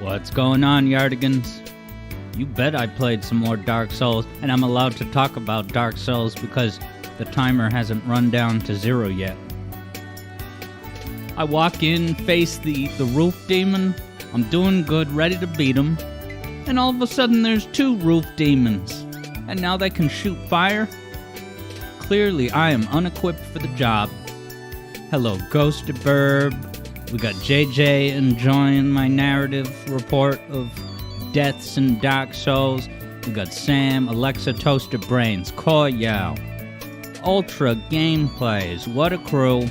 What's going on, Yardigans? You bet I played some more Dark Souls, and I'm allowed to talk about Dark Souls because the timer hasn't run down to 0 yet. I walk in, face the roof demon, I'm doing good, ready to beat him, and all of a sudden there's 2 roof demons, and now they can shoot fire? Clearly I am unequipped for the job. Hello, Ghosted Burb. We got JJ enjoying my narrative report of deaths in Dark Souls. We got Sam, Alexa Toaster Brains, Koyao, Ultra Gameplays. What a crew.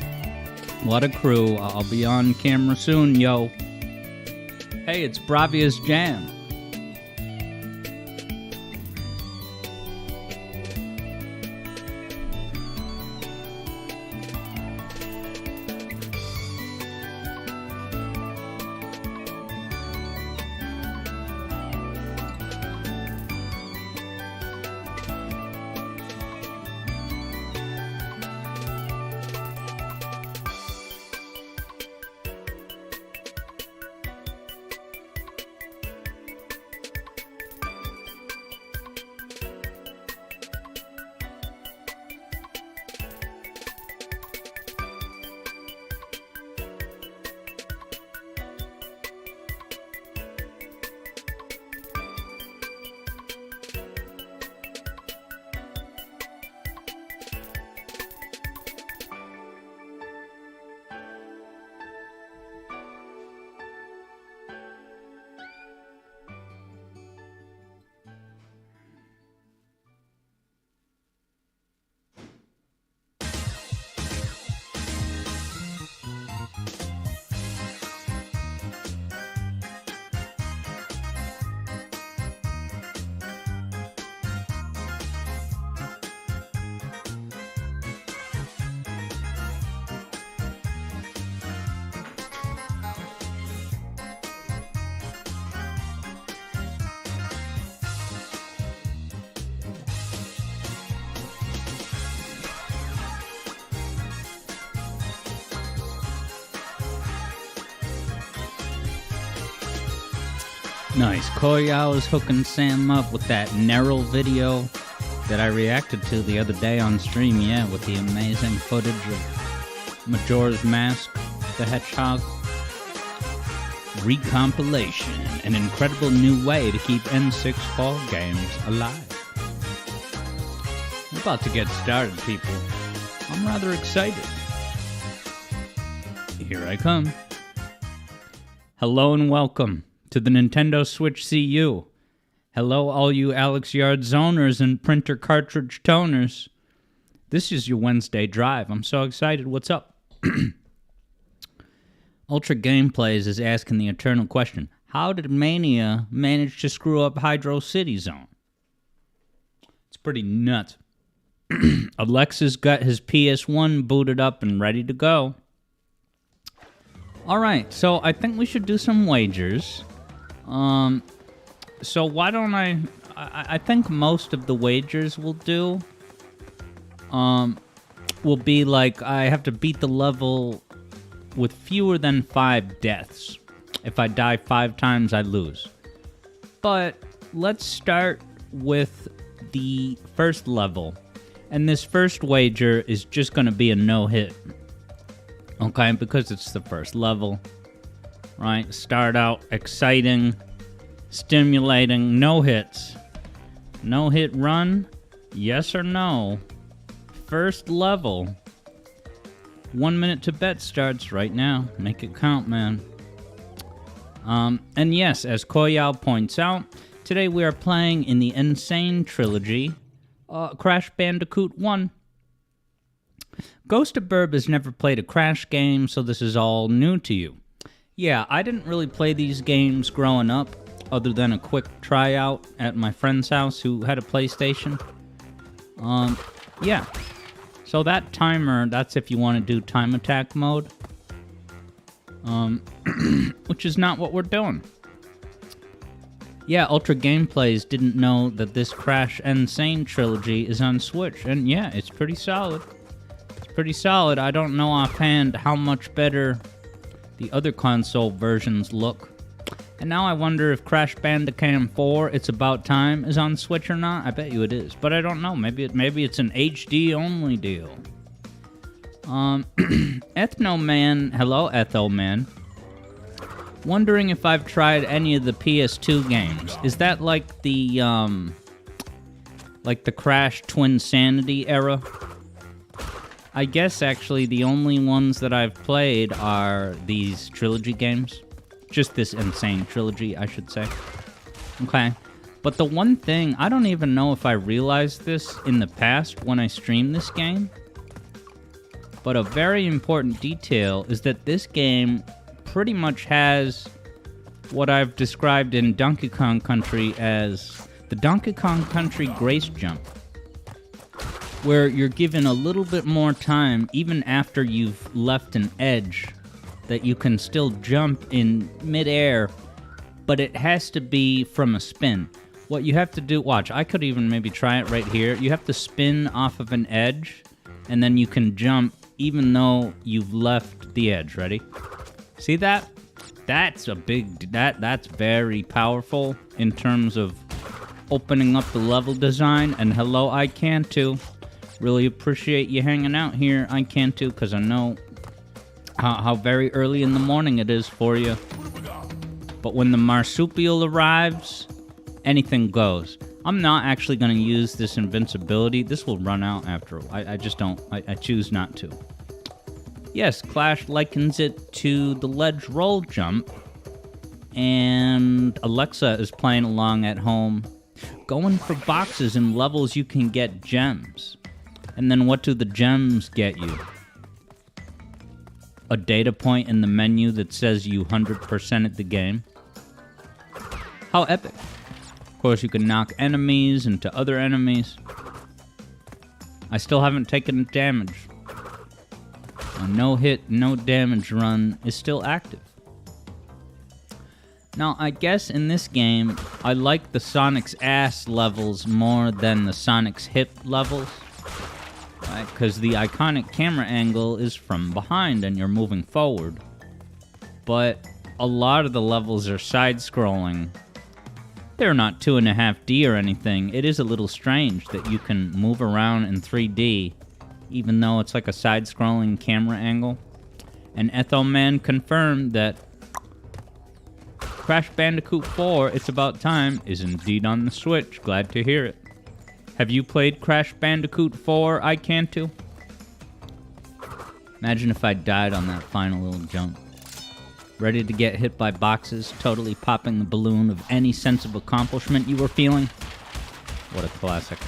What a crew. I'll be on camera soon, yo. Hey, it's Bravia's Jam. Nice. Koyao is hooking Sam up with that Neryl video that I reacted to the other day on stream, yeah, with the amazing footage of Majora's Mask, the Hedgehog. Recompilation, an incredible new way to keep N6 fall games alive. We're about to get started, people. I'm rather excited. Here I come. Hello and welcome to the Nintendo Switch CU. Hello, all you Alex Yard zoners and printer cartridge toners. This is your Wednesday drive. I'm so excited. What's up? Ultra Gameplays is asking the eternal question. How did Mania manage to screw up Hydro City Zone? It's pretty nuts. Alexa's got his PS1 booted up and ready to go. Alright, so I think we should do some wagers. So why don't I think most of the wagers we'll do, will be like, I have to beat the level with fewer than 5 deaths. If I die 5 times, I lose. But let's start with the first level. And this first wager is just gonna be a no-hit. Okay, because it's the first level. Right, start out exciting, stimulating, no hits. No hit run, yes or no. First level. 1 minute to bet starts right now. Make it count, man. And yes, as Koyao points out, today we are playing in the Insane Trilogy, Crash Bandicoot 1. Ghost of Burb has never played a Crash game, so this is all new to you. Yeah, I didn't really play these games growing up, other than a quick tryout at my friend's house who had a PlayStation. Yeah. So that timer, that's if you want to do time attack mode. Which is not what we're doing. Yeah, Ultra Gameplays didn't know that this Crash Insane Trilogy is on Switch, and yeah, it's pretty solid. Pretty solid. I don't know offhand how much better the other console versions look. And now I wonder if Crash Bandicoot 4, It's About Time, is on Switch or not. I bet you it is, but I don't know. Maybe it's an HD only deal. Ethnoman, hello Ethelman. Wondering if I've tried any of the PS2 games. Is that like the Crash Twin Sanity era? I guess, actually, the only ones that I've played are these trilogy games. Just this Insane Trilogy, I should say. Okay. But the one thing, I don't even know if I realized this in the past when I streamed this game, but a very important detail is that this game pretty much has what I've described in Donkey Kong Country as the Donkey Kong Country Grace Jump, where you're given a little bit more time, even after you've left an edge, that you can still jump in midair, but it has to be from a spin. What you have to do, watch, I could even maybe try it right here. You have to spin off of an edge, and then you can jump even though you've left the edge. Ready? See that? That's a big, that's very powerful in terms of opening up the level design. And hello, I can too. Really appreciate you hanging out here. I can too, because I know how very early in the morning it is for you. But when the marsupial arrives, anything goes. I'm not actually going to use this invincibility. This will run out after. I just don't. I choose not to. Yes, Clash likens it to the ledge roll jump. And Alexa is playing along at home, going for boxes and levels you can get gems. And then what do the gems get you? A data point in the menu that says you 100%ed the game. How epic. Of course, you can knock enemies into other enemies. I still haven't taken damage. A no hit, no damage run is still active. Now, I guess in this game, I like the Sonic's ass levels more than the Sonic's hip levels. Right? Because the iconic camera angle is from behind and you're moving forward. But a lot of the levels are side-scrolling, They're not 2.5D or anything. It is a little strange that you can move around in 3D, even though it's like a side-scrolling camera angle. And Ethelman confirmed that Crash Bandicoot 4, It's About Time, is indeed on the Switch. Glad to hear it. Have you played Crash Bandicoot 4, I Can't Do? Imagine if I died on that final little jump. Ready to get hit by boxes, totally popping the balloon of any sense of accomplishment you were feeling? What a classic.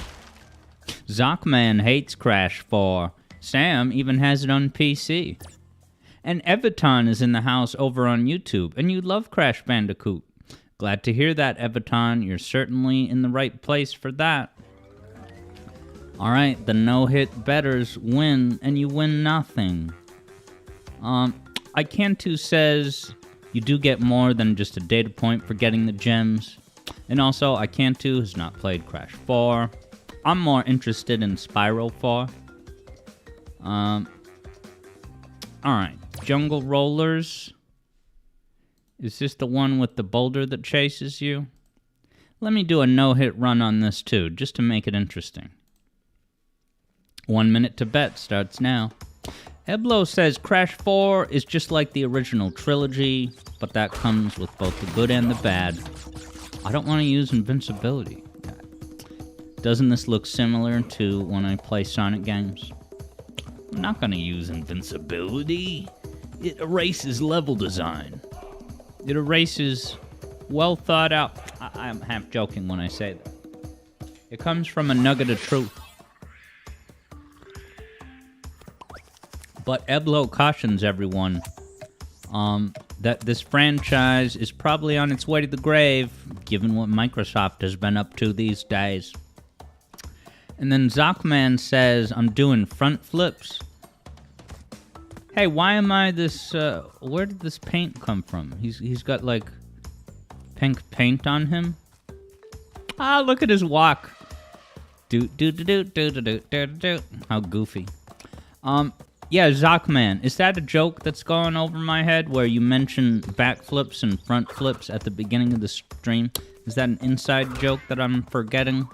Zockman hates Crash 4. Sam even has it on PC. And Evaton is in the house over on YouTube, and you love Crash Bandicoot. Glad to hear that, Evaton. You're certainly in the right place for that. Alright, the no-hit betters win, and you win nothing. Icantu says you do get more than just a data point for getting the gems. And also, Icantu has not played Crash 4. I'm more interested in Spyro 4. Alright, Jungle Rollers. Is this the one with the boulder that chases you? Let me do a no-hit run on this too, just to make it interesting. 1 minute to bet starts now. Eblo says Crash 4 is just like the original trilogy, but that comes with both the good and the bad. I don't want to use invincibility. Doesn't this look similar to when I play Sonic games? I'm not going to use invincibility. It erases level design. It erases well thought out. I'm half joking when I say that. It comes from a nugget of truth. But Eblo cautions everyone that this franchise is probably on its way to the grave, given what Microsoft has been up to these days. And then Zockman says, I'm doing front flips. Hey, why am I this, where did this paint come from? He's got, like, pink paint on him. Ah, look at his walk. Do-do-do-do-do-do-do-do-do. How goofy. Yeah, Zockman, is that a joke that's going over my head where you mention backflips and front flips at the beginning of the stream? Is that an inside joke that I'm forgetting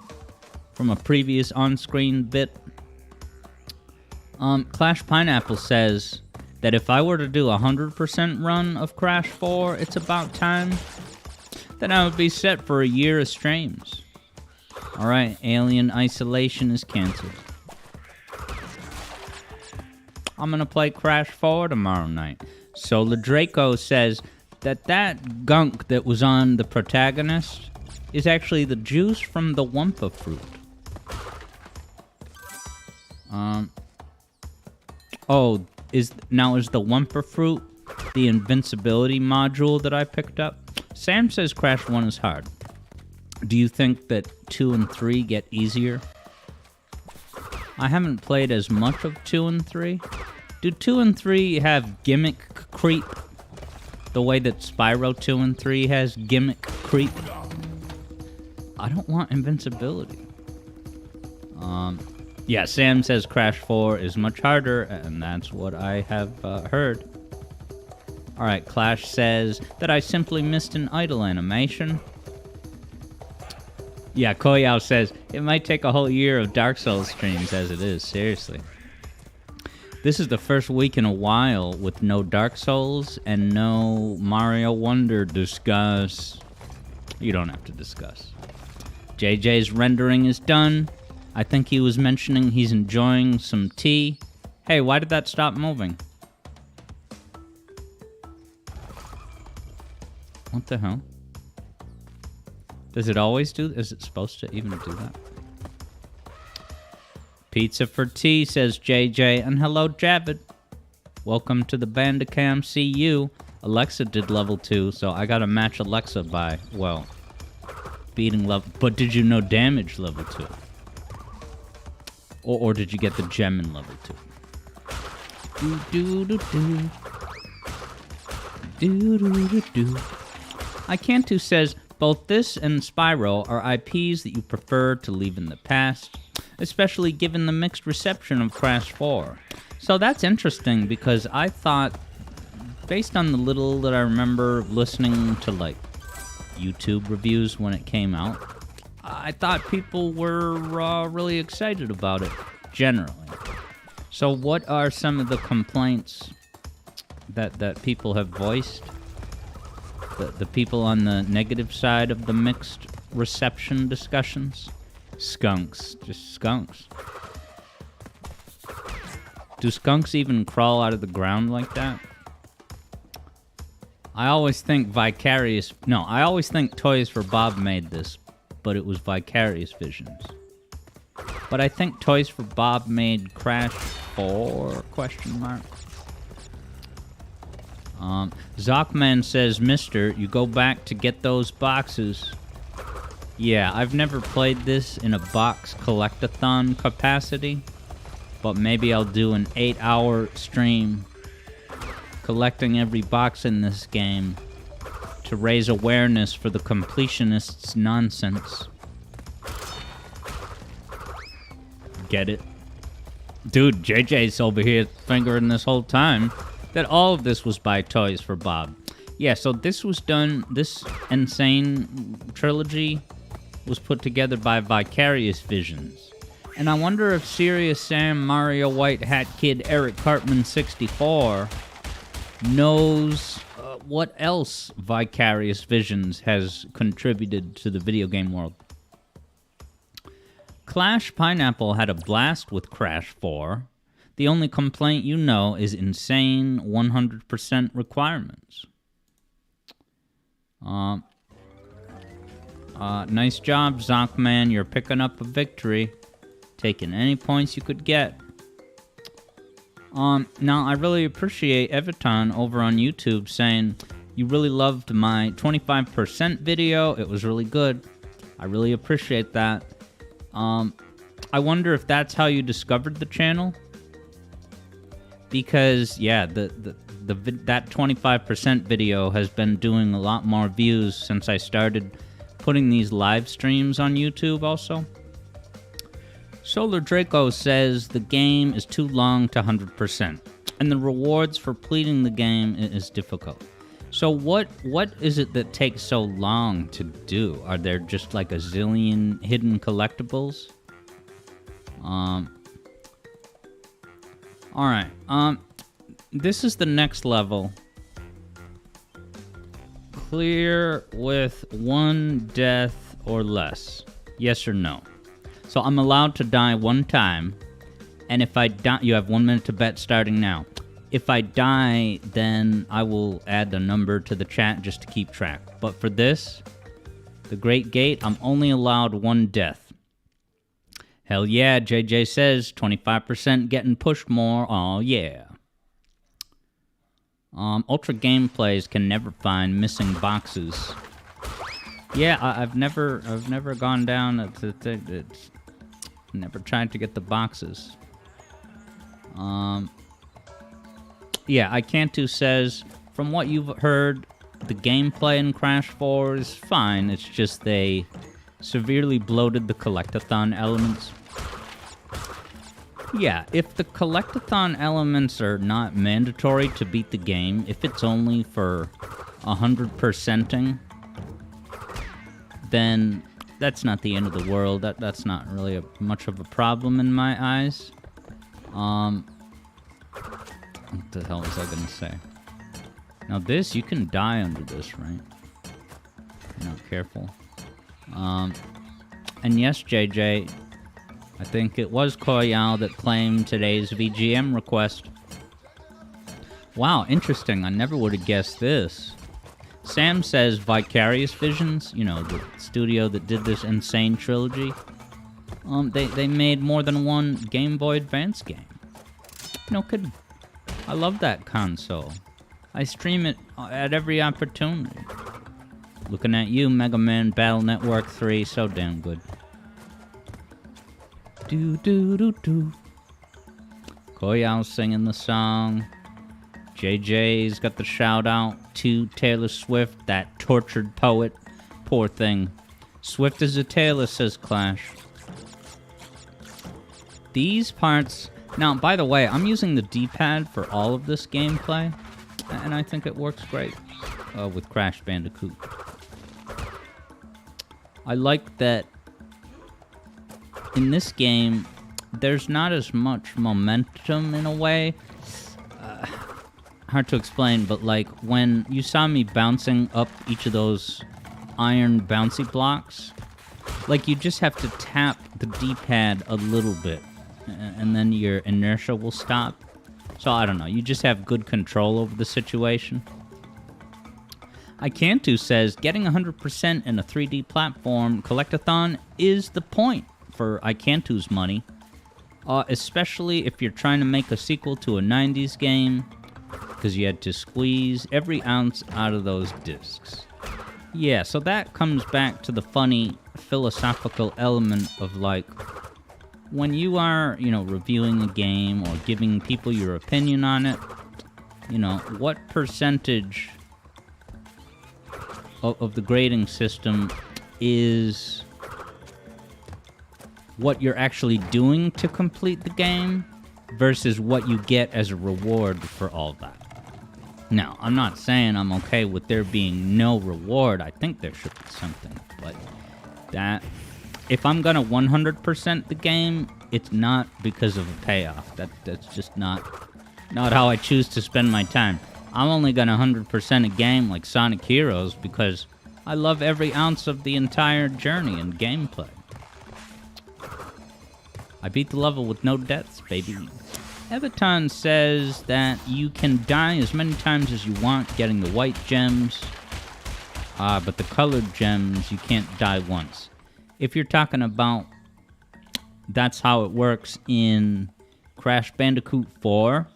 from a previous on-screen bit? Clash Pineapple says that if I were to do a 100% run of Crash 4, It's About Time, then I would be set for a year of streams. Alright, Alien Isolation is cancelled. I'm gonna play Crash 4 tomorrow night. Solar Draco says that gunk that was on the protagonist is actually the juice from the Wumpa fruit. Is the Wumpa fruit the invincibility module that I picked up? Sam says Crash 1 is hard. Do you think that 2 and 3 get easier? I haven't played as much of 2 and 3. Do 2 and 3 have gimmick creep? The way that Spyro 2 and 3 has gimmick creep? I don't want invincibility. Yeah, Sam says Crash 4 is much harder, and that's what I have heard. Alright, Clash says that I simply missed an idle animation. Yeah, Koyao says, it might take a whole year of Dark Souls streams as it is, seriously. This is the first week in a while with no Dark Souls and no Mario Wonder discuss. You don't have to discuss. JJ's rendering is done. I think he was mentioning he's enjoying some tea. Hey, why did that stop moving? What the hell? Does it always do? Is it supposed to even do that? Pizza for tea, says JJ. And hello, Javid. Welcome to the Bandicam CU. Alexa did level 2, so I gotta match Alexa by, well, beating level. But did you know damage level 2? Or did you get the gem in level 2? Do-do-do-do. Do-do-do-do. Icantu says, both this and Spyro are IPs that you prefer to leave in the past, especially given the mixed reception of Crash 4. So that's interesting because I thought, based on the little that I remember listening to like YouTube reviews when it came out. I thought people were really excited about it, generally. So what are some of the complaints that people have voiced? The people on the negative side of the mixed reception discussions? Skunks. Just skunks. Do skunks even crawl out of the ground like that? I always think I always think Toys for Bob made this, but it was Vicarious Visions. But I think Toys for Bob made Crash 4, question mark. Zockman says, Mister, you go back to get those boxes. Yeah, I've never played this in a box collectathon capacity, but maybe I'll do an 8-hour stream collecting every box in this game to raise awareness for the completionists' nonsense. Get it? Dude, JJ's over here fingering this whole time that all of this was by Toys for Bob. Yeah, so this was done, this insane trilogy was put together by Vicarious Visions. And I wonder if Serious Sam, Mario White Hat Kid, Eric Cartman 64 knows what else Vicarious Visions has contributed to the video game world. Clash Pineapple had a blast with Crash 4. The only complaint you know is insane 100% requirements. Nice job, Zonkman. You're picking up a victory. Taking any points you could get. Now, I really appreciate Everton over on YouTube saying, you really loved my 25% video. It was really good. I really appreciate that. I wonder if that's how you discovered the channel. Because, yeah, that 25% video has been doing a lot more views since I started putting these live streams on YouTube also. Solar Draco says the game is too long to 100%, and the rewards for completing the game is difficult. So what is it that takes so long to do? Are there just like a zillion hidden collectibles? Alright, this is the next level. Clear with 1 death or less. Yes or no? So I'm allowed to die 1 time, and if I die, you have 1 minute to bet starting now. If I die, then I will add a number to the chat just to keep track. But for this, the Great Gate, I'm only allowed 1 death. Hell yeah, JJ says 25% getting pushed more. Oh yeah. Ultra Gameplays can never find missing boxes. Yeah, I've never gone down to it's never tried to get the boxes. Yeah, iCantu says, from what you've heard, the gameplay in Crash 4 is fine. It's just they severely bloated the collectathon elements. Yeah, if the collectathon elements are not mandatory to beat the game, if it's only for 100%ing, then that's not the end of the world. That's not really much of a problem in my eyes. What the hell was I gonna say? Now this, you can die under this, right? If you're not careful. And yes, JJ, I think it was Koyal that claimed today's VGM request. Wow, interesting. I never would have guessed this. Sam says Vicarious Visions, you know, the studio that did this insane trilogy, they made more than 1 Game Boy Advance game. No kidding. I love that console. I stream it at every opportunity. Looking at you, Mega Man Battle Network 3, so damn good. Do. Koyal singing the song. JJ's got the shout out to Taylor Swift, that tortured poet. Poor thing. Swift is a Taylor, says Clash. These parts... Now, by the way, I'm using the D-pad for all of this gameplay, and I think it works great with Crash Bandicoot. I like that in this game, there's not as much momentum in a way. Hard to explain, but like when you saw me bouncing up each of those iron bouncy blocks, like you just have to tap the D-pad a little bit and then your inertia will stop. So I don't know, you just have good control over the situation. Icantu says, getting 100% in a 3D platform collectathon is the point for Icantu's money. Especially if you're trying to make a sequel to a 90s game, because you had to squeeze every ounce out of those discs. Yeah, so that comes back to the funny philosophical element of like, when you are, reviewing a game or giving people your opinion on it, what percentage of the grading system is what you're actually doing to complete the game versus what you get as a reward for all that. Now, I'm not saying I'm okay with there being no reward. I think there should be something, but that if I'm gonna 100% the game, it's not because of a payoff. That's just not how I choose to spend my time. I'm only gonna 100% a game like Sonic Heroes because I love every ounce of the entire journey and gameplay. I beat the level with no deaths, baby. Evaton says that you can die as many times as you want getting the white gems, but the colored gems, you can't die once. If you're talking about that's how it works in Crash Bandicoot 4,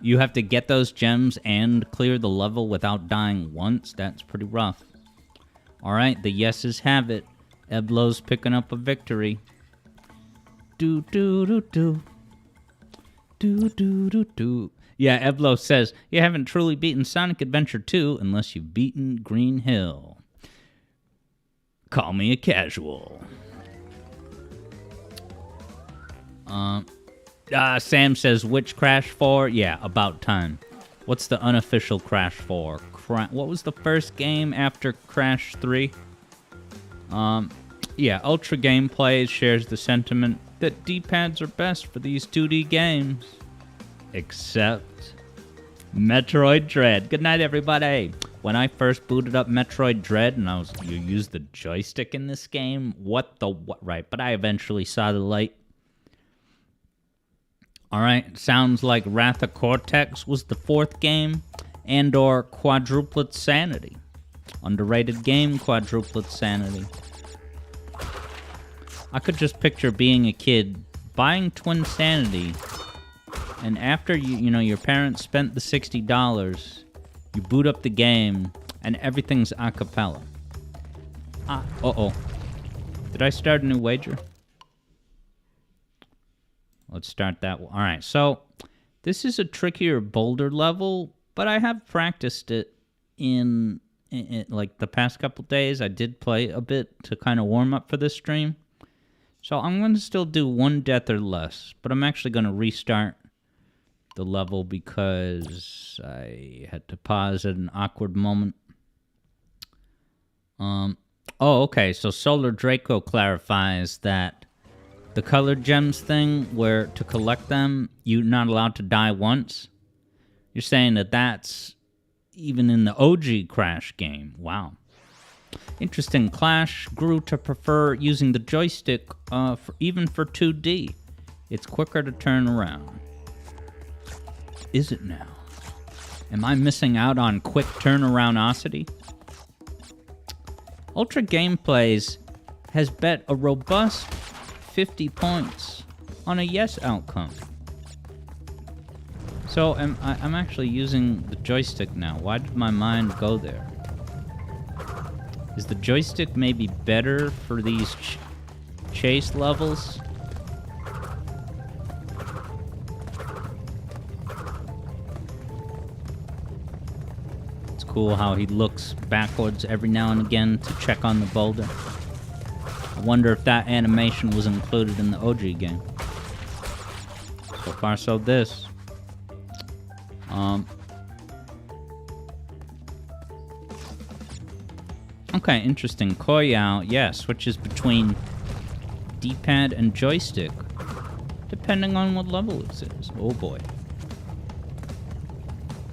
you have to get those gems and clear the level without dying once. That's pretty rough. Alright, the yeses have it. Eblo's picking up a victory. Do. Yeah, Eblo says, you haven't truly beaten Sonic Adventure 2 unless you've beaten Green Hill. Call me a casual. Sam says, which Crash 4? Yeah, about time. What's the unofficial Crash 4? What was the first game after Crash 3? Yeah, Ultra Gameplays shares the sentiment that D-pads are best for these 2D games. Except Metroid Dread. Good night, everybody. When I first booted up Metroid Dread and you used the joystick in this game, what? Right, but I eventually saw the light. Alright, sounds like Wrath of Cortex was the fourth game, and or Quadruplet Sanity. Underrated game, Quadruplet Sanity. I could just picture being a kid, buying Twin Sanity, and after your parents spent the $60, you boot up the game, and everything's a cappella. Uh-oh. Did I start a new wager? Let's start that one. Alright, so this is a trickier boulder level, but I have practiced it in like the past couple days. I did play a bit to kind of warm up for this stream. So I'm going to still do one death or less, but I'm actually going to restart the level because I had to pause at an awkward moment. Oh, okay, so Solar Draco clarifies that the colored gems thing, where to collect them, you're not allowed to die once. You're saying that that's even in the OG Crash game. Wow. Interesting. Clash grew to prefer using the joystick even for 2D. It's quicker to turn around. Is it now? Am I missing out on quick turnaround-ocity? Ultra Gameplays has bet a robust 50 points on a yes outcome. So I'm actually using the joystick now. Why did my mind go there? Is the joystick maybe better for these chase levels? It's cool how he looks backwards every now and again to check on the boulder. I wonder if that animation was included in the OG game. So far, so this. Okay, interesting. Koyao, yeah, switches between D-pad and joystick, depending on what level it is. Oh boy.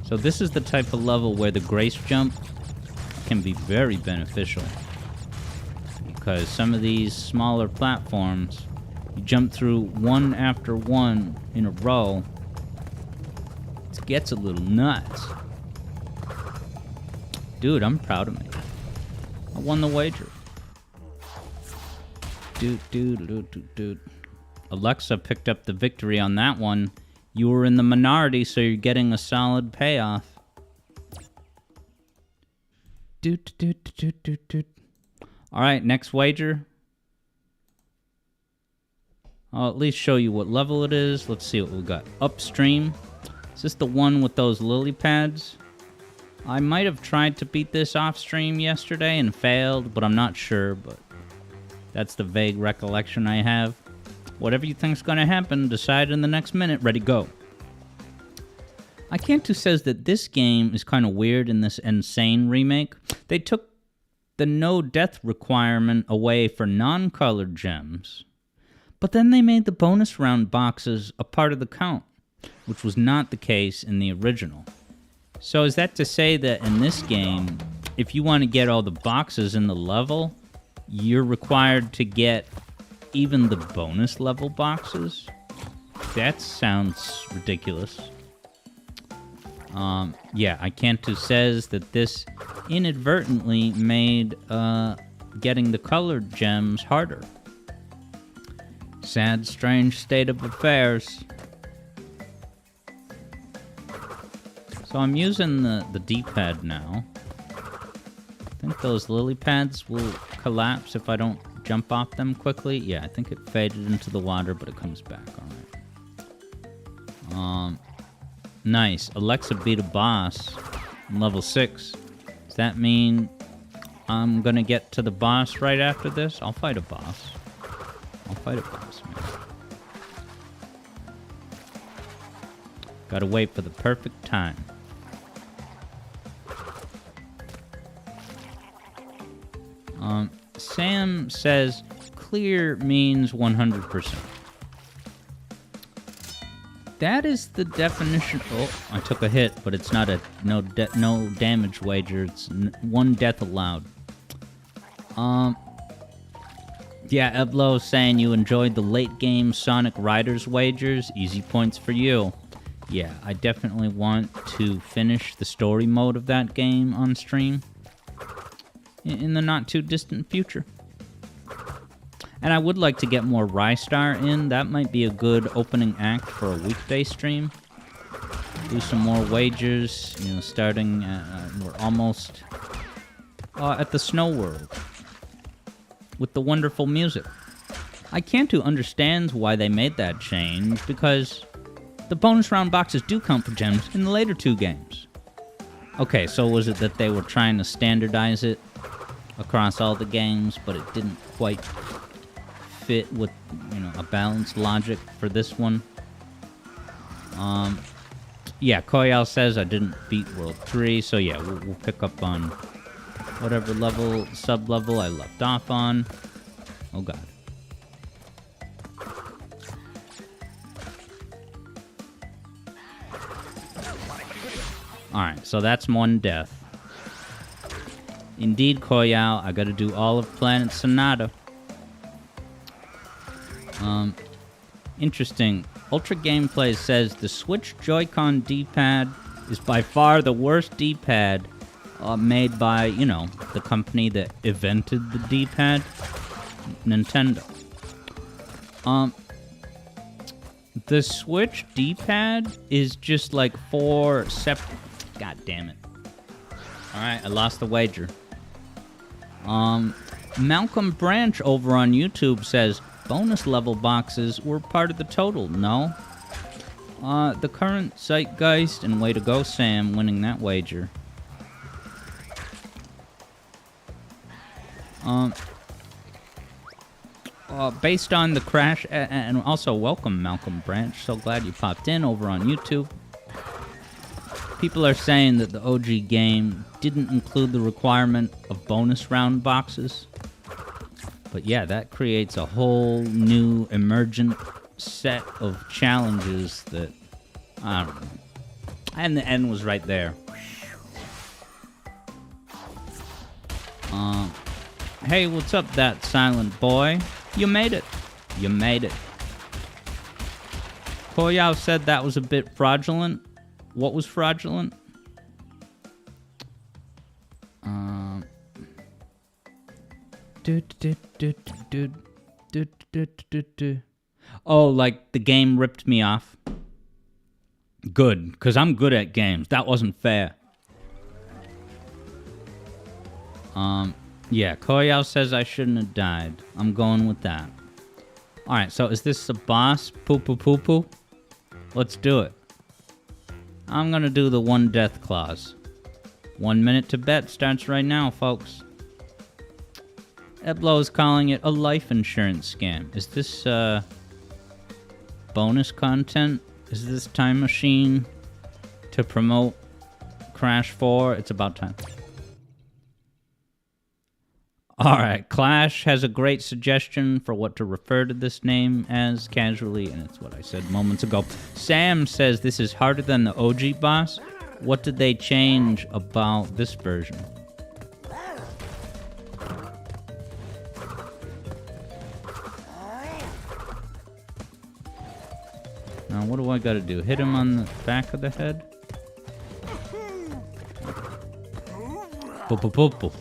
So this is the type of level where the grace jump can be very beneficial. Because some of these smaller platforms, you jump through one after one in a row, it gets a little nuts. Dude, I'm proud of me. I won the wager. Dude. Alexa picked up the victory on that one. You were in the minority, so you're getting a solid payoff. Alright, next wager. I'll at least show you what level it is. Let's see what we got. Upstream. Is this the one with those lily pads? I might have tried to beat this off stream yesterday and failed, but I'm not sure, but that's the vague recollection I have. Whatever you think's gonna happen, decide in the next minute. Ready, go. Icantu says that this game is kind of weird in this insane remake. They took the no death requirement away for non-colored gems, but then they made the bonus round boxes a part of the count, which was not the case in the original. So is that to say that in this game, if you want to get all the boxes in the level, you're required to get even the bonus level boxes? That sounds ridiculous. Yeah, Icantu says that this inadvertently made getting the colored gems harder. Sad, strange state of affairs. So I'm using the D-pad now. I think those lily pads will collapse if I don't jump off them quickly. Yeah, I think it faded into the water, but it comes back. Alright. Nice. Alexa beat a boss in level 6. Does that mean I'm gonna get to the boss right after this? I'll fight a boss. Man. Gotta wait for the perfect time. Sam says clear means 100%. That is the definition. Oh, I took a hit, but it's not a no damage wager. It's one death allowed. Yeah, Eblo saying you enjoyed the late game Sonic Riders wagers. Easy points for you. Yeah, I definitely want to finish the story mode of that game on stream in the not too distant future. And I would like to get more Rystar in. That might be a good opening act for a weekday stream. Do some more wagers, you know, starting, we're almost at the Snow World with the wonderful music. Icantu understands why they made that change, because the bonus round boxes do count for gems in the later 2 games. Okay, so was it that they were trying to standardize it across all the games, but it didn't quite fit with, you know, a balanced logic for this one? Yeah, Koyal says I didn't beat World 3, so yeah, we'll pick up on whatever level, sub-level I left off on. Oh god. Alright, so that's one death. Indeed, Koyal, I gotta do all of Planet Sonata. Interesting. Ultra Gameplay says the Switch Joy-Con D-pad is by far the worst D-pad made by, you know, the company that invented the D-pad, Nintendo. The Switch D-pad is just like 4 separate... God damn it. Alright, I lost the wager. Malcolm Branch over on YouTube says bonus level boxes were part of the total. No. The current zeitgeist, and way to go, Sam, winning that wager. Based on the crash, and also welcome, Malcolm Branch. So glad you popped in over on YouTube. People are saying that the OG game didn't include the requirement of bonus round boxes. But yeah, that creates a whole new emergent set of challenges that, I don't know. And the end was right there. Hey, what's up, that silent boy? You made it. You made it. Koyao said that was a bit fraudulent. What was fraudulent? Oh, like the game ripped me off. Good, because I'm good at games. That wasn't fair. Yeah, Koyao says I shouldn't have died. I'm going with that. Alright, so is this a boss? Poo-poo-poo-poo? Let's do it. I'm gonna do the 1 death clause. 1 minute to bet starts right now, folks. Eblo is calling it a life insurance scam. Is this, bonus content? Is this Time Machine to promote Crash 4? It's about time. Alright, Clash has a great suggestion for what to refer to this name as casually, and it's what I said moments ago. Sam says this is harder than the OG boss. What did they change about this version? Now, what do I gotta do? Hit him on the back of the head? Poo-poo-poo-poo.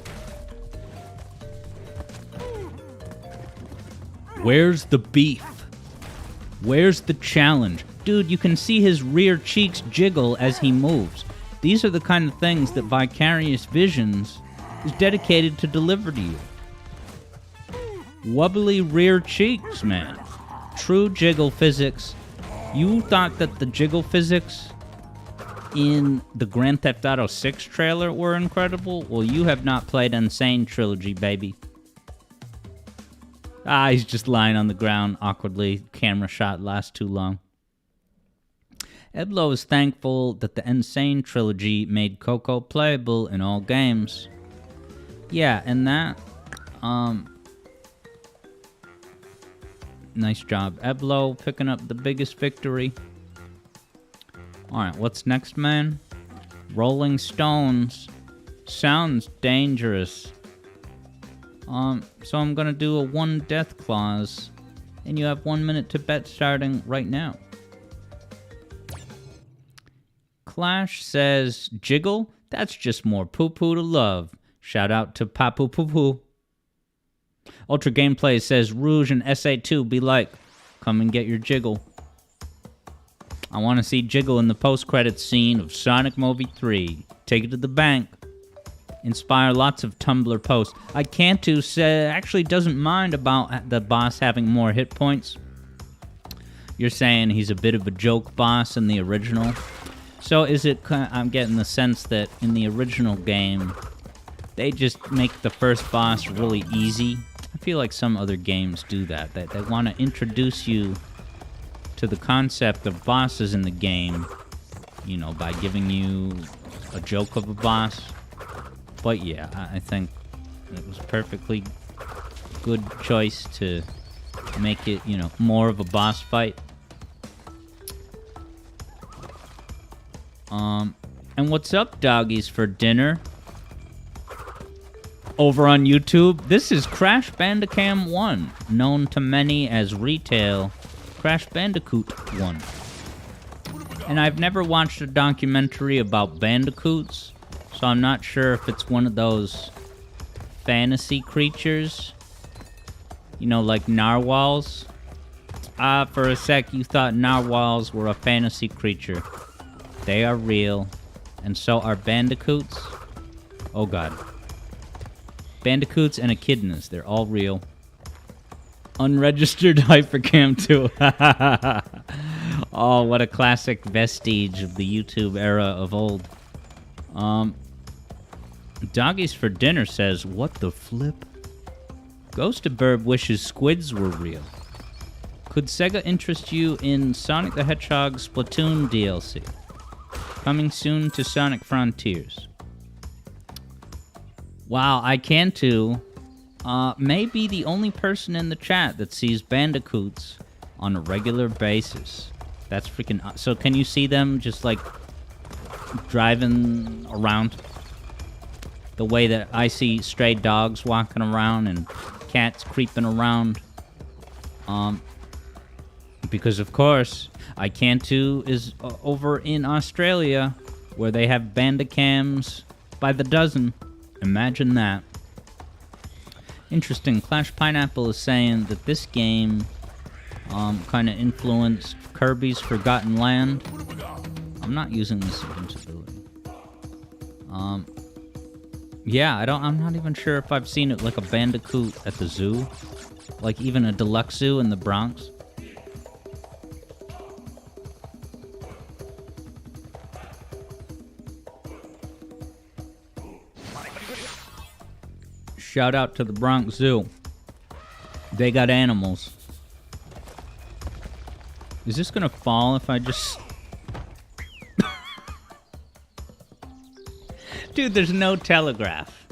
Where's the beef? Where's the challenge? Dude, you can see his rear cheeks jiggle as he moves. These are the kind of things that Vicarious Visions is dedicated to deliver to you. Wobbly rear cheeks, man. True jiggle physics. You thought that the jiggle physics in the Grand Theft Auto 6 trailer were incredible? Well, you have not played Insane Trilogy, baby. Ah, he's just lying on the ground awkwardly. Camera shot lasts too long. Eblo is thankful that the Insane Trilogy made Coco playable in all games. Yeah, and that, nice job, Eblo, picking up the biggest victory. Alright, what's next, man? Rolling Stones. Sounds dangerous. So I'm gonna do a 1 death clause, and you have 1 minute to bet starting right now. Clash says, jiggle? That's just more poo-poo to love. Shout out to Papu Poo-poo. Ultra Gameplay says, Rouge and SA2 be like, come and get your jiggle. I want to see Jiggle in the post-credits scene of Sonic Movie 3. Take it to the bank. Inspire lots of Tumblr posts. I Cantu actually doesn't mind about the boss having more hit points. You're saying he's a bit of a joke boss in the original. So is it, I'm getting the sense that in the original game, they just make the first boss really easy. I feel like some other games do that. They want to introduce you to the concept of bosses in the game, you know, by giving you a joke of a boss. But yeah, I think it was a perfectly good choice to make it, you know, more of a boss fight. And what's up, doggies, for dinner? Over on YouTube, this is Crash Bandicam 1, known to many as Retail Crash Bandicoot 1. And I've never watched a documentary about bandicoots, so I'm not sure if it's one of those fantasy creatures, you know, like narwhals. For a sec, you thought narwhals were a fantasy creature. They are real, and so are bandicoots. Oh god. Bandicoots and echidnas, they're all real. Unregistered hypercam too. Oh, what a classic vestige of the YouTube era of old. Doggies for Dinner says, what the flip? Ghostaburb wishes squids were real. Could Sega interest you in Sonic the Hedgehog Splatoon DLC? Coming soon to Sonic Frontiers. Wow, I can too. May be the only person in the chat that sees Bandicoots on a regular basis. That's freaking... So can you see them just, like, driving around? The way that I see stray dogs walking around and cats creeping around. Because, of course, iCantu is over in Australia, where they have Bandicams by the dozen. Imagine that. Interesting. Clash Pineapple is saying that this game kind of influenced Kirby's Forgotten Land. I'm not using this invincibility. Yeah, I'm not even sure if I've seen it like a Bandicoot at the zoo. Like even a deluxe zoo in the Bronx. Shout out to the Bronx Zoo. They got animals. Is this gonna fall if I just... Dude, there's no telegraph.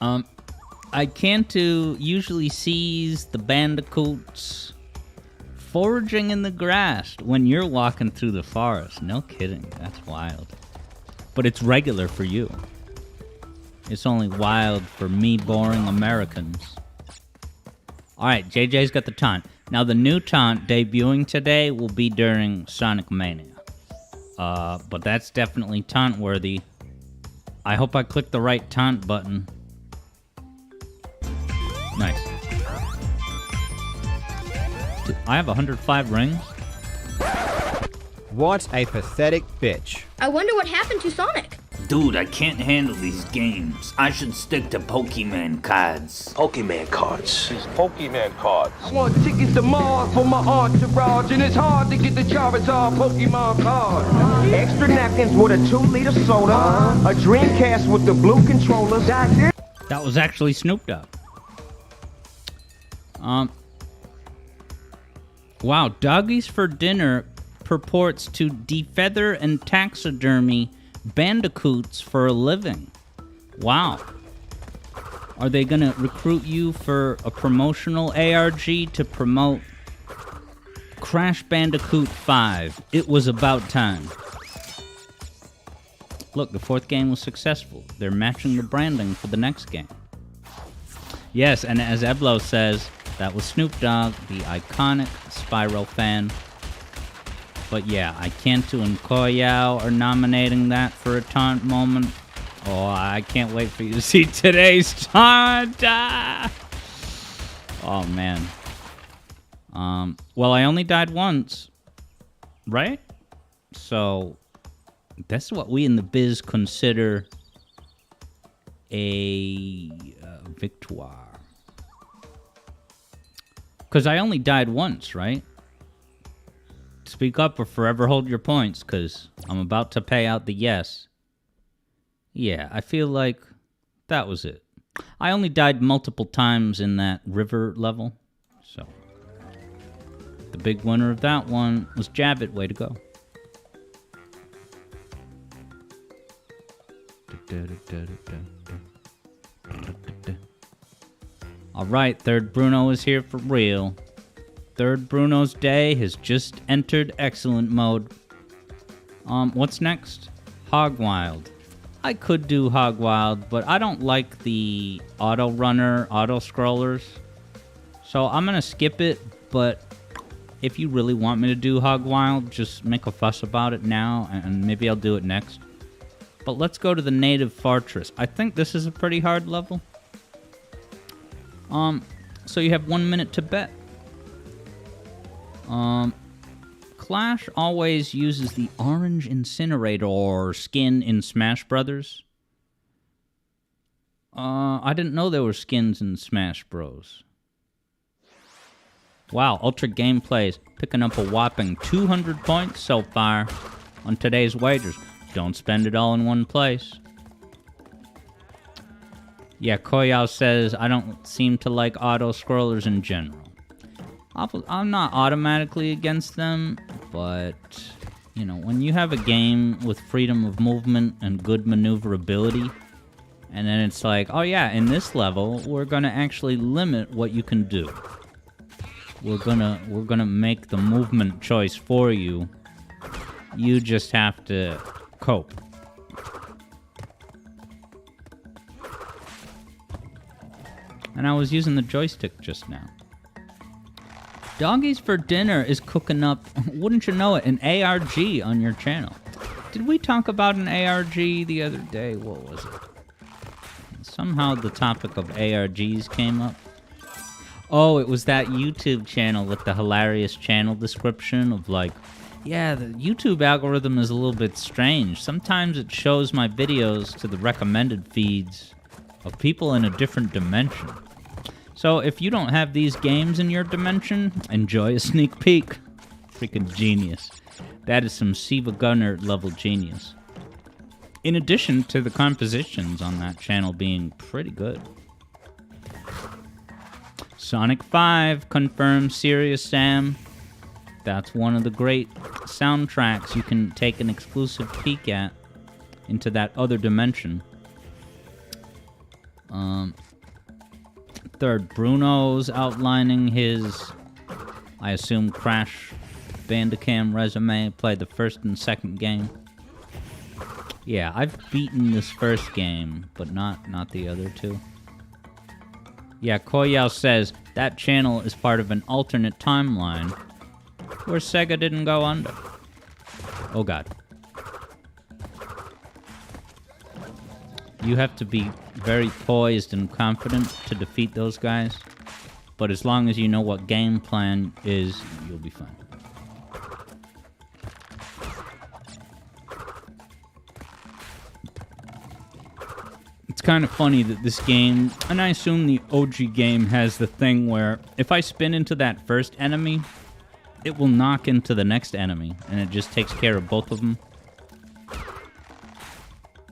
iCantu usually sees the bandicoots foraging in the grass when you're walking through the forest. No kidding, that's wild. But it's regular for you. It's only wild for me boring Americans. Alright, JJ's got the taunt. Now the new taunt debuting today will be during Sonic Mania. But that's definitely taunt worthy. I hope I clicked the right taunt button. Nice. I have 105 rings. What a pathetic bitch. I wonder what happened to Sonic. Dude, I can't handle these games. I should stick to Pokemon cards. Pokemon cards. These Pokemon cards. I want tickets to Mars for my entourage, and it's hard to get the Charizard Pokemon card. Extra napkins with a 2-liter soda, a Dreamcast with the blue controller. That was actually Snoop Dogg. Wow, Doggies for Dinner purports to defeather and taxidermy bandicoots for a living. Wow. Are they gonna recruit you for a promotional ARG to promote Crash Bandicoot 5? It was about time. Look, the 4th game was successful. They're matching the branding for the next game. Yes, and as Eblo says, that was Snoop Dogg, the iconic Spyro fan. But yeah, iCantu and Koyao are nominating that for a taunt moment. Oh, I can't wait for you to see today's taunt! Ah! Oh, man. Well, I only died once. Right? So, that's what we in the biz consider a victoire. Because I only died once, right? Speak up or forever hold your points, because I'm about to pay out the yes. Yeah, I feel like that was it. I only died multiple times in that river level, so. The big winner of that one was Jabbit. Way to go. Alright, Third Bruno is here for real. Third Bruno's day has just entered excellent mode. What's next? Hog Wild. I could do Hog Wild, but I don't like the auto runner, auto scrollers. So I'm gonna skip it, but if you really want me to do Hog Wild, just make a fuss about it now, and maybe I'll do it next. But let's go to the native fortress. I think this is a pretty hard level. So you have 1 minute to bet. Clash always uses the orange incinerator skin in Smash Brothers. I didn't know there were skins in Smash Bros. Wow, Ultra Gameplays picking up a whopping 200 points so far on today's wagers. Don't spend it all in one place. Yeah, Koyao says, I don't seem to like auto-scrollers in general. I'm not automatically against them, but You know, when you have a game with freedom of movement and good maneuverability, and then it's like, oh yeah, in this level, we're gonna actually limit what you can do. We're gonna make the movement choice for you. You just have to cope. And I was using the joystick just now. Doggies for Dinner is cooking up, wouldn't you know it, an ARG on your channel. Did we talk about an ARG the other day? What was it? Somehow the topic of ARGs came up. Oh, it was that YouTube channel with the hilarious channel description of like, yeah, the YouTube algorithm is a little bit strange. Sometimes it shows my videos to the recommended feeds of people in a different dimension. So if you don't have these games in your dimension, enjoy a sneak peek. Freaking genius. That is some Siva Gunner level genius. In addition to the compositions on that channel being pretty good. Sonic 5 confirmed Serious Sam. That's one of the great soundtracks you can take an exclusive peek at into that other dimension. Third, Bruno's outlining his, I assume, Crash Bandicam resume. Played the first and second game. Yeah, I've beaten this first game, but not the other two. Yeah, Koyao says that channel is part of an alternate timeline where Sega didn't go under. Oh god. You have to be very poised and confident to defeat those guys, but as long as you know what game plan is, you'll be fine. It's kind of funny that this game, and I assume the OG game, has the thing where if I spin into that first enemy, it will knock into the next enemy, and it just takes care of both of them.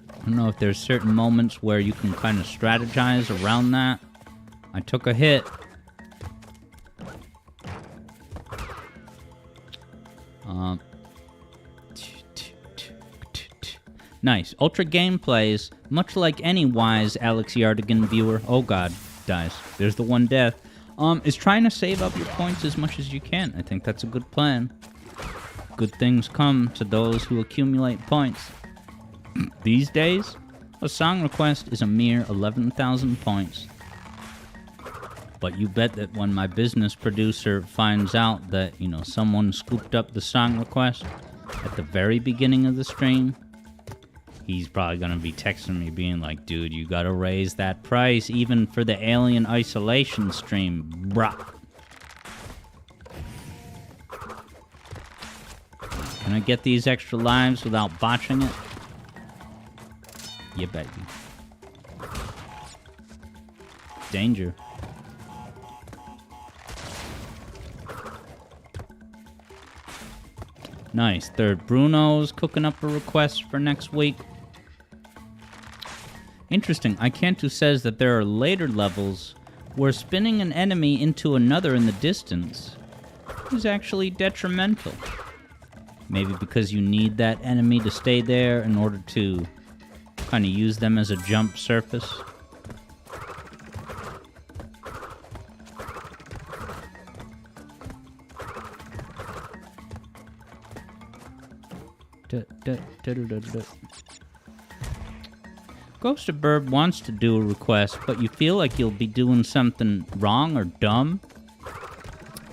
I don't know if there's certain moments where you can kind of strategize around that. I took a hit. Nice. Ultra gameplays, much like any wise Alex Yardigan viewer. Oh god, dies. There's the one death. Is trying to save up your points as much as you can. I think that's a good plan. Good things come to those who accumulate points. These days, a song request is a mere 11,000 points. But you bet that when my business producer finds out that, you know, someone scooped up the song request at the very beginning of the stream, he's probably gonna be texting me being like, dude, you gotta raise that price even for the Alien Isolation stream, bruh. Can I get these extra lives without botching it? Yeah, baby. Danger. Nice. Third, Bruno's cooking up a request for next week. Interesting. Icantu says that there are later levels where spinning an enemy into another in the distance is actually detrimental. Maybe because you need that enemy to stay there in order to kind of use them as a jump surface. Ghost of Burb wants to do a request, but you feel like you'll be doing something wrong or dumb?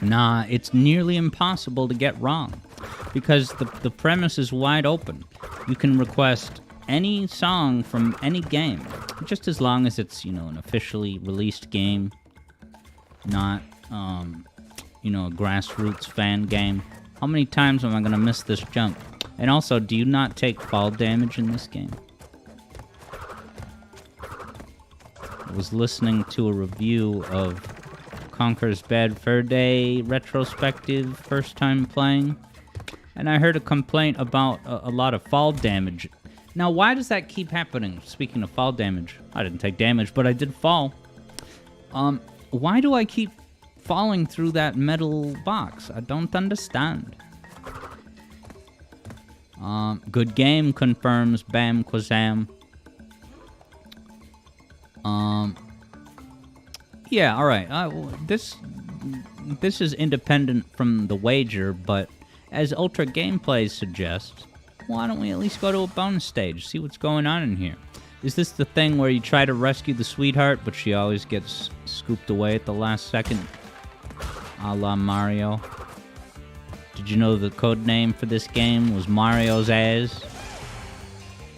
Nah, it's nearly impossible to get wrong, because the premise is wide open. You can request any song from any game, just as long as it's, you know, an officially released game, not, you know, a grassroots fan game. How many times am I gonna miss this jump? And also, do you not take fall damage in this game? I was listening to a review of Conker's Bad Fur Day retrospective, first time playing, and I heard a complaint about a lot of fall damage. Now, why does that keep happening? Speaking of fall damage, I didn't take damage, but I did fall. Why do I keep falling through that metal box? I don't understand. Good game, confirms Bam Quazam. Yeah, alright. This is independent from the wager, but as Ultra Gameplay suggests, why don't we at least go to a bonus stage, see what's going on in here? Is this the thing where you try to rescue the sweetheart, but she always gets scooped away at the last second? A la Mario. Did you know the code name for this game was Mario's Ass?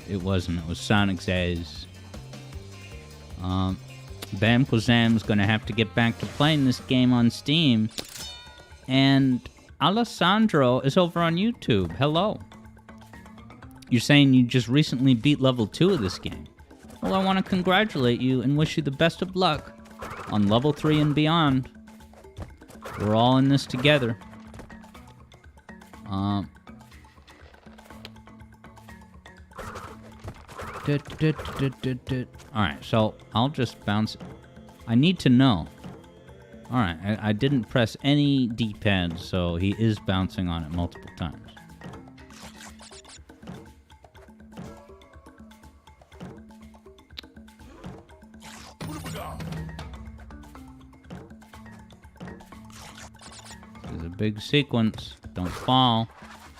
It wasn't, it was Sonic's Ass. Bam Quazam's gonna have to get back to playing this game on Steam. And Alessandro is over on YouTube. Hello. You're saying you just recently beat level 2 of this game. Well, I want to congratulate you and wish you the best of luck on level 3 and beyond. We're all in this together. Alright, so I'll just bounce. I need to know. Alright, I didn't press any D-pad, so he is bouncing on it multiple times. There's a big sequence. Don't fall.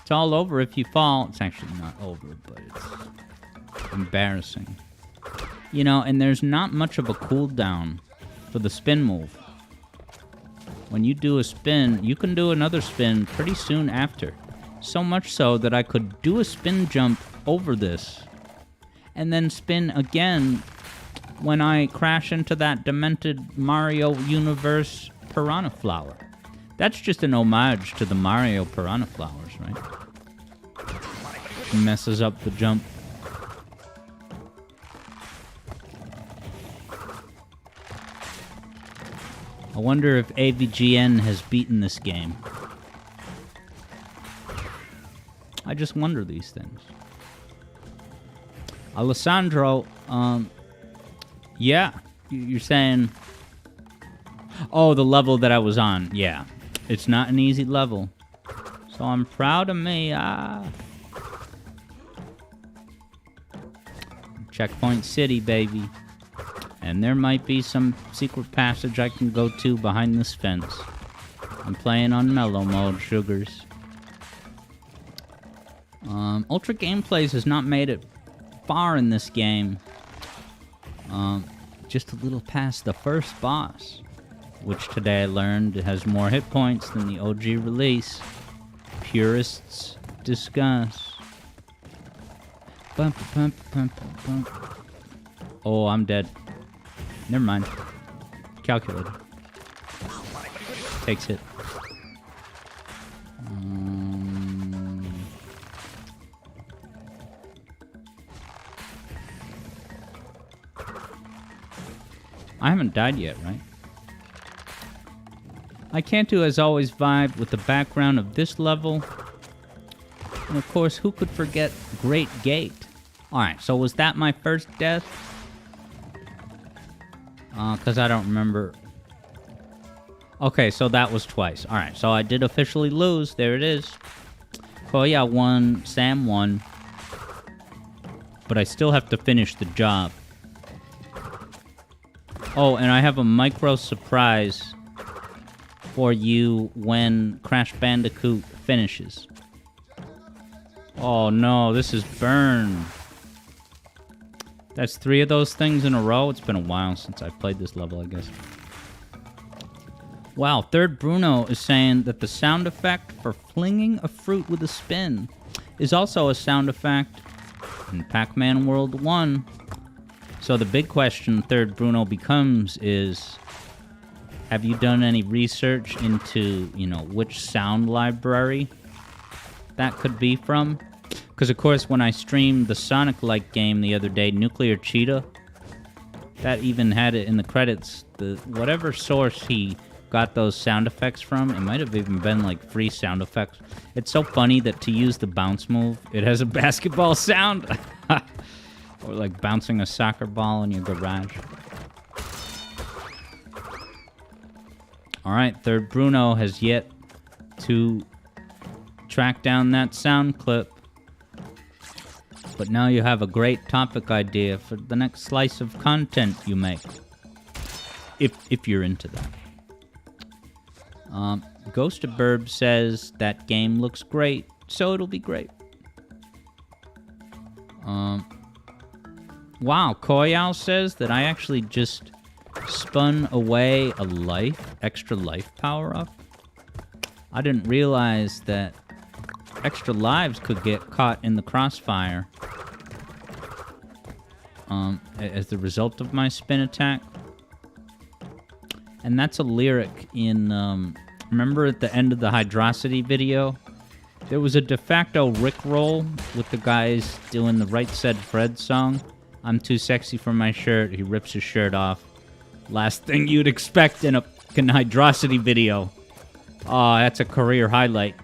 It's all over if you fall. It's actually not over, but it's embarrassing. You know, and there's not much of a cooldown for the spin move. When you do a spin, you can do another spin pretty soon after. So much so that I could do a spin jump over this and then spin again when I crash into that demented Mario Universe Piranha Flower. That's just an homage to the Mario Piranha Flowers, right? Messes up the jump. I wonder if AVGN has beaten this game. I just wonder these things. Alessandro, yeah, you're saying... Oh, the level that I was on, yeah. It's not an easy level. So I'm proud of me, Checkpoint City, baby. And there might be some secret passage I can go to behind this fence. I'm playing on mellow mode, sugars. Ultra Gameplays has not made it far in this game. Just a little past the first boss, which today I learned has more hit points than the OG release. Purists discuss. Bump, bump, bump, bump. Oh, I'm dead. Never mind. Calculated. Takes it. I haven't died yet, right? I can't do as always vibe with the background of this level. And of course, who could forget Great Gate? Alright, so was that my first death? Because I don't remember. Okay, so that was twice. Alright, so I did officially lose. There it is. Koya won, Sam won. But I still have to finish the job. Oh, and I have a micro surprise for you when Crash Bandicoot finishes. Oh no, this is burn. That's 3 of those things in a row. It's been a while since I've played this level, I guess. Wow, Third Bruno is saying that the sound effect for flinging a fruit with a spin is also a sound effect in Pac-Man World 1. So the big question Third Bruno becomes is, have you done any research into, you know, which sound library that could be from? Because, of course, when I streamed the Sonic-like game the other day, Nuclear Cheetah, that even had it in the credits. Whatever source he got those sound effects from, it might have even been, like, free sound effects. It's so funny that to use the bounce move, it has a basketball sound. Or, like, bouncing a soccer ball in your garage. Alright, Third Bruno has yet to track down that sound clip. But now you have a great topic idea for the next slice of content you make. If you're into that. Ghost of Burb says that game looks great, so it'll be great. Wow, Koyal says that I actually just spun away a extra life power-up. I didn't realize that extra lives could get caught in the crossfire as the result of my spin attack. And that's a lyric in, remember at the end of the Hydrosity video? There was a de facto Rickroll with the guys doing the Right Said Fred song. I'm too sexy for my shirt. He rips his shirt off. Last thing you'd expect in a fucking Hydrosity video. Oh, that's a career highlight.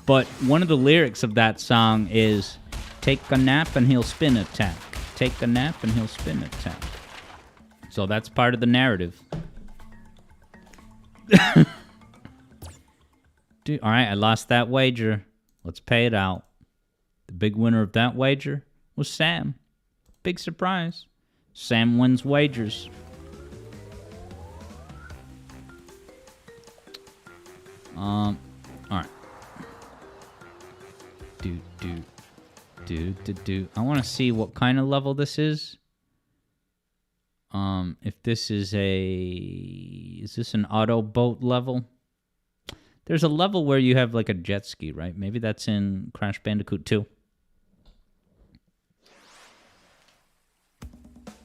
But one of the lyrics of that song is, take a nap and he'll spin attack. Take a nap and he'll spin attack. So that's part of the narrative. Dude, alright, I lost that wager. Let's pay it out. The big winner of that wager was Sam. Big surprise. Sam wins wagers. Alright. I want to see what kind of level this is. If this is is this an auto boat level? There's a level where you have like a jet ski, right? Maybe that's in Crash Bandicoot 2.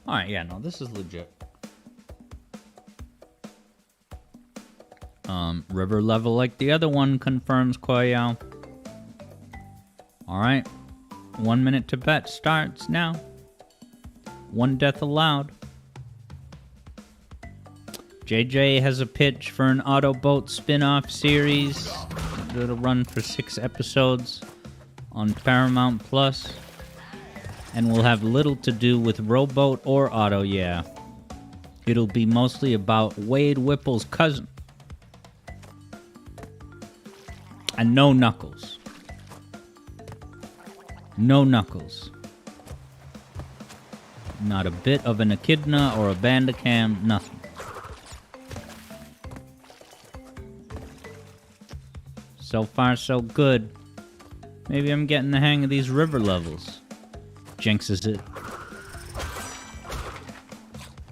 Alright, yeah, no, this is legit. River level like the other one, confirms Koyao. Alright. 1 minute to bet starts now. 1 death allowed. JJ has a pitch for an Autoboat spin-off series. It'll run for 6 episodes on Paramount Plus, and will have little to do with Rowboat or Auto, yeah. It'll be mostly about Wade Whipple's cousin. And no Knuckles. No Knuckles. Not a bit of an Echidna or a Bandicam, nothing. So far, so good. Maybe I'm getting the hang of these river levels. Jinxes it.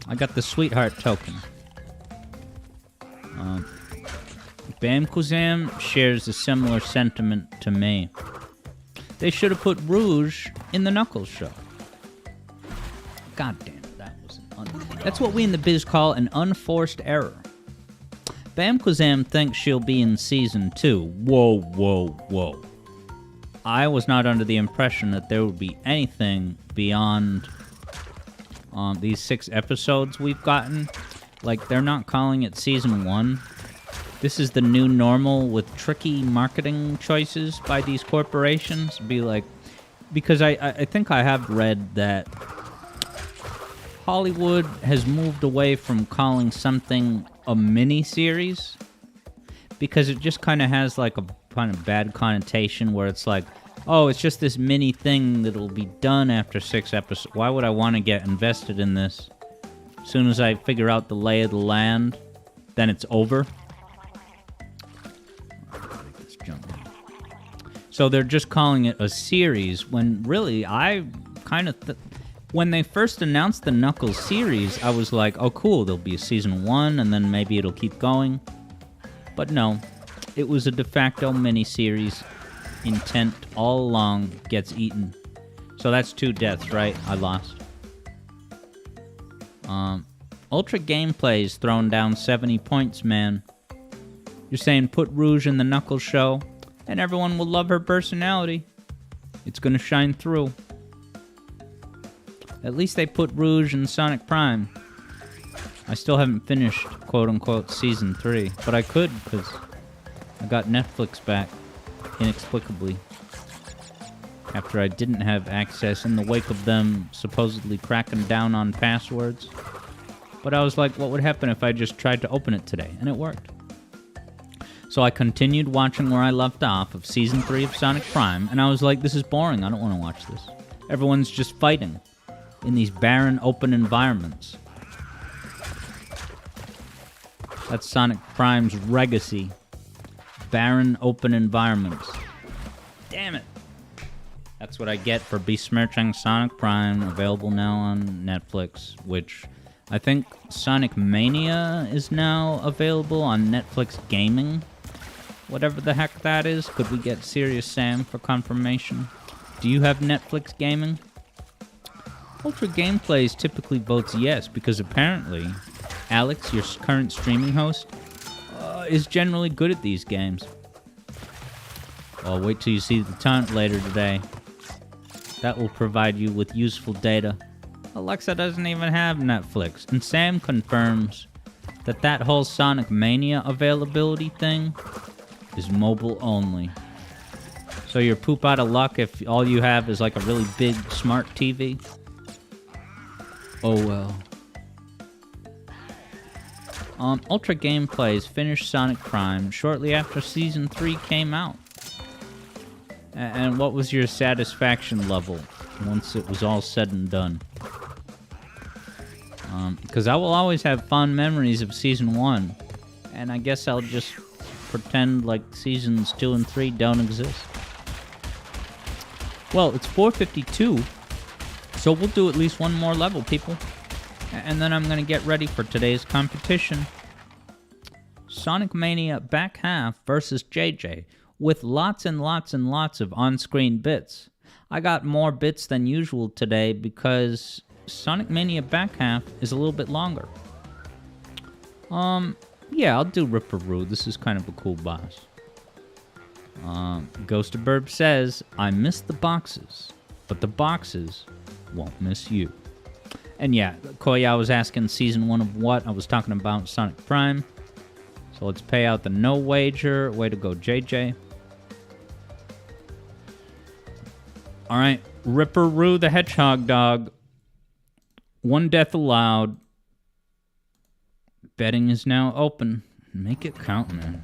I got the sweetheart token. Bam Kuzam shares a similar sentiment to me. They should have put Rouge in the Knuckles show. God damn it, that was that's what we in the biz call an unforced error. Bam Kuzam thinks she'll be in season 2. Whoa, whoa, whoa. I was not under the impression that there would be anything beyond these 6 episodes we've gotten. Like, they're not calling it season 1. This is the new normal with tricky marketing choices by these corporations. Be like, because I think I have read that Hollywood has moved away from calling something a mini-series because it just kind of has like a kind of bad connotation where it's like, oh, it's just this mini thing that'll be done after 6 episodes. Why would I want to get invested in this? As soon as I figure out the lay of the land, then it's over. Let's jump in. So they're just calling it a series when really I kind of... when they first announced the Knuckles series, I was like, oh cool, there'll be a season 1 and then maybe it'll keep going. But no, it was a de facto mini-series. Intent all along gets eaten. So that's 2 deaths, right? I lost. Ultra Gameplay's thrown down 70 points, man. You're saying put Rouge in the Knuckles show, and everyone will love her personality. It's gonna shine through. At least they put Rouge in Sonic Prime. I still haven't finished, quote-unquote, Season 3. But I could, because I got Netflix back, inexplicably. After I didn't have access in the wake of them supposedly cracking down on passwords. But I was like, what would happen if I just tried to open it today? And it worked. So I continued watching where I left off of Season 3 of Sonic Prime, and I was like, this is boring, I don't want to watch this. Everyone's just fighting in these barren, open environments. That's Sonic Prime's legacy. Barren, open environments. Damn it. That's what I get for besmirching Sonic Prime, available now on Netflix, which I think Sonic Mania is now available on Netflix Gaming. Whatever the heck that is. Could we get Serious Sam for confirmation? Do you have Netflix Gaming? Ultra Gameplays typically votes yes, because apparently Alex, your current streaming host, is generally good at these games. Well, wait till you see the taunt later today. That will provide you with useful data. Alexa doesn't even have Netflix, and Sam confirms that that whole Sonic Mania availability thing is mobile only. So you're poop out of luck if all you have is like a really big smart TV. Oh well. Ultra Gameplays finished Sonic Prime shortly after Season 3 came out. And what was your satisfaction level once it was all said and done? Because I will always have fond memories of Season 1, and I guess I'll just pretend like Seasons 2 and 3 don't exist. Well, it's 4:52, so we'll do at least one more level, people. And then I'm going to get ready for today's competition. Sonic Mania back half versus JJ, with lots and lots and lots of on-screen bits. I got more bits than usual today because Sonic Mania back half is a little bit longer. Yeah, I'll do Ripperoo. This is kind of a cool boss. Ghost of Burb says, I miss the boxes, but the boxes won't miss you. And yeah, Koya was asking Season 1 of what? I was talking about Sonic Prime. So let's pay out the no wager. Way to go, JJ. Alright, Ripperoo the Hedgehog Dog. One death allowed. Betting is now open. Make it count, man.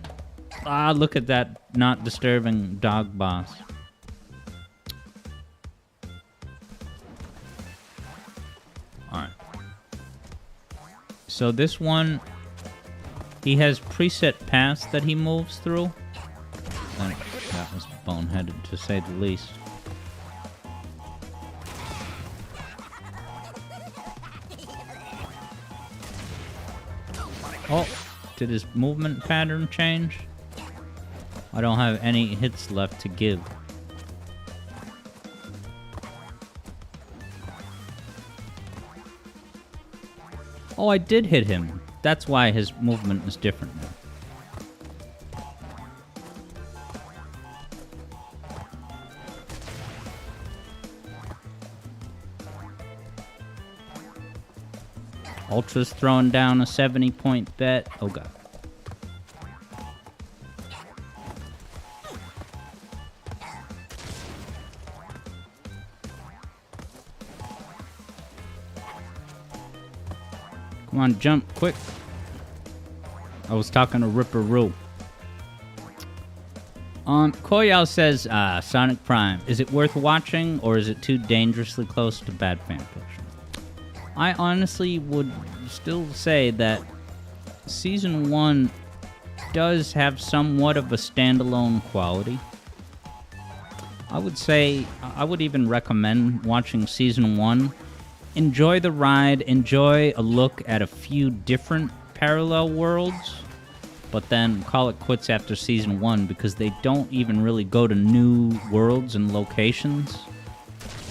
Ah, look at that not disturbing dog boss. Alright. So this one, he has preset paths that he moves through. And that was boneheaded, to say the least. Oh, did his movement pattern change? I don't have any hits left to give. Oh, I did hit him. That's why his movement is different now. Ultra's throwing down a 70-point bet. Oh, God. Come on, jump, quick. I was talking to Ripperoo. Koyal says, Sonic Prime, is it worth watching, or is it too dangerously close to bad fan fiction? I honestly would still say that Season 1 does have somewhat of a standalone quality. I would say, I would even recommend watching Season 1. Enjoy the ride, enjoy a look at a few different parallel worlds, but then call it quits after Season 1 because they don't even really go to new worlds and locations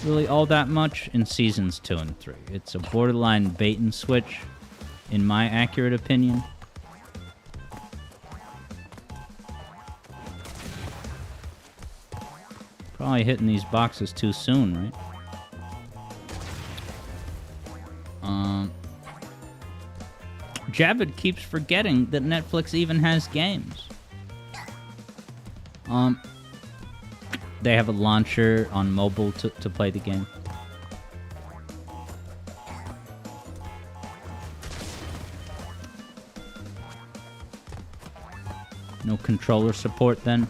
really all that much in Seasons 2 and 3. It's a borderline bait and switch, in my accurate opinion. Probably hitting these boxes too soon, right? Javid keeps forgetting that Netflix even has games. They have a launcher on mobile to play the game. No controller support then?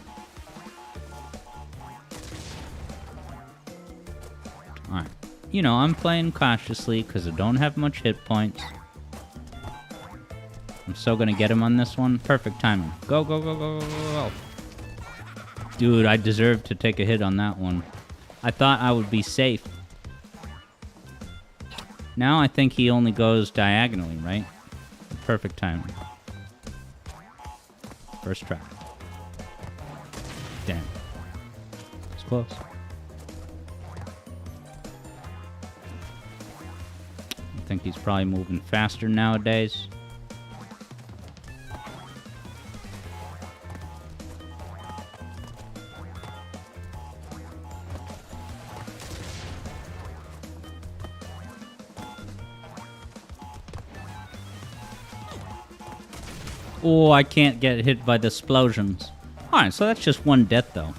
Alright. you know, I'm playing cautiously because I don't have much hit points. I'm so gonna get him on this one. Perfect timing. Go, go, go, go, go, go, go. Dude, I deserve to take a hit on that one. I thought I would be safe. Now I think he only goes diagonally, right? Perfect timing. First try. Damn. It's close. I think he's probably moving faster nowadays. Oh, I can't get hit by the explosions. Alright, so that's just one death, though.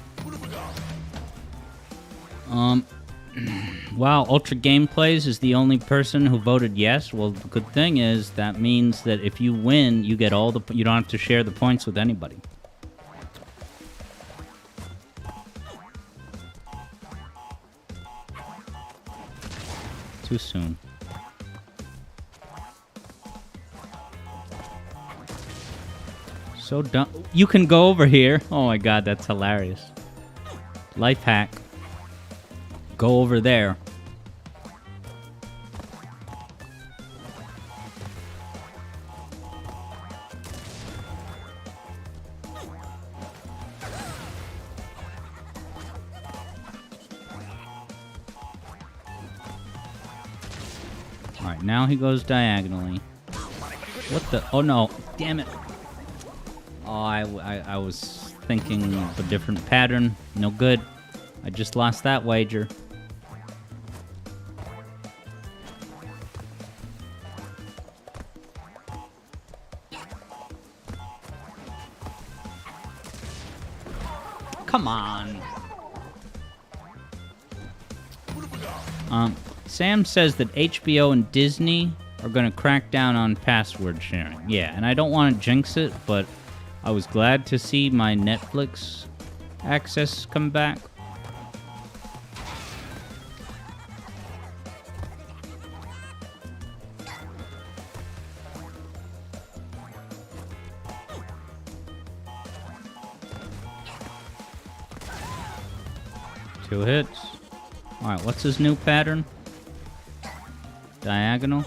Wow, Ultra Gameplays is the only person who voted yes. Well, the good thing is that means that if you win, you get all the... You don't have to share the points with anybody. Too soon. So dumb. You can go over here. Oh my god, that's hilarious. Life hack. Go over there. Alright, now he goes diagonally. What the? Oh no. Damn it. Oh, I was thinking of a different pattern. No good. I just lost that wager. Come on. Sam says that HBO and Disney are going to crack down on password sharing. Yeah, and I don't want to jinx it, but I was glad to see my Netflix access come back. Two hits. Alright, what's his new pattern? Diagonal.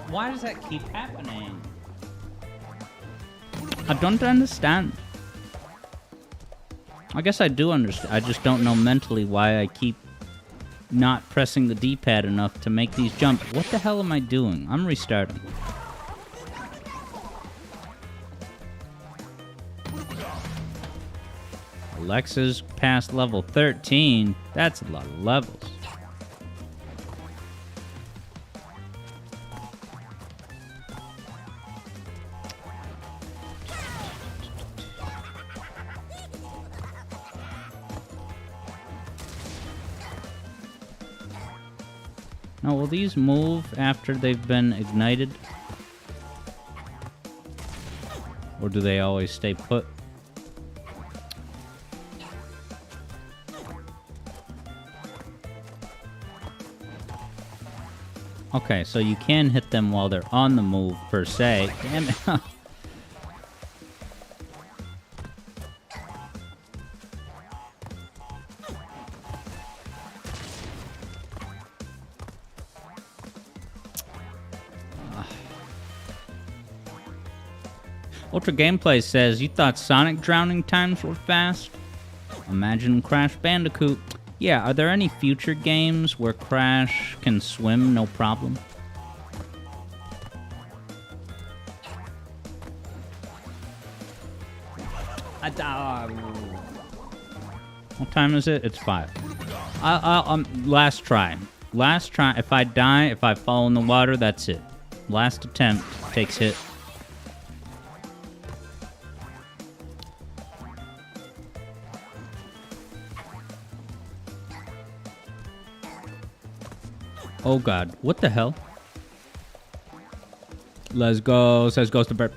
Why does that keep happening? I don't understand. I guess I do understand. I just don't know mentally why I keep not pressing the D-pad enough to make these jumps. What the hell am I doing? I'm restarting. Alexa's past level 13. That's a lot of levels. Now, will these move after they've been ignited? Or do they always stay put? Okay, so you can hit them while they're on the move, per se. Damn it. Ultra Gameplay says, you thought Sonic drowning times were fast? Imagine Crash Bandicoot. Yeah, are there any future games where Crash can swim no problem? What time is it? It's 5. Last try. Last try. If I die, if I fall in the water, that's it. Last attempt takes hit. Oh god, what the hell? Let's go, says Ghost of Bird.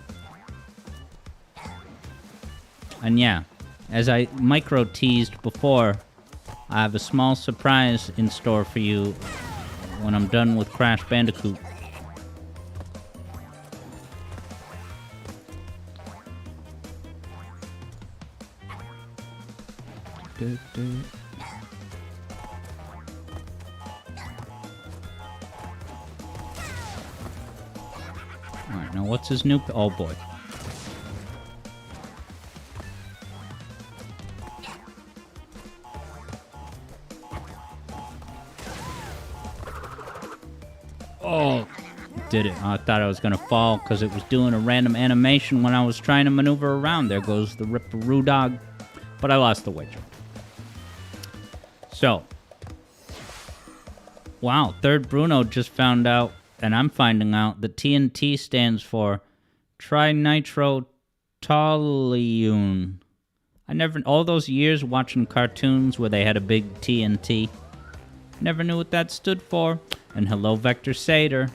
And yeah, as I micro-teased before, I have a small surprise in store for you when I'm done with Crash Bandicoot. Alright, now what's his new... Oh boy. Oh, did it. I thought I was going to fall because it was doing a random animation when I was trying to maneuver around. There goes the Ripperoo dog. But I lost the wager. So. Wow, Third Bruno just found out, and I'm finding out, that TNT stands for Trinitrotoluene. I never, all those years watching cartoons where they had a big TNT, never knew what that stood for. And hello, Vector Sater.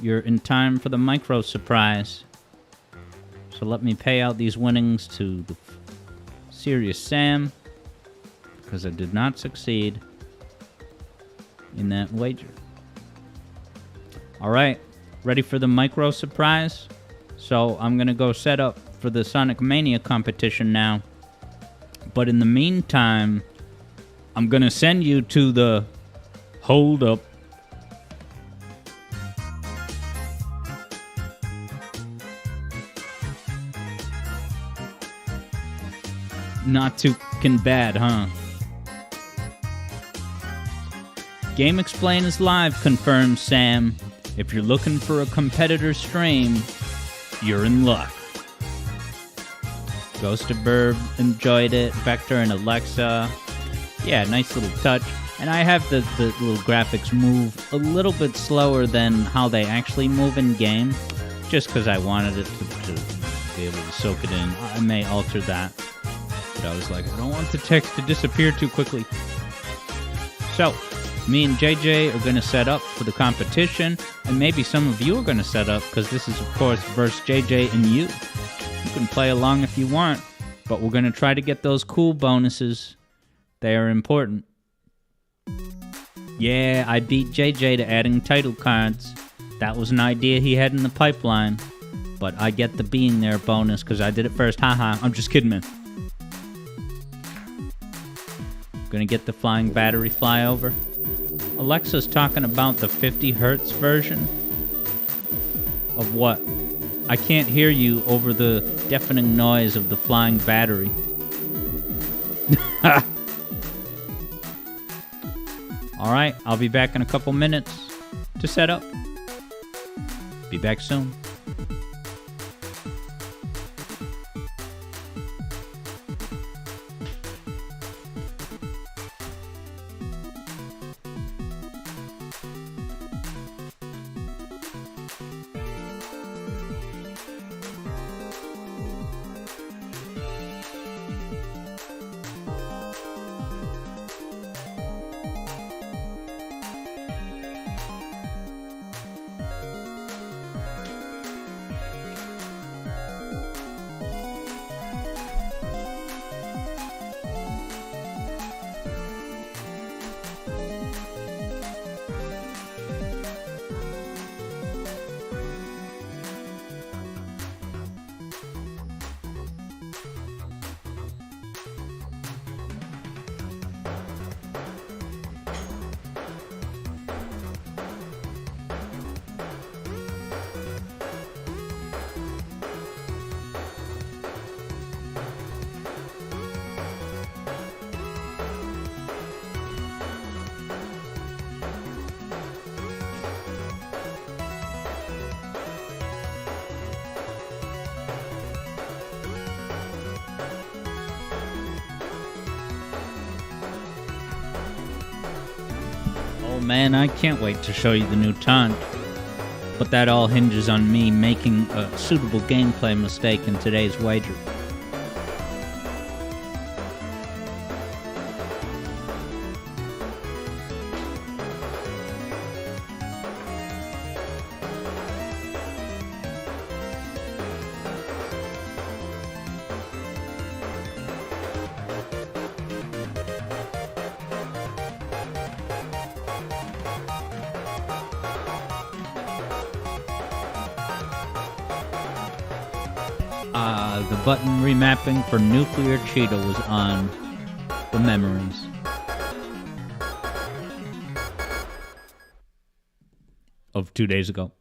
You're in time for the micro surprise. So let me pay out these winnings to the Serious Sam, because I did not succeed in that wager. Alright, ready for the micro surprise? So I'm going to go set up for the Sonic Mania competition now. But in the meantime, I'm going to send you to the... Hold up. Not too bad, huh? Game Explain is live, confirms Sam. If you're looking for a competitor stream, you're in luck. Ghost of Burb enjoyed it. Vector and Alexa. Yeah, nice little touch. And I have the little graphics move a little bit slower than how they actually move in game, just because I wanted it to be able to soak it in. I may alter that. But I was like, I don't want the text to disappear too quickly. So, me and JJ are going to set up for the competition, and maybe some of you are going to set up, because this is, of course, versus JJ and you. You can play along if you want, but we're going to try to get those cool bonuses. They are important. Yeah, I beat JJ to adding title cards. That was an idea he had in the pipeline, but I get the being there bonus because I did it first. Haha, I'm just kidding, man. Gonna get the flying battery flyover. Alexa's talking about the 50 hertz version of what? I can't hear you over the deafening noise of the flying battery. Alright, I'll be back in a couple minutes to set up. Be back soon. Man, I can't wait to show you the new taunt. But that all hinges on me making a suitable gameplay mistake in today's wager. The button remapping for Nuclear Cheetah was on the memories. Of 2 days ago.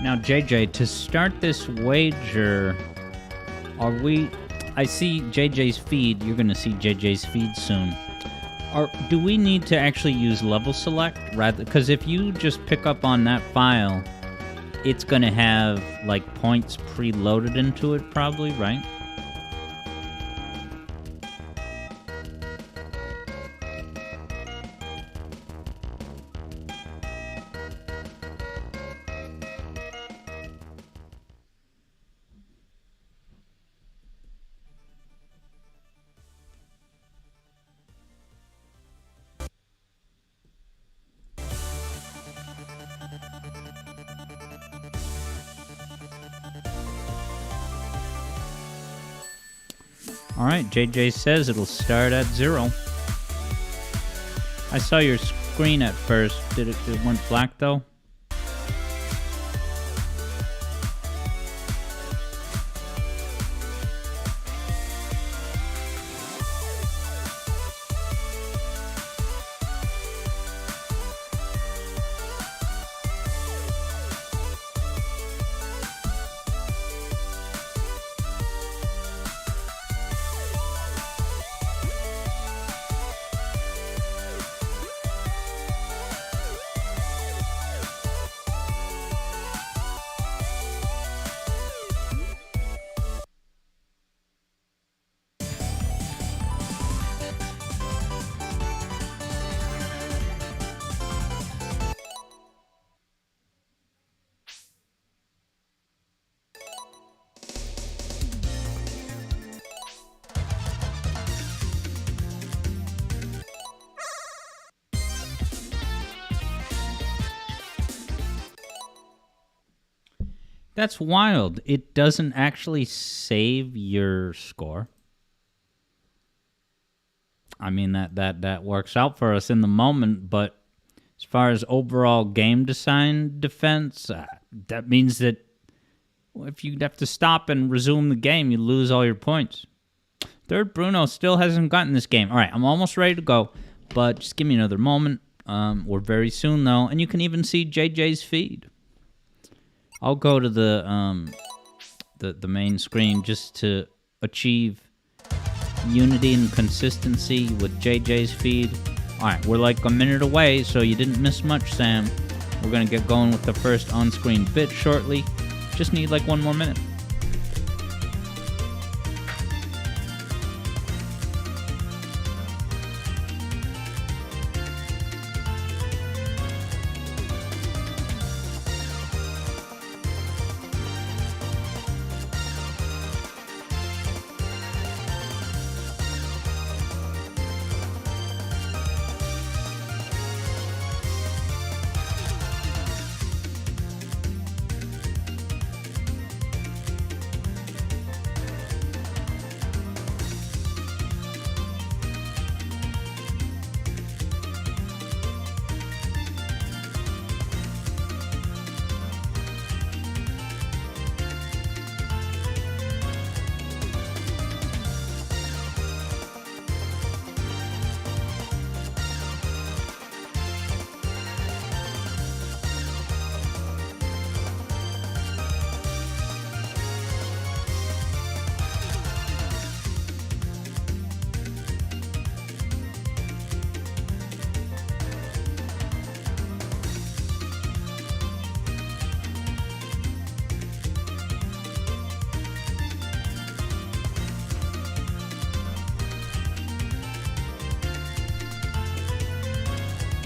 Now, JJ, to start this wager, I see JJ's feed. You're going to see JJ's feed soon. Do we need to actually use level select rather? Because if you just pick up on that file, it's going to have like points preloaded into it, probably, right? Alright, JJ says it'll start at 0. I saw your screen at first. It went black though? That's wild. It doesn't actually save your score. I mean, that works out for us in the moment, but as far as overall game design defense, that means that if you have to stop and resume the game, you lose all your points. Third Bruno still hasn't gotten this game. All right, I'm almost ready to go, but just give me another moment. We're very soon, though, and you can even see JJ's feed. I'll go to the main screen just to achieve unity and consistency with JJ's feed. Alright, we're like a minute away, so you didn't miss much, Sam. We're gonna get going with the first on-screen bit shortly. Just need like 1 more minute.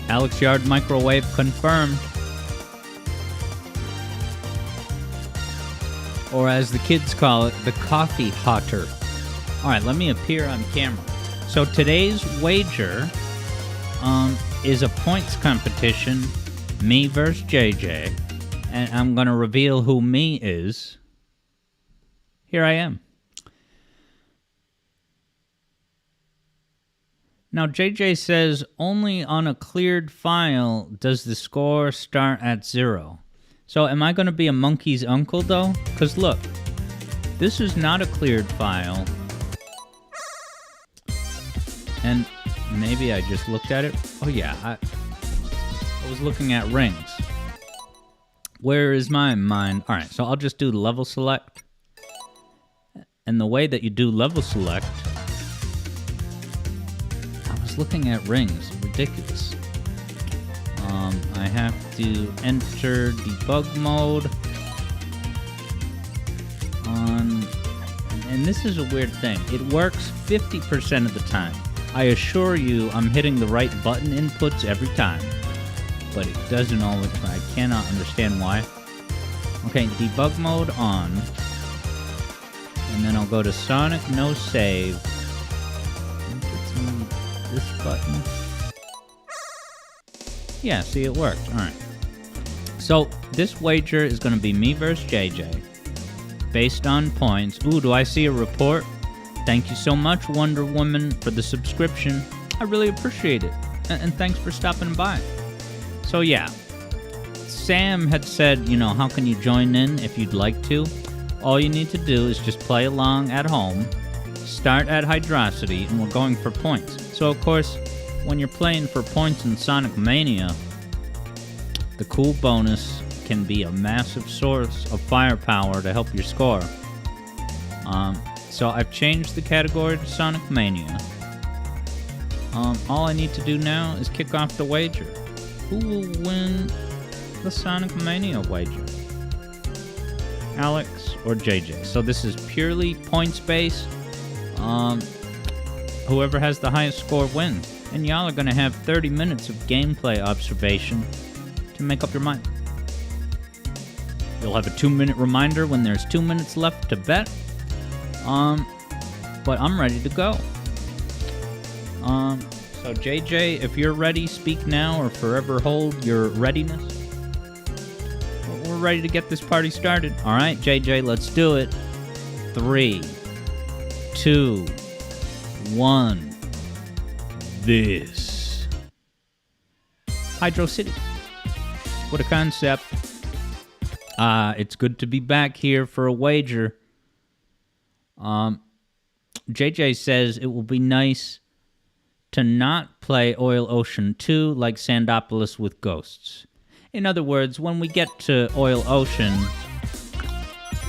Alex Yard microwave confirmed. Or as the kids call it, the coffee hotter. Alright, let me appear on camera. So today's wager is a points competition, me versus JJ. And I'm going to reveal who me is. Here I am. Now, JJ says only on a cleared file does the score start at 0. So am I going to be a monkey's uncle, though? Because look, this is not a cleared file. And maybe I just looked at it. Oh, yeah, I was looking at rings. Where is my mind? All right, so I'll just do level select. And the way that you do level select... looking at rings, ridiculous. I have to enter debug mode on, and this is a weird thing. It works 50% of the time. I assure you, I'm hitting the right button inputs every time, but it doesn't always. I cannot understand why. Okay, debug mode on, and then I'll go to Sonic No Save. This button. Yeah, see, it worked. Alright. So, this wager is going to be me versus JJ. Based on points. Ooh, do I see a report? Thank you so much, Wonder Woman, for the subscription. I really appreciate it. And thanks for stopping by. So, yeah. Sam had said, you know, how can you join in if you'd like to? All you need to do is just play along at home. Start at Hydrosity, and we're going for points. So, of course, when you're playing for points in Sonic Mania, the cool bonus can be a massive source of firepower to help your score. So I've changed the category to Sonic Mania. All I need to do now is kick off the wager. Who will win the Sonic Mania wager? Alex or JJ? So this is purely points-based. Whoever has the highest score wins. And y'all are going to have 30 minutes of gameplay observation to make up your mind. You'll have a 2-minute reminder when there's 2 minutes left to bet. But I'm ready to go. So JJ, if you're ready, speak now or forever hold your readiness. We're ready to get this party started. All right, JJ, let's do it. 3, 2, 1. This. Hydro City. What a concept. It's good to be back here for a wager. JJ says it will be nice to not play Oil Ocean 2 like Sandopolis with ghosts. In other words, when we get to Oil Ocean,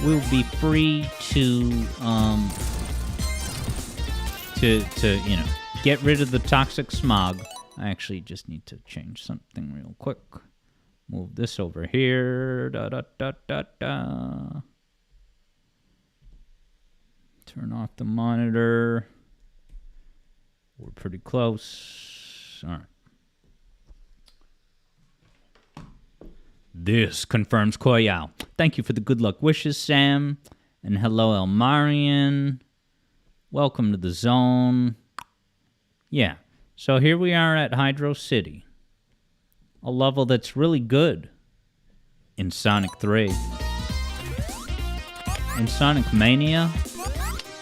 we'll be free to get rid of the toxic smog. I actually just need to change something real quick. Move this over here. Turn off the monitor. We're pretty close. All right. This confirms Koyao. Thank you for the good luck wishes, Sam. And hello, Elmarian. Welcome to the zone. Yeah, so here we are at Hydro City. A level that's really good in Sonic 3. In Sonic Mania,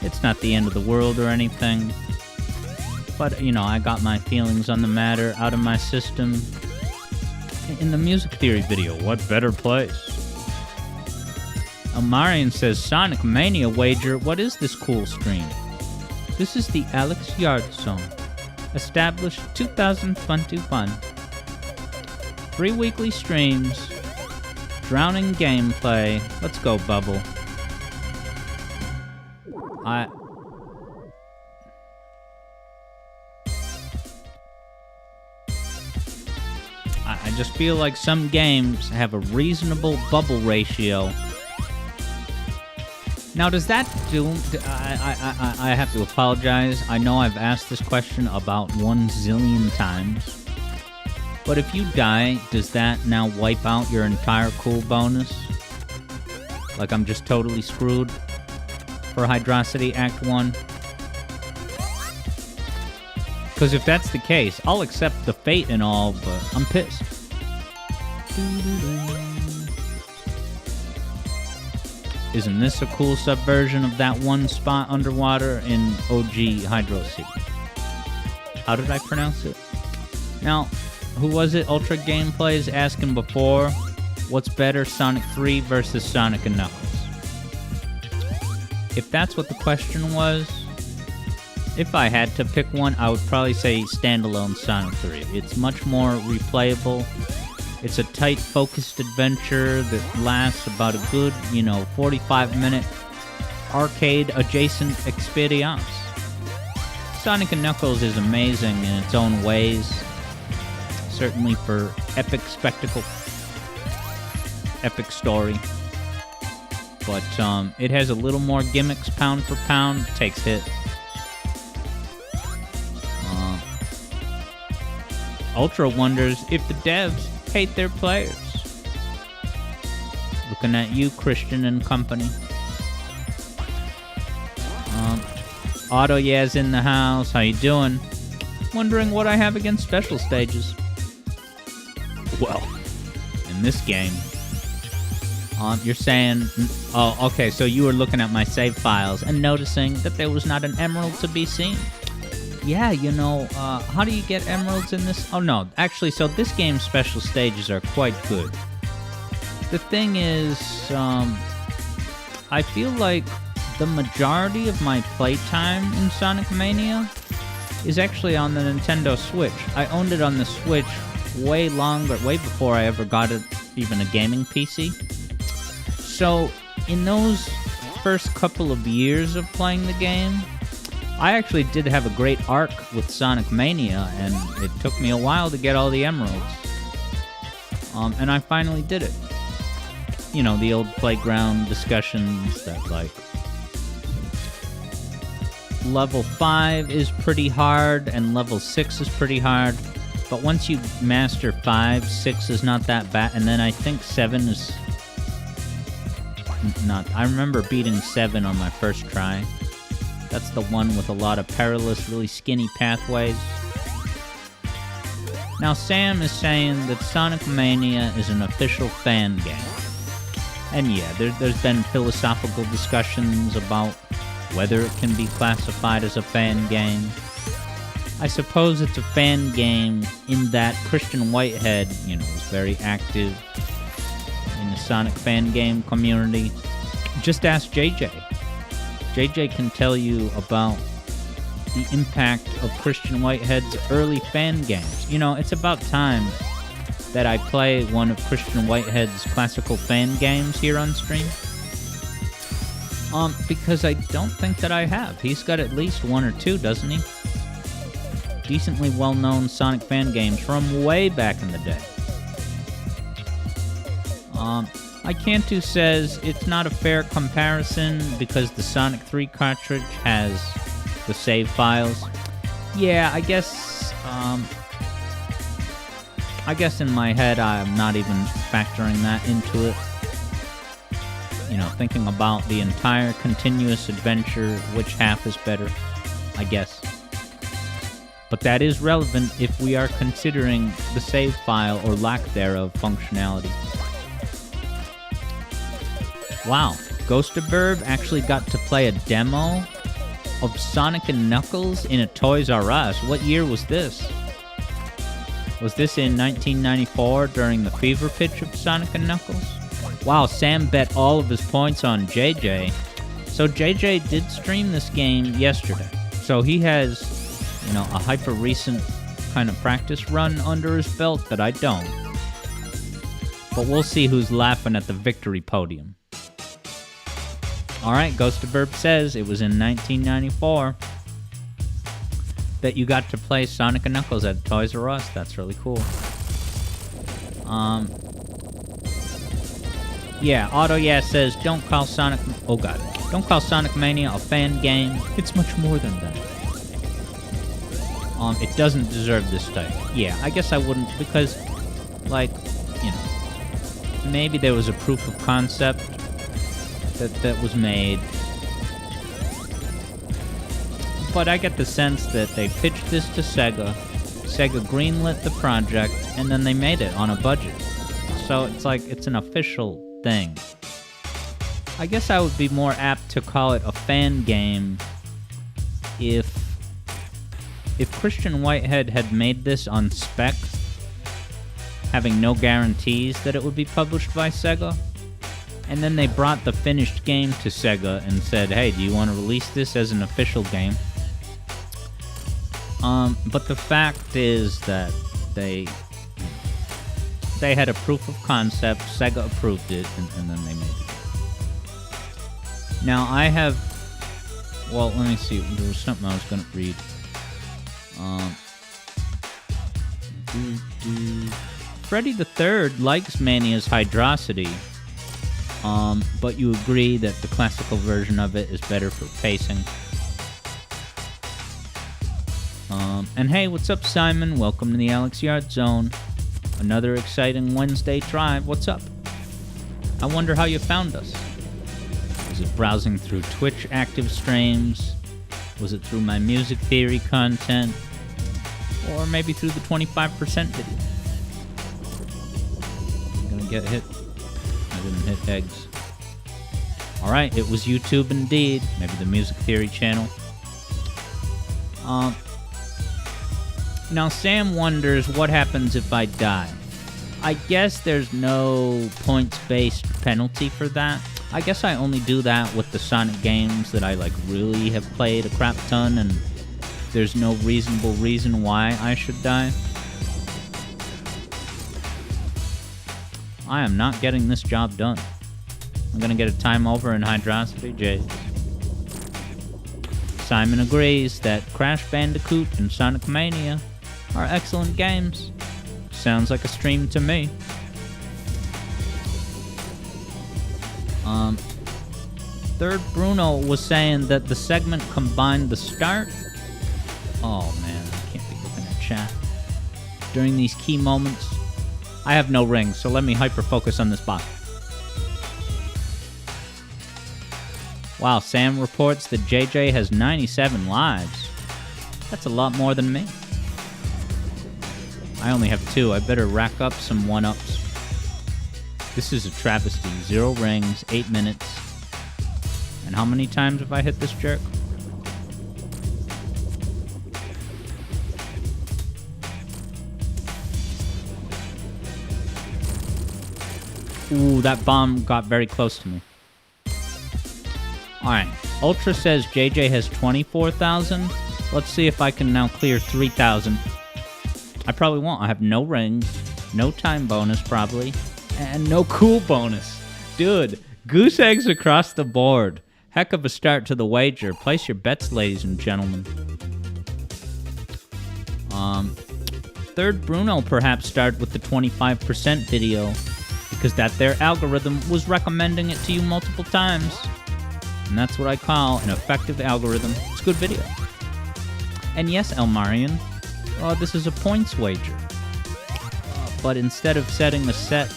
it's not the end of the world or anything. But, I got my feelings on the matter out of my system. In the music theory video, what better place? Elmarian says, Sonic Mania wager, what is this cool stream? This is the Alex Yard song. Established 2021. 3 weekly streams. Drowning gameplay. Let's go, Bubble. I just feel like some games have a reasonable bubble ratio. Now, does that do... I have to apologize. I know I've asked this question about 1 zillion times. But if you die, does that now wipe out your entire cool bonus? Like I'm just totally screwed for Hydrocity Act 1? Because if that's the case, I'll accept the fate and all, but I'm pissed. Isn't this a cool subversion of that one spot underwater in OG Hydro City? How did I pronounce it? Now, who was it? Ultra Gameplay is asking before, what's better, Sonic 3 versus Sonic and Knuckles? If that's what the question was, if I had to pick one, I would probably say standalone Sonic 3. It's much more replayable. It's a tight, focused adventure that lasts about a good, 45-minute arcade-adjacent experience. Sonic & Knuckles is amazing in its own ways. Certainly for epic spectacle, epic story. But it has a little more gimmicks pound for pound. Takes hit. Ultra wonders if the devs hate their players. Looking at you, Christian and company. Auto Yaz in the house. How you doing? Wondering what I have against special stages. Well, in this game, you're saying... Oh, okay, so you were looking at my save files and noticing that there was not an emerald to be seen. Yeah, how do you get emeralds in this? Oh, no. Actually, so this game's special stages are quite good. The thing is, I feel like the majority of my playtime in Sonic Mania is actually on the Nintendo Switch. I owned it on the Switch way before I ever got even a gaming PC. So, in those first couple of years of playing the game, I actually did have a great arc with Sonic Mania, and it took me a while to get all the emeralds. And I finally did it. The old playground discussions that, level 5 is pretty hard, and level 6 is pretty hard. But once you master 5, 6 is not that bad, and then I think 7 is not... I remember beating 7 on my first try. That's the one with a lot of perilous, really skinny pathways. Now, Sam is saying that Sonic Mania is an official fan game. And yeah, there's been philosophical discussions about whether it can be classified as a fan game. I suppose it's a fan game in that Christian Whitehead, is very active in the Sonic fan game community. Just ask JJ. JJ can tell you about the impact of Christian Whitehead's early fan games. It's about time that I play one of Christian Whitehead's classical fan games here on stream. Because I don't think that I have. He's got at least one or two, doesn't he? Decently well-known Sonic fan games from way back in the day. iCantu says it's not a fair comparison because the Sonic 3 cartridge has the save files. Yeah, I guess in my head I'm not even factoring that into it. Thinking about the entire continuous adventure, which half is better, I guess. But that is relevant if we are considering the save file or lack thereof functionality. Wow, Ghostaburb actually got to play a demo of Sonic and Knuckles in a Toys R Us. What year was this? Was this in 1994 during the fever pitch of Sonic and Knuckles? Wow, Sam bet all of his points on JJ. So JJ did stream this game yesterday. So he has, a hyper-recent kind of practice run under his belt that I don't. But we'll see who's laughing at the victory podium. Alright, Ghostaburb says it was in 1994 that you got to play Sonic and Knuckles at Toys R Us. That's really cool. Yeah, AutoYas says, don't call Sonic Mania a fan game. It's much more than that. It doesn't deserve this title. Yeah, I guess I wouldn't, because, maybe there was a proof of concept that was made. But I get the sense that they pitched this to Sega, Sega greenlit the project, and then they made it on a budget. So it's like, it's an official thing. I guess I would be more apt to call it a fan game if Christian Whitehead had made this on spec, having no guarantees that it would be published by Sega, and then they brought the finished game to Sega and said, hey, do you want to release this as an official game? But the fact is that they had a proof of concept, Sega approved it, and then they made it. Now, I have... Well, let me see. There was something I was going to read. Freddy the Third likes Mania's Hydrosity, but you agree that the classical version of it is better for pacing. And hey, what's up, Simon? Welcome to the Alex Yard Zone. Another exciting Wednesday drive. What's up? I wonder how you found us. Was it browsing through Twitch active streams? Was it through my music theory content? Or maybe through the 25% video? I'm gonna get hit. I didn't hit eggs. Alright, it was YouTube indeed. Maybe the music theory channel. Now Sam wonders what happens if I die. I guess there's no points-based penalty for that. I guess I only do that with the Sonic games that I really have played a crap ton, and there's no reasonable reason why I should die. I am not getting this job done. I'm gonna get a time over in Hydrosity, Jay. Simon agrees that Crash Bandicoot and Sonic Mania are excellent games. Sounds like a stream to me. Third Bruno was saying that the segment combined the start... Oh man, I can't be looking at chat. During these key moments... I have no ring, so let me hyper-focus on this box. Wow, Sam reports that JJ has 97 lives. That's a lot more than me. I only have 2. I better rack up some 1-ups. This is a travesty. 0 rings, 8 minutes. And how many times have I hit this jerk? Ooh, that bomb got very close to me. Alright, Ultra says JJ has 24,000. Let's see if I can now clear 3,000. I probably won't. I have no rings, no time bonus probably, and no cool bonus. Dude, goose eggs across the board. Heck of a start to the wager. Place your bets, ladies and gentlemen. Third Bruno perhaps started with the 25% video because that their algorithm was recommending it to you multiple times. And that's what I call an effective algorithm. It's a good video. And yes, Elmarian, this is a points wager. But instead of setting a set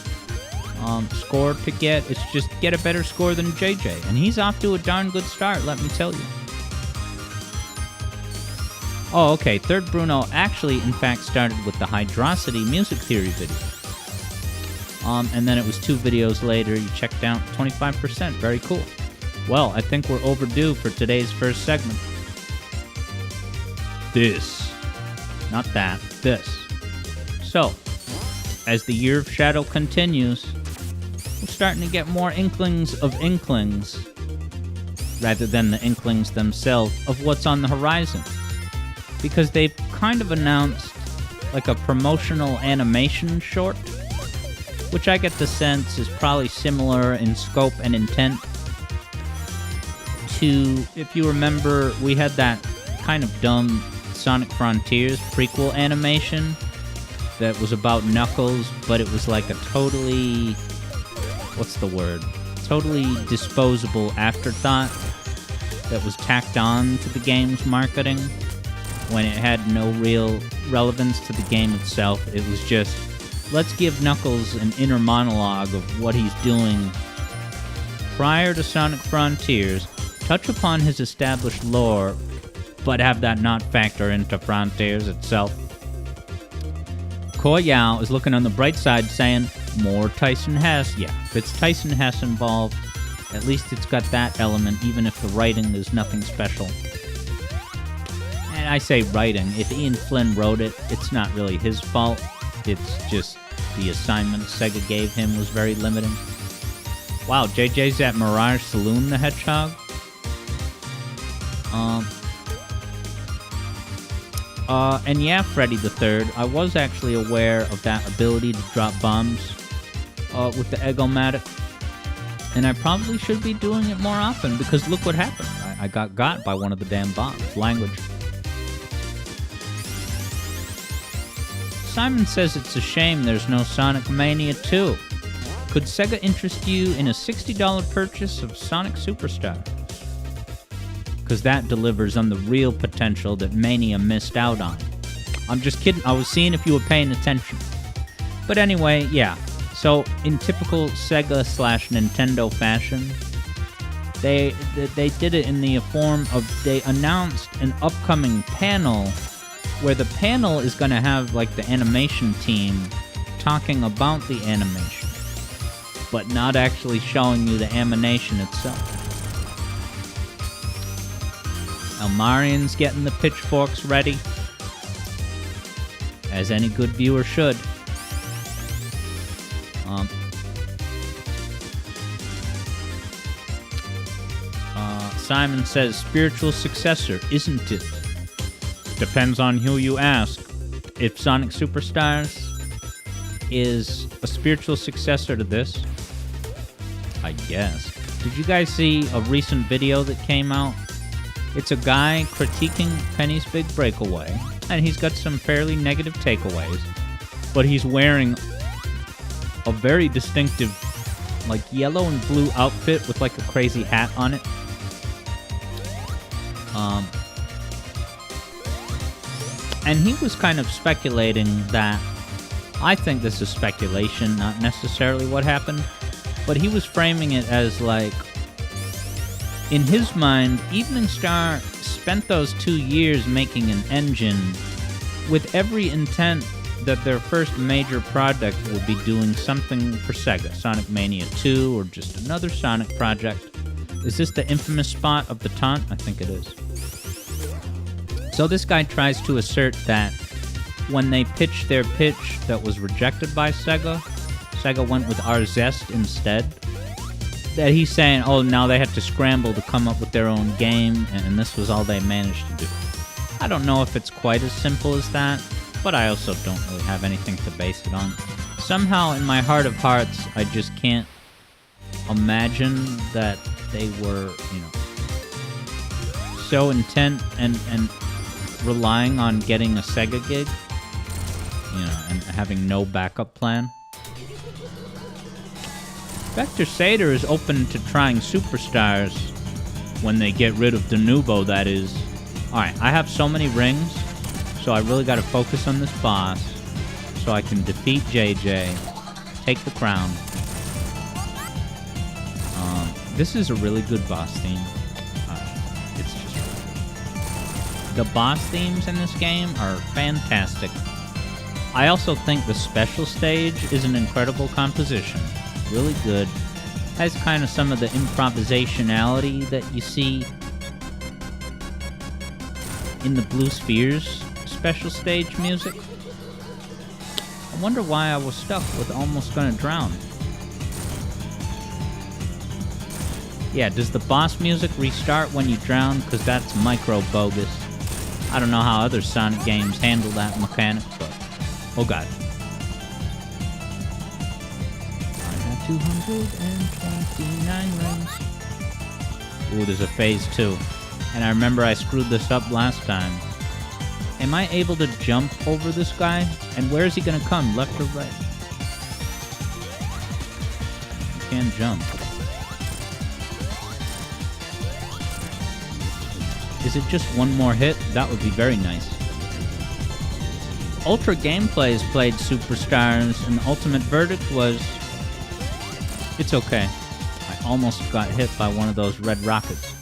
score to get, it's just get a better score than JJ. And he's off to a darn good start, let me tell you. Oh, okay, Third Bruno actually, in fact, started with the Hydrosity music theory video. And then it was 2 videos later, you checked out 25%. Very cool. Well, I think we're overdue for today's first segment. This. Not that. This. So, as the Year of Shadow continues, we're starting to get more inklings of inklings, rather than the inklings themselves, of what's on the horizon. Because they've kind of announced like a promotional animation short, which I get the sense is probably similar in scope and intent to, if you remember, we had that kind of dumb Sonic Frontiers prequel animation that was about Knuckles, but it was like a totally, what's the word? Totally disposable afterthought that was tacked on to the game's marketing when it had no real relevance to the game itself. It was just, let's give Knuckles an inner monologue of what he's doing prior to Sonic Frontiers, touch upon his established lore, but have that not factor into Frontiers itself. Koyao is looking on the bright side, saying, more Tyson Hess. Yeah, if it's Tyson Hess involved, at least it's got that element, even if the writing is nothing special. And I say writing, if Ian Flynn wrote it, it's not really his fault. It's just the assignment Sega gave him was very limiting. Wow, JJ's at Mirage Saloon the Hedgehog? And yeah, Freddy the Third, I was actually aware of that ability to drop bombs with the Egg-O-Matic. And I probably should be doing it more often, because look what happened. I got by one of the damn bombs. Language. Simon says it's a shame there's no Sonic Mania 2. Could Sega interest you in a $60 purchase of Sonic Superstars? Because that delivers on the real potential that Mania missed out on. I'm just kidding. I was seeing if you were paying attention. But anyway, yeah. So, in typical Sega/Nintendo fashion, they did it in the form of, they announced an upcoming panel where the panel is going to have like the animation team talking about the animation, but not actually showing you the animation itself. Elmarian's getting the pitchforks ready, as any good viewer should. Simon says, spiritual successor, isn't it? Depends on who you ask. If Sonic Superstars is a spiritual successor to this, I guess. Did you guys see a recent video that came out? It's a guy critiquing Penny's Big Breakaway, and he's got some fairly negative takeaways, but he's wearing a very distinctive, like, yellow and blue outfit with, like, a crazy hat on it. And he was kind of speculating that, I think this is speculation, not necessarily what happened, but he was framing it as like, in his mind, Evening Star spent those 2 years making an engine with every intent that their first major project would be doing something for Sega. Sonic Mania 2 or just another Sonic project. Is this the infamous spot of the taunt? I think it is. So this guy tries to assert that when they pitched their pitch that was rejected by Sega, Sega went with our Zest instead. That he's saying, oh, now they had to scramble to come up with their own game, and this was all they managed to do. I don't know if it's quite as simple as that, but I also don't really have anything to base it on. Somehow, in my heart of hearts, I just can't imagine that they were, so intent and relying on getting a Sega gig, and having no backup plan. Vector Sater is open to trying Superstars when they get rid of Denuvo, that is. Alright, I have so many rings, so I really gotta focus on this boss so I can defeat JJ, take the crown. This is a really good boss theme. It's just really good. The boss themes in this game are fantastic. I also think the special stage is an incredible composition. Really good. Has kind of some of the improvisationality that you see in the Blue Spheres special stage music. I wonder why I was stuck with Almost Gonna Drown. Yeah, does the boss music restart when you drown? Because that's micro bogus. I don't know how other Sonic games handle that mechanic, but... Oh god. 229 rings. Ooh, there's a phase 2. And I remember I screwed this up last time. Am I able to jump over this guy? And where is he gonna come? Left or right? You can't jump. Is it just one more hit? That would be very nice. Ultra Gameplays played Superstars, and the ultimate verdict was... It's okay. I almost got hit by one of those red rockets.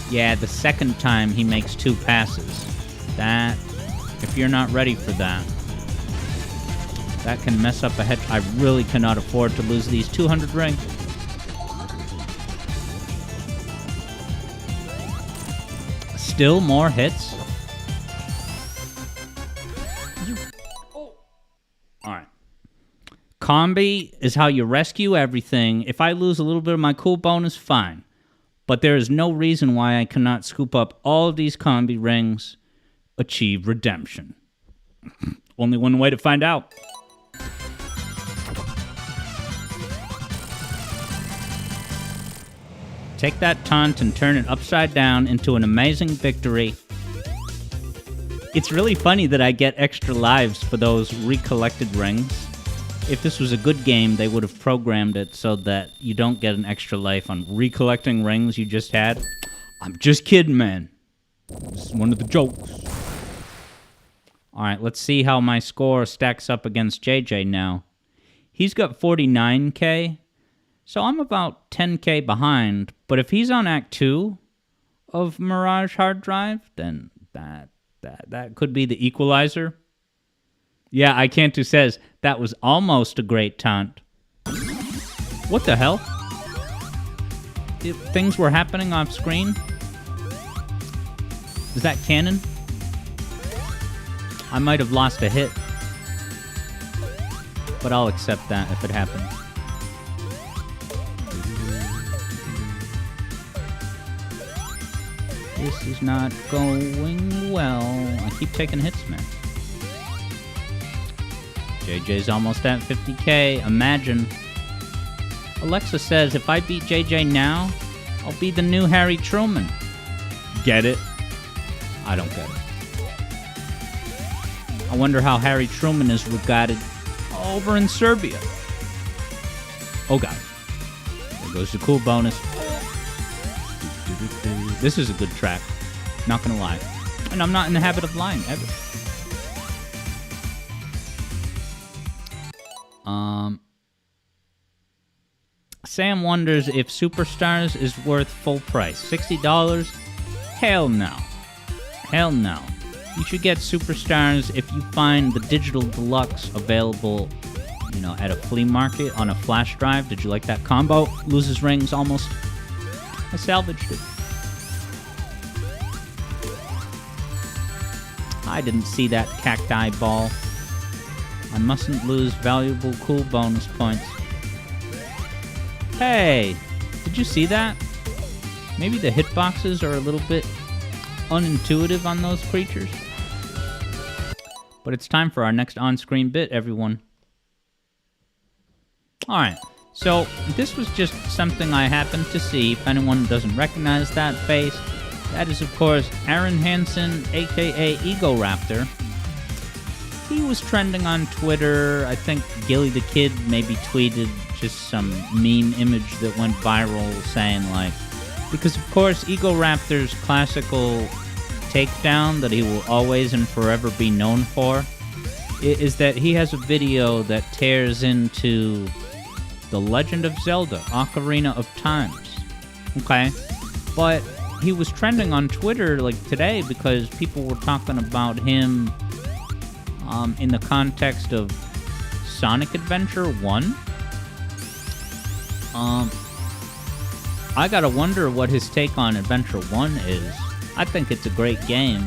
Yeah, the second time he makes 2 passes. That, if you're not ready for that, that can mess up a head. I really cannot afford to lose these 200 rings. Still more hits? Alright. Combi is how you rescue everything. If I lose a little bit of my cool bonus, fine. But there is no reason why I cannot scoop up all of these combi rings, achieve redemption. Only one way to find out. Take that taunt and turn it upside down into an amazing victory. It's really funny that I get extra lives for those recollected rings. If this was a good game, they would have programmed it so that you don't get an extra life on recollecting rings you just had. I'm just kidding, man. This is one of the jokes. Alright, let's see how my score stacks up against JJ now. He's got 49k, so I'm about 10k behind. But if he's on Act 2 of Mirage Hard Drive, then that could be the equalizer. Yeah, I Can't Do says, that was almost a great taunt. What the hell? Things were happening off screen? Is that canon? I might have lost a hit. But I'll accept that if it happened. This is not going well. I keep taking hits, man. JJ's almost at 50k. Imagine. Alexa says, if I beat JJ now, I'll be the new Harry Truman. Get it? I don't get it. I wonder how Harry Truman is regarded over in Serbia. Oh god. There goes the cool bonus. This is a good track. Not gonna lie. And I'm not in the habit of lying, ever. Sam wonders if Superstars is worth full price. $60? Hell no. Hell no. You should get Superstars if you find the digital deluxe available, you know, at a flea market on a flash drive. Did you like that combo? Loses rings almost. I salvaged it. I didn't see that cacti ball. I mustn't lose valuable cool bonus points. Hey! Did you see that? Maybe the hitboxes are a little bit unintuitive on those creatures. But it's time for our next on-screen bit, everyone. Alright, so this was just something I happened to see. If anyone doesn't recognize that face, that is, of course, Aaron Hansen, aka Ego Raptor. He was trending on Twitter. I think Gilly the Kid maybe tweeted just some meme image that went viral saying, like, because, of course, Ego Raptor's classical takedown that he will always and forever be known for is that he has a video that tears into The Legend of Zelda, Ocarina of Times. Okay? But he was trending on Twitter, like, today because people were talking about him in the context of Sonic Adventure 1. I gotta wonder what his take on Adventure 1 is. I think it's a great game.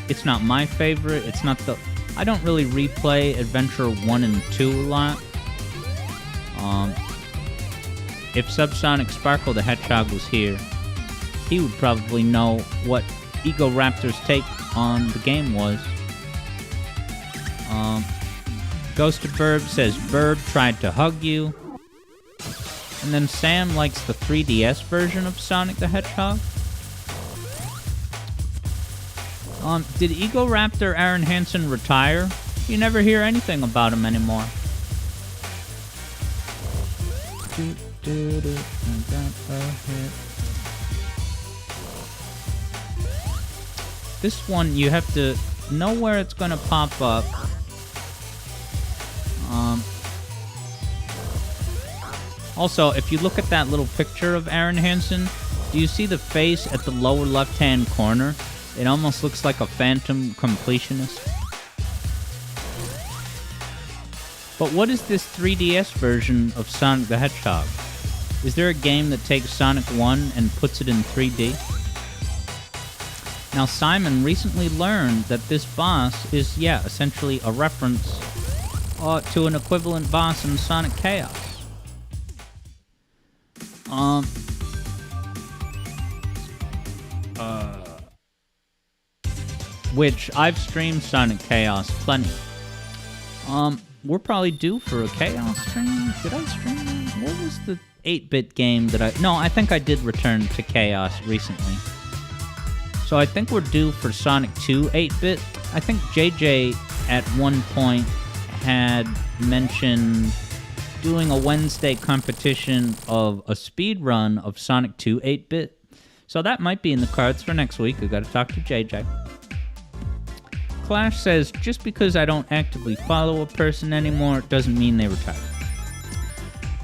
It's not my favorite. It's not the... I don't really replay Adventure 1 and 2 a lot. If Subsonic Sparkle the Hedgehog was here, he would probably know what Ego Raptor's take on the game was. Ghost of Burb says Burb tried to hug you. And then Sam likes the 3DS version of Sonic the Hedgehog. Did Ego Raptor Aaron Hansen retire? You never hear anything about him anymore. This one, you have to know where it's gonna pop up. Also, if you look at that little picture of Aaron Hansen, do you see the face at the lower left-hand corner? It almost looks like a phantom completionist. But what is this 3DS version of Sonic the Hedgehog? Is there a game that takes Sonic 1 and puts it in 3D? Now, Simon recently learned that this boss is, essentially a reference to an equivalent boss in Sonic Chaos. Which I've streamed Sonic Chaos plenty. We're probably due for a Chaos stream. Did I stream that? What was the 8-bit game that I... No, I think I did return to Chaos recently. So I think we're due for Sonic 2 8-bit. I think JJ at one point had mentioned doing a Wednesday competition of a speed run of Sonic 2 8-bit. So that might be in the cards for next week. I gotta talk to JJ. Clash says, just because I don't actively follow a person anymore doesn't mean they retired.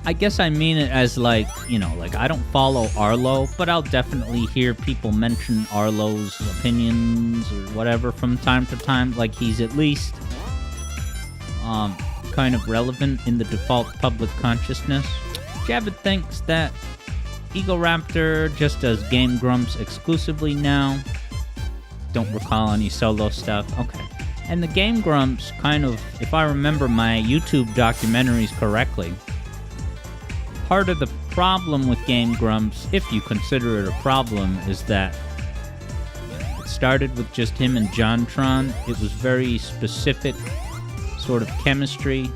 I guess I mean it as like, you know, like I don't follow Arlo, but I'll definitely hear people mention Arlo's opinions or whatever from time to time. Like he's at least kind of relevant in the default public consciousness. Javid thinks that Ego Raptor just does Game Grumps exclusively now. Don't recall any solo stuff. Okay. And the Game Grumps kind of, if I remember my YouTube documentaries correctly, part of the problem with Game Grumps, if you consider it a problem, is that it started with just him and JonTron. It was very specific sort of chemistry.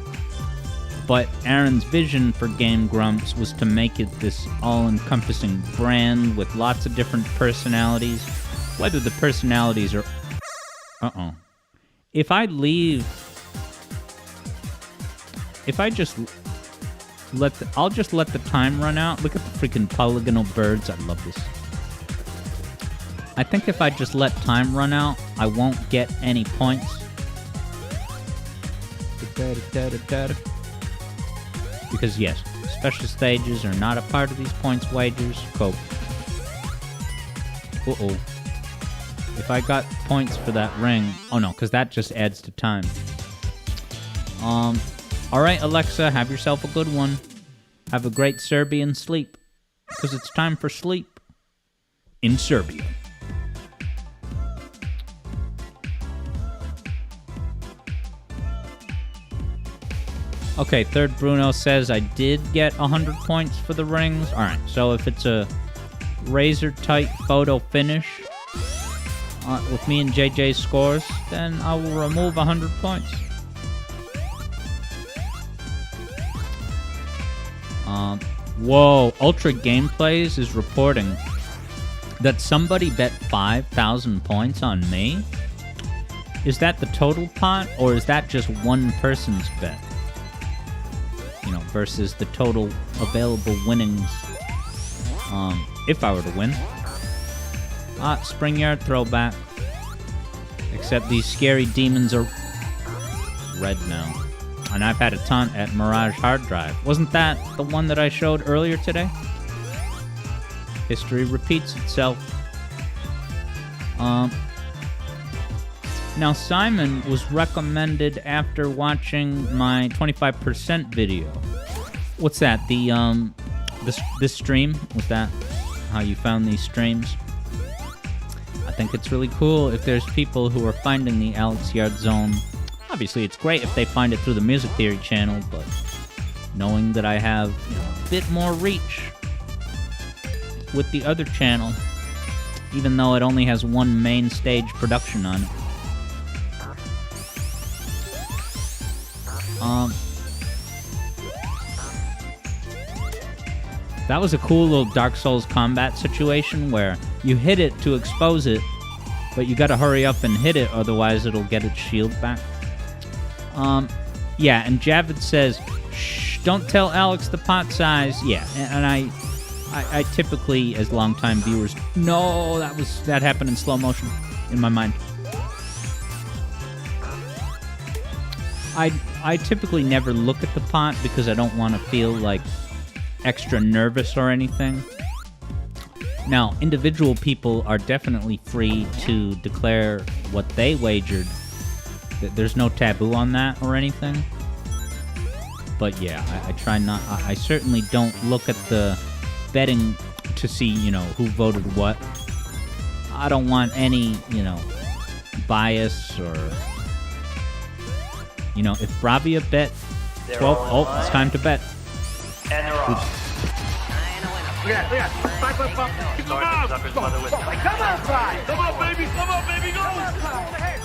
But Aaron's vision for Game Grumps was to make it this all-encompassing brand with lots of different personalities. Whether the personalities are... If I leave... If I just... I'll just let the time run out. Look at the freaking polygonal birds. I love this. I think if I just let time run out, I won't get any points. Because yes, special stages are not a part of these points wagers. Go. Uh-oh. If I got points for that ring... Oh, no, because that just adds to time. Alright, Alexa, have yourself a good one. Have a great Serbian sleep. Because it's time for sleep. In Serbia. Okay, Third Bruno says I did get 100 points for the rings. Alright, so if it's a razor-tight photo finish with me and JJ's scores, then I will remove 100 points. Whoa, Ultra Gameplays is reporting that somebody bet 5,000 points on me? Is that the total pot, or is that just one person's bet? You know, versus the total available winnings, if I were to win. Spring Yard throwback. Except these scary demons are red now. And I've had a ton at Mirage Hard Drive. Wasn't that the one that I showed earlier today? History repeats itself. Now, Simon was recommended after watching my 25% video. What's that? This stream? Was that how you found these streams? I think it's really cool if there's people who are finding the Alex Yard Zone. Obviously, it's great if they find it through the Music Theory channel, but knowing that I have a bit more reach with the other channel, even though it only has one main stage production on it. That was a cool little Dark Souls combat situation where you hit it to expose it, but you gotta hurry up and hit it, otherwise it'll get its shield back. Yeah, and Javid says, shh, don't tell Alex the pot size. Yeah, and I typically, as longtime viewers, no, that happened in slow motion in my mind. I typically never look at the pot because I don't want to feel like extra nervous or anything. Now, individual people are definitely free to declare what they wagered. There's no taboo on that or anything. But yeah, I try not... I certainly don't look at the betting to see, who voted what. I don't want any, bias or... if Bravia bet 12... Oh, it's time to bet. And they're off. Look at that. Come on, Clyde! Come on, baby! Come on, baby! Go! Come on, Clyde!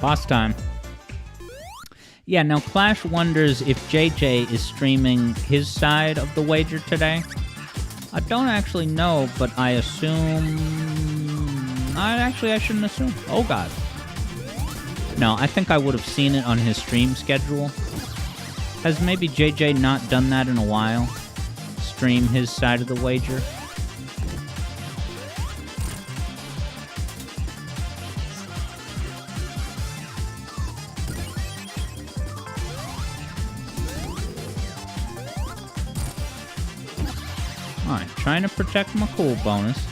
Boss time. Yeah, now Clash wonders if JJ is streaming his side of the wager today. I don't actually know, but I assume... I shouldn't assume. Oh, God. No, I think I would have seen it on his stream schedule. Has maybe JJ not done that in a while? Stream his side of the wager? Alright, trying to protect my cool bonus.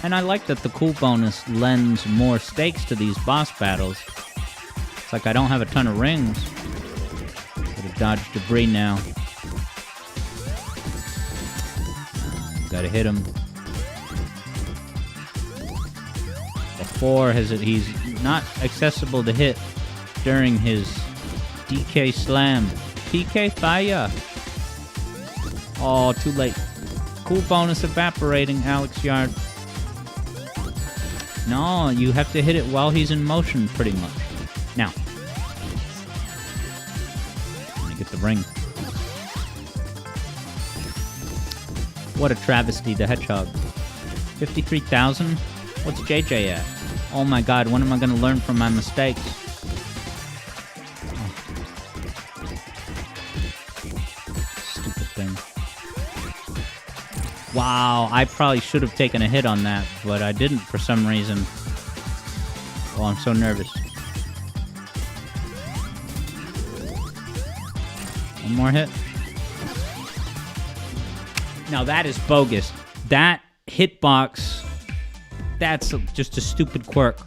And I like that the cool bonus lends more stakes to these boss battles. It's like I don't have a ton of rings. Gotta dodge debris now. Gotta hit him. Before he's not accessible to hit during his DK slam. PK fire. Oh, too late. Cool bonus evaporating, Alex Yard. No, you have to hit it while he's in motion, pretty much. Now. Let me get the ring. What a travesty, the hedgehog. 53,000? What's JJ at? Oh my god, when am I going to learn from my mistakes? Oh. Stupid thing. Wow, I probably should have taken a hit on that, but I didn't for some reason. Oh, I'm so nervous. One more hit. Now that is bogus. That hitbox, that's just a stupid quirk.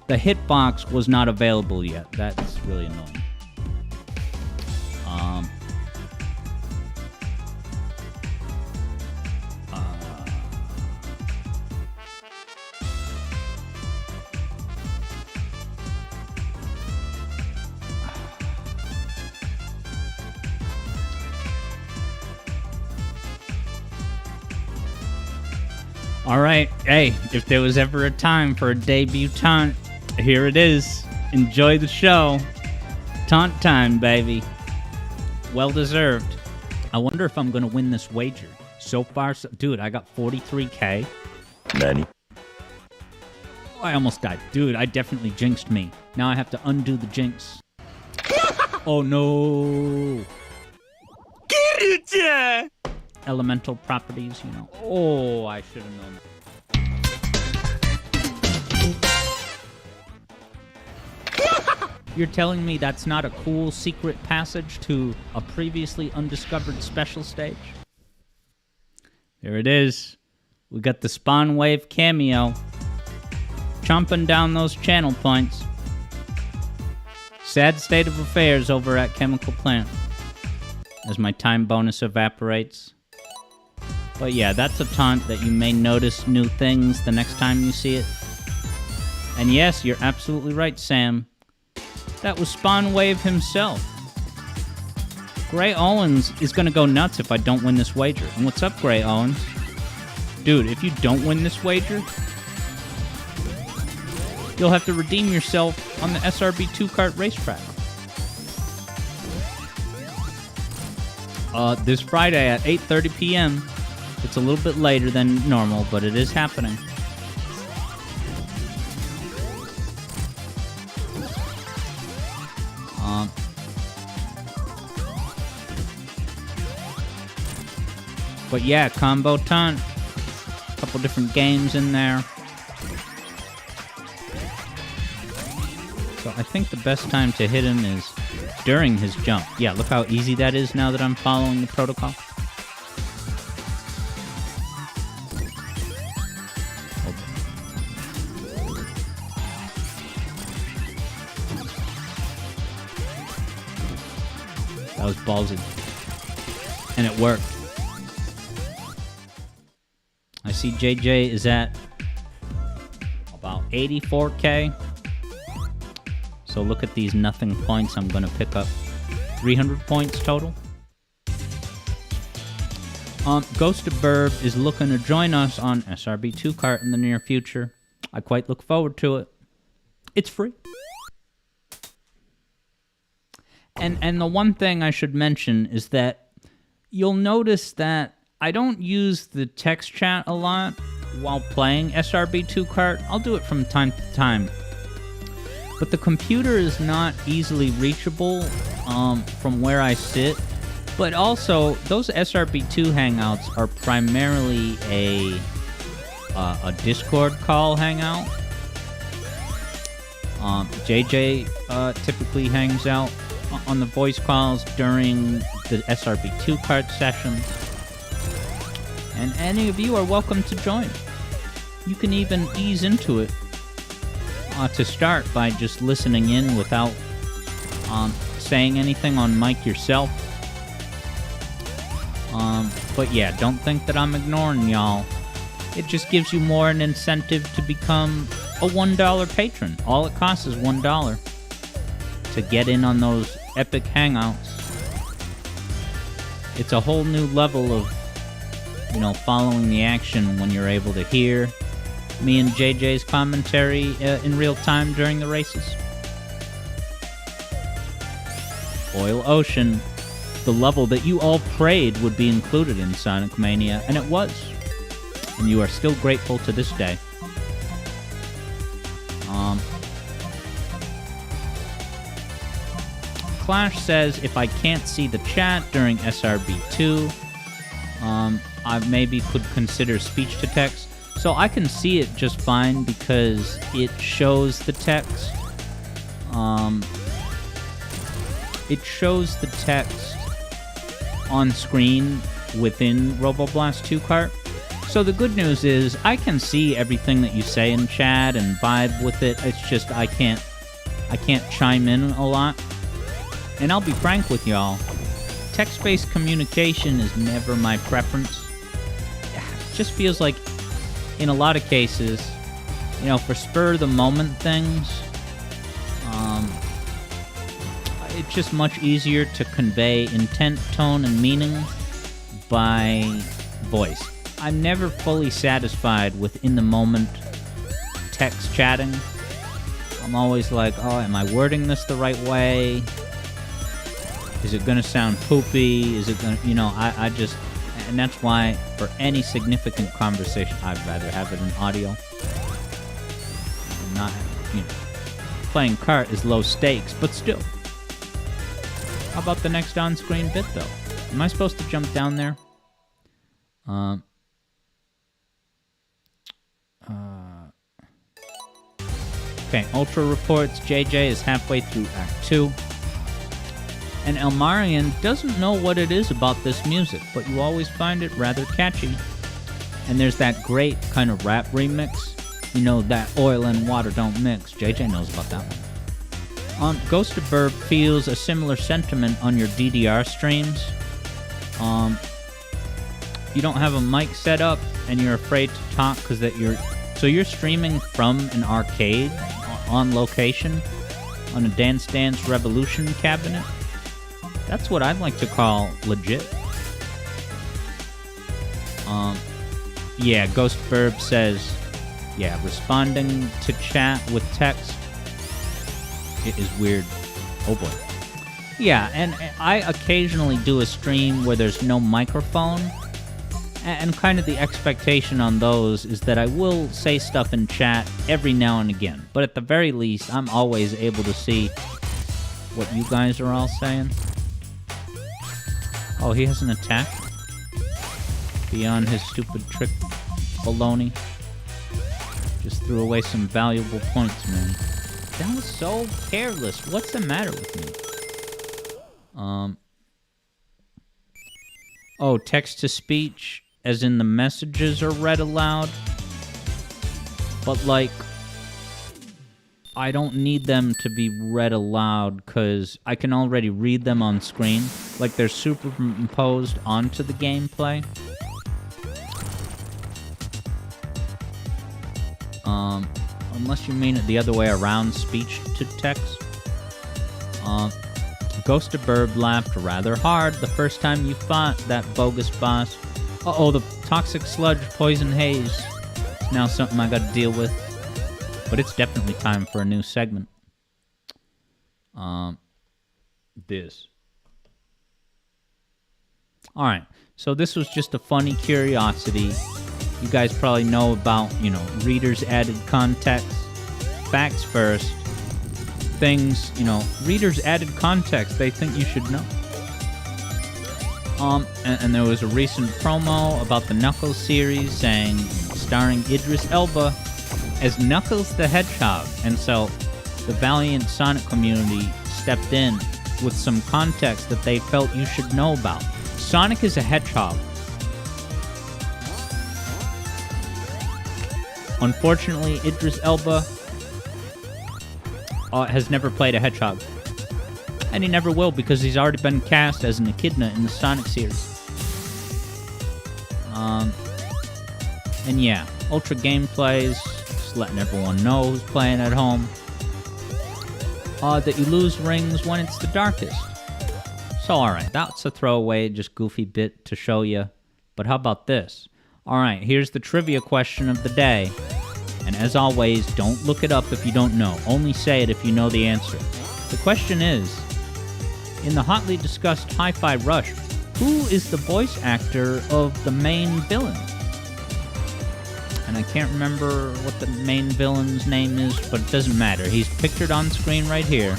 The hitbox was not available yet. That's really annoying. All right, hey, if there was ever a time for a debutante, here it is. Enjoy the show. Taunt time, baby. Well deserved. I wonder if I'm going to win this wager. So far, dude, I got 43K. Manny. Oh, I almost died. Dude, I definitely jinxed me. Now I have to undo the jinx. Oh, no. Kirucha! Elemental properties, you know. Oh, I should have known that. You're telling me that's not a cool secret passage to a previously undiscovered special stage? There it is. We got the Spawn Wave cameo. Chomping down those channel points. Sad state of affairs over at Chemical Plant. As my time bonus evaporates. But yeah, that's a taunt that you may notice new things the next time you see it. And yes, you're absolutely right, Sam. That was Spawn Wave himself. Gray Owens is gonna go nuts if I don't win this wager. And what's up, Gray Owens? Dude, if you don't win this wager, you'll have to redeem yourself on the SRB 2-kart racetrack. This Friday at 8:30 p.m. It's a little bit later than normal, but it is happening. But yeah, combo taunt. A couple different games in there. So I think the best time to hit him is during his jump. Yeah, look how easy that is now that I'm following the protocol. That was ballsy. And it worked. I see JJ is at about 84K. So look at these nothing points. I'm going to pick up 300 points total. Ghost of Burb is looking to join us on SRB 2-kart in the near future. I quite look forward to it. It's free. And the one thing I should mention is that you'll notice that I don't use the text chat a lot while playing SRB 2-kart. I'll do it from time to time. But the computer is not easily reachable from where I sit. But also, those SRB2 hangouts are primarily a Discord call hangout. JJ typically hangs out on the voice calls during the SRB2 kart session. And any of you are welcome to join. You can even ease into it to start by just listening in without saying anything on mic yourself. But yeah, don't think that I'm ignoring y'all. It just gives you more an incentive to become a $1 patron. All it costs is $1 to get in on those epic hangouts. It's a whole new level of, you know, following the action when you're able to hear me and JJ's commentary in real time during the races. Oil Ocean, the level that you all prayed would be included in Sonic Mania, and it was. And you are still grateful to this day. Clash says, if I can't see the chat during SRB2, I maybe could consider speech to text. So I can see it just fine because it shows the text. It shows the text on screen within Roboblast 2 Kart. So the good news is I can see everything that you say in chat and vibe with it. It's just I can't chime in a lot. And I'll be frank with y'all, text-based communication is never my preference. It just feels like in a lot of cases, you know, for spur-of-the-moment things, it's just much easier to convey intent, tone, and meaning by voice. I'm never fully satisfied with in-the-moment text chatting. I'm always like, oh, am I wording this the right way? Is it gonna sound poopy? Is it gonna, you know, I just, and that's why for any significant conversation, I'd rather have it in audio. Not, you know, playing kart is low stakes, but still. How about the next on-screen bit, though? Am I supposed to jump down there? Okay, Ultra reports JJ is halfway through Act 2. And Elmarian doesn't know what it is about this music, but you always find it rather catchy. And there's that great kind of rap remix. You know, that oil and water don't mix. JJ knows about that one. Ghost of Burb feels a similar sentiment on your DDR streams. You don't have a mic set up and you're afraid to talk because that you're streaming from an arcade on location on a Dance Dance Revolution cabinet. That's what I'd like to call legit. Yeah, Ghost Burb says, yeah, responding to chat with text, it is weird. Oh boy. Yeah, and I occasionally do a stream where there's no microphone, and kind of the expectation on those is that I will say stuff in chat every now and again, but at the very least, I'm always able to see what you guys are all saying. Oh, he has an attack? Beyond his stupid trick baloney. Just threw away some valuable points, man. That was so careless. What's the matter with me? Oh, text-to-speech, as in the messages are read aloud. But, like, I don't need them to be read aloud, because I can already read them on screen. Like, they're superimposed onto the gameplay. Unless you mean it the other way around, speech to text. Ghost of Burb laughed rather hard the first time you fought that bogus boss. Uh-oh, the toxic sludge poison haze. It's now something I gotta deal with. But it's definitely time for a new segment. This. Alright, so this was just a funny curiosity. You guys probably know about, you know, readers added context. Facts first. Things, you know, readers added context they think you should know. And there was a recent promo about the Knuckles series saying, starring Idris Elba as Knuckles the Hedgehog. And so the Valiant Sonic community stepped in with some context that they felt you should know about. Sonic is a hedgehog. Unfortunately, Idris Elba has never played a hedgehog. And he never will, because he's already been cast as an echidna in the Sonic series. And yeah, Ultra gameplays, just letting everyone know who's playing at home, that you lose rings when it's the darkest. So alright, that's a throwaway, just goofy bit to show you. But how about this? Alright, here's the trivia question of the day. And as always, don't look it up if you don't know. Only say it if you know the answer. The question is, in the hotly discussed Hi-Fi Rush, who is the voice actor of the main villain? And I can't remember what the main villain's name is, but it doesn't matter. He's pictured on screen right here.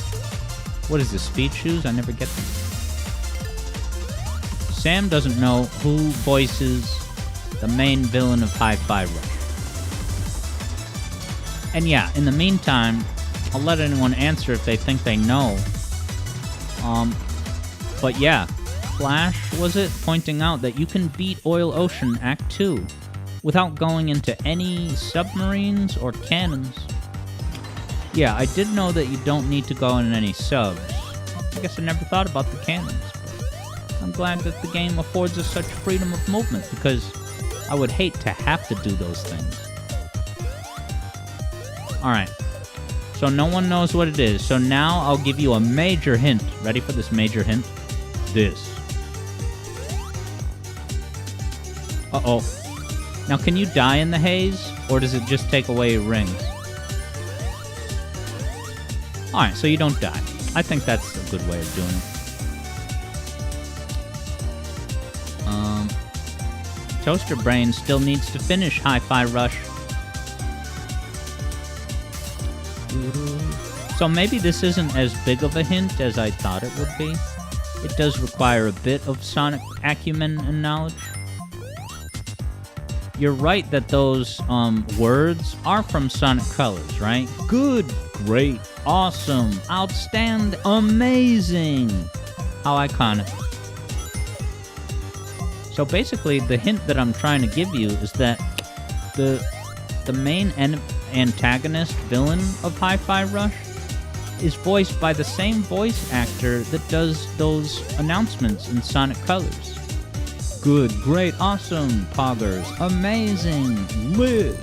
What is this, speed shoes? I never get them. Sam doesn't know who voices the main villain of Hi-Fi Rush. And yeah, in the meantime, I'll let anyone answer if they think they know. But yeah, Flash, was it? Pointing out that you can beat Oil Ocean Act 2 without going into any submarines or cannons. Yeah, I did know that you don't need to go in any subs. I guess I never thought about the cannons. But I'm glad that the game affords us such freedom of movement, because I would hate to have to do those things. Alright. So no one knows what it is. So now I'll give you a major hint. Ready for this major hint? This. Uh-oh. Now, can you die in the haze, or does it just take away your rings? Alright, so you don't die. I think that's a good way of doing it. Toaster Brain still needs to finish Hi-Fi Rush. So maybe this isn't as big of a hint as I thought it would be. It does require a bit of Sonic acumen and knowledge. You're right that those words are from Sonic Colors, right? Good, great, awesome, outstanding, amazing. How iconic. So basically, the hint that I'm trying to give you is that the main antagonist villain of Hi-Fi Rush is voiced by the same voice actor that does those announcements in Sonic Colors. Good, great, awesome, poggers, amazing, lit.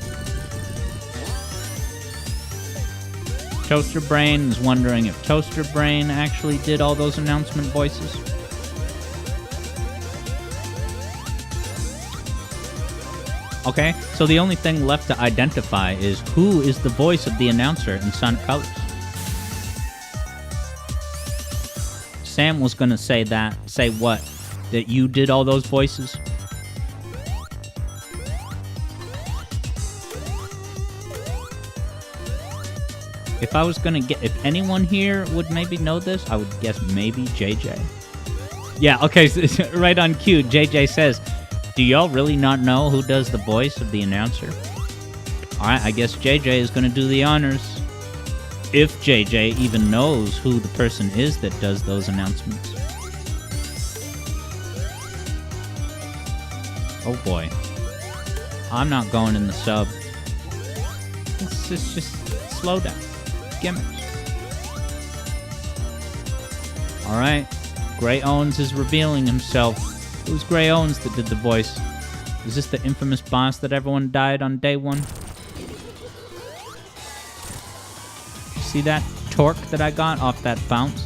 Toaster Brain is wondering if Toaster Brain actually did all those announcement voices. Okay, so the only thing left to identify is who is the voice of the announcer in Sonic Colors. Sam was gonna say that. Say what? That you did all those voices? If I was gonna get... If anyone here would maybe know this, I would guess maybe JJ. Yeah, okay, so right on cue, JJ says, do y'all really not know who does the voice of the announcer? Alright, I guess JJ is gonna do the honors. If JJ even knows who the person is that does those announcements. Oh boy. I'm not going in the sub. It's just slow down. Gimmicks. Alright. Gray Owens is revealing himself. It was Gray Owens that did the voice. Is this the infamous boss that everyone died on day one? See that torque that I got off that bounce?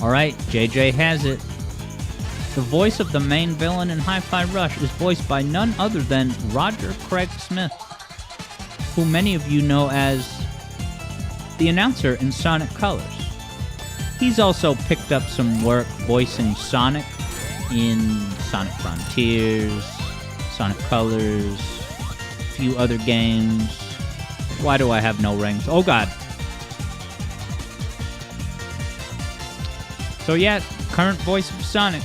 Alright, JJ has it. The voice of the main villain in Hi-Fi Rush is voiced by none other than Roger Craig Smith, who many of you know as the announcer in Sonic Colors. He's also picked up some work voicing Sonic in Sonic Frontiers, Sonic Colors, a few other games. Why do I have no rings? Oh god. So yeah, current voice of Sonic.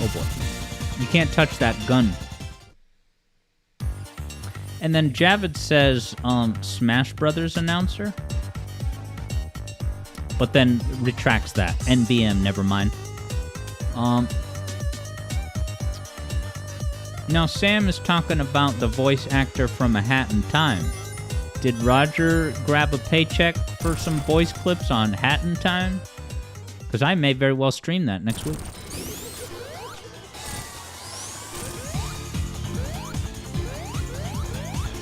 Oh boy. You can't touch that gun. And then Javid says, Smash Brothers announcer. But then retracts that. NBM, never mind. Now Sam is talking about the voice actor from A Hat in Time. Did Roger grab a paycheck for some voice clips on Hat in Time? Because I may very well stream that next week.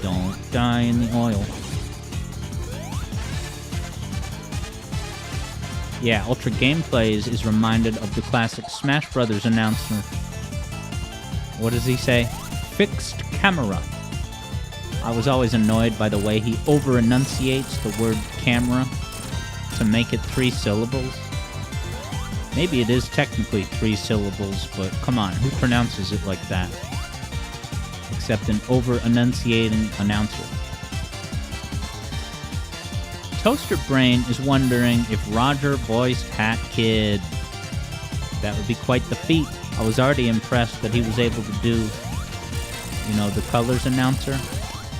Don't die in the oil. Yeah, Ultra Gameplays is reminded of the classic Smash Brothers announcer. What does he say? Fixed camera. I was always annoyed by the way he over-enunciates the word camera to make it 3 syllables. Maybe it is technically 3 syllables, but come on, who pronounces it like that? Except an over-enunciating announcer. Toaster Brain is wondering if Roger voiced Hat Kid. That would be quite the feat. I was already impressed that he was able to do, you know, the Colors announcer.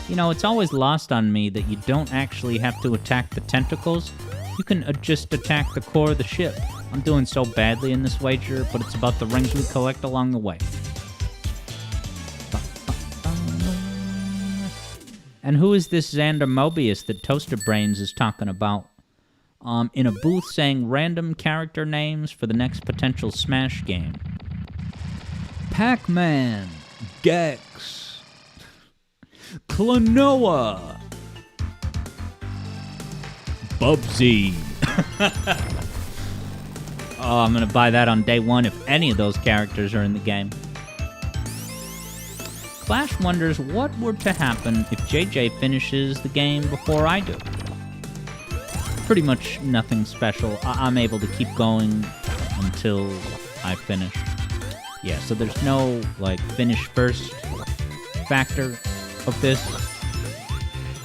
You know, it's always lost on me that you don't actually have to attack the tentacles. You can just attack the core of the ship. I'm doing so badly in this wager, but it's about the rings we collect along the way. And who is this Xander Mobius that Toaster Brains is talking about? In a booth saying random character names for the next potential Smash game. Pac-Man, Gex, Klonoa, Bubsy. Oh, I'm gonna buy that on day one if any of those characters are in the game. Clash wonders what were to happen if JJ finishes the game before I do. Pretty much nothing special. I'm able to keep going until I finish. Yeah, so there's no, like, finish first factor of this.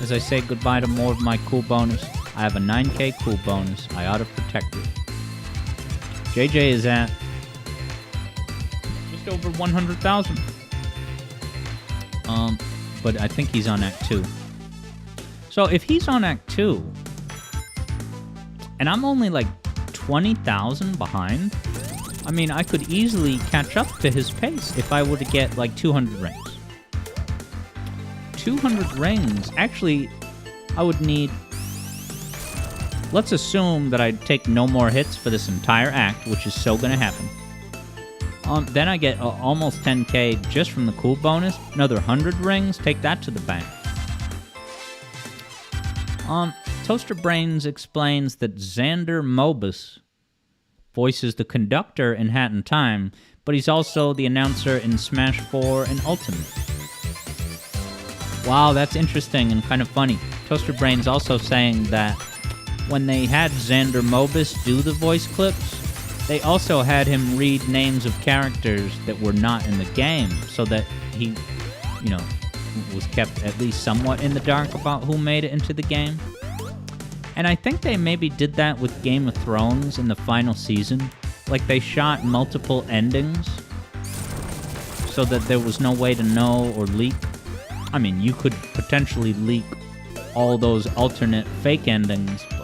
As I say goodbye to more of my cool bonus, I have a 9k cool bonus. I ought to protect it. JJ is at just over 100,000. But I think he's on Act 2. So if he's on Act 2, and I'm only like 20,000 behind, I mean, I could easily catch up to his pace if I were to get like 200 rings. 200 rings, actually, I would need... Let's assume that I'd take no more hits for this entire act, which is so gonna happen. Then I get almost 10k just from the cool bonus. Another 100 rings, take that to the bank. Toaster Brains explains that Xander Mobius voices the conductor in Hat in Time, but he's also the announcer in Smash 4 and Ultimate. Wow, that's interesting and kind of funny. Toaster Brains also saying that when they had Xander Mobius do the voice clips, they also had him read names of characters that were not in the game, so that he, you know, was kept at least somewhat in the dark about who made it into the game. And I think they maybe did that with Game of Thrones in the final season. Like, they shot multiple endings so that there was no way to know or leak. I mean, you could potentially leak all those alternate fake endings, but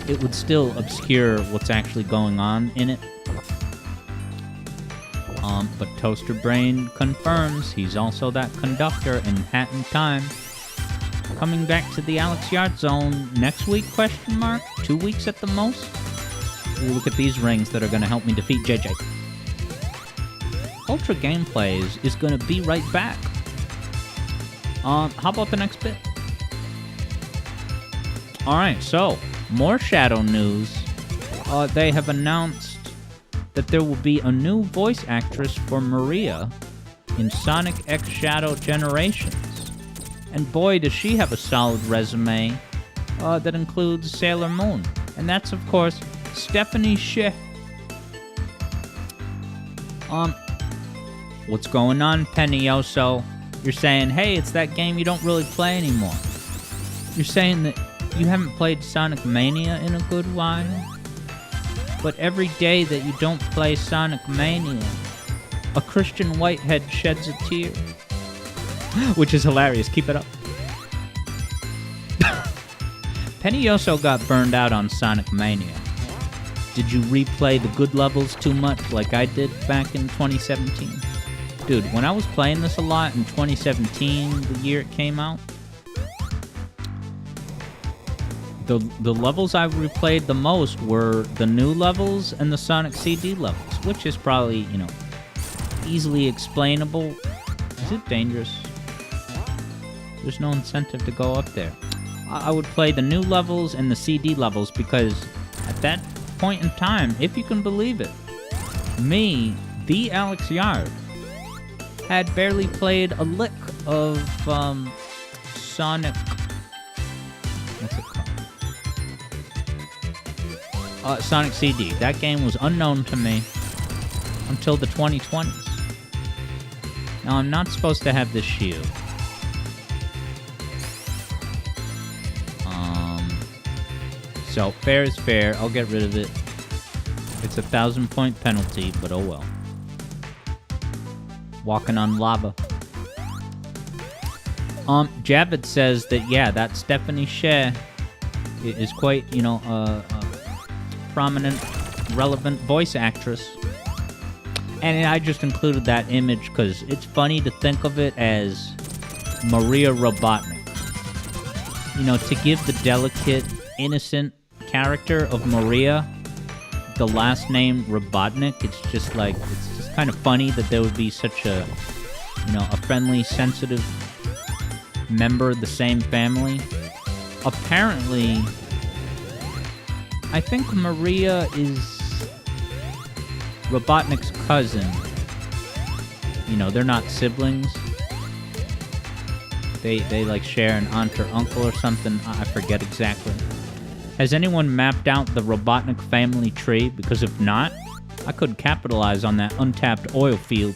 it would still obscure what's actually going on in it. But Toaster Brain confirms he's also that conductor in Hat in Time. Coming back to the Alex Yard Zone next week, question mark? 2 weeks at the most? We'll look at these rings that are going to help me defeat JJ. Ultra Gameplays is going to be right back. How about the next bit? Alright, so, more Shadow news. They have announced that there will be a new voice actress for Maria in Sonic X Shadow Generations. And boy, does she have a solid resume that includes Sailor Moon. And that's, of course, Stephanie Sheh. What's going on, Penioso? You're saying, hey, it's that game you don't really play anymore. You're saying that you haven't played Sonic Mania in a good while? But every day that you don't play Sonic Mania, a Christian Whitehead sheds a tear. Which is hilarious. Keep it up. Penioso got burned out on Sonic Mania. Did you replay the good levels too much like I did back in 2017? Dude, when I was playing this a lot in 2017, the year it came out, the levels I replayed the most were the new levels and the Sonic CD levels, which is probably, you know, easily explainable. Is it dangerous? There's no incentive to go up there. I would play the new levels and the CD levels because at that point in time, if you can believe it, me, the Alex Yard, had barely played a lick of Sonic... What's it called? Sonic CD. That game was unknown to me until the 2020s. Now, I'm not supposed to have this shield. So, fair is fair. I'll get rid of it. It's a 1,000-point penalty, but oh well. Walking on lava. Javid says that, yeah, that Stephanie Sheh is quite, you know, prominent, relevant voice actress. And I just included that image because it's funny to think of it as Maria Robotnik. You know, to give the delicate, innocent character of Maria the last name Robotnik, it's just kind of funny that there would be such a, you know, a friendly, sensitive member of the same family. Apparently, I think Maria is Robotnik's cousin. You know, they're not siblings. They like share an aunt or uncle or something. I forget exactly. Has anyone mapped out the Robotnik family tree? Because if not, I could capitalize on that untapped oil field.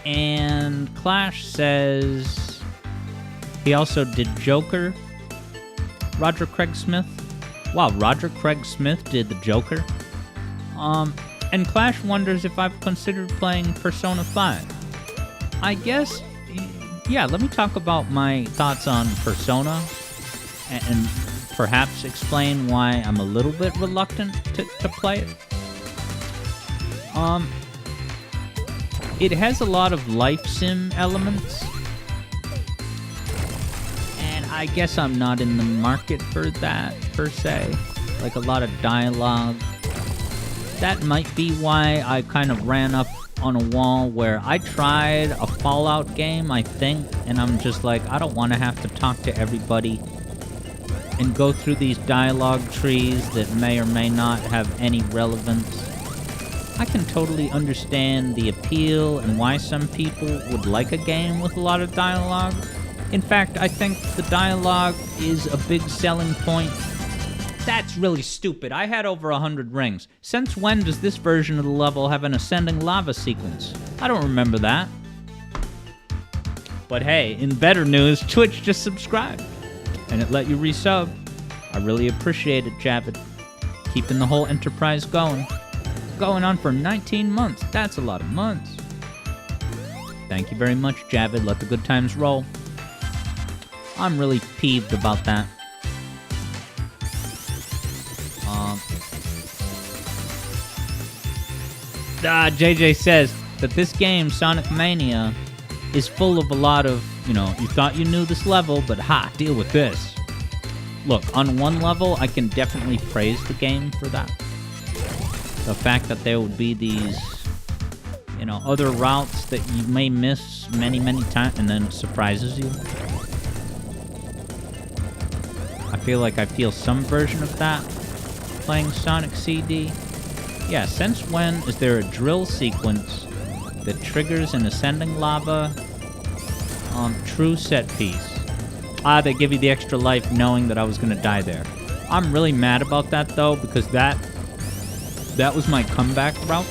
And Clash says he also did Joker. Roger Craig Smith. Wow, Roger Craig Smith did the Joker. And Clash wonders if I've considered playing Persona 5. I guess, yeah, let me talk about my thoughts on Persona and perhaps explain why I'm a little bit reluctant to play it. It has a lot of life sim elements, and I guess I'm not in the market for that, per se. Like a lot of dialogue. That might be why I kind of ran up on a wall where I tried a Fallout game, I think, and I'm just like, I don't want to have to talk to everybody and go through these dialogue trees that may or may not have any relevance. I can totally understand the appeal and why some people would like a game with a lot of dialogue. In fact, I think the dialogue is a big selling point. That's really stupid. I had over 100 rings. Since when does this version of the level have an ascending lava sequence? I don't remember that. But hey, in better news, Twitch just subscribed. And it let you resub. I really appreciate it, Javid. Keeping the whole enterprise going. Going on for 19 months. That's a lot of months. Thank you very much, Javid. Let the good times roll. I'm really peeved about that. JJ says that this game, Sonic Mania, is full of a lot of, you know, you thought you knew this level, but ha, deal with this. Look, on one level, I can definitely praise the game for that. The fact that there would be these, you know, other routes that you may miss many, many times, and then it surprises you. I feel like I feel some version of that playing Sonic CD. Yeah, since when is there a drill sequence that triggers an ascending lava true set piece? They give you the extra life knowing that I was going to die there. I'm really mad about that, though, because that was my comeback route.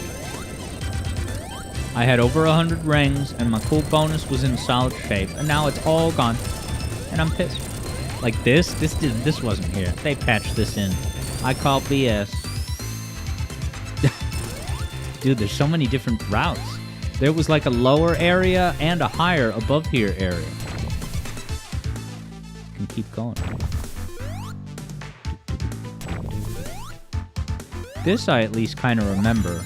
I had over 100 rings, and my cool bonus was in solid shape, and now it's all gone. And I'm pissed. Like this wasn't here. They patched this in. I call BS. Dude, there's so many different routes. There was like a lower area and a higher above here area. You can keep going. This I at least kind of remember.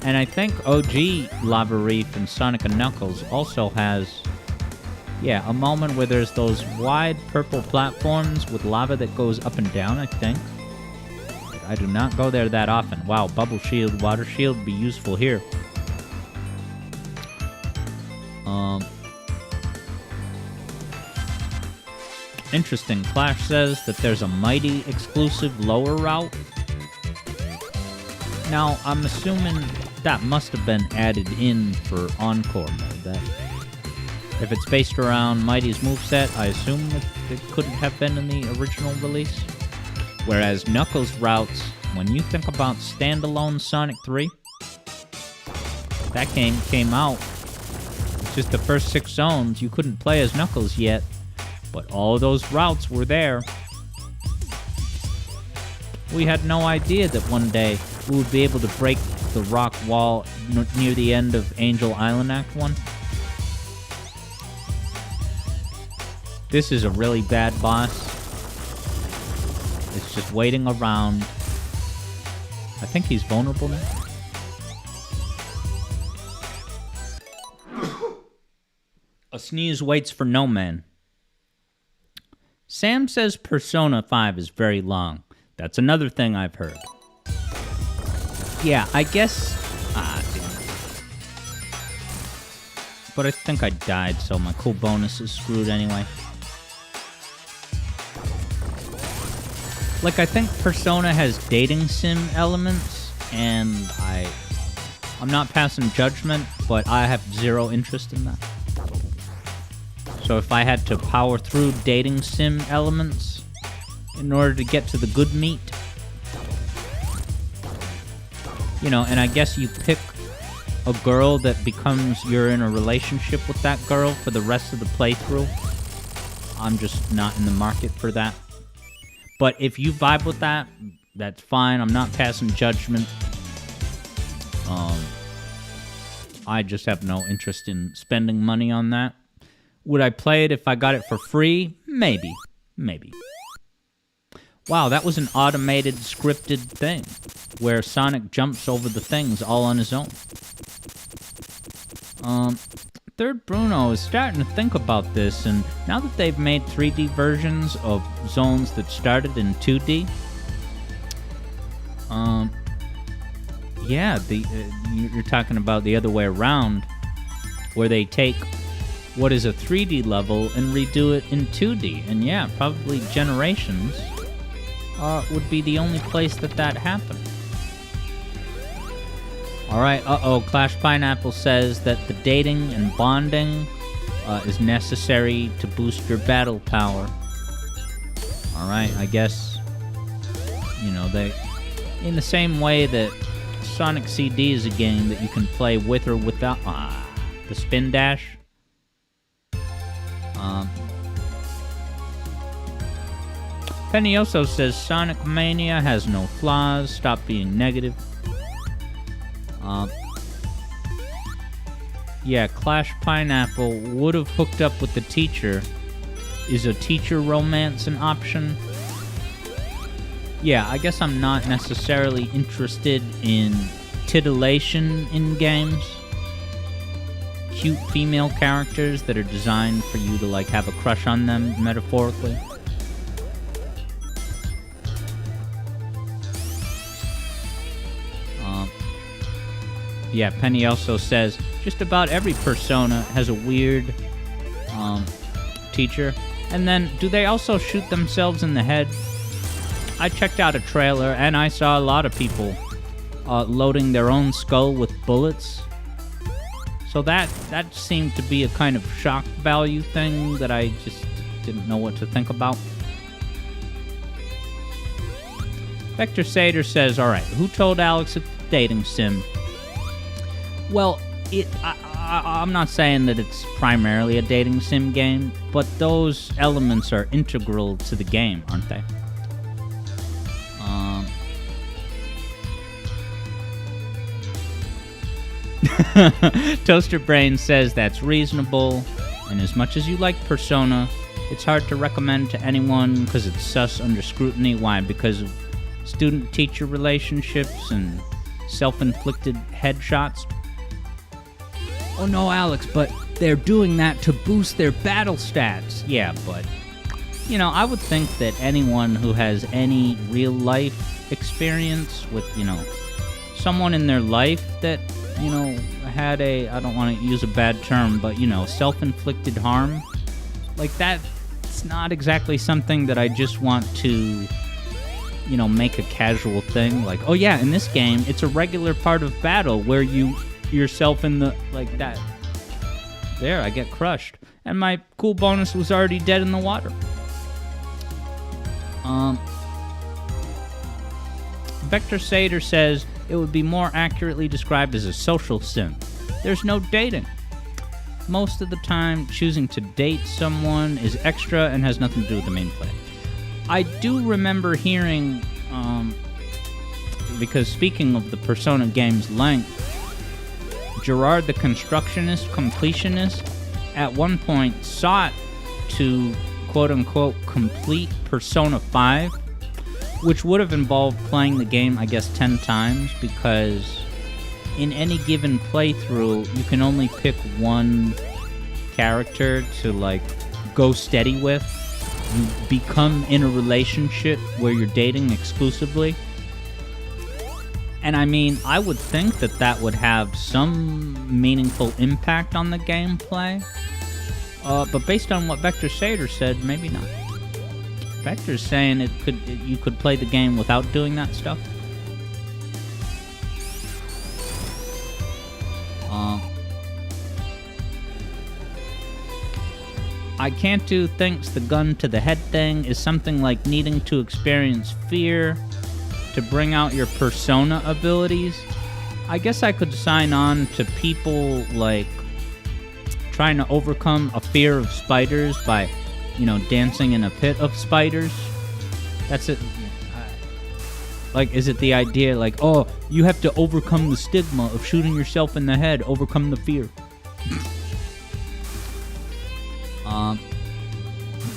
And I think OG Lava Reef and Sonic & Knuckles also has, yeah, a moment where there's those wide purple platforms with lava that goes up and down, I think. I do not go there that often. Wow, bubble shield, water shield would be useful here. Interesting. Clash says that there's a Mighty exclusive lower route. Now, I'm assuming that must have been added in for Encore mode. That if it's based around Mighty's moveset, I assume it couldn't have been in the original release. Whereas Knuckles' routes, when you think about standalone Sonic 3, that game came out. Just the first 6 zones, you couldn't play as Knuckles yet, but all of those routes were there. We had no idea that one day we would be able to break the rock wall near the end of Angel Island Act 1. This is a really bad boss. It's just waiting around. I think he's vulnerable now. A sneeze waits for no man. Sam says Persona 5 is very long. That's another thing I've heard. Yeah, I guess... damn it. But I think I died, so my cool bonus is screwed anyway. Like, I think Persona has dating sim elements, and I'm not passing judgment, but I have zero interest in that. So if I had to power through dating sim elements in order to get to the good meat, you know, and I guess you pick a girl that becomes you're in a relationship with that girl for the rest of the playthrough. I'm just not in the market for that. But if you vibe with that, that's fine. I'm not passing judgment. I just have no interest in spending money on that. Would I play it if I got it for free? Maybe. Maybe. Wow, that was an automated, scripted thing, where Sonic jumps over the things all on his own. Third Bruno is starting to think about this, and now that they've made 3D versions of zones that started in 2D, yeah, you're talking about the other way around, where they take what is a 3D level and redo it in 2D, and yeah, probably Generations would be the only place that happened. Alright, Clash Pineapple says that the dating and bonding is necessary to boost your battle power. Alright, I guess, you know, they... In the same way that Sonic CD is a game that you can play with or without... the spin dash. Penioso says Sonic Mania has no flaws, stop being negative. Yeah, Clash Pineapple would have hooked up with the teacher. Is a teacher romance an option? Yeah, I guess I'm not necessarily interested in titillation in games. Cute female characters that are designed for you to, like, have a crush on them, metaphorically. Yeah, Penny also says, just about every Persona has a weird teacher. And then, do they also shoot themselves in the head? I checked out a trailer, and I saw a lot of people loading their own skull with bullets. So that seemed to be a kind of shock value thing that I just didn't know what to think about. Vector Sater says, alright, who told Alex it's a dating sim? Well, I'm not saying that it's primarily a dating sim game, but those elements are integral to the game, aren't they? Toaster Brain says that's reasonable, and as much as you like Persona, it's hard to recommend to anyone because it's sus under scrutiny. Why? Because of student-teacher relationships and self-inflicted headshots? Oh no, Alex, but they're doing that to boost their battle stats. Yeah, but, you know, I would think that anyone who has any real-life experience with, you know, someone in their life that, you know, had a, I don't want to use a bad term, but, you know, self-inflicted harm, like that, it's not exactly something that I just want to, you know, make a casual thing. Like, oh yeah, in this game, it's a regular part of battle where you yourself in the, like that. There, I get crushed. And my cool bonus was already dead in the water. Vector Sater says it would be more accurately described as a social sim. There's no dating. Most of the time, choosing to date someone is extra and has nothing to do with the main play. I do remember hearing, because speaking of the Persona game's length, Gerard the Constructionist, Completionist, at one point sought to, quote-unquote, complete Persona 5, which would have involved playing the game, I guess, 10 times, because in any given playthrough, you can only pick one character to, like, go steady with. You become in a relationship where you're dating exclusively. And I mean, I would think that that would have some meaningful impact on the gameplay. But based on what Vector Sater said, maybe not. Vector's saying you could play the game without doing that stuff. I can't do thinks the gun to the head thing is something like needing to experience fear to bring out your persona abilities. I guess I could sign on to people like trying to overcome a fear of spiders by, you know, dancing in a pit of spiders. That's it. Like, is it the idea like, oh, you have to overcome the stigma of shooting yourself in the head, overcome the fear?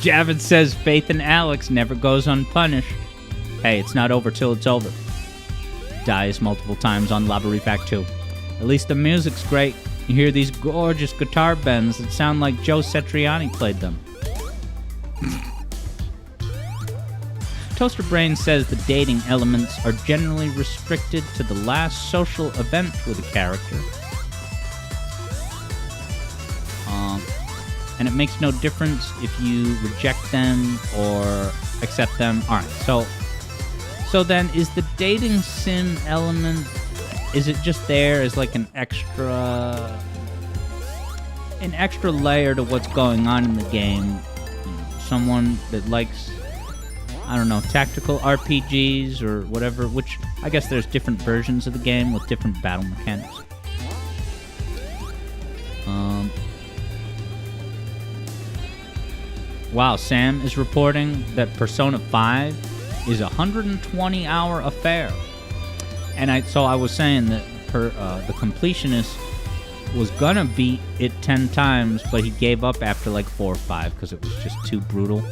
Javid says Faith and Alex never goes unpunished. Hey, it's not over till it's over. Dies multiple times on Labyrinth Act 2. At least the music's great. You hear these gorgeous guitar bends that sound like Joe Satriani played them. Toaster Brain says the dating elements are generally restricted to the last social event with a character. And it makes no difference if you reject them or accept them. Alright, so then is the dating sim element, is it just there as like an extra layer to what's going on in the game? You know, someone that likes, I don't know, tactical RPGs or whatever, which I guess there's different versions of the game with different battle mechanics. Wow, Sam is reporting that Persona 5 is a 120-hour affair. And so I was saying that the completionist was gonna beat it 10 times, but he gave up after like 4 or 5 because it was just too brutal.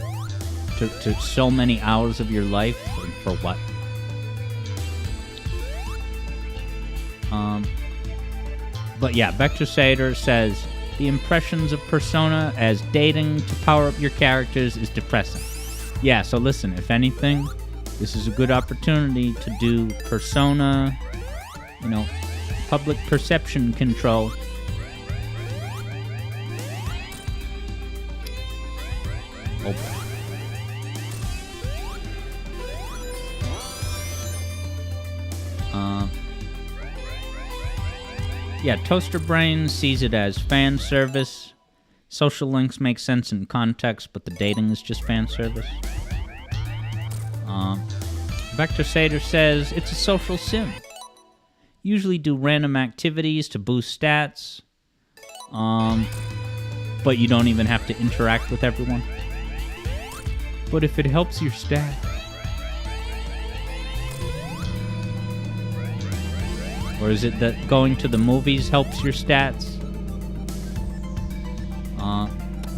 To so many hours of your life, and for what? But yeah, Vector Sater says the impressions of Persona as dating to power up your characters is depressing. Yeah, so listen, if anything, this is a good opportunity to do Persona, you know, public perception control. Oh boy. Yeah, Toaster Brain sees it as fan service. Social links make sense in context, but the dating is just fan service. Vector Sater says it's a social sim. Usually do random activities to boost stats. But you don't even have to interact with everyone. But if it helps your stats. Or is it that going to the movies helps your stats?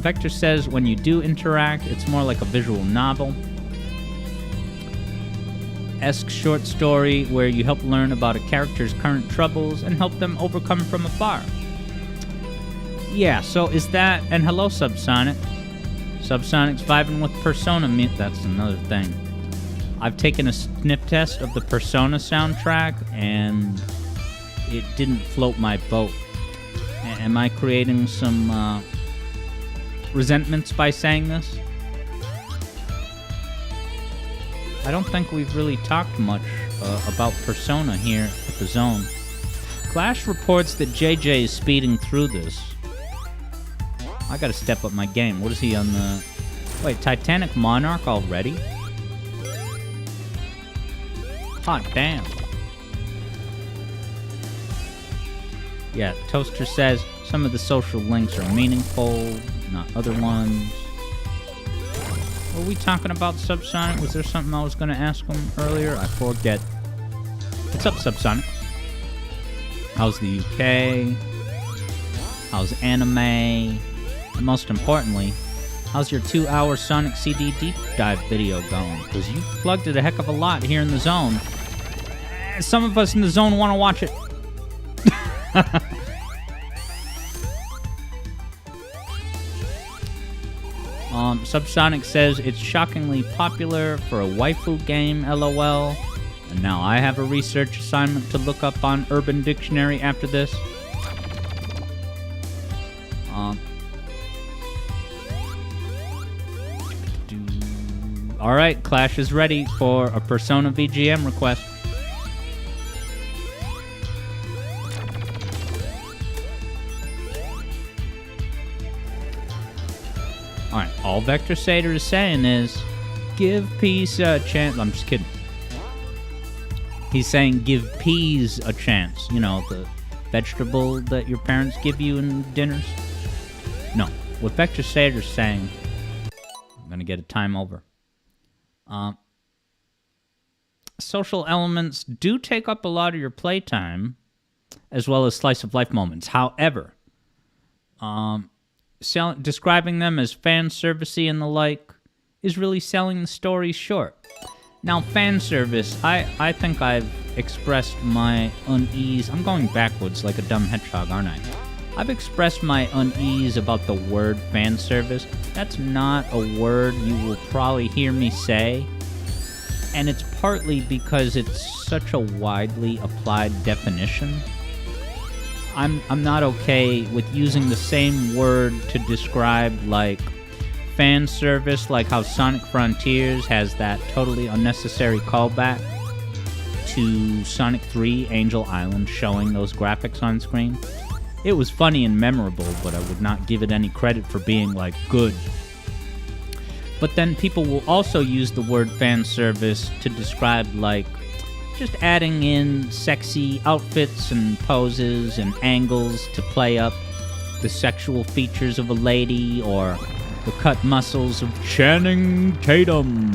Vector says when you do interact, it's more like a visual novel-esque short story where you help learn about a character's current troubles and help them overcome from afar. Yeah, so is that... And hello, Subsonic. Subsonic's vibing with Persona. That's another thing. I've taken a sniff test of the Persona soundtrack, and it didn't float my boat. Am I creating some resentments by saying this? I don't think we've really talked much about Persona here at the Zone. Clash reports that JJ is speeding through this. I gotta step up my game. What is he on the... Wait, Titanic Monarch already? Hot damn. Yeah, Toaster says some of the social links are meaningful, not other ones. Were we talking about Subsonic? Was there something I was going to ask him earlier? I forget. What's up, Subsonic? How's the UK? How's anime? And most importantly, How's your 2-hour Sonic CD deep dive video going? Because you plugged it a heck of a lot here in the zone. Some of us in the zone want to watch it. Subsonic says it's shockingly popular for a waifu game, LOL. And now I have a research assignment to look up on Urban Dictionary after this. Alright, Clash is ready for a Persona VGM request. Alright, all Vector Sater is saying is, give peace a chance. I'm just kidding. He's saying give peas a chance. You know, the vegetable that your parents give you in dinners? No. What Vector Sater's saying, I'm going to get a time over. Social elements do take up a lot of your playtime, as well as slice of life moments. However, describing them as fan servicey and the like is really selling the story short. Now, fan service, I think I've expressed my unease. I'm going backwards like a dumb hedgehog, aren't I? I've expressed my unease about the word fan service. That's not a word you will probably hear me say. And it's partly because it's such a widely applied definition. I'm not okay with using the same word to describe, like, fan service, like how Sonic Frontiers has that totally unnecessary callback to Sonic 3 Angel Island showing those graphics on screen. It was funny and memorable, but I would not give it any credit for being, like, good. But then people will also use the word fan service to describe, like, just adding in sexy outfits and poses and angles to play up the sexual features of a lady, or the cut muscles of Channing Tatum,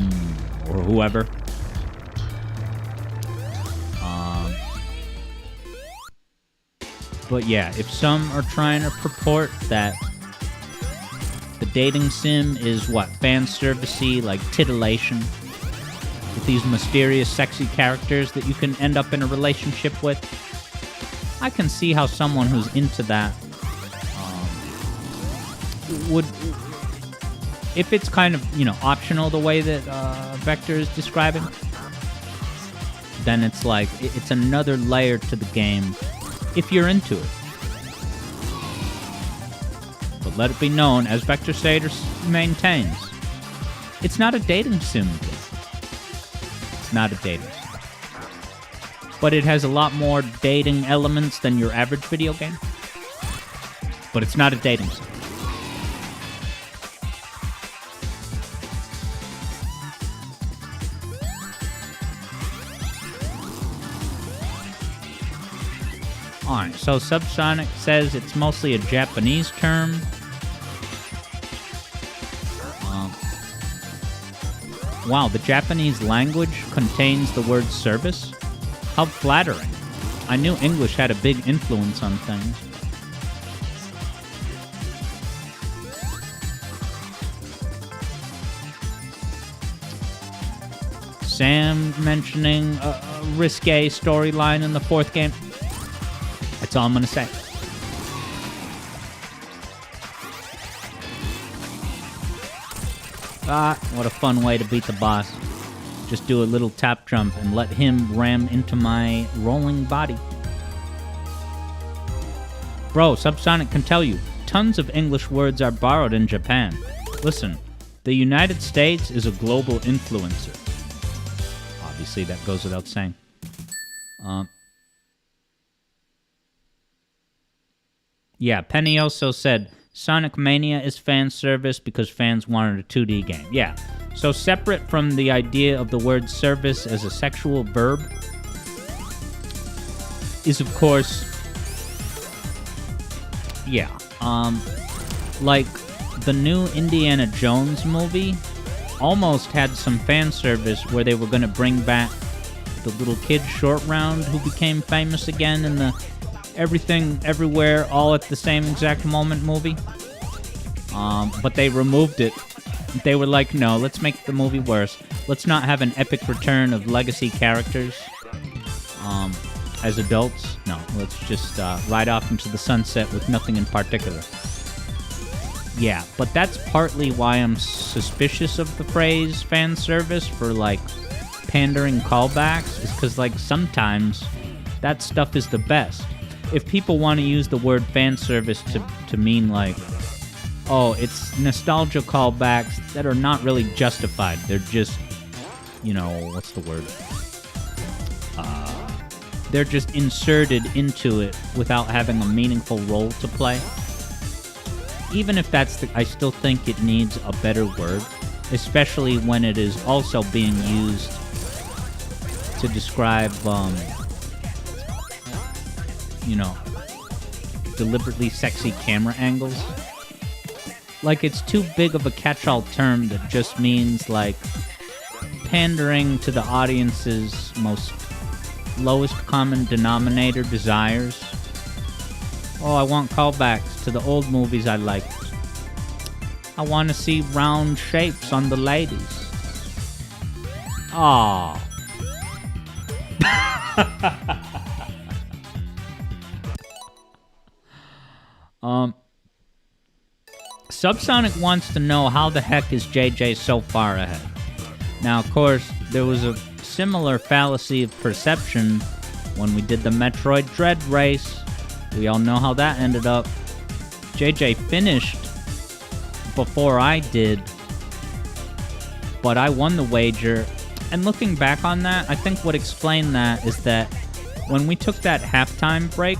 or whoever. But yeah, if some are trying to purport that the dating sim is what, fan servicey, like titillation, with these mysterious, sexy characters that you can end up in a relationship with, I can see how someone who's into that would, if it's kind of, you know, optional the way that Vector is describing, then it's like, it's another layer to the game if you're into it. But let it be known, as Vector Sater maintains, it's not a dating sim. It's not a dating sim. But it has a lot more dating elements than your average video game. But it's not a dating sim. Alright, so Subsonic says it's mostly a Japanese term. Wow, the Japanese language contains the word service? How flattering. I knew English had a big influence on things. Sam mentioning a risque storyline in the fourth game. That's all I'm going to say. Ah, what a fun way to beat the boss. Just do a little tap jump and let him ram into my rolling body. Bro, Subsonic can tell you, tons of English words are borrowed in Japan. Listen, the United States is a global influencer. Obviously, that goes without saying. Yeah, Penny also said, Sonic Mania is fan service because fans wanted a 2D game. Yeah, so separate from the idea of the word service as a sexual verb is, of course, yeah, like the new Indiana Jones movie almost had some fan service where they were going to bring back the little kid short round who became famous again in the Everything, Everywhere, All at the Same Exact Moment movie. But they removed it. They were like, no, let's make the movie worse. Let's not have an epic return of legacy characters as adults. No, let's just ride off into the sunset with nothing in particular. Yeah, but that's partly why I'm suspicious of the phrase fan service for, like, pandering callbacks, is because, like, sometimes that stuff is the best. If people want to use the word fan service to mean, like, oh, it's nostalgia callbacks that are not really justified. They're just, you know, what's the word? They're just inserted into it without having a meaningful role to play. Even if that's I still think it needs a better word, especially when it is also being used to describe, you know, deliberately sexy camera angles. Like, it's too big of a catch-all term that just means, like, pandering to the audience's most lowest common denominator desires. Oh, I want callbacks to the old movies I liked. I want to see round shapes on the ladies. Aww. Subsonic wants to know how the heck is JJ so far ahead. Now, of course, there was a similar fallacy of perception when we did the Metroid Dread race. We all know how that ended up. JJ finished before I did, but I won the wager. And looking back on that, I think what explained that is that when we took that halftime break,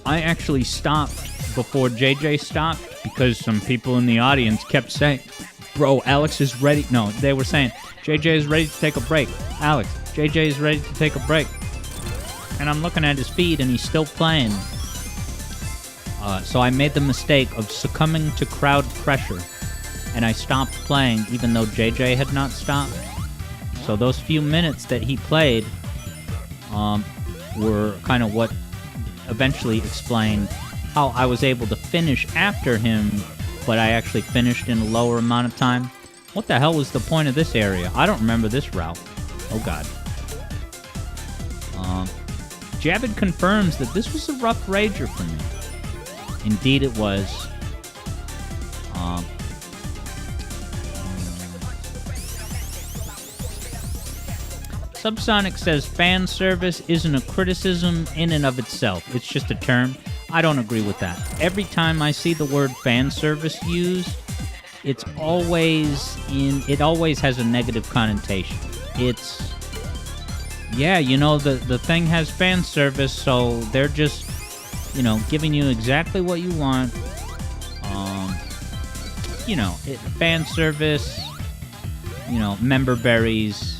I actually stopped before JJ stopped because some people in the audience kept saying, bro, Alex is ready. No, they were saying, JJ is ready to take a break. Alex, JJ is ready to take a break. And I'm looking at his feed and he's still playing. So I made the mistake of succumbing to crowd pressure. And I stopped playing even though JJ had not stopped. So those few minutes that he played were kind of what eventually explained how I was able to finish after him, but I actually finished in a lower amount of time. What the hell was the point of this area? I don't remember this route. Oh god. Javid confirms that this was a rough rager for me. Indeed it was. Subsonic says fan service isn't a criticism in and of itself. It's just a term. I don't agree with that. Every time I see the word fan service used, it always has a negative connotation. It's, yeah, you know, the thing has fan service, so they're just, you know, giving you exactly what you want. You know, fan service, you know, member berries.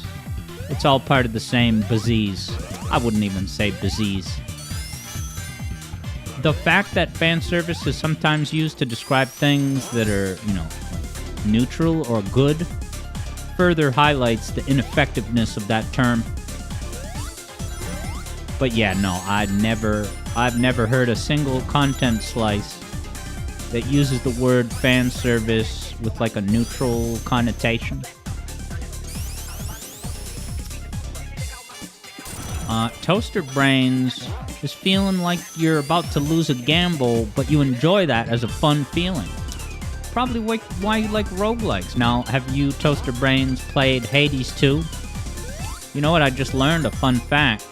It's all part of the same disease. I wouldn't even say disease. The fact that fan service is sometimes used to describe things that are, you know, like neutral or good further highlights the ineffectiveness of that term. But yeah, no, I've never heard a single content slice that uses the word fan service with like a neutral connotation. Toaster Brains is feeling like you're about to lose a gamble, but you enjoy that as a fun feeling. Probably why you like roguelikes. Now, have you, Toaster Brains, played Hades 2? You know what? I just learned a fun fact.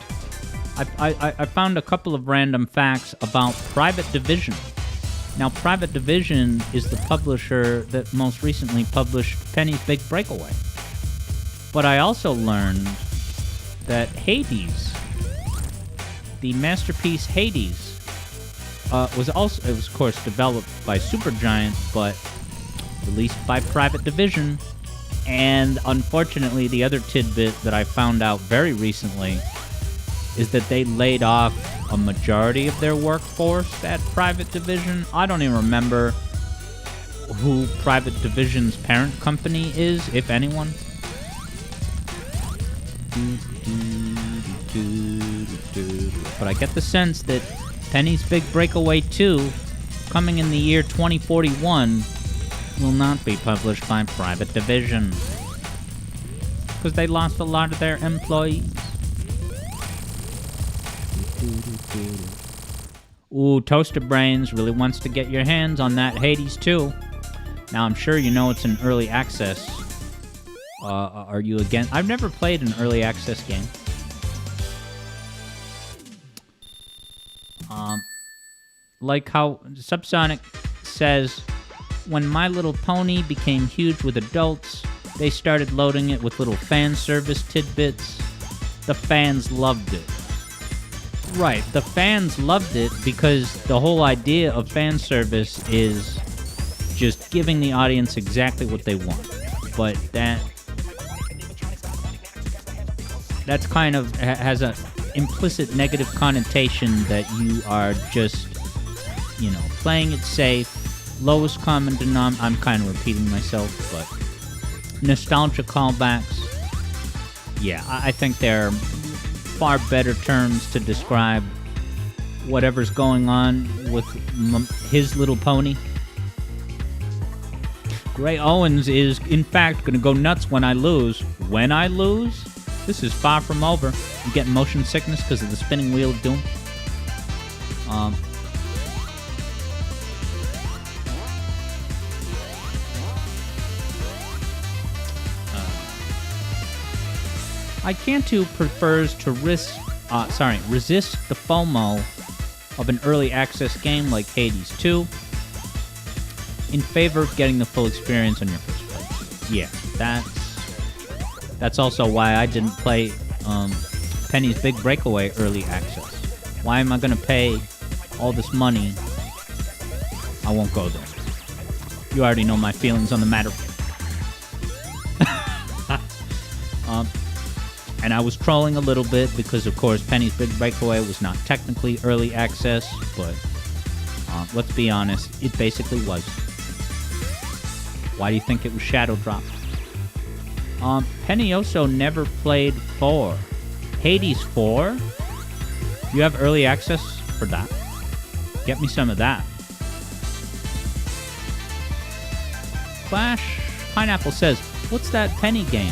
I found a couple of random facts about Private Division. Now, Private Division is the publisher that most recently published Penny's Big Breakaway. But I also learned that Hades, the masterpiece Hades, was of course developed by Supergiant, but released by Private Division. And unfortunately, the other tidbit that I found out very recently is that they laid off a majority of their workforce at Private Division. I don't even remember who Private Division's parent company is, if anyone. But I get the sense that Penny's Big Breakaway 2 coming in the year 2041, will not be published by Private Division. Because they lost a lot of their employees. Ooh, Toasted Brains really wants to get your hands on that Hades 2. Now, I'm sure you know it's in early access. Are you again? I've never played an early access game. Like how Subsonic says, when My Little Pony became huge with adults, they started loading it with little fan service tidbits. The fans loved it. Right, the fans loved it because the whole idea of fan service is just giving the audience exactly what they want. But that's kind of has a implicit negative connotation that you are just, you know, playing it safe, lowest common denominator. I'm kind of repeating myself, but nostalgia callbacks. Yeah, I think they're far better terms to describe whatever's going on with his little pony. Gray Owens is, in fact, going to go nuts when I lose. When I lose? This is far from over. I'm getting motion sickness because of the spinning wheel of doom. Icantu prefers to resist the FOMO of an early access game like Hades 2 in favor of getting the full experience on your first play. Yeah, that's also why I didn't play Penny's Big Breakaway early access. Why am I going to pay all this money? I won't go there. You already know my feelings on the matter. And I was trolling a little bit because, of course, Penny's Big Breakaway was not technically early access, but let's be honest, it basically was. Why do you think it was Shadow Drop? Penny also never played 4. Hades 4? You have early access for that? Get me some of that. Clash Pineapple says, what's that Penny game?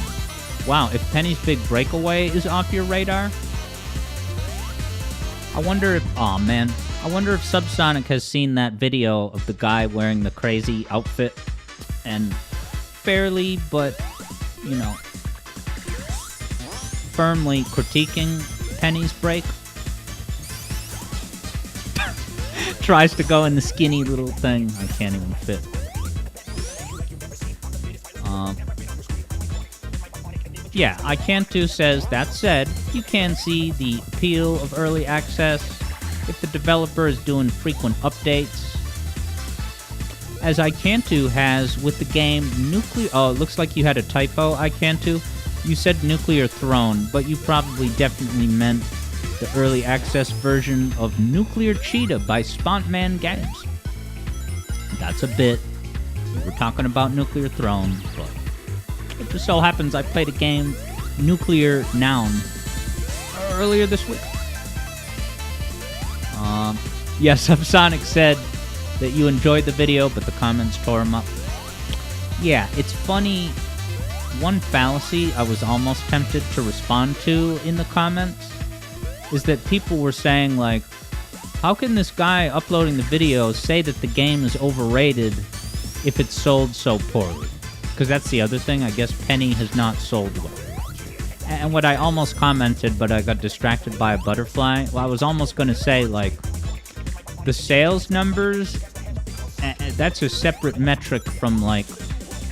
Wow, if Penny's Big Breakaway is off your radar? I wonder if Subsonic has seen that video of the guy wearing the crazy outfit and fairly, but, you know, firmly critiquing Penny's Break. Tries to go in the skinny little thing. I can't even fit. Yeah, Icantu says, that said, you can see the appeal of early access if the developer is doing frequent updates. As Icantu has with the game Nuclear... Oh, it looks like you had a typo, Icantu. You said Nuclear Throne, but you probably definitely meant the early access version of Nuclear Cheetah by Spontman Games. That's a bit. We were talking about Nuclear Throne, but... It just so happens I played a game, Nuclear Noun, earlier this week. Yes, Subsonic said that you enjoyed the video, but the comments tore him up. Yeah, it's funny. One fallacy I was almost tempted to respond to in the comments is that people were saying, like, how can this guy uploading the video say that the game is overrated if it's sold so poorly? Because that's the other thing. I guess Penny has not sold well. And what I almost commented, but I got distracted by a butterfly. Well, I was almost going to say, like, the sales numbers, that's a separate metric from, like,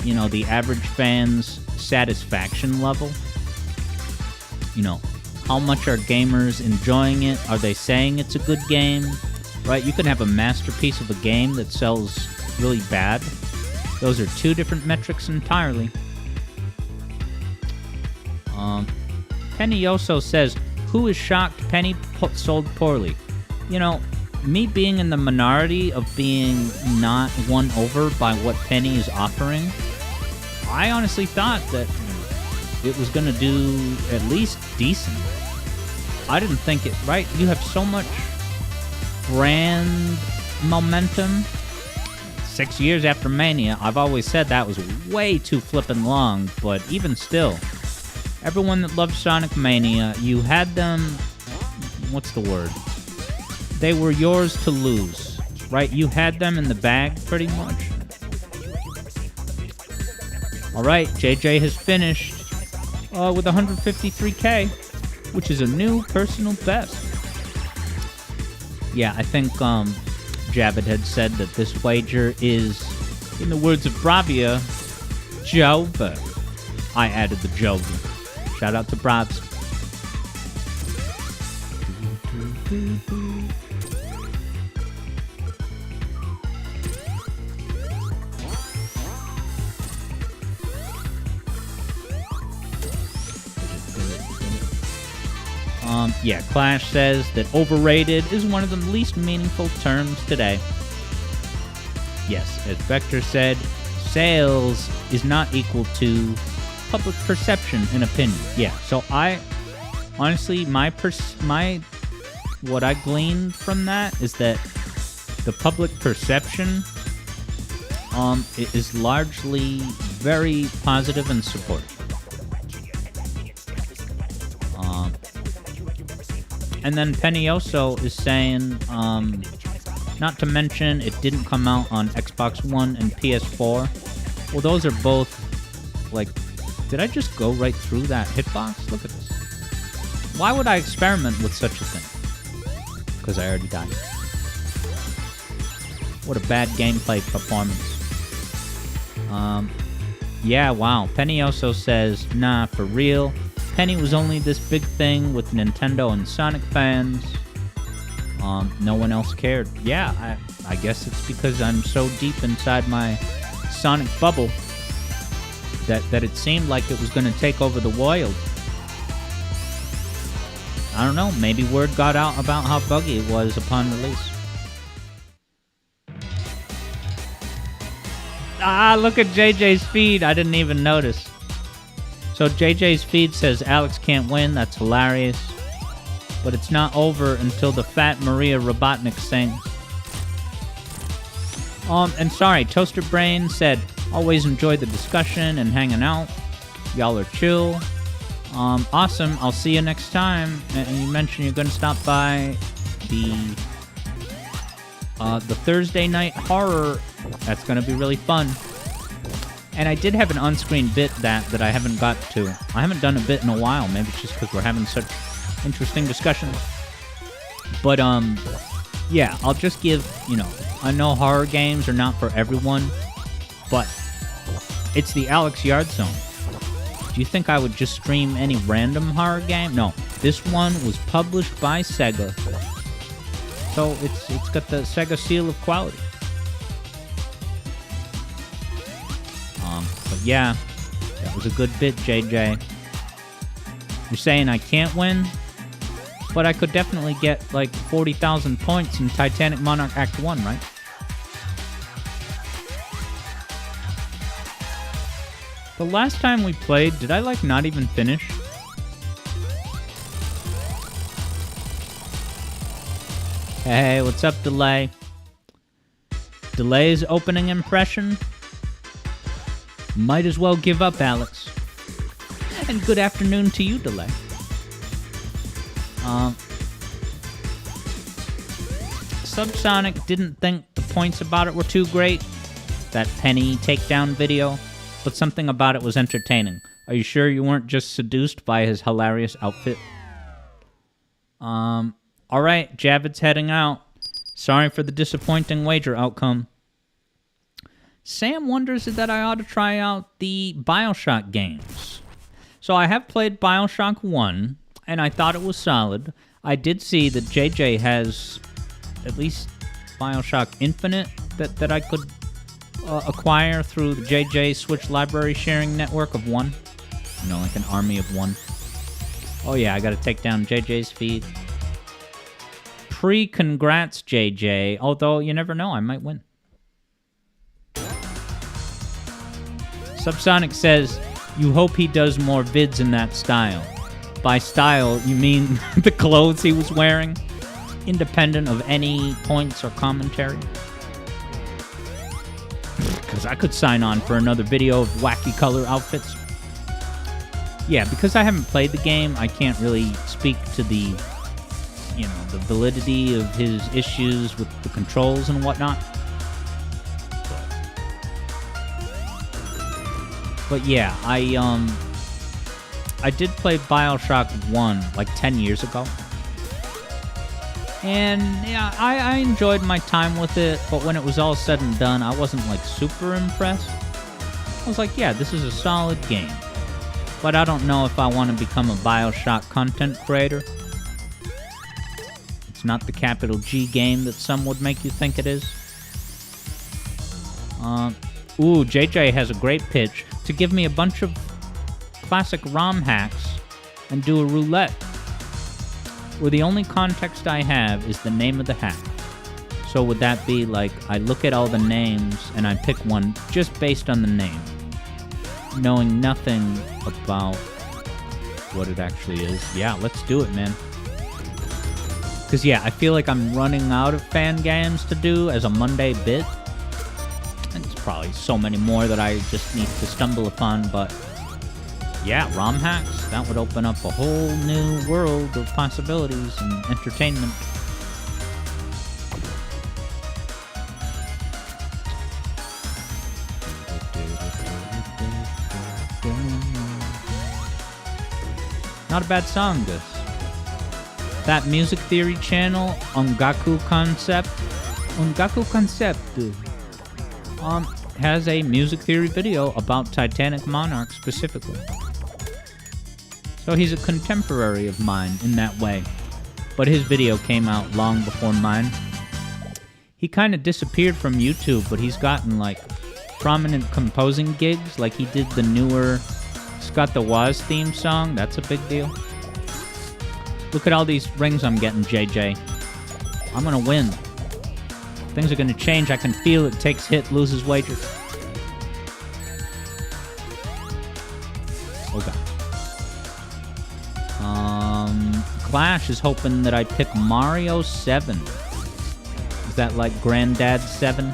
you know, the average fan's satisfaction level. You know, how much are gamers enjoying it? Are they saying it's a good game? Right? You can have a masterpiece of a game that sells really bad. Those are two different metrics entirely. Penny also says, who is shocked Penny sold poorly? You know, me being in the minority of being not won over by what Penny is offering, I honestly thought that it was going to do at least decent. I didn't think it, right? You have so much brand momentum 6 years after Mania. I've always said that was way too flippin' long, but even still, everyone that loved Sonic Mania, you had them... What's the word? They were yours to lose, right? You had them in the bag, pretty much. Alright, JJ has finished with 153k, which is a new personal best. Yeah, I think Javid had said that this wager is, in the words of Bravia, Jova. I added the Jova. Shout out to Bravs. Yeah, Clash says that overrated is one of the least meaningful terms today. Yes, as Vector said, sales is not equal to public perception and opinion. Yeah, so I, honestly, what I gleaned from that is that the public perception is largely very positive and supportive. And then Penioso is saying, not to mention it didn't come out on Xbox One and PS4. Well, those are both, like, did I just go right through that hitbox? Look at this. Why would I experiment with such a thing? Because I already died. What a bad gameplay performance. Yeah, wow. Penioso says, nah, for real. Penny was only this big thing with Nintendo and Sonic fans. No one else cared. Yeah, I guess it's because I'm so deep inside my Sonic bubble that it seemed like it was going to take over the world. I don't know, maybe word got out about how buggy it was upon release. Ah, look at JJ's feed. I didn't even notice. So JJ's feed says Alex can't win. That's hilarious. But it's not over until the fat Maria Robotnik sings. And sorry, Toaster Brain said, always enjoy the discussion and hanging out. Y'all are chill. Awesome. I'll see you next time. And you mentioned you're going to stop by the Thursday night horror. That's going to be really fun. And I did have an on-screen bit that I haven't got to. I haven't done a bit in a while. Maybe it's just because we're having such interesting discussions. But, yeah, I'll just give, I know horror games are not for everyone, but it's the Alex Yard Zone. Do you think I would just stream any random horror game? No. This one was published by Sega. So it's got the Sega seal of quality. But yeah, that was a good bit, JJ. You're saying I can't win? But I could definitely get like 40,000 points in Titanic Monarch Act 1, right? The last time we played, did I like not even finish? Hey, what's up, Delay? Delay's opening impression? Might as well give up, Alex. And good afternoon to you, Delay. Subsonic didn't think the points about it were too great. That Penny takedown video. But something about it was entertaining. Are you sure you weren't just seduced by his hilarious outfit? Alright, Javid's heading out. Sorry for the disappointing wager outcome. Sam wonders that I ought to try out the Bioshock games. So I have played Bioshock 1, and I thought it was solid. I did see that JJ has at least Bioshock Infinite that I could acquire through the JJ Switch library sharing network of one. Like an army of one. Oh yeah, I gotta take down JJ's feed. Congrats, JJ. Although, you never know, I might win. Subsonic says, you hope he does more vids in that style. By style, you mean the clothes he was wearing? Independent of any points or commentary? because I could sign on for another video of wacky color outfits. Yeah, because I haven't played the game, I can't really speak to the, you know, the validity of his issues with the controls and whatnot. But yeah, I did play BioShock 1 like 10 years ago. And yeah, I enjoyed my time with it, but when it was all said and done, I wasn't like super impressed. I was like, yeah, this is a solid game. But I don't know if I want to become a BioShock content creator. It's not the capital G game that some would make you think it is. Ooh, JJ has a great pitch to give me a bunch of classic ROM hacks and do a roulette, where the only context I have is the name of the hack. So would that be like, I look at all the names and I pick one just based on the name, knowing nothing about what it actually is? Yeah, let's do it, man. Because yeah, I feel like I'm running out of fan games to do as a Monday bit. And there's probably so many more that I just need to stumble upon, but yeah, ROM hacks, that would open up a whole new world of possibilities and entertainment. Not a bad song, this. That music theory channel, Ongaku Concept, has a music theory video about Titanic Monarch specifically. So he's a contemporary of mine in that way. But his video came out long before mine. He kind of disappeared from YouTube, but he's gotten like prominent composing gigs, like he did the newer Scott the Woz theme song. That's a big deal. Look at all these rings I'm getting, JJ. I'm gonna win. Things are gonna change. I can feel it. Takes hit, loses wager. Oh god. Clash is hoping that I pick Mario 7. Is that like Granddad 7?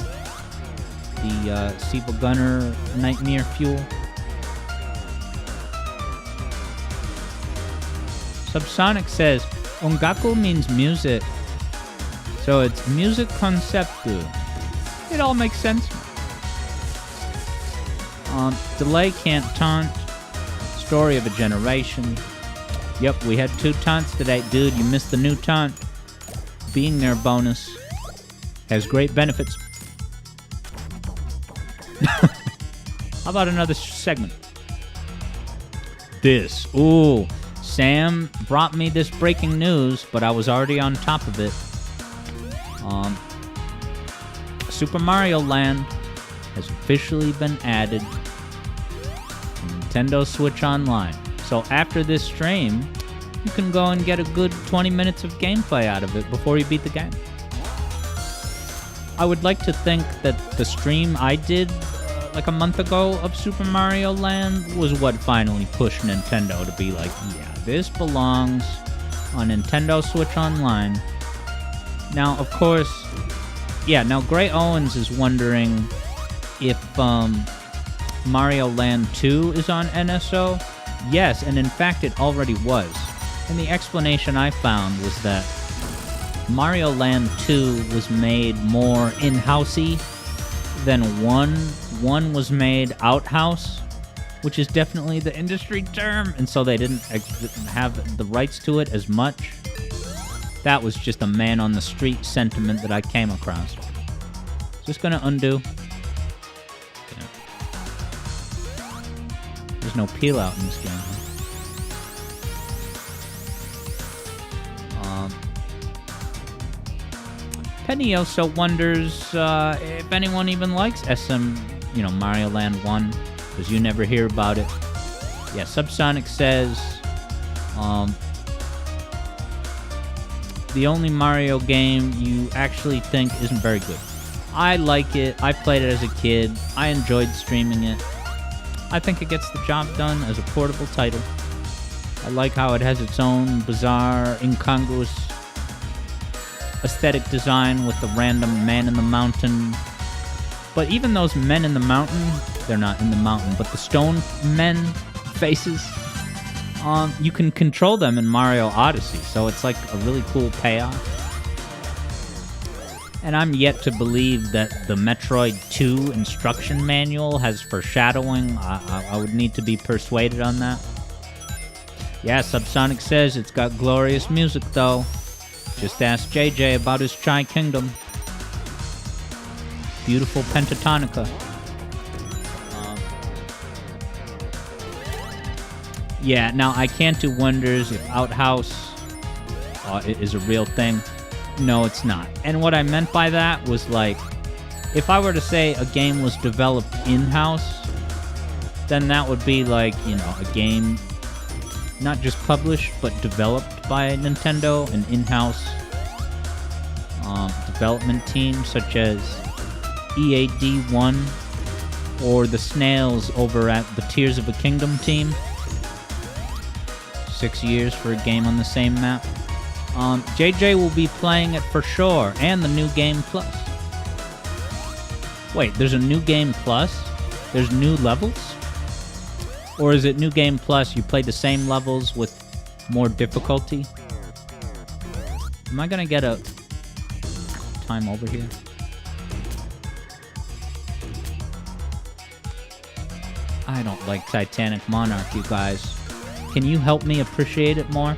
The Siva Gunner Nightmare Fuel? Subsonic says, Ongaku means music. So it's music conceptu. It all makes sense. Delay can't taunt. Story of a generation. Yep, we had 2 taunts today. Dude, you missed the new taunt. Being there bonus has great benefits. How about another segment? This. Ooh. Sam brought me this breaking news, but I was already on top of it. Super Mario Land has officially been added to Nintendo Switch Online. So after this stream, you can go and get a good 20 minutes of gameplay out of it before you beat the game. I would like to think that the stream I did like a month ago of Super Mario Land was what finally pushed Nintendo to be like, yeah, this belongs on Nintendo Switch Online. Now, of course, yeah, now Gray Owens is wondering if Mario Land 2 is on NSO. Yes, and in fact it already was. And the explanation I found was that Mario Land 2 was made more in-housey than 1. 1 was made outhouse, which is definitely the industry term, and so they didn't have the rights to it as much. That was just a man-on-the-street sentiment that I came across. Just gonna undo. Yeah. There's no peel out in this game. Penny also wonders if anyone even likes Mario Land 1, because you never hear about it. Yeah, Subsonic says, the only Mario game you actually think isn't very good. I like it. I played it as a kid. I enjoyed streaming it. I think it gets the job done as a portable title. I like how it has its own bizarre, incongruous aesthetic design with the random man in the mountain But even those men in the mountain, they're not in the mountain, but the stone men faces, you can control them in Mario Odyssey, so it's like a really cool payoff. And I'm yet to believe that the Metroid 2 instruction manual has foreshadowing. I would need to be persuaded on that. Yeah, Subsonic says it's got glorious music, though. Just ask JJ about his Chai Kingdom. Beautiful Pentatonica. Yeah, now I can't do wonders if Outhouse is a real thing. No, it's not. And what I meant by that was like, if I were to say a game was developed in-house, then that would be like, you know, a game not just published, but developed by Nintendo, an in-house development team, such as EAD1 or the Snails over at the Tears of a Kingdom team. 6 years for a game on the same map. JJ will be playing it for sure, and the New Game Plus. Wait, there's a New Game Plus? There's new levels? Or is it New Game Plus, you play the same levels with more difficulty? Am I gonna get a time over here? I don't like Titanic Monarch, you guys. Can you help me appreciate it more?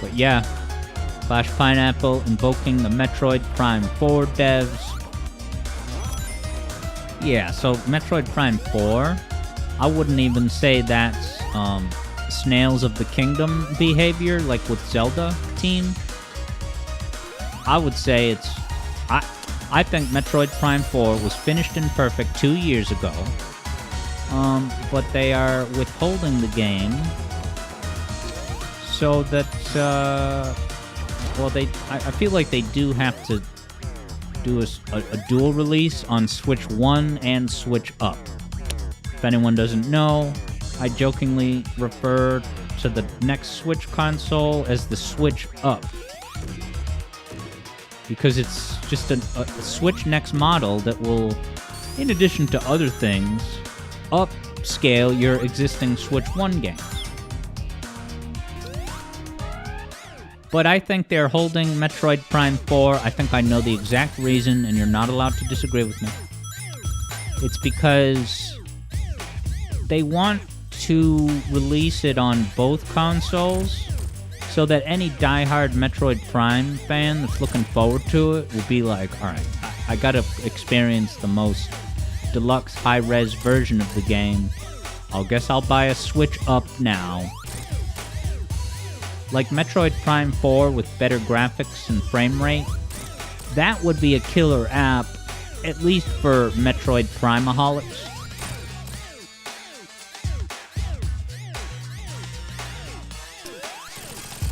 But yeah, Flash Pineapple invoking the Metroid Prime 4 devs. Yeah, so Metroid Prime 4, I wouldn't even say that's Snails of the Kingdom behavior, like with Zelda team. I would say it's... I think Metroid Prime 4 was finished and perfect 2 years ago. But they are withholding the game so that, well, I feel like they do have to do a dual release on Switch 1 and Switch Up. If anyone doesn't know, I jokingly refer to the next Switch console as the Switch Up, because it's just a Switch Next model that will, in addition to other things, upscale your existing Switch 1 games. But I think they're holding Metroid Prime 4. I think I know the exact reason, and you're not allowed to disagree with me. It's because they want to release it on both consoles so that any diehard Metroid Prime fan that's looking forward to it will be like, alright, I gotta experience the most deluxe high-res version of the game. I guess I'll buy a Switch Up now. Like Metroid Prime 4 with better graphics and frame rate, that would be a killer app, at least for Metroid Primaholics.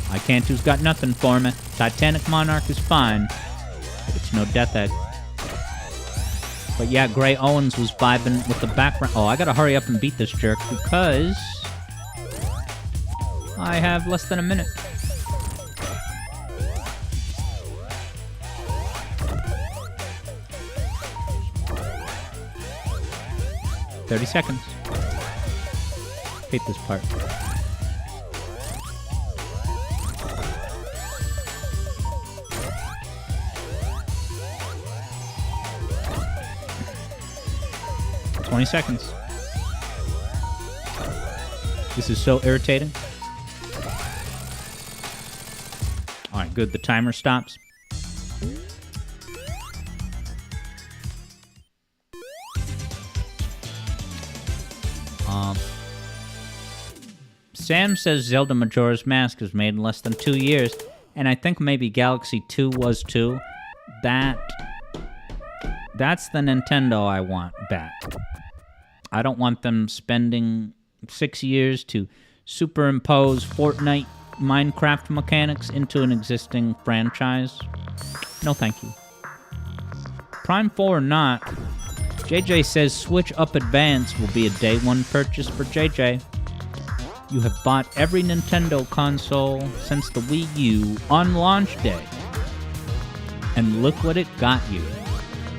I Can't Do's got nothing for me. Titanic Monarch is fine, but it's no Death Egg. But yeah, Gray Owens was vibing with the background. Oh, I gotta hurry up and beat this jerk because I have less than a minute. "30 seconds. Hate this part. "20 seconds. This is so irritating. Alright, good. The timer stops. Sam says Zelda Majora's Mask was made in less than 2 years, and I think maybe Galaxy 2 was too. That's the Nintendo I want back. I don't want them spending 6 years to superimpose Fortnite Minecraft mechanics into an existing franchise. No thank you. Prime 4 or not, JJ says Switch Up Advance will be a day one purchase for JJ. You have bought every Nintendo console since the Wii U on launch day. And look what it got you.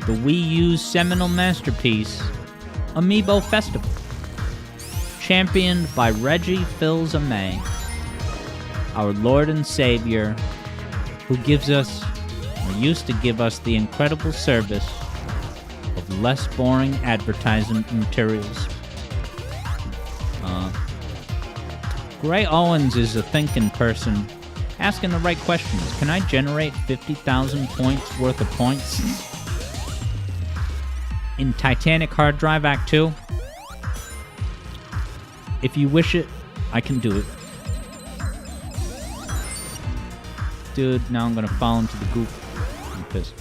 The Wii U's seminal masterpiece, Amiibo Festival. Championed by Reggie Fils-Aimé, our Lord and Savior, who gives us, or used to give us, the incredible service of less boring advertisement materials. Gray Owens is a thinking person, asking the right questions. Can I generate 50,000 points worth of points in Titanic Hard Drive Act 2? If you wish it, I can do it. Dude, now I'm gonna fall into the goop. I'm pissed.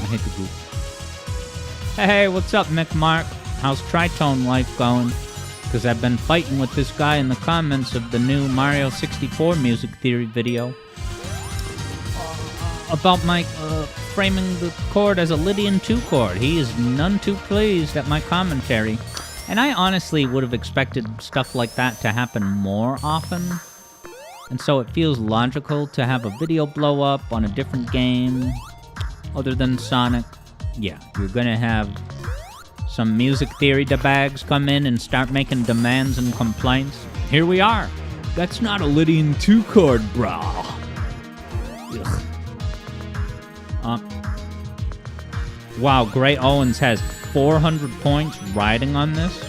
I hate the goop. Hey, what's up, Mick Mark? How's Tritone life going? Because I've been fighting with this guy in the comments of the new Mario 64 music theory video about my framing the chord as a Lydian 2 chord. He is none too pleased at my commentary. And I honestly would have expected stuff like that to happen more often. And so it feels logical to have a video blow up on a different game other than Sonic. Yeah, you're gonna have some music theory bags come in and start making demands and complaints. Here we are. That's not a Lydian 2 chord, brah. Wow, Gray Owens has 400 points riding on this.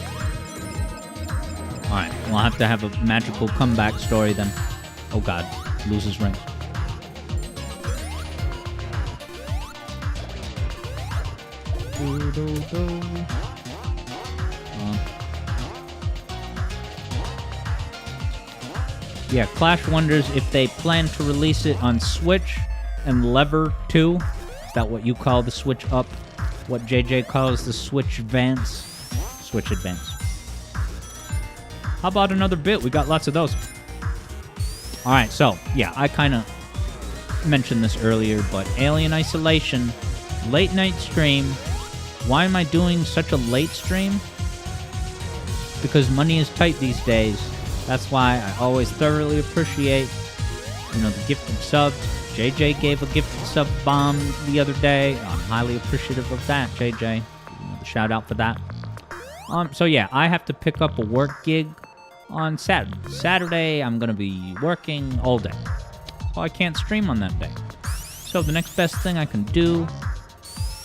Alright, we'll have to have a magical comeback story then. Oh god, loses rings. Yeah, Clash wonders if they plan to release it on Switch and Lever 2. Is that what you call the Switch Up? What JJ calls the Switch Advance? Switch Advance. How about another bit? We got lots of those. Alright, so, yeah, I kind of mentioned this earlier, but Alien Isolation, late night stream. Why am I doing such a late stream? Because money is tight these days. That's why I always thoroughly appreciate, the gifted subs. JJ gave a gifted sub bomb the other day. I'm highly appreciative of that, JJ. The shout out for that. So yeah, I have to pick up a work gig on Saturday. Saturday, I'm gonna be working all day. Well, I can't stream on that day. So the next best thing I can do...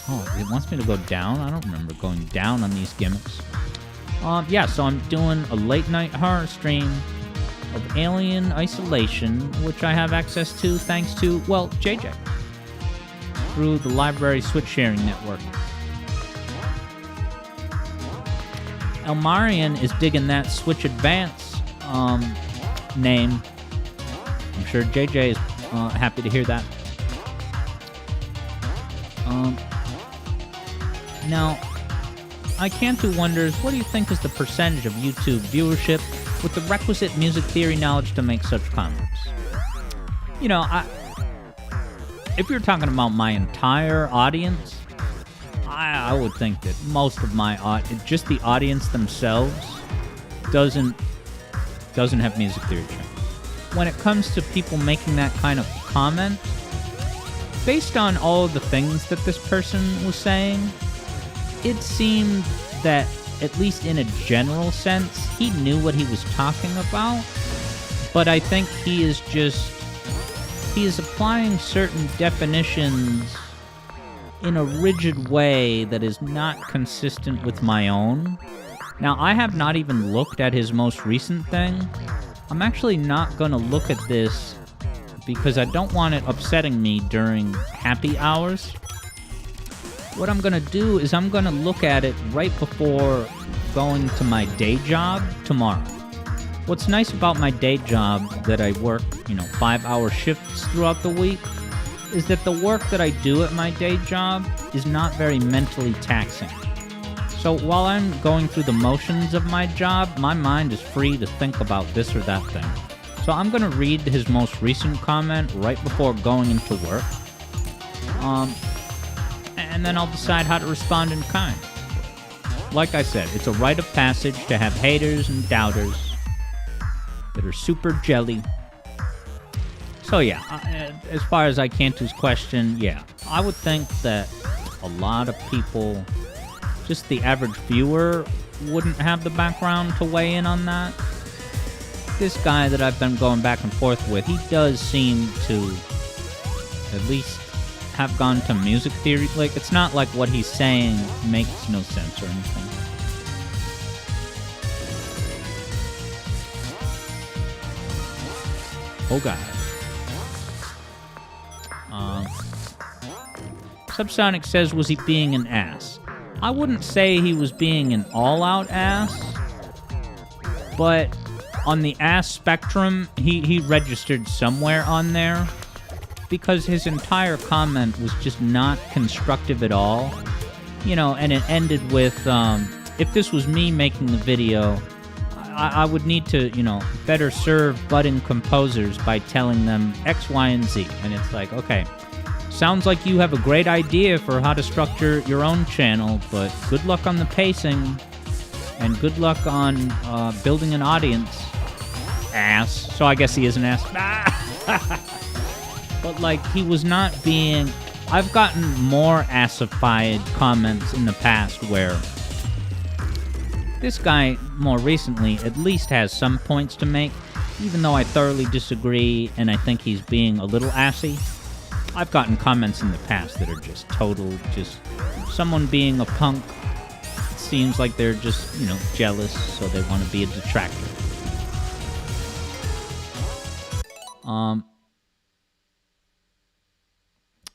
Oh, it wants me to go down? I don't remember going down on these gimmicks. Yeah, so I'm doing a late night horror stream of Alien Isolation, which I have access to thanks to, well, JJ, through the Library Switch Sharing Network. Elmarian is digging that Switch Advance name. I'm sure JJ is happy to hear that. Now, I can't do wonders. What do you think is the percentage of YouTube viewership with the requisite music theory knowledge to make such comments? If you're talking about my entire audience, I would think that most of my just the audience themselves doesn't have music theory training. When it comes to people making that kind of comment, based on all of the things that this person was saying, it seemed that, at least in a general sense, he knew what he was talking about, but I think he is applying certain definitions in a rigid way that is not consistent with my own. Now, I have not even looked at his most recent thing. I'm actually not going to look at this because I don't want it upsetting me during happy hours. What I'm going to do is I'm going to look at it right before going to my day job tomorrow. What's nice about my day job that I work, 5-hour shifts throughout the week, is that the work that I do at my day job is not very mentally taxing. So while I'm going through the motions of my job, my mind is free to think about this or that thing. So I'm going to read his most recent comment right before going into work. And then I'll decide how to respond in kind. Like I said, it's a rite of passage to have haters and doubters that are super jelly. So yeah, as far as Icantu's question, yeah, I would think that a lot of people, just the average viewer, wouldn't have the background to weigh in on that. This guy that I've been going back and forth with, he does seem to at least have gone to music theory. Like, it's not like what he's saying makes no sense or anything. Oh god. Subsonic says, was he being an ass? I wouldn't say he was being an all-out ass, but on the ass spectrum, he registered somewhere on there, because his entire comment was just not constructive at all. You know, and it ended with, if this was me making the video, I would need to, you know, better serve budding composers by telling them X, Y, and Z. And it's like, okay, sounds like you have a great idea for how to structure your own channel, but good luck on the pacing, and good luck on building an audience, ass. So I guess he is an ass. But, like, he was not being... I've gotten more assified comments in the past where this guy, more recently, at least has some points to make, even though I thoroughly disagree and I think he's being a little assy. I've gotten comments in the past that are just total, just someone being a punk. It seems like they're just, you know, jealous, so they want to be a detractor.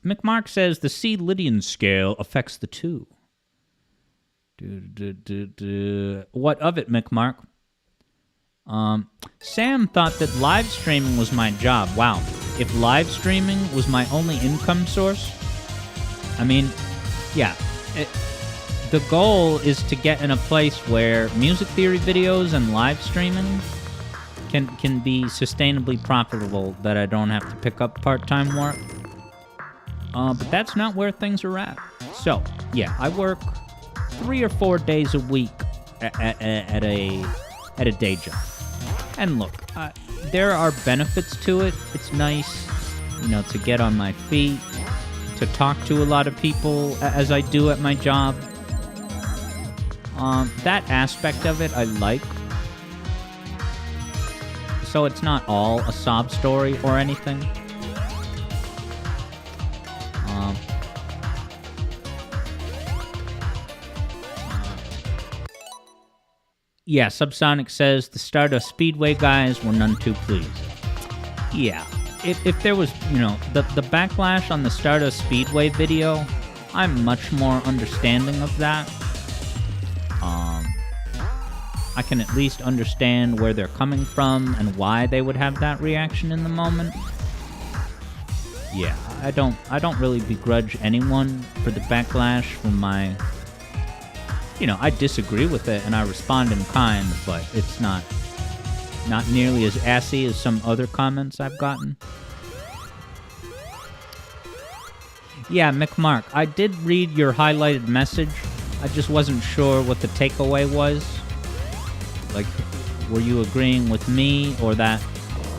McMark says the C-Lydian scale affects the two. What of it, McMark? Sam thought that live streaming was my job. Wow. If live streaming was my only income source? I mean, yeah. The goal is to get in a place where music theory videos and live streaming can be sustainably profitable, that I don't have to pick up part-time work. But that's not where things are at. So, yeah, I work 3 or 4 days a week at a day job. And look, there are benefits to it. It's nice, you know, to get on my feet, to talk to a lot of people as I do at my job. That aspect of it I like. So it's not all a sob story or anything. Yeah, Subsonic says the Stardust Speedway guys were none too pleased. Yeah, if there was, you know, the backlash on the Stardust Speedway video, I'm much more understanding of that. I can at least understand where they're coming from and why they would have that reaction in the moment. Yeah, I don't really begrudge anyone for the backlash from my... You know, I disagree with it and I respond in kind, but it's not nearly as assy as some other comments I've gotten. Yeah, McMark, I did read your highlighted message. I just wasn't sure what the takeaway was. Like, were you agreeing with me or that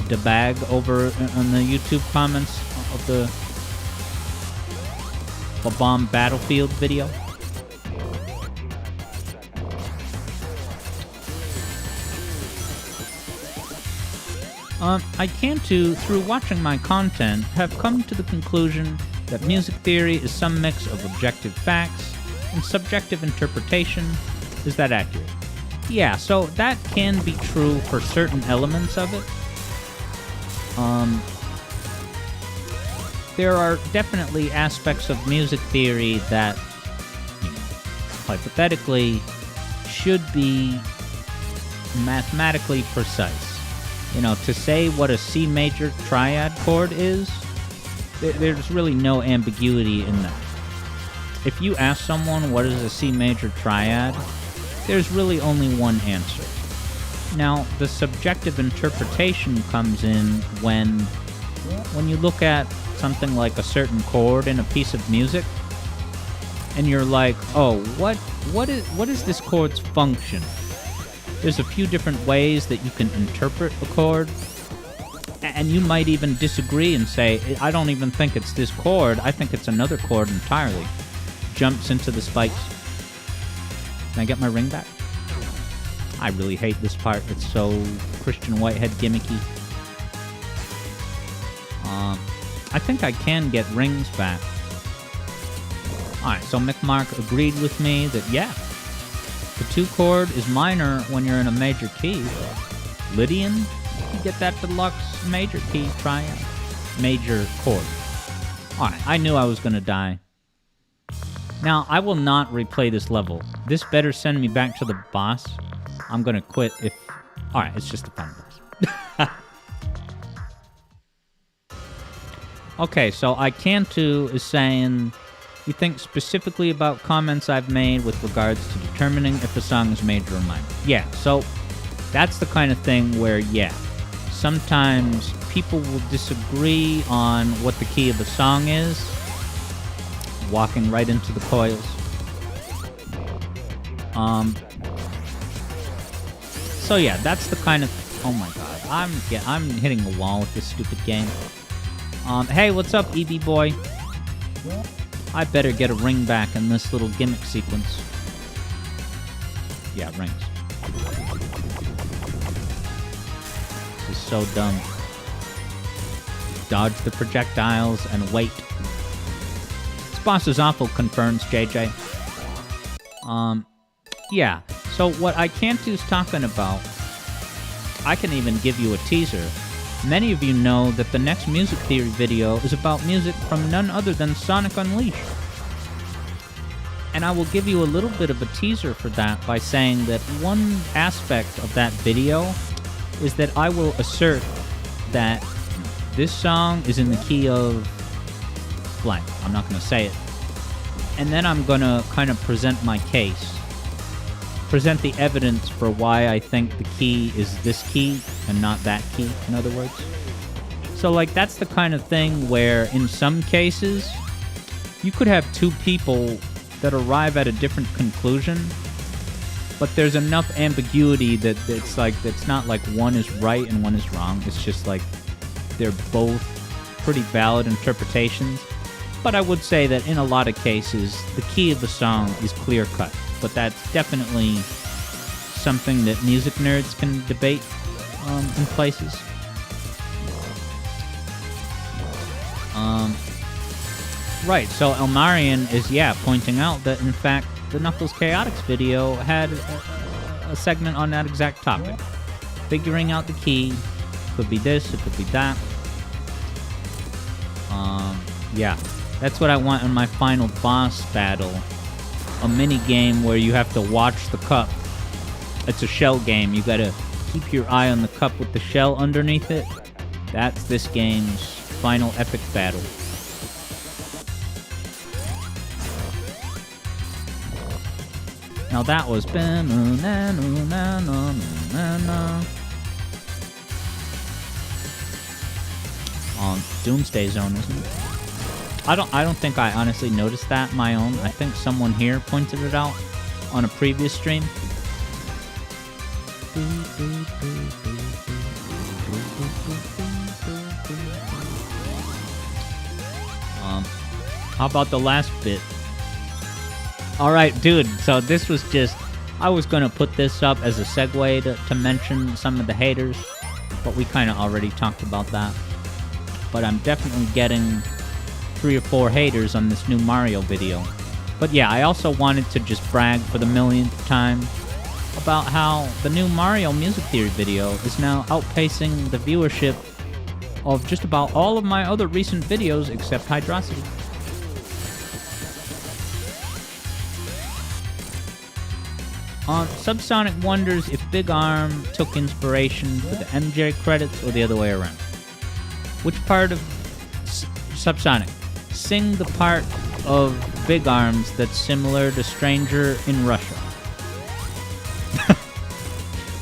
DeBag over on the YouTube comments of the Bomb Battlefield video? Icantu, through watching my content, have come to the conclusion that music theory is some mix of objective facts and subjective interpretation. Is that accurate? Yeah, so that can be true for certain elements of it. There are definitely aspects of music theory that, you know, hypothetically, should be mathematically precise. You know, to say what a C major triad chord is, there's really no ambiguity in that. If you ask someone what is a C major triad, there's really only one answer. Now, the subjective interpretation comes in when you look at something like a certain chord in a piece of music, and you're like, oh, what is this chord's function? There's a few different ways that you can interpret a chord, and you might even disagree and say, I don't even think it's this chord, I think it's another chord entirely. Jumps into the spikes. Can I get my ring back? I really hate this part. It's so Christian Whitehead gimmicky. I think I can get rings back. Alright, so McMark agreed with me that, yeah, the 2 chord is minor when you're in a major key. Lydian, you get that deluxe major key, try it. Major chord. Alright, I knew I was gonna die. Now, I will not replay this level. This better send me back to the boss. I'm gonna quit if... Alright, it's just a fun boss. Okay, so Icantu is saying, you think specifically about comments I've made with regards to determining if a song is major or minor. Yeah, so that's the kind of thing where, yeah, sometimes people will disagree on what the key of a song is. Walking right into the coils. So yeah, that's the kind of... Oh my god, I'm hitting a wall with this stupid game. Hey, what's up, EB boy? I better get a ring back in this little gimmick sequence. Yeah, rings. This is so dumb. Dodge the projectiles and wait. This boss is awful, confirms JJ. Yeah. So what Icantu's talking about, I can even give you a teaser. Many of you know that the next music theory video is about music from none other than Sonic Unleashed. And I will give you a little bit of a teaser for that by saying that one aspect of that video is that I will assert that this song is in the key of blank. I'm not going to say it. And then I'm going to kind of present my case. Present the evidence for why I think the key is this key and not that key, in other words. So, like, that's the kind of thing where, in some cases, you could have 2 people that arrive at a different conclusion, but there's enough ambiguity that it's not like one is right and one is wrong. It's just like they're both pretty valid interpretations. But I would say that in a lot of cases, the key of the song is clear-cut. But that's definitely something that music nerds can debate in places. Right, so Elmarian is, yeah, pointing out that, in fact, the Knuckles Chaotix video had a segment on that exact topic. Figuring out the key. Could be this, it could be that. Yeah, that's what I want in my final boss battle. A mini game where you have to watch the cup. It's a shell game. You gotta keep your eye on the cup with the shell underneath it. That's this game's final epic battle. Now that was on Doomsday Zone, isn't it? I don't think I honestly noticed that my own. I think someone here pointed it out on a previous stream. How about the last bit? Alright, dude, so this was just... I was gonna put this up as a segue to mention some of the haters, but we kind of already talked about that. But I'm definitely getting 3 or 4 haters on this new Mario video. But yeah, I also wanted to just brag for the millionth time about how the new Mario music theory video is now outpacing the viewership of just about all of my other recent videos except Hydrosity. Subsonic wonders if Big Arm took inspiration for the MJ credits or the other way around. Which part of Subsonic? Sing the part of Big Arms that's similar to Stranger in Russia.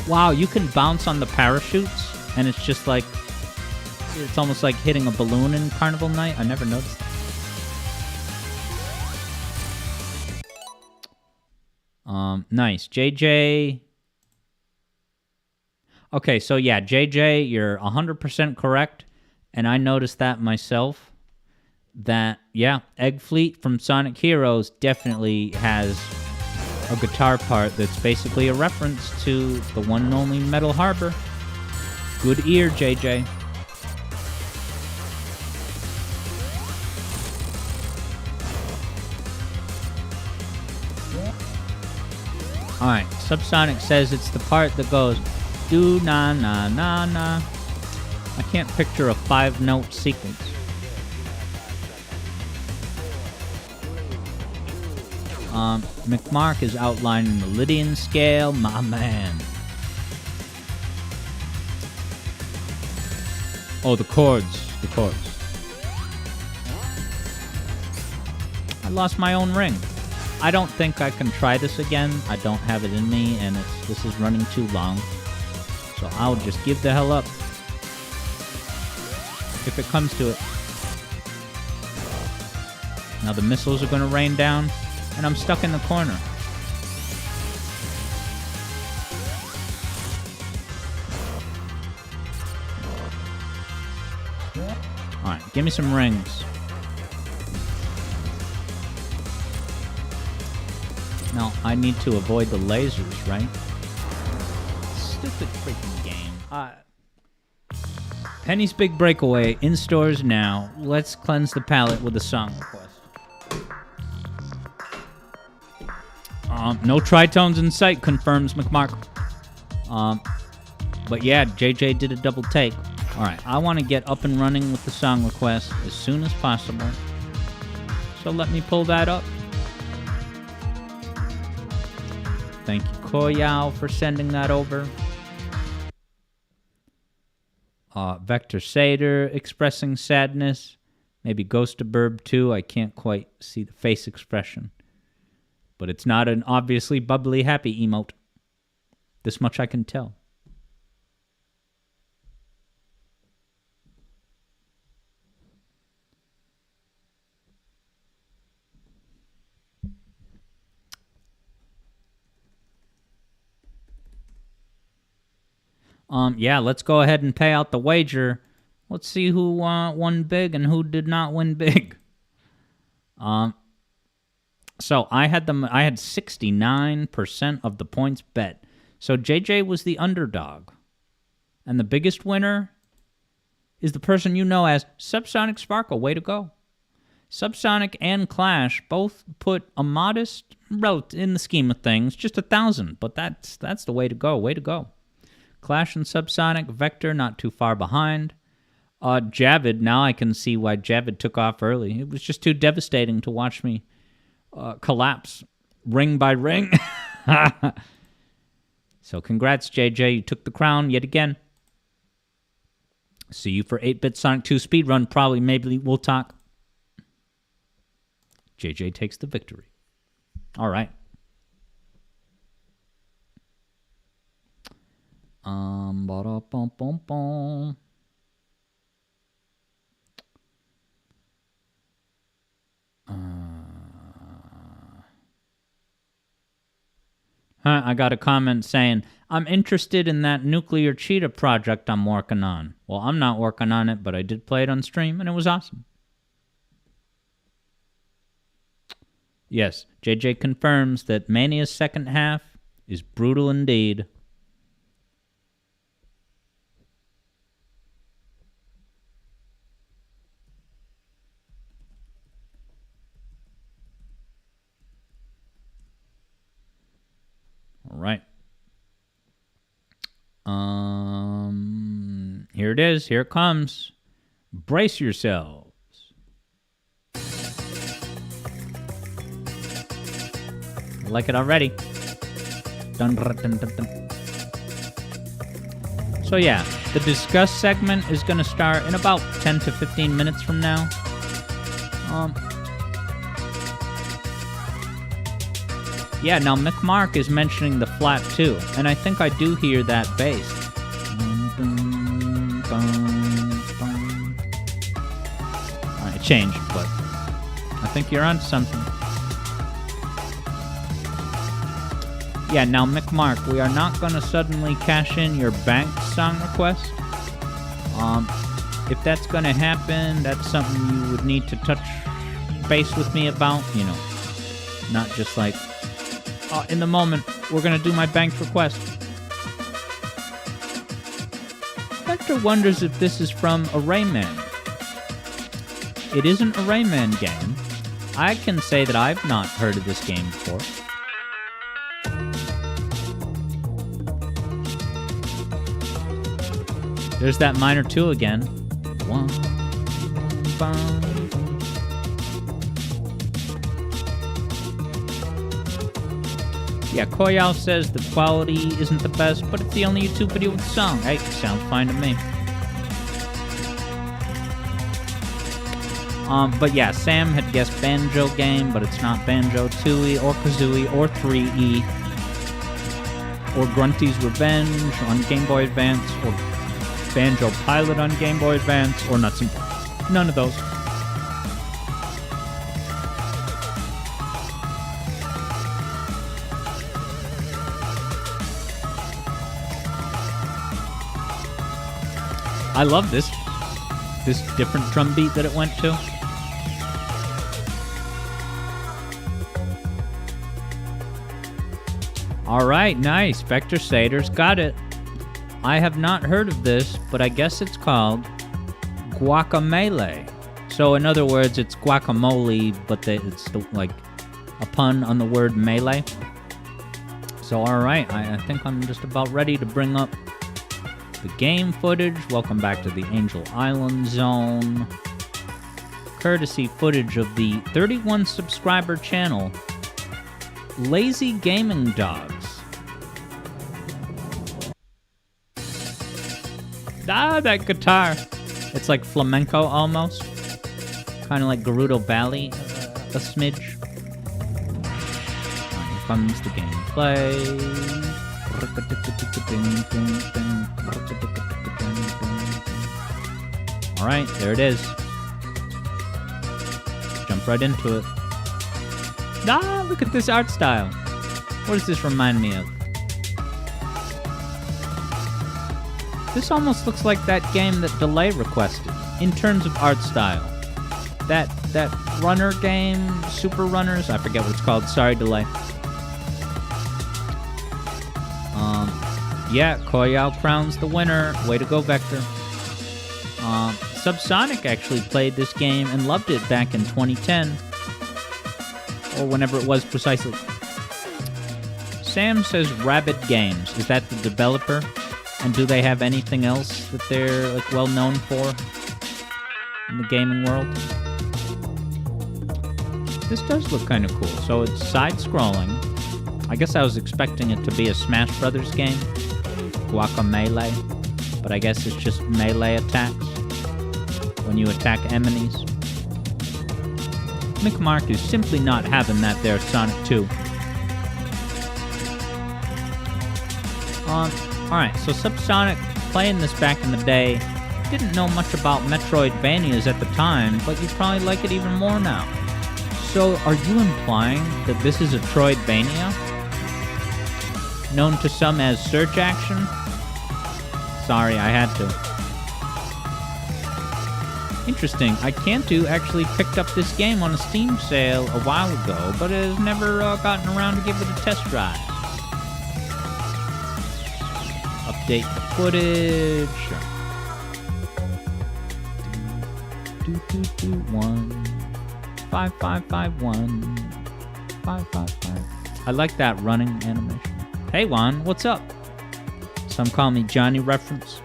Wow, you can bounce on the parachutes, and it's just like, it's almost like hitting a balloon in Carnival Night. I never noticed that. Nice. JJ. Okay, so yeah, JJ, you're 100% correct, and I noticed that myself. That, yeah, Egg Fleet from Sonic Heroes definitely has a guitar part that's basically a reference to the one and only Metal Harbor. Good ear, JJ. Alright, Subsonic says it's the part that goes do na na na na. I can't picture a 5-note sequence. McMark is outlining the Lydian scale, my man. Oh, the chords. The chords. I lost my own ring. I don't think I can try this again. I don't have it in me, and this is running too long. So I'll just give the hell up. If it comes to it. Now the missiles are going to rain down, and I'm stuck in the corner. Alright, give me some rings. Now, I need to avoid the lasers, right? Stupid freaking game. Penny's Big Breakaway in stores now. Let's cleanse the palate with a song request. No tritones in sight, confirms McMark. But yeah, JJ did a double take. Alright, I want to get up and running with the song request as soon as possible. So let me pull that up. Thank you, Koyao, for sending that over. Vector Sader expressing sadness. Maybe Ghost of Burb too. I can't quite see the face expression. But it's not an obviously bubbly happy emote. This much I can tell. Yeah, let's go ahead and pay out the wager. Let's see who won big and who did not win big. So I had 69% of the points bet. So JJ was the underdog. And the biggest winner is the person you know as Subsonic Sparkle. Way to go. Subsonic and Clash both put a modest, in the scheme of things, just 1,000. But that's the way to go. Way to go. Clash and Subsonic, Vector not too far behind. Javid, now I can see why Javid took off early. It was just too devastating to watch me collapse ring by ring. So congrats, JJ. You took the crown yet again. See you for 8-Bit Sonic 2 speedrun. Probably, maybe we'll talk. JJ takes the victory. All right. Ba-da-bum-bum-bum. I got a comment saying, I'm interested in that Nuclear Cheetah project I'm working on. Well, I'm not working on it, but I did play it on stream, and it was awesome. Yes, JJ confirms that Mania's second half is brutal indeed. All right. Here it is. Here it comes. Brace yourselves. I like it already. Dun, dun, dun, dun, dun. So yeah, the discuss segment is going to start in about 10 to 15 minutes from now. Yeah, now McMark is mentioning the flat too, and I think I do hear that bass. Alright, it changed, but I think you're onto something. Yeah, now McMark, we are not gonna suddenly cash in your bank song request. If that's gonna happen, that's something you would need to touch base with me about, you know. Not just like, in the moment, we're gonna do my bank request. Vector wonders if this is from a Rayman. It isn't a Rayman game. I can say that I've not heard of this game before. There's that minor 2 again. 1, 5. Yeah, Koyao says the quality isn't the best, but it's the only YouTube video with the song. Hey, sounds fine to me. But yeah, Sam had guessed Banjo game, but it's not Banjo 2E or Kazooie or 3E or Grunty's Revenge on Game Boy Advance or Banjo Pilot on Game Boy Advance or Nuts and Bolts. None of those. I love this different drum beat that it went to. Alright, nice. Vector Sater's got it. I have not heard of this, but I guess it's called Guacamole. So in other words, it's guacamole, but it's like a pun on the word melee. So alright, I think I'm just about ready to bring up the game footage. Welcome back to the Angel Island Zone. Courtesy footage of the 31 subscriber channel, Lazy Gaming Dogs. Ah, that guitar. It's like flamenco almost. Kind of like Gerudo Valley, a smidge. Here comes the gameplay. Alright, there it is. Jump right into it. Ah, look at this art style. What does this remind me of? This almost looks like that game that Delay requested, in terms of art style. That runner game, Super Runners, I forget what it's called, sorry Delay. Yeah, Koyao crowns the winner. Way to go, Vector. Subsonic actually played this game and loved it back in 2010. Or whenever it was precisely. Sam says Rabbit Games. Is that the developer? And do they have anything else that they're like well known for in the gaming world? This does look kind of cool. So it's side-scrolling. I guess I was expecting it to be a Smash Brothers game. Guacamole. But I guess it's just melee attacks when you attack enemies. McMark is simply not having that there, Sonic 2. Alright, so Subsonic, playing this back in the day, didn't know much about Metroidvanias at the time, but you probably like it even more now. So, are you implying that this is a Troidvania? Known to some as Search Action? Sorry, I had to. Interesting, Icantu actually picked up this game on a Steam sale a while ago, but has never gotten around to give it a test drive. Update the footage. 2221 5551 555. I like that running animation. Hey Juan, what's up? Some call me Johnny reference.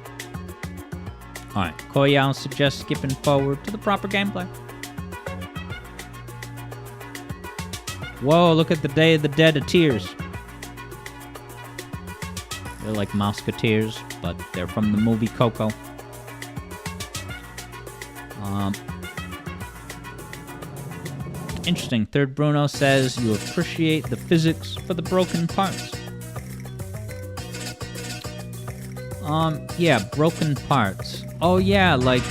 Alright, Koyao suggests skipping forward to the proper gameplay. Whoa, look at the Day of the Dead of Tears. They're like Mouseketeers, but they're from the movie Coco. Interesting. Third Bruno says you appreciate the physics for the broken parts. Yeah, broken parts. Oh yeah, like,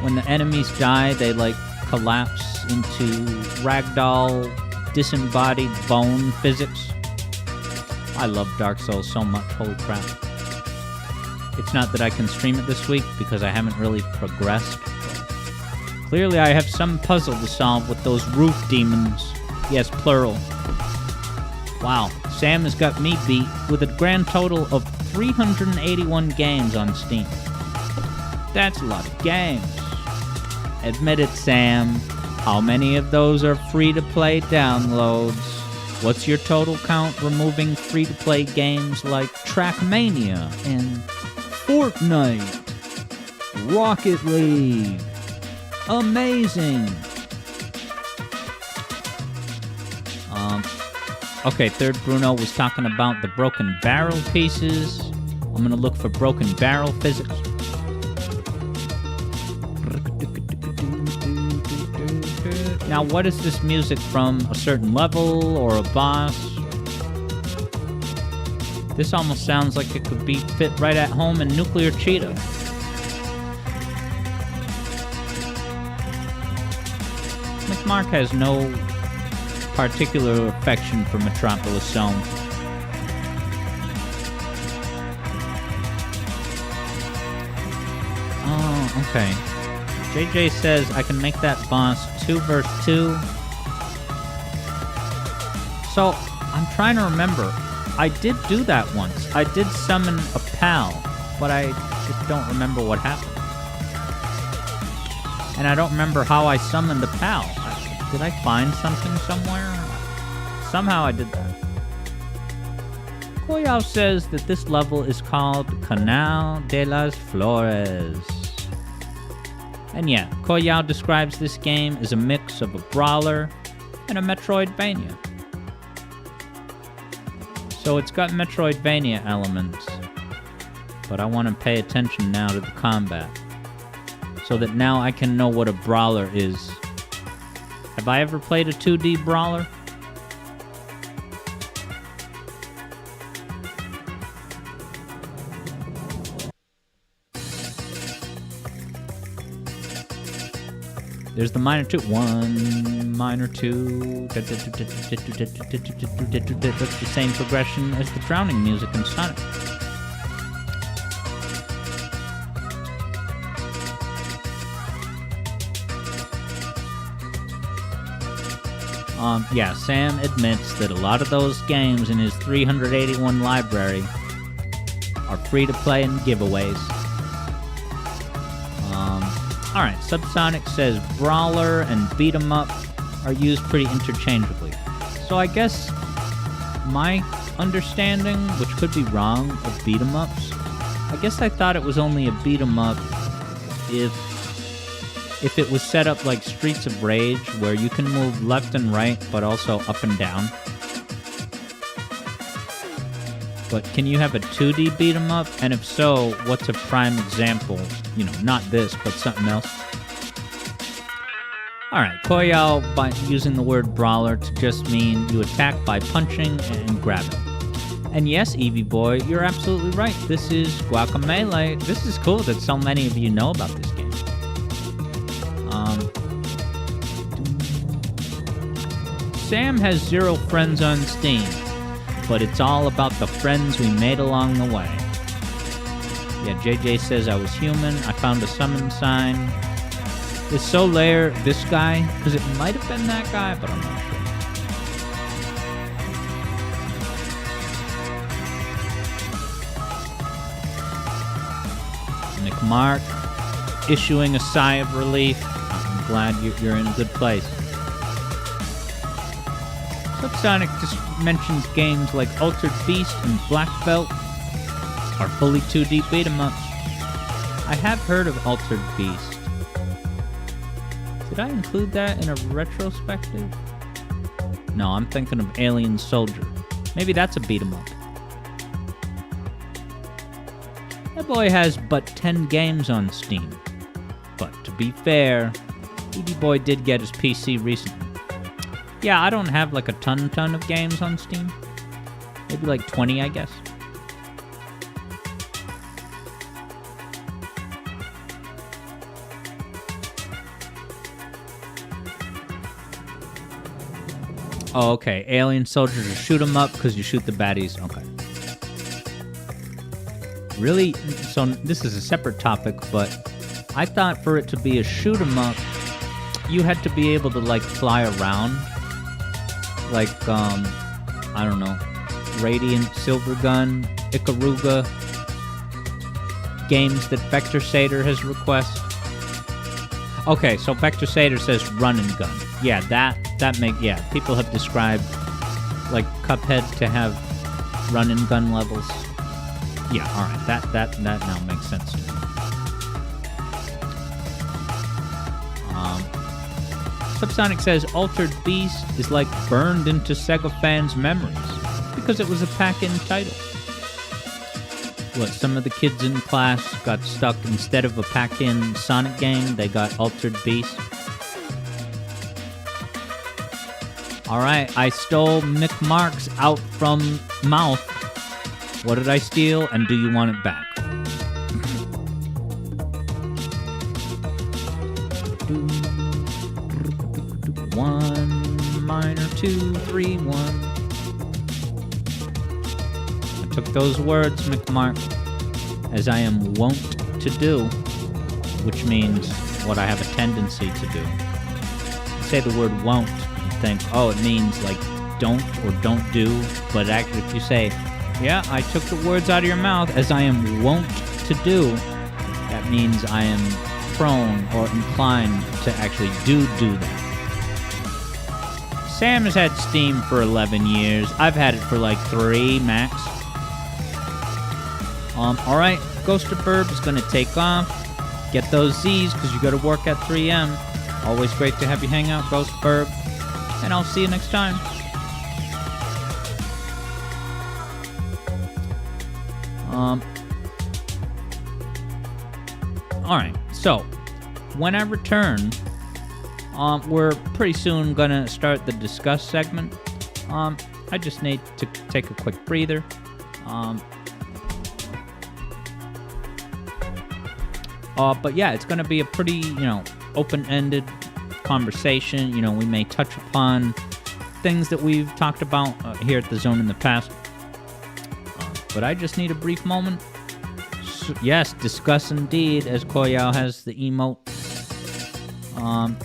when the enemies die, they, like, collapse into ragdoll, disembodied bone physics. I love Dark Souls so much, holy crap. It's not that I can stream it this week, because I haven't really progressed. Clearly I have some puzzle to solve with those roof demons. Yes, plural. Wow, Sam has got me beat with a grand total of 381 games on Steam. That's a lot of games. Admit it, Sam. How many of those are free-to-play downloads? What's your total count removing free-to-play games like Trackmania and Fortnite? Rocket League. Amazing. Okay, Third Bruno was talking about the broken barrel pieces. I'm gonna look for broken barrel physics. Now, what is this music from? A certain level or a boss? This almost sounds like it could be fit right at home in Nuclear Cheetah. McMark has no particular affection for Metropolis Zone. Oh, okay. JJ says I can make that boss 2 vs 2. So, I'm trying to remember. I did do that once. I did summon a pal, but I just don't remember what happened. And I don't remember how I summoned a pal. Did I find something somewhere? Somehow I did that. Koyao says that this level is called Canal de las Flores. And yeah, Koyao describes this game as a mix of a brawler and a Metroidvania. So it's got Metroidvania elements, but I want to pay attention now to the combat, so that now I can know what a brawler is. Have I ever played a 2D brawler? There's the minor 2. 1, minor 2. That's the same progression as the drowning music in Sonic. Yeah, Sam admits that a lot of those games in his 381 library are free to play and giveaways. Alright, Subsonic says brawler and beat 'em up are used pretty interchangeably. So I guess my understanding, which could be wrong, of beat 'em ups, I guess I thought it was only a beat 'em up if it was set up like Streets of Rage, where you can move left and right, but also up and down. But can you have a 2D beat 'em up? And if so, what's a prime example? You know, not this, but something else. Alright, Koyao, by using the word brawler to just mean you attack by punching and grabbing. And yes, Eevee Boy, you're absolutely right. This is Guacamelee. This is cool that so many of you know about this game. Sam has 0 friends on Steam, but it's all about the friends we made along the way. Yeah, JJ says I was human. I found a summon sign. Is Solaire this guy? Because it might have been that guy, but I'm not sure. McMark issuing a sigh of relief. I'm glad you're in a good place. Subsonic just mentions games like Altered Beast and Black Belt are fully 2D beat 'em ups. I have heard of Altered Beast. Did I include that in a retrospective? No, I'm thinking of Alien Soldier. Maybe that's a beat 'em up. That boy has but 10 games on Steam. But to be fair, ED Boy did get his PC recently. Yeah, I don't have like a ton of games on Steam. Maybe like 20, I guess. Oh, okay. Alien soldiers to shoot them up because you shoot the baddies. Okay. Really? So this is a separate topic, but I thought for it to be a shoot 'em up, you had to be able to like fly around, like I don't know, Radiant, Silvergun, Ikaruga, games that Vector Satyr has requested. Okay, so Vector Satyr says run and gun. Yeah, that people have described like Cuphead to have run and gun levels. Yeah, all right, that now makes sense to me. Subsonic says Altered Beast is like burned into Sega fans' memories because it was a pack-in title. What, some of the kids in class got stuck instead of a pack-in Sonic game, they got Altered Beast. Alright, I stole Mick Marks out from mouth. What did I steal, and do you want it back? One minor 2 3 1. I took those words, McMark, as I am wont to do, which means what I have a tendency to do. You say the word won't, you think, oh, it means like don't or don't do, but actually if you say, yeah, I took the words out of your mouth as I am wont to do, that means I am prone or inclined to actually do that. Sam has had Steam for 11 years. I've had it for like 3 max. Alright, Ghost of Burb is gonna take off. Get those Z's because you gotta work at 3 a.m. Always great to have you hang out, Ghost Burb. And I'll see you next time. Alright, so when I return, we're pretty soon gonna start the discuss segment. I just need to take a quick breather. But yeah, it's gonna be a pretty, open-ended conversation. We may touch upon things that we've talked about here at the Zone in the past. But I just need a brief moment. Yes, discuss indeed, as Koyao has the emote.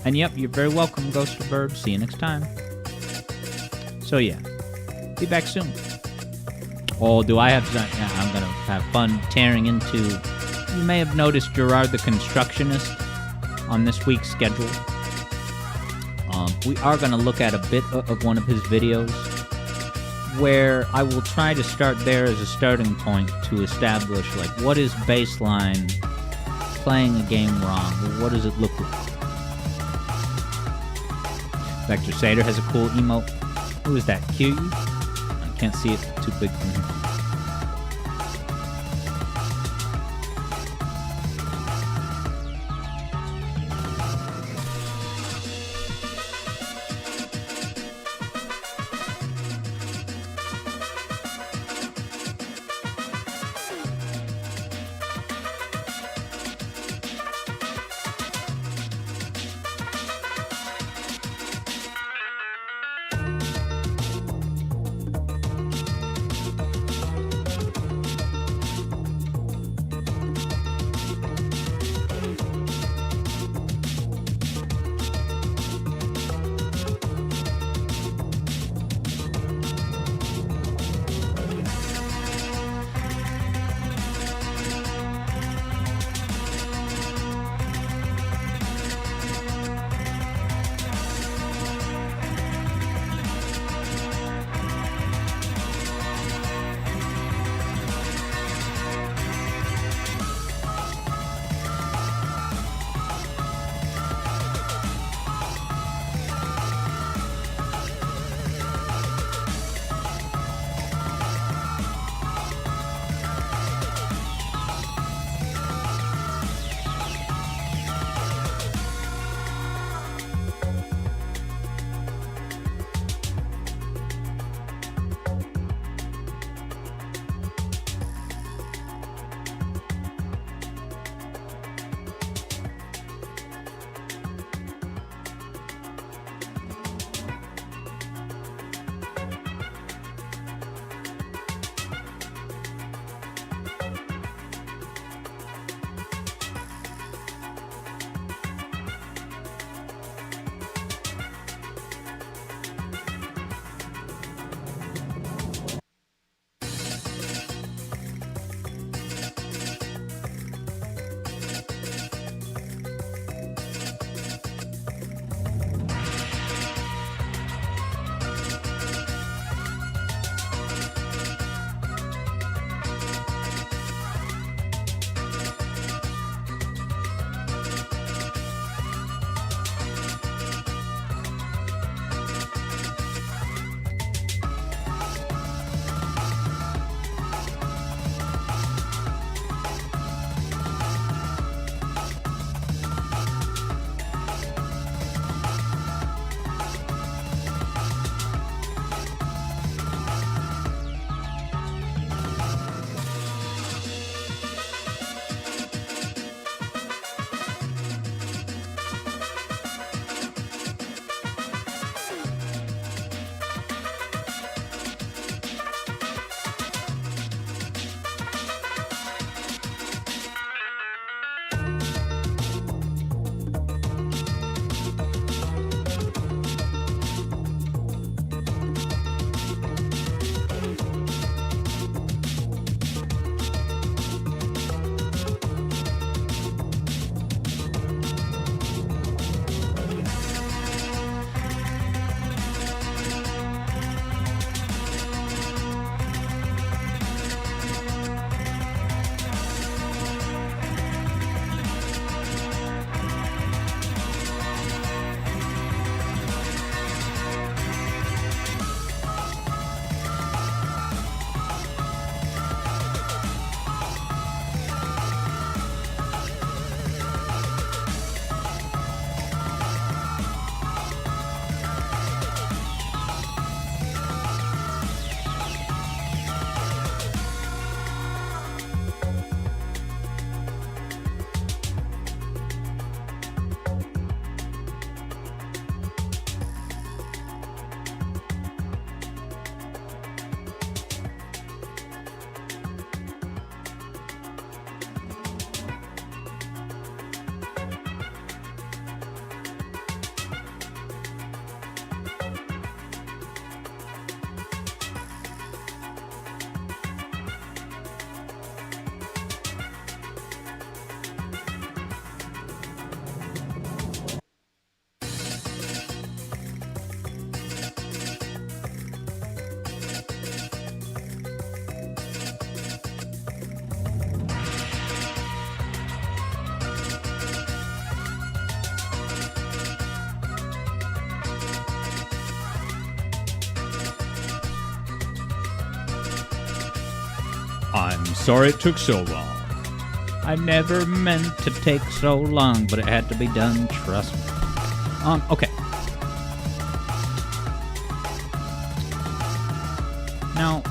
And yep, you're very welcome, Ghost of Verb. See you next time. So yeah, be back soon. Oh, do I have time? Yeah, I'm gonna have fun tearing into... You may have noticed Gerard the Constructionist on this week's schedule. We are gonna look at a bit of one of his videos, where I will try to start there as a starting point to establish, like, what is baseline playing a game wrong? What does it look like? Vector Satyr has a cool emote. Who is that? Q? I can't see it. Too big for me. I'm sorry it took so long. I never meant to take so long, but it had to be done, trust me. Okay. Now,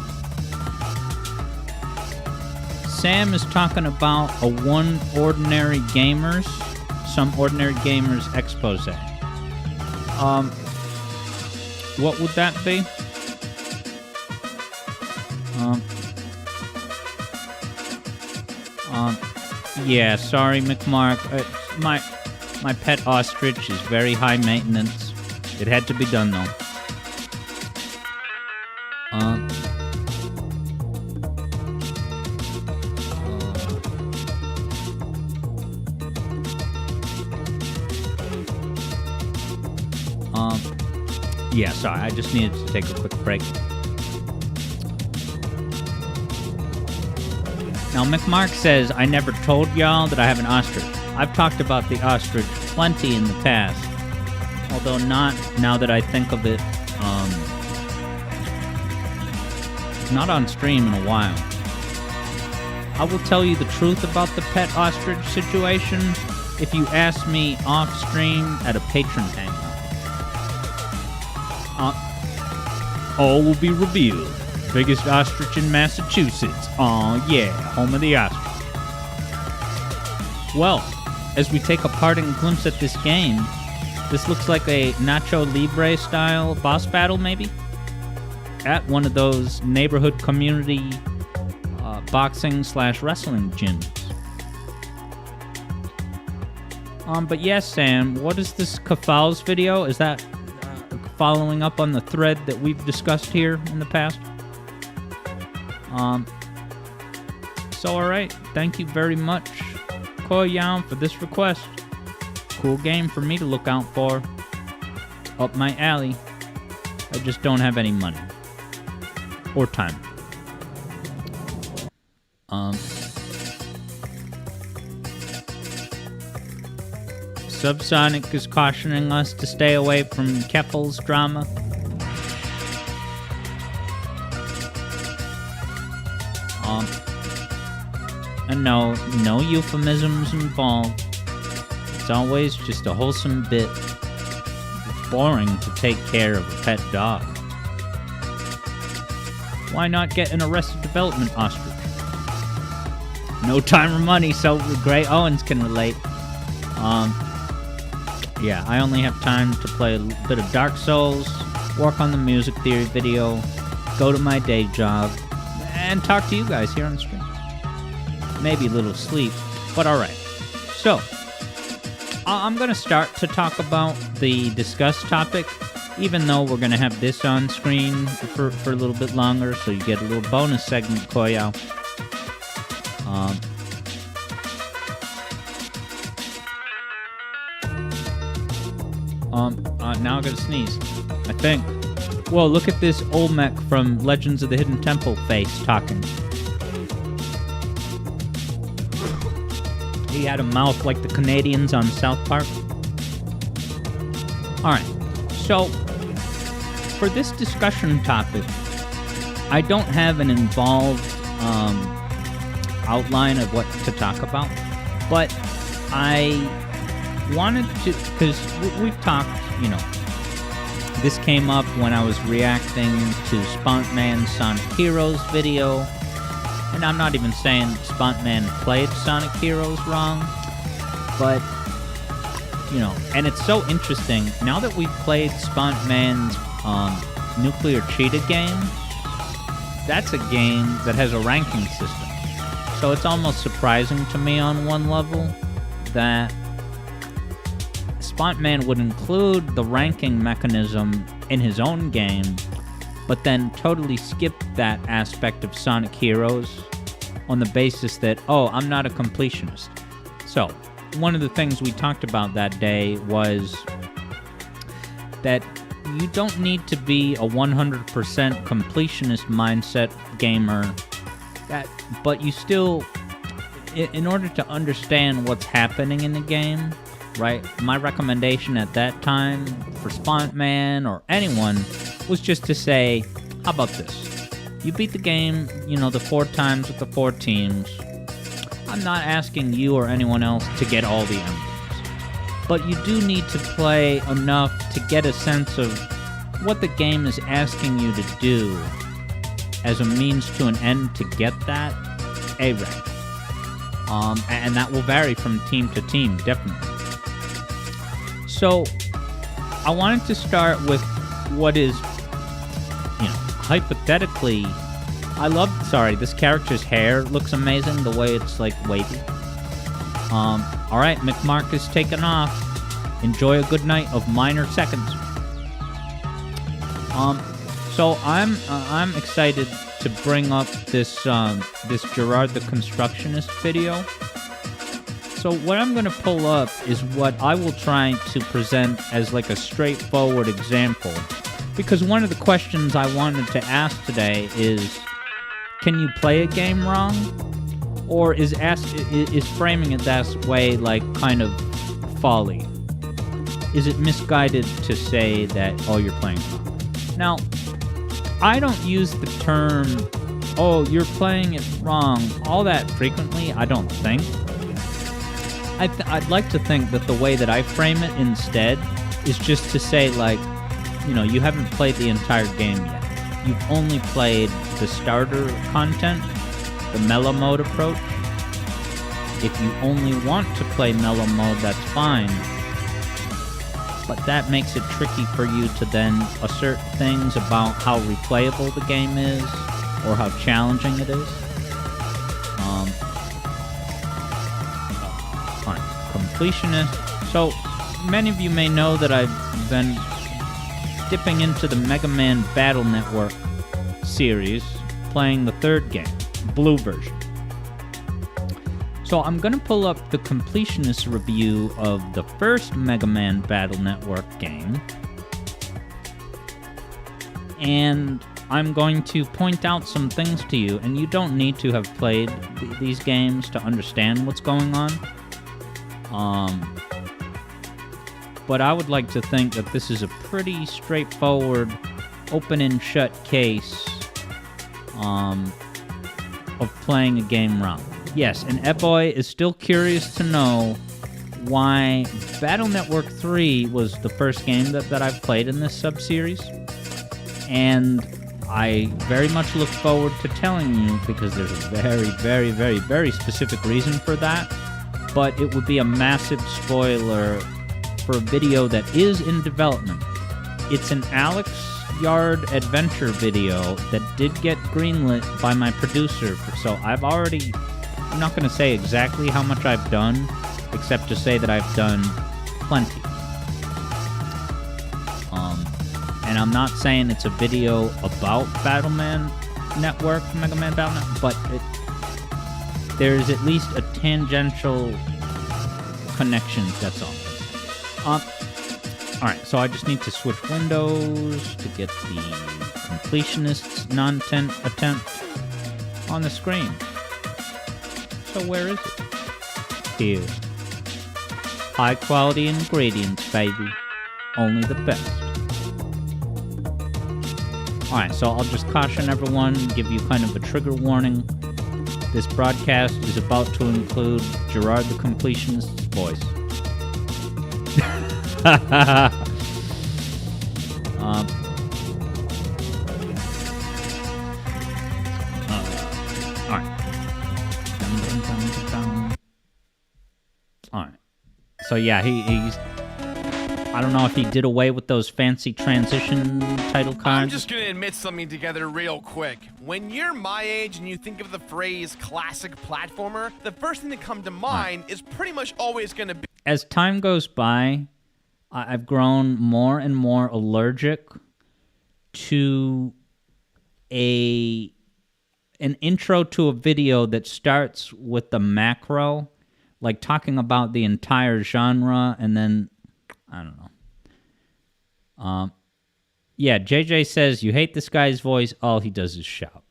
Sam is talking about some ordinary gamers expose. What would that be? Yeah, sorry, McMark. My pet ostrich is very high maintenance. It had to be done, though. Yeah, sorry, I just needed to take a quick break. Now, McMark says, I never told y'all that I have an ostrich. I've talked about the ostrich plenty in the past, although not now that I think of it, not on stream in a while. I will tell you the truth about the pet ostrich situation if you ask me off stream at a patron hangout. All will be revealed. Biggest ostrich in Massachusetts. Aw, yeah, home of the ostrich. Well, as we take a parting glimpse at this game, this looks like a Nacho Libre style boss battle, maybe? At one of those neighborhood community boxing/wrestling gyms. But yes, Sam, what is this Kafal's video? Is that following up on the thread that we've discussed here in the past? So alright, thank you very much, Koyan, for this request. Cool game for me to look out for. It's up my alley. I just don't have any money. Or time. Subsonic is cautioning us to stay away from Keppel's drama. And no euphemisms involved. It's always just a wholesome bit. It's boring to take care of a pet dog. Why not get an Arrested Development ostrich? No time or money, so Gray Owens can relate. Yeah, I only have time to play a bit of Dark Souls, work on the music theory video, go to my day job, and talk to you guys here on the stream. Maybe a little sleep, but alright. So, I'm going to start to talk about the discussed topic, even though we're going to have this on screen for a little bit longer, so you get a little bonus segment, Koyao. Now I'm gonna sneeze, I think. Whoa, look at this Olmec from Legends of the Hidden Temple face talking. He had a mouth like the Canadians on South Park. Alright, so for this discussion topic, I don't have an involved outline of what to talk about, but I wanted to, because we've talked, you know, this came up when I was reacting to Spontman's Sonic Heroes video, and I'm not even saying Spontman played Sonic Heroes wrong, but, you know, and it's so interesting, now that we've played Spontman's Nuclear Cheetah game, that's a game that has a ranking system, so it's almost surprising to me on one level that Spontman would include the ranking mechanism in his own game, but then totally skip that aspect of Sonic Heroes on the basis that, oh, I'm not a completionist. So, one of the things we talked about that day was that you don't need to be a 100% completionist mindset gamer, but you still, in order to understand what's happening in the game, right? My recommendation at that time for Spontman or anyone was just to say, how about this? You beat the game, you know, the 4 times with the 4 teams. I'm not asking you or anyone else to get all the emblems. But you do need to play enough to get a sense of what the game is asking you to do as a means to an end to get that A rank. And that will vary from team to team, definitely. So, I wanted to start with what is, you know, hypothetically, this character's hair looks amazing, the way it's, like, wavy. Alright, McMark is taken off. Enjoy a good night of minor seconds. So I'm excited to bring up this Gerard the Constructionist video. So what I'm going to pull up is what I will try to present as like a straightforward example. Because one of the questions I wanted to ask today is, can you play a game wrong? Or is framing it that way like kind of folly? Is it misguided to say that, oh, you're playing wrong? Now, I don't use the term, oh, you're playing it wrong, all that frequently, I don't think. I'd like to think that the way that I frame it instead is just to say, like, you know, you haven't played the entire game yet. You've only played the starter content, the mellow mode approach. If you only want to play mellow mode, that's fine. But that makes it tricky for you to then assert things about how replayable the game is or how challenging it is. Alright, completionist. So, many of you may know that I've been dipping into the Mega Man Battle Network series, playing the 3rd game, blue version. So I'm going to pull up the completionist review of the first Mega Man Battle Network game. And I'm going to point out some things to you, and you don't need to have played these games to understand what's going on. But I would like to think that this is a pretty straightforward, open and shut case of playing a game wrong. Yes, and Eboy is still curious to know why Battle Network 3 was the first game that I've played in this sub-series. And I very much look forward to telling you, because there's a very, very, very, very specific reason for that. But it would be a massive spoiler for a video that is in development. It's an Alex Yard adventure video that did get greenlit by my producer. So I'm not going to say exactly how much I've done, except to say that I've done plenty. And I'm not saying it's a video about Battle Man Network, Mega Man Battle Network, but there's at least a tangential connection, that's all. Alright, so I just need to switch windows to get the completionist's non-tent attempt on the screen. So where is it? Here. High quality ingredients, baby. Only the best. Alright, so I'll just caution everyone, give you kind of a trigger warning. This broadcast is about to include Gerard the Completionist's voice. Alright. So yeah, he's... I don't know if he did away with those fancy transition title cards. I'm just gonna admit something together real quick. When you're my age and you think of the phrase classic platformer, the first thing that comes to mind is pretty much always gonna be... As time goes by, I've grown more and more allergic to an intro to a video that starts with the macro, like talking about the entire genre, and then, I don't know. Yeah, JJ says, you hate this guy's voice, all he does is shout.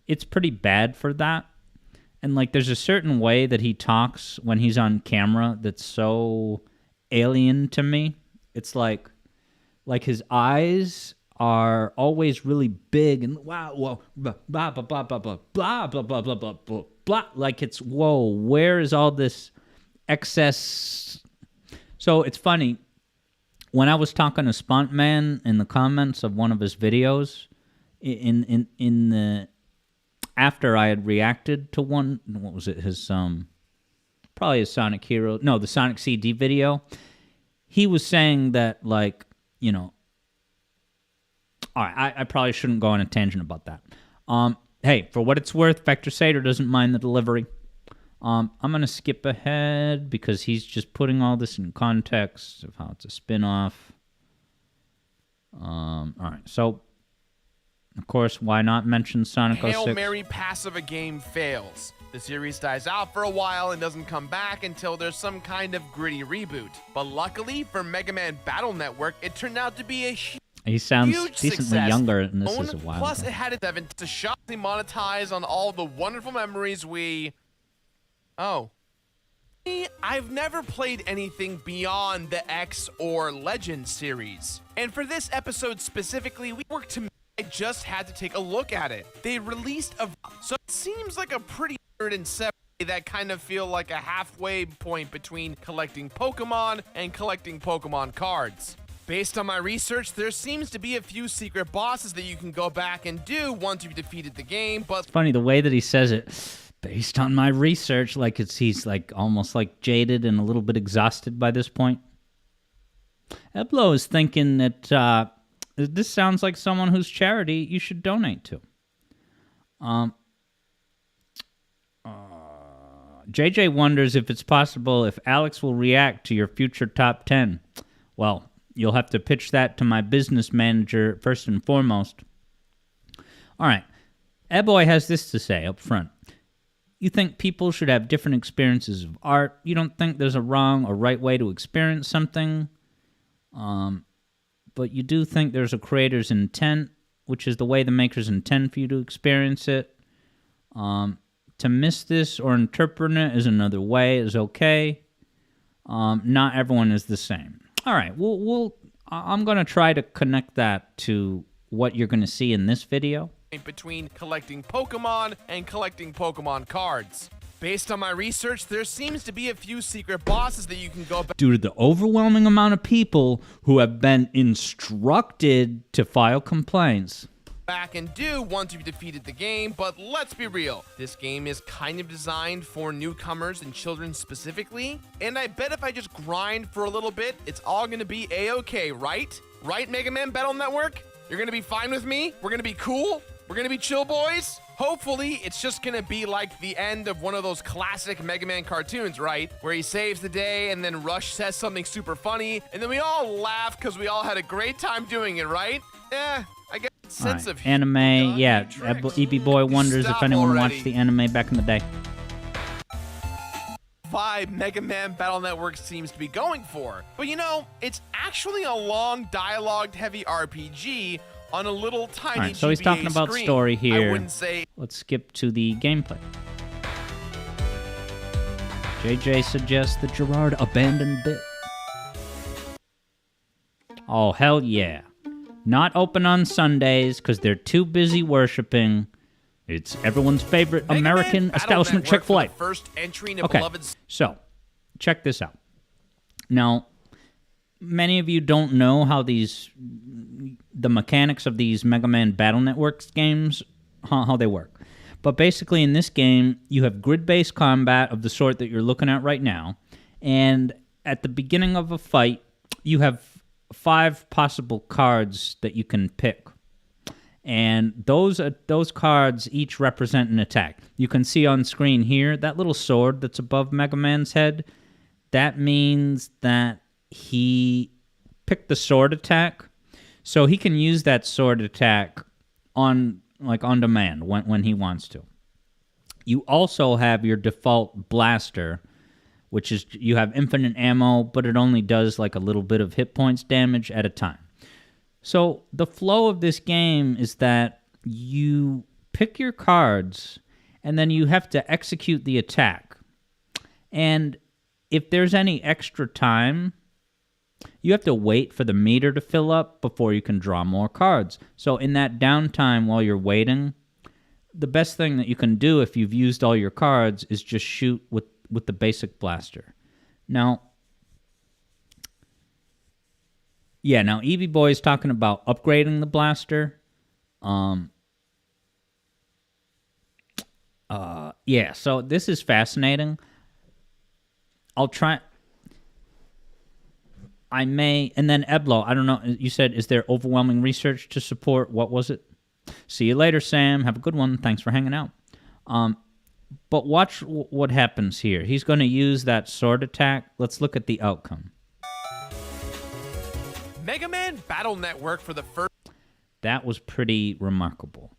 It's pretty bad for that. And, like, there's a certain way that he talks when he's on camera that's so alien to me. It's like his eyes are always really big and wow, whoa, blah, blah, blah, blah, blah, blah, blah, blah, blah, blah, blah, blah, blah. Like it's, whoa, where is all this excess? So it's funny. When I was talking to Spuntman in the comments of one of his videos, in the after I had reacted to one, what was it? His probably his Sonic Hero, no, the Sonic CD video. He was saying that, like, you know, all right, I probably shouldn't go on a tangent about that. Hey, for what it's worth, Vector Sater doesn't mind the delivery. I'm going to skip ahead because he's just putting all this in context of how it's a spin-off. All right, so, of course, why not mention Sonic 06? Hail Mary pass of a game fails. The series dies out for a while and doesn't come back until there's some kind of gritty reboot. But luckily for Mega Man Battle Network, it turned out to be a he sounds huge decently success. younger, and this is a while Plus, ago. it had its 7 to shockley monetize on all the wonderful memories we... Oh. I've never played anything beyond the X or Legend series. And for this episode specifically, we worked to... I just had to take a look at it. They released a... So it seems like a pretty 170 that kind of feel like a halfway point between collecting Pokemon and collecting Pokemon cards. Based on my research, there seems to be a few secret bosses that you can go back and do once you've defeated the game, but... It's funny the way that he says it. Based on my research, like he's like almost like jaded and a little bit exhausted by this point. Eblo is thinking that this sounds like someone whose charity you should donate to. JJ wonders if it's possible if Alex will react to your future top 10. Well, you'll have to pitch that to my business manager first and foremost. All right. Eboy has this to say up front. You think people should have different experiences of art. You don't think there's a wrong or right way to experience something. But you do think there's a creator's intent, which is the way the makers intend for you to experience it. To miss this or interpret it as another way is okay. Not everyone is the same. All right, I'm going to try to connect that to what you're going to see in this video. Between collecting Pokemon and collecting Pokemon cards. Based on my research, there seems to be a few secret bosses that you can go back due to the overwhelming amount of people who have been instructed to file complaints. And do once you've defeated the game, but let's be real. This game is kind of designed for newcomers and children specifically, and I bet if I just grind for a little bit, it's all gonna be A-okay, right? Right, Mega Man Battle Network? You're gonna be fine with me? We're gonna be cool? We're gonna be chill boys? Hopefully, it's just gonna be like the end of one of those classic Mega Man cartoons, right? Where he saves the day and then Rush says something super funny, and then we all laugh because we all had a great time doing it, right? I guess sense of anime, yeah. EB Boy wonders if anyone watched the anime back in the day. Vibe Mega Man Battle Network seems to be going for. But you know, it's actually a long dialogue-heavy RPG on a little tiny All right, so he's GBA talking about screen. story here. I wouldn't say... Let's skip to the gameplay. JJ suggests that Gerard abandon Bit. Oh, hell yeah. Not open on Sundays because they're too busy worshiping. It's everyone's favorite American establishment, Chick-fil-A. First entry in a Okay, beloved... so check this out. Now, many of you don't know how the mechanics of these Mega Man Battle Networks games, how they work. But basically in this game, you have grid-based combat of the sort that you're looking at right now. And at the beginning of a fight, you have 5 possible cards that you can pick. And those cards each represent an attack. You can see on screen here, that little sword that's above Mega Man's head, that means that he picked the sword attack. So he can use that sword attack on demand when he wants to. You also have your default blaster, which is you have infinite ammo, but it only does like a little bit of hit points damage at a time. So the flow of this game is that you pick your cards and then you have to execute the attack. And if there's any extra time, You have to wait for the meter to fill up before you can draw more cards. So in that downtime while you're waiting, the best thing that you can do if you've used all your cards is just shoot with the basic blaster. Now, Eevee Boy is talking about upgrading the blaster. So this is fascinating. I'll try... I may... And then Eblo, I don't know, you said, is there overwhelming research to support? What was it? See you later, Sam. Have a good one. Thanks for hanging out. But watch what happens here. He's going to use that sword attack. Let's look at the outcome. Mega Man Battle Network for the first... That was pretty remarkable.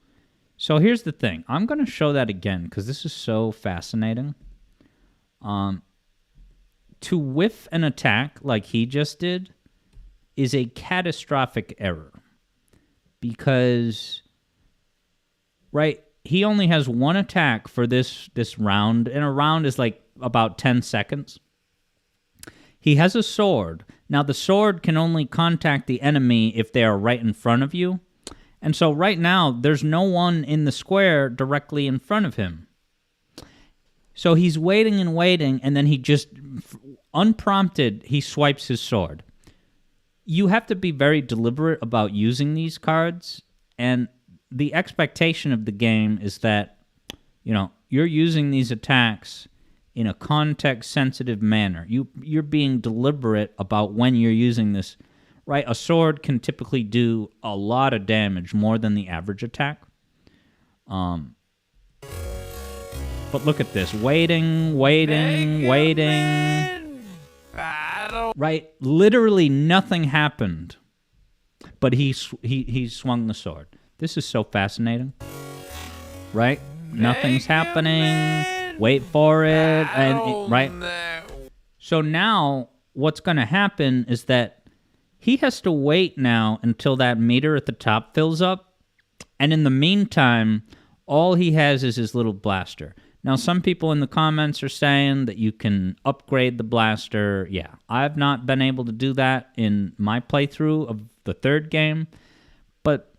So here's the thing. I'm going to show that again because this is so fascinating. To whiff an attack like he just did is a catastrophic error. Because, right, he only has one attack for this round, and a round is like about 10 seconds. He has a sword. Now, the sword can only contact the enemy if they are right in front of you. And so right now, there's no one in the square directly in front of him. So he's waiting and waiting, and then he just, unprompted, he swipes his sword. You have to be very deliberate about using these cards, and the expectation of the game is that, you're using these attacks in a context-sensitive manner. You're being deliberate about when you're using this, right? A sword can typically do a lot of damage, more than the average attack. But look at this. Waiting. Right? Literally nothing happened. But he swung the sword. This is so fascinating. Right? Nothing's happening. Wait for it. Right? So now what's going to happen is that he has to wait now until that meter at the top fills up. And in the meantime, all he has is his little blaster. Now, some people in the comments are saying that you can upgrade the blaster. Yeah, I've not been able to do that in my playthrough of the third game. But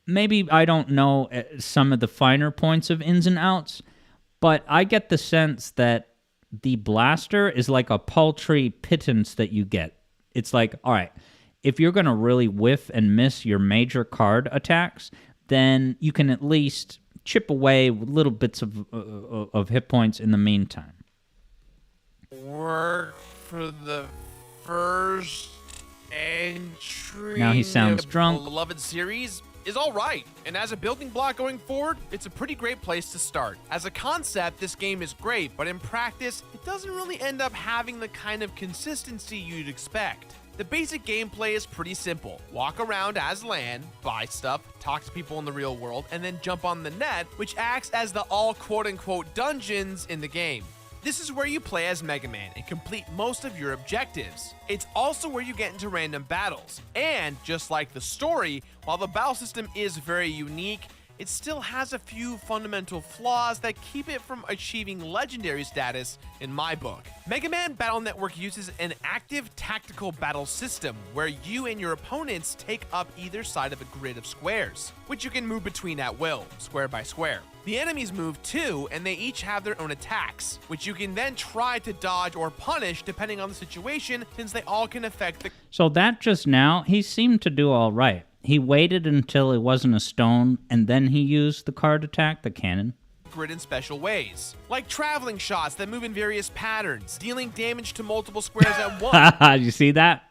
maybe I don't know some of the finer points of ins and outs. But I get the sense that the blaster is like a paltry pittance that you get. It's like, all right, if you're going to really whiff and miss your major card attacks, then you can at least chip away with little bits of hit points in the meantime. Work for the first entry. Now he sounds drunk. The beloved series is all right, and as a building block going forward, it's a pretty great place to start. As a concept, this game is great, but in practice, it doesn't really end up having the kind of consistency you'd expect. The basic gameplay is pretty simple. Walk around as Lan, buy stuff, talk to people in the real world, and then jump on the net, which acts as the all quote-unquote dungeons in the game. This is where you play as Mega Man and complete most of your objectives. It's also where you get into random battles. And just like the story, while the battle system is very unique, it still has a few fundamental flaws that keep it from achieving legendary status in my book. Mega Man Battle Network uses an active tactical battle system where you and your opponents take up either side of a grid of squares, which you can move between at will, square by square. The enemies move too, and they each have their own attacks, which you can then try to dodge or punish depending on the situation, since they all can affect the... So that just now, he seemed to do all right. He waited until it wasn't a stone, and then he used the card attack, the cannon. Grid in special ways, like traveling shots that move in various patterns, dealing damage to multiple squares at once. You see that?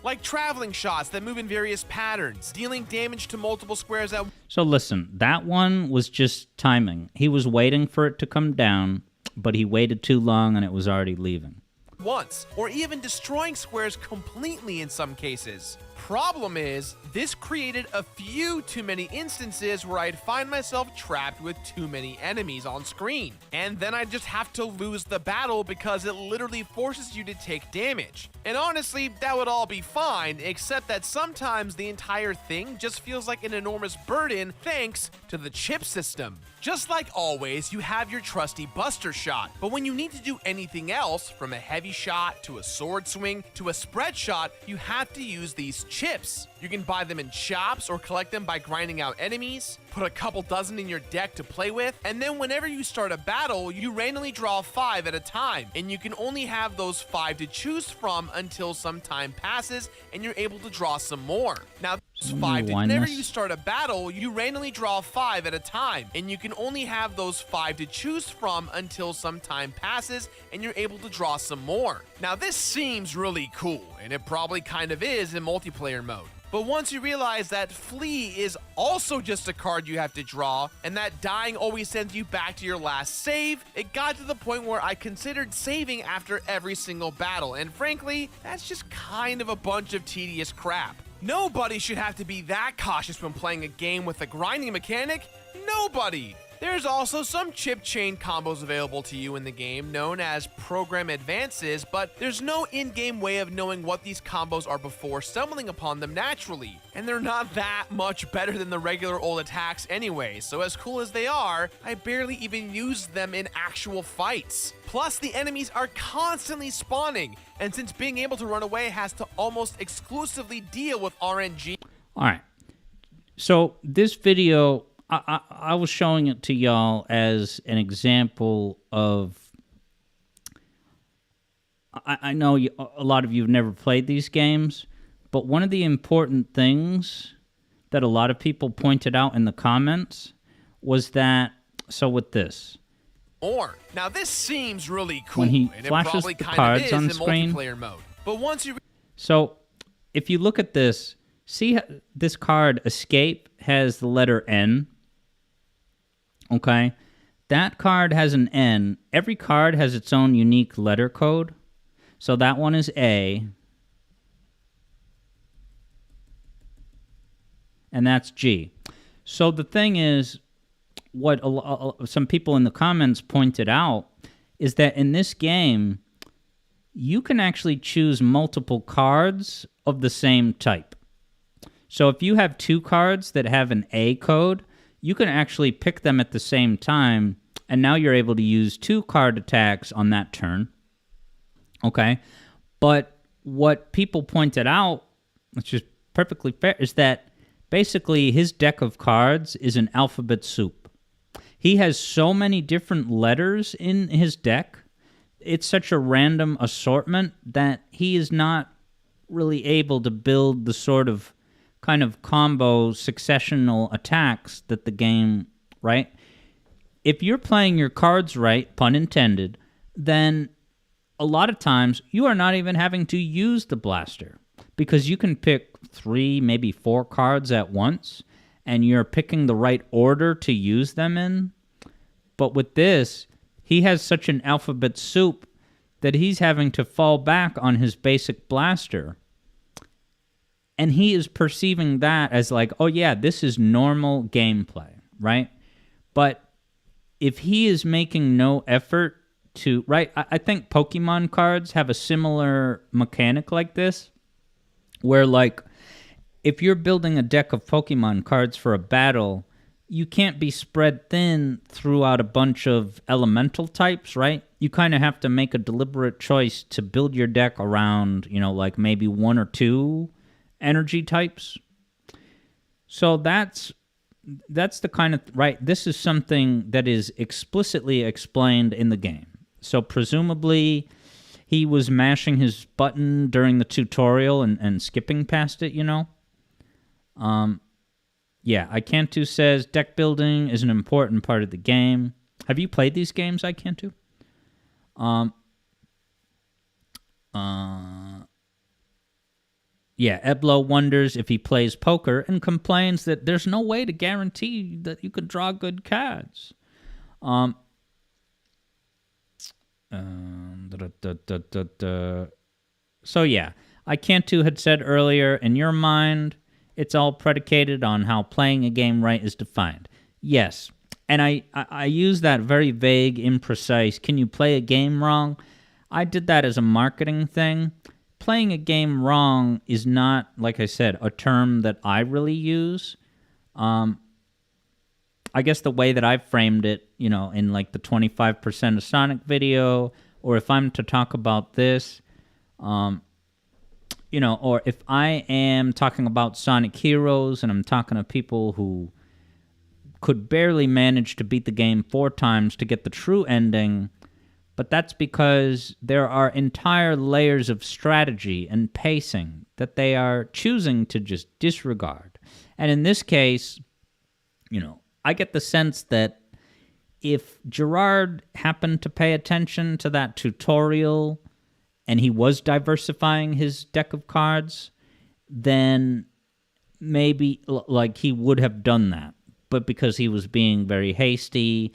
Like traveling shots that move in various patterns, dealing damage to multiple squares at once. So listen, that one was just timing. He was waiting for it to come down, but he waited too long and it was already leaving. Once, or even destroying squares completely in some cases. problem is, this created a few too many instances where I'd find myself trapped with too many enemies on screen. And then I'd just have to lose the battle because it literally forces you to take damage. And honestly, that would all be fine, except that sometimes the entire thing just feels like an enormous burden thanks to the chip system. Just like always, you have your trusty buster shot, but when you need to do anything else, from a heavy shot to a sword swing to a spread shot, you have to use these chips. You can buy them in shops or collect them by grinding out enemies, put a couple dozen in your deck to play with, and then whenever you start a battle, you randomly draw 5 at a time, and you can only have those 5 to choose from until some time passes and you're able to draw some more. Now, whenever you start a battle, you randomly draw 5 at a time, and you can only have those 5 to choose from until some time passes and you're able to draw some more. Now, this seems really cool, and it probably kind of is in multiplayer mode. But once you realize that Flee is also just a card you have to draw, and that dying always sends you back to your last save, it got to the point where I considered saving after every single battle, and frankly, that's just kind of a bunch of tedious crap. Nobody should have to be that cautious when playing a game with a grinding mechanic. Nobody! There's also some chip chain combos available to you in the game known as program advances, but there's no in-game way of knowing what these combos are before stumbling upon them naturally. And they're not that much better than the regular old attacks anyway, so as cool as they are, I barely even use them in actual fights. Plus, the enemies are constantly spawning, and since being able to run away has to almost exclusively deal with RNG. Alright, so this video, I was showing it to y'all as an example of... I know a lot of you have never played these games, but one of the important things that a lot of people pointed out in the comments was that... So with this... Now this seems really cool, when he and it flashes probably the kind cards of is on in the screen, multiplayer mode. But once you... So, if you look at this, see how this card, Escape, has the letter N. Okay? That card has an N. Every card has its own unique letter code. So that one is A. And that's G. So the thing is, what some people in the comments pointed out is that in this game, you can actually choose multiple cards of the same type. So if you have 2 cards that have an A code, you can actually pick them at the same time, and now you're able to use 2 card attacks on that turn. Okay? But what people pointed out, which is perfectly fair, is that basically his deck of cards is an alphabet soup. He has so many different letters in his deck. It's such a random assortment that he is not really able to build the sort of kind of combo successional attacks that the game, right? If you're playing your cards right, pun intended, then a lot of times you are not even having to use the blaster because you can pick 3, maybe 4 cards at once, and you're picking the right order to use them in. But with this, he has such an alphabet soup that he's having to fall back on his basic blaster. And he is perceiving that as like, oh yeah, this is normal gameplay, right? But if he is making no effort to... Right, I think Pokemon cards have a similar mechanic like this, where like, if you're building a deck of Pokemon cards for a battle, you can't be spread thin throughout a bunch of elemental types, right? You kind of have to make a deliberate choice to build your deck around, you know, like maybe 1 or 2 energy types. So that's the kind of... Right, this is something that is explicitly explained in the game. So presumably he was mashing his button during the tutorial and skipping past it, you know? Yeah, Icantu says, deck building is an important part of the game. Have you played these games, Icantu? Yeah, Eblo wonders if he plays poker and complains that there's no way to guarantee that you could draw good cards. So yeah, Cantu had said earlier, in your mind, it's all predicated on how playing a game right is defined. Yes, and I use that very vague, imprecise, can you play a game wrong? I did that as a marketing thing. Playing a game wrong is not, like I said, a term that I really use. I guess the way that I've framed it, in like the 25% of Sonic video, or if I'm to talk about this, or if I am talking about Sonic Heroes and I'm talking to people who could barely manage to beat the game 4 times to get the true ending, but that's because there are entire layers of strategy and pacing that they are choosing to just disregard. And in this case, I get the sense that if Gerard happened to pay attention to that tutorial and he was diversifying his deck of cards, then maybe like he would have done that. But because he was being very hasty,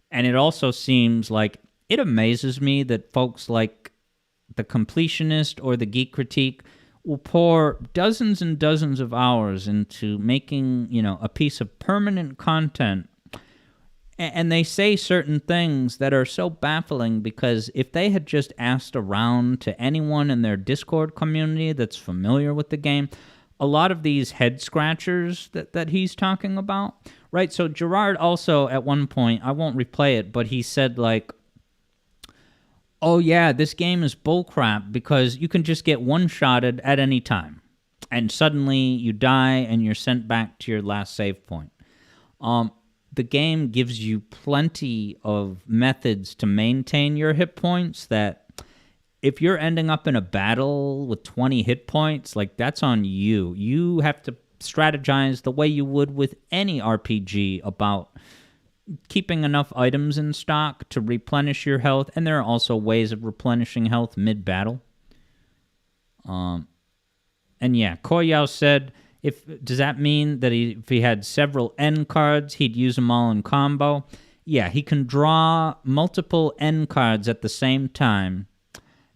and it also seems like it amazes me that folks like the Completionist or the Geek Critique will pour dozens and dozens of hours into making, a piece of permanent content. And they say certain things that are so baffling because if they had just asked around to anyone in their Discord community that's familiar with the game, a lot of these head scratchers that he's talking about, right? So Gerard also at one point, I won't replay it, but he said like, oh yeah, this game is bullcrap because you can just get one-shotted at any time. And suddenly you die and you're sent back to your last save point. The game gives you plenty of methods to maintain your hit points that if you're ending up in a battle with 20 hit points, like that's on you. You have to strategize the way you would with any RPG about keeping enough items in stock to replenish your health, and there are also ways of replenishing health mid-battle. And yeah, Koyao said, does that mean that if he had several N cards, he'd use them all in combo? Yeah, he can draw multiple N cards at the same time,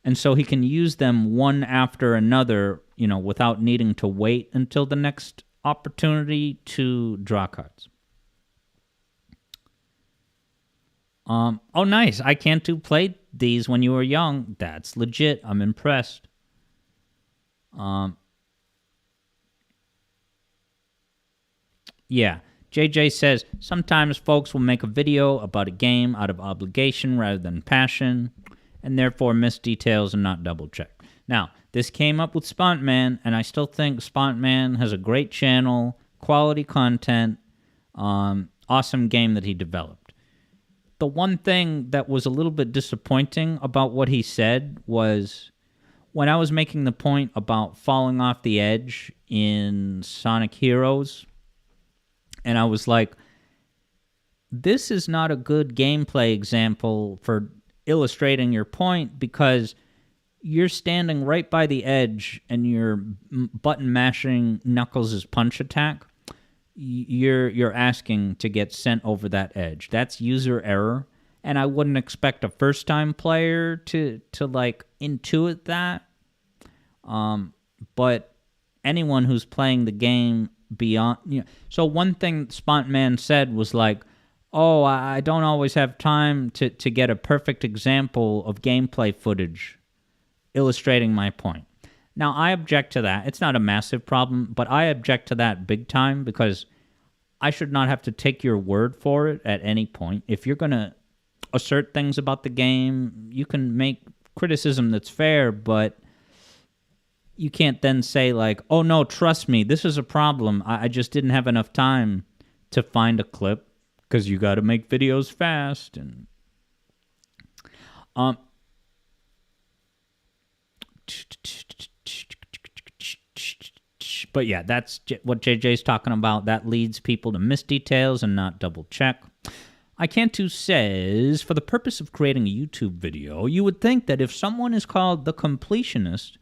and so he can use them one after another, without needing to wait until the next opportunity to draw cards. Oh, nice. I can't play these when you were young. That's legit. I'm impressed. Yeah. JJ says, sometimes folks will make a video about a game out of obligation rather than passion, and therefore miss details and not double check. Now, this came up with Spontman, and I still think Spontman has a great channel, quality content, awesome game that he developed. The one thing that was a little bit disappointing about what he said was when I was making the point about falling off the edge in Sonic Heroes, and I was like, this is not a good gameplay example for illustrating your point because you're standing right by the edge and you're button mashing Knuckles' punch attack. You're asking to get sent over that edge. That's user error, and I wouldn't expect a first-time player to like intuit that. But anyone who's playing the game beyond, so one thing Spontman said was like, "Oh, I don't always have time to get a perfect example of gameplay footage illustrating my point." Now, I object to that. It's not a massive problem, but I object to that big time because I should not have to take your word for it at any point. If you're going to assert things about the game, you can make criticism that's fair, but you can't then say like, oh no, trust me, this is a problem. I just didn't have enough time to find a clip because you got to make videos fast. And but yeah, that's what JJ's talking about. That leads people to miss details and not double check. Icantu says, for the purpose of creating a YouTube video, you would think that if someone is called the Completionist,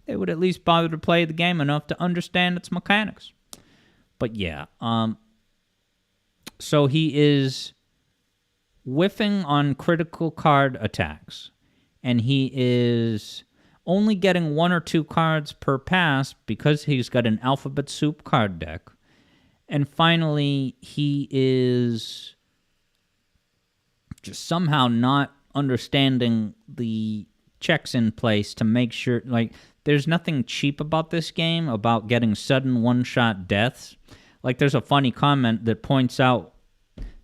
they would at least bother to play the game enough to understand its mechanics. But yeah, so he is whiffing on critical card attacks, and he is only getting 1 or 2 cards per pass because he's got an alphabet soup card deck. And finally, he is just somehow not understanding the checks in place to make sure, like, there's nothing cheap about this game, about getting sudden one-shot deaths. Like, there's a funny comment that points out,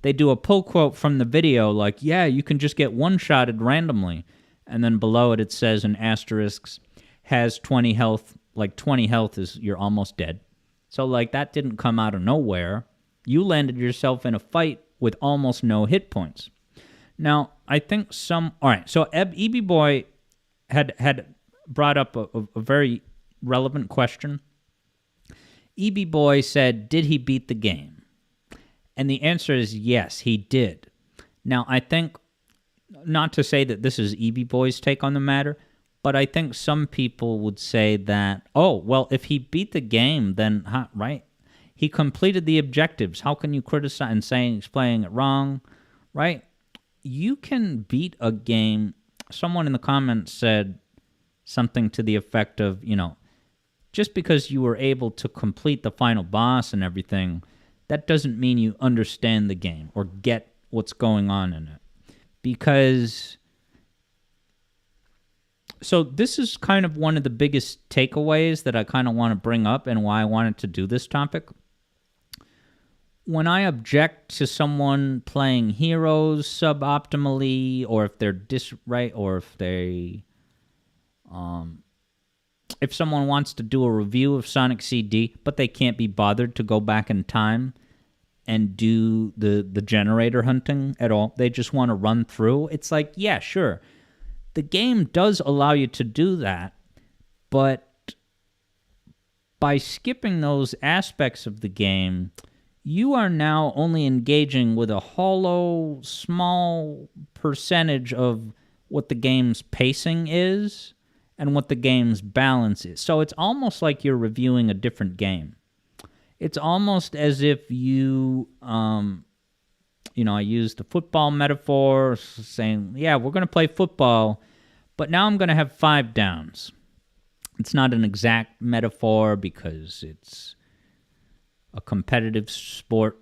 they do a pull quote from the video, like, yeah, you can just get one-shotted randomly. And then below it, it says in asterisks, has 20 health. Like, 20 health is you're almost dead. So, like, that didn't come out of nowhere. You landed yourself in a fight with almost no hit points. Now, I think all right, so EB Boy had brought up a very relevant question. EB Boy said, did he beat the game? And the answer is yes, he did. Now, I think, not to say that this is EB Boy's take on the matter, but I think some people would say that, oh, well, if he beat the game, then, right? He completed the objectives. How can you criticize and say he's playing it wrong, right? You can beat a game. Someone in the comments said something to the effect of, just because you were able to complete the final boss and everything, that doesn't mean you understand the game or get what's going on in it. Because, so this is kind of one of the biggest takeaways that I kind of want to bring up and why I wanted to do this topic. When I object to someone playing heroes suboptimally, or if they're or if they, if someone wants to do a review of Sonic CD, but they can't be bothered to go back in time and do the generator hunting at all, they just want to run through, it's like, yeah, sure. The game does allow you to do that, but by skipping those aspects of the game, you are now only engaging with a hollow, small percentage of what the game's pacing is and what the game's balance is. So it's almost like you're reviewing a different game. It's almost as if you, I used the football metaphor, saying, yeah, we're going to play football, but now I'm going to have 5 downs. It's not an exact metaphor because it's a competitive sport.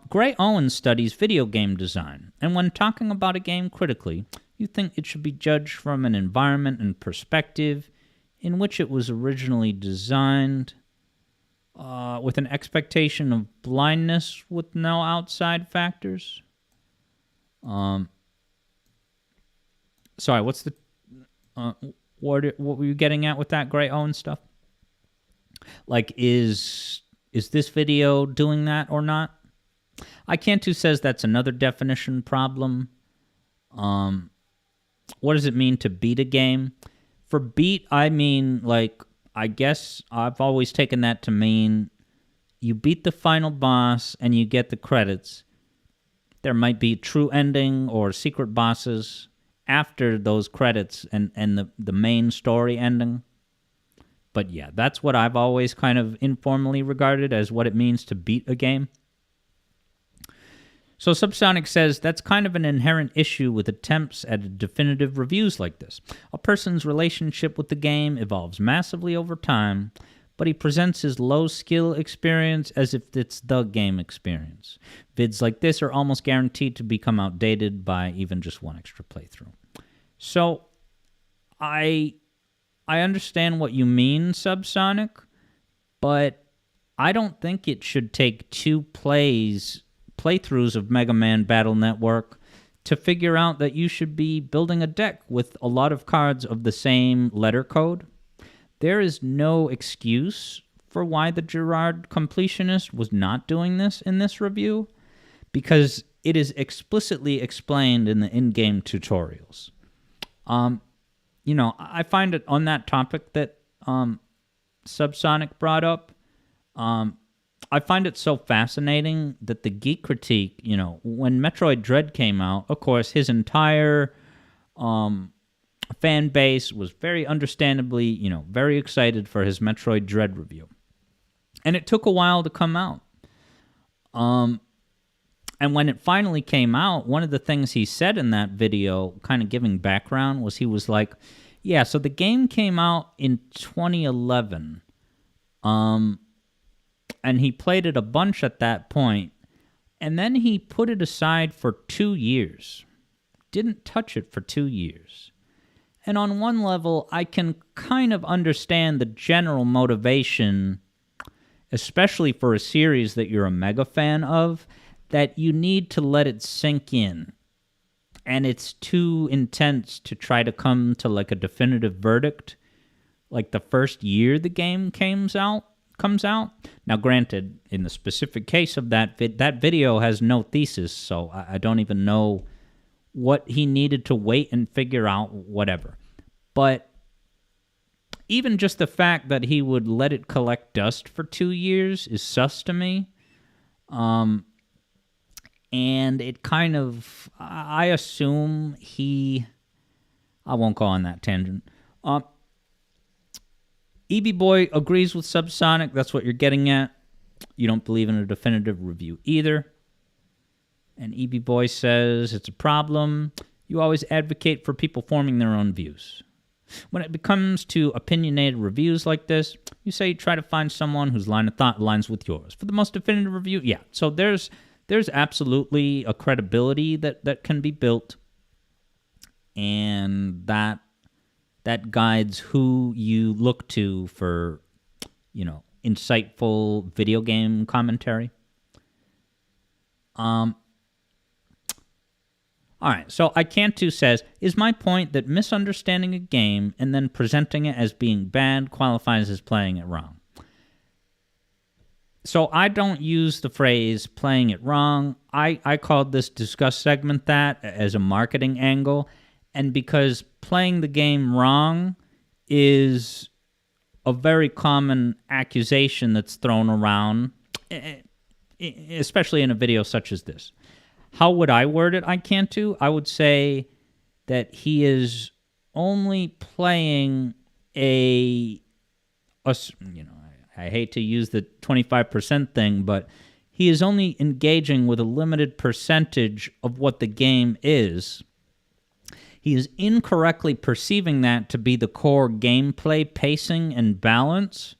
Gray Owen studies video game design, and when talking about a game critically, you think it should be judged from an environment and perspective in which it was originally designed, with an expectation of blindness with no outside factors. Sorry, what's the... What were you getting at with that Gray Owen stuff? Like, is this video doing that or not? iCantu says that's another definition problem. What does it mean to beat a game? For beat, I mean, like, I guess I've always taken that to mean you beat the final boss and you get the credits. There might be true ending or secret bosses after those credits and the main story ending. But yeah, that's what I've always kind of informally regarded as what it means to beat a game. So Subsonic says that's kind of an inherent issue with attempts at definitive reviews like this. A person's relationship with the game evolves massively over time, but he presents his low-skill experience as if it's the game experience. Vids like this are almost guaranteed to become outdated by even just one extra playthrough. So, I understand what you mean, Subsonic, but I don't think it should take 2 playthroughs of Mega Man Battle Network to figure out that you should be building a deck with a lot of cards of the same letter code. There is no excuse for why the Gerard completionist was not doing this in this review, because it is explicitly explained in the in-game tutorials. I find it on that topic that Subsonic brought up, I find it so fascinating that the Geek Critique, when Metroid Dread came out, of course, his entire fan base was very understandably, very excited for his Metroid Dread review. And it took a while to come out. And when it finally came out, one of the things he said in that video, kind of giving background, was he was like, yeah, so the game came out in 2011. And he played it a bunch at that point. And then he put it aside for 2 years. Didn't touch it for 2 years. And on one level, I can kind of understand the general motivation, especially for a series that you're a mega fan of, that you need to let it sink in. And it's too intense to try to come to like a definitive verdict like the first year the game comes out. Now, granted, in the specific case of that video has no thesis, so I don't even know what he needed to wait and figure out, whatever. But even just the fact that he would let it collect dust for 2 years is sus to me. And it kind of, I assume I won't go on that tangent. EB Boy agrees with Subsonic. That's what you're getting at. You don't believe in a definitive review either. And EB Boy says it's a problem. You always advocate for people forming their own views. When it comes to opinionated reviews like this, you say you try to find someone whose line of thought aligns with yours. For the most definitive review, yeah. So there's absolutely a credibility that can be built, and that guides who you look to for, insightful video game commentary. All right, so iCantu says, is my point that misunderstanding a game and then presenting it as being bad qualifies as playing it wrong? So I don't use the phrase playing it wrong. I called this discuss segment that as a marketing angle, and because playing the game wrong is a very common accusation that's thrown around, especially in a video such as this. How would I word it? iCantu? I would say that he is only playing I hate to use the 25% thing, but he is only engaging with a limited percentage of what the game is. He is incorrectly perceiving that to be the core gameplay, pacing, and balance.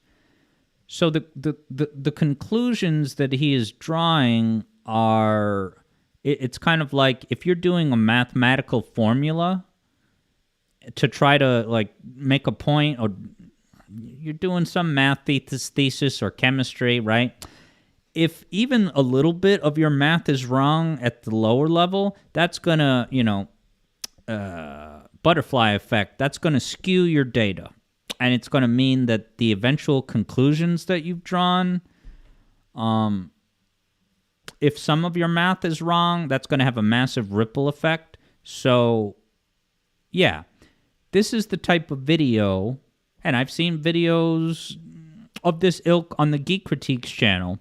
So the conclusions that he is drawing are... It's kind of like if you're doing a mathematical formula to try to make a point, or you're doing some math thesis or chemistry, right? If even a little bit of your math is wrong at the lower level, that's gonna, butterfly effect. That's gonna skew your data, and it's gonna mean that the eventual conclusions that you've drawn, if some of your math is wrong, that's going to have a massive ripple effect. So, yeah, this is the type of video, and I've seen videos of this ilk on the Geek Critiques channel.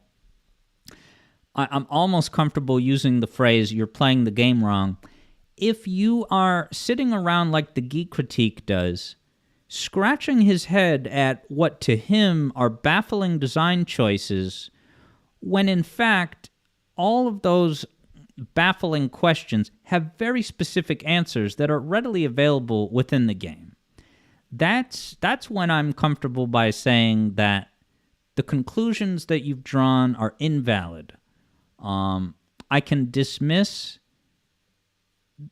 I'm almost comfortable using the phrase, you're playing the game wrong. If you are sitting around like the Geek Critique does, scratching his head at what to him are baffling design choices, when in fact all of those baffling questions have very specific answers that are readily available within the game. That's when I'm comfortable by saying that the conclusions that you've drawn are invalid. I can dismiss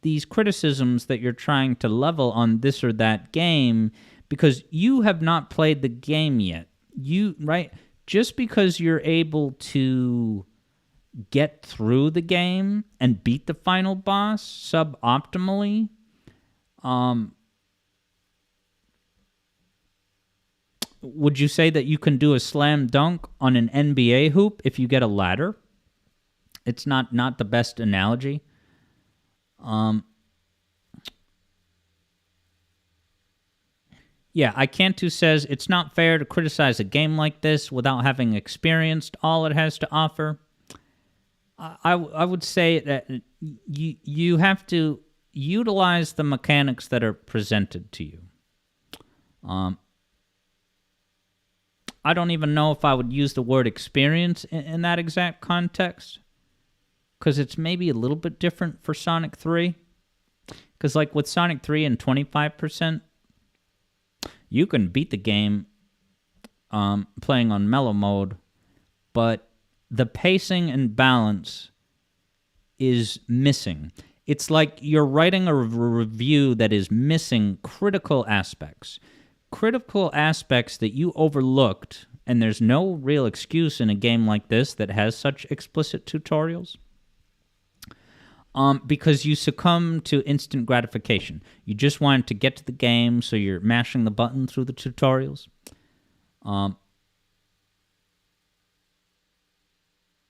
these criticisms that you're trying to level on this or that game because you have not played the game yet. Just because you're able to get through the game and beat the final boss suboptimally, would you say that you can do a slam dunk on an NBA hoop if you get a ladder? It's not the best analogy. Yeah, iCantu says, it's not fair to criticize a game like this without having experienced all it has to offer. I would say that you have to utilize the mechanics that are presented to you. I don't even know if I would use the word experience in that exact context. because it's maybe a little bit different for Sonic 3. Because, like, with Sonic 3 and 25%, you can beat the game playing on mellow mode, but the pacing and balance is missing. It's like you're writing a review that is missing critical aspects. Critical aspects that you overlooked, and there's no real excuse in a game like this that has such explicit tutorials. Because you succumb to instant gratification. You just wanted to get to the game, so you're mashing the button through the tutorials.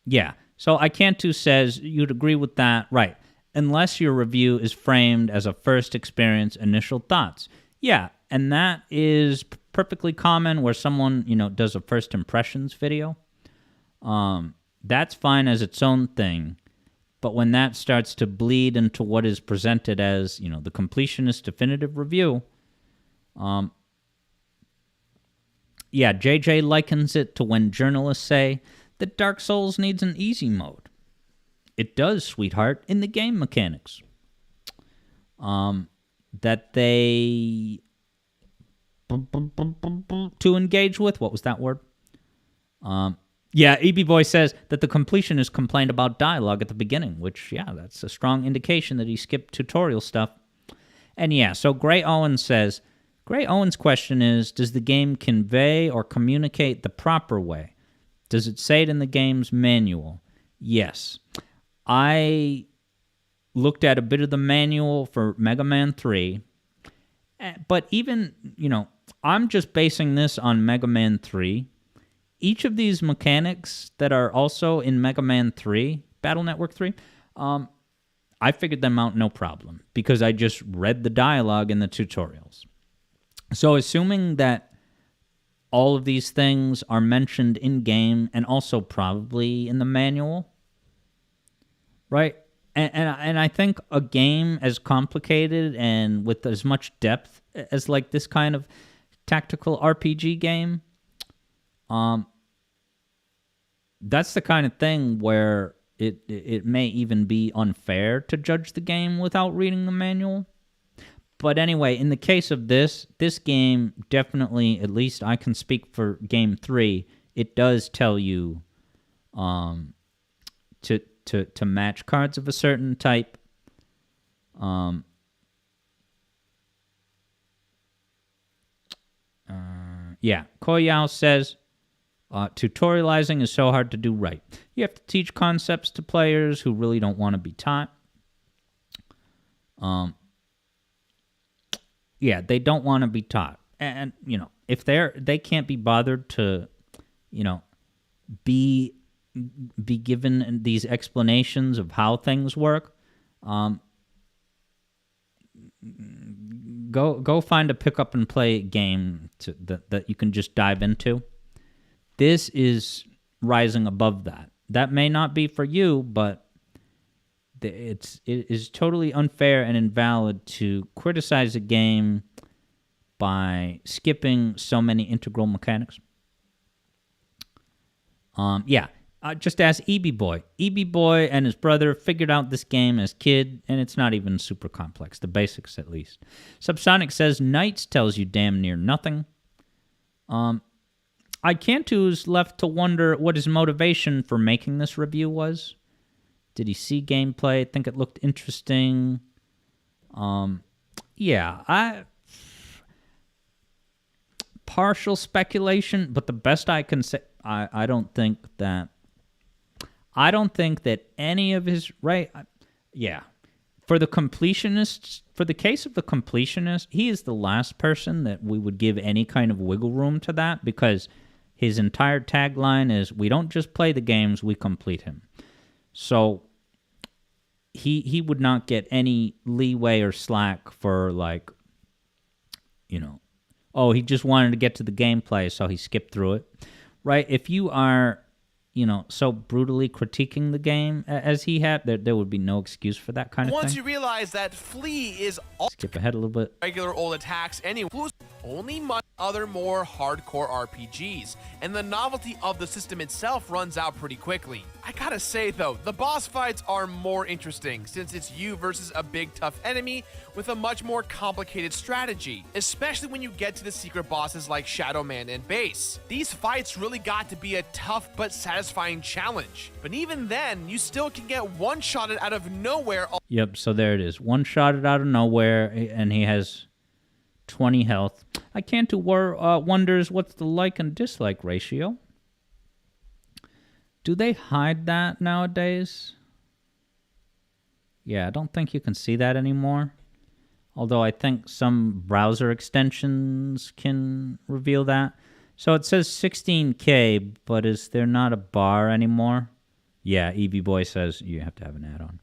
Yeah, so iCantu says you'd agree with that, right, unless your review is framed as a first experience, initial thoughts. Yeah, and that is perfectly common where someone, does a first impressions video. That's fine as its own thing. But when that starts to bleed into what is presented as, the completionist definitive review, JJ likens it to when journalists say that Dark Souls needs an easy mode. It does, sweetheart, in the game mechanics. That they... to engage with, what was that word? EB Boy says that the completionist complained about dialogue at the beginning, which, that's a strong indication that he skipped tutorial stuff. And so Gray Owens says, Gray Owens' question is, does the game convey or communicate the proper way? Does it say it in the game's manual? Yes. I looked at a bit of the manual for Mega Man 3, but even, I'm just basing this on Mega Man 3. Each of these mechanics that are also in Mega Man 3, Battle Network 3, I figured them out no problem because I just read the dialogue in the tutorials. So assuming that all of these things are mentioned in-game and also probably in the manual, right? And I think a game as complicated and with as much depth as like this kind of tactical RPG game, that's the kind of thing where it may even be unfair to judge the game without reading the manual. But anyway, in the case of this game, definitely, at least I can speak for Game 3, it does tell you to match cards of a certain type. Koyao says, tutorializing is so hard to do right. You have to teach concepts to players who really don't want to be taught. They don't want to be taught. And, if they can't be bothered to, be given these explanations of how things work, go find a pick up and play game that you can just dive into. This is rising above that. That may not be for you, but it is totally unfair and invalid to criticize a game by skipping so many integral mechanics. Just ask EB Boy. EB Boy and his brother figured out this game as kid, and it's not even super complex, the basics at least. Subsonic says Knights tells you damn near nothing. iCantu's left to wonder what his motivation for making this review was. Did he see gameplay, think it looked interesting? Partial speculation, but the best I can say, I don't think that any of his for the completionists, for the case of the completionist, he is the last person that we would give any kind of wiggle room to that, because his entire tagline is, we don't just play the games, we complete him. So he would not get any leeway or slack for, like, he just wanted to get to the gameplay, so he skipped through it. Right? If you are, so brutally critiquing the game as he had, there would be no excuse for that kind of thing. Once you realize that Flea is all skip ahead a little bit. regular old attacks anyway, only much other more hardcore RPGs, and the novelty of the system itself runs out pretty quickly. I gotta say though, the boss fights are more interesting since it's you versus a big tough enemy with a much more complicated strategy, especially when you get to the secret bosses like Shadow Man and Base. These fights really got to be a tough but satisfying challenge, but even then, you still can get one-shotted out of nowhere. Yep, so there it is. One-shotted out of nowhere, and he has 20 health. I can't do wonders what's the like and dislike ratio. Do they hide that nowadays? Yeah, I don't think you can see that anymore. Although I think some browser extensions can reveal that. So it says 16K, but is there not a bar anymore? Yeah, EV Boy says you have to have an add-on.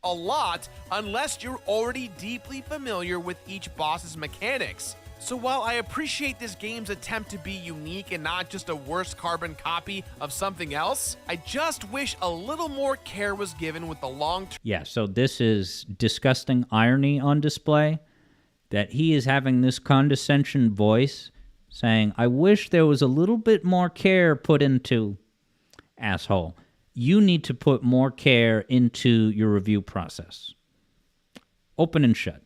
A lot unless you're already deeply familiar with each boss's mechanics. So while I appreciate this game's attempt to be unique and not just a worse carbon copy of something else, I just wish a little more care was given with the long-term. Yeah, so this is disgusting irony on display, that he is having this condescension voice saying, I wish there was a little bit more care put into, asshole. You need to put more care into your review process. Open and shut.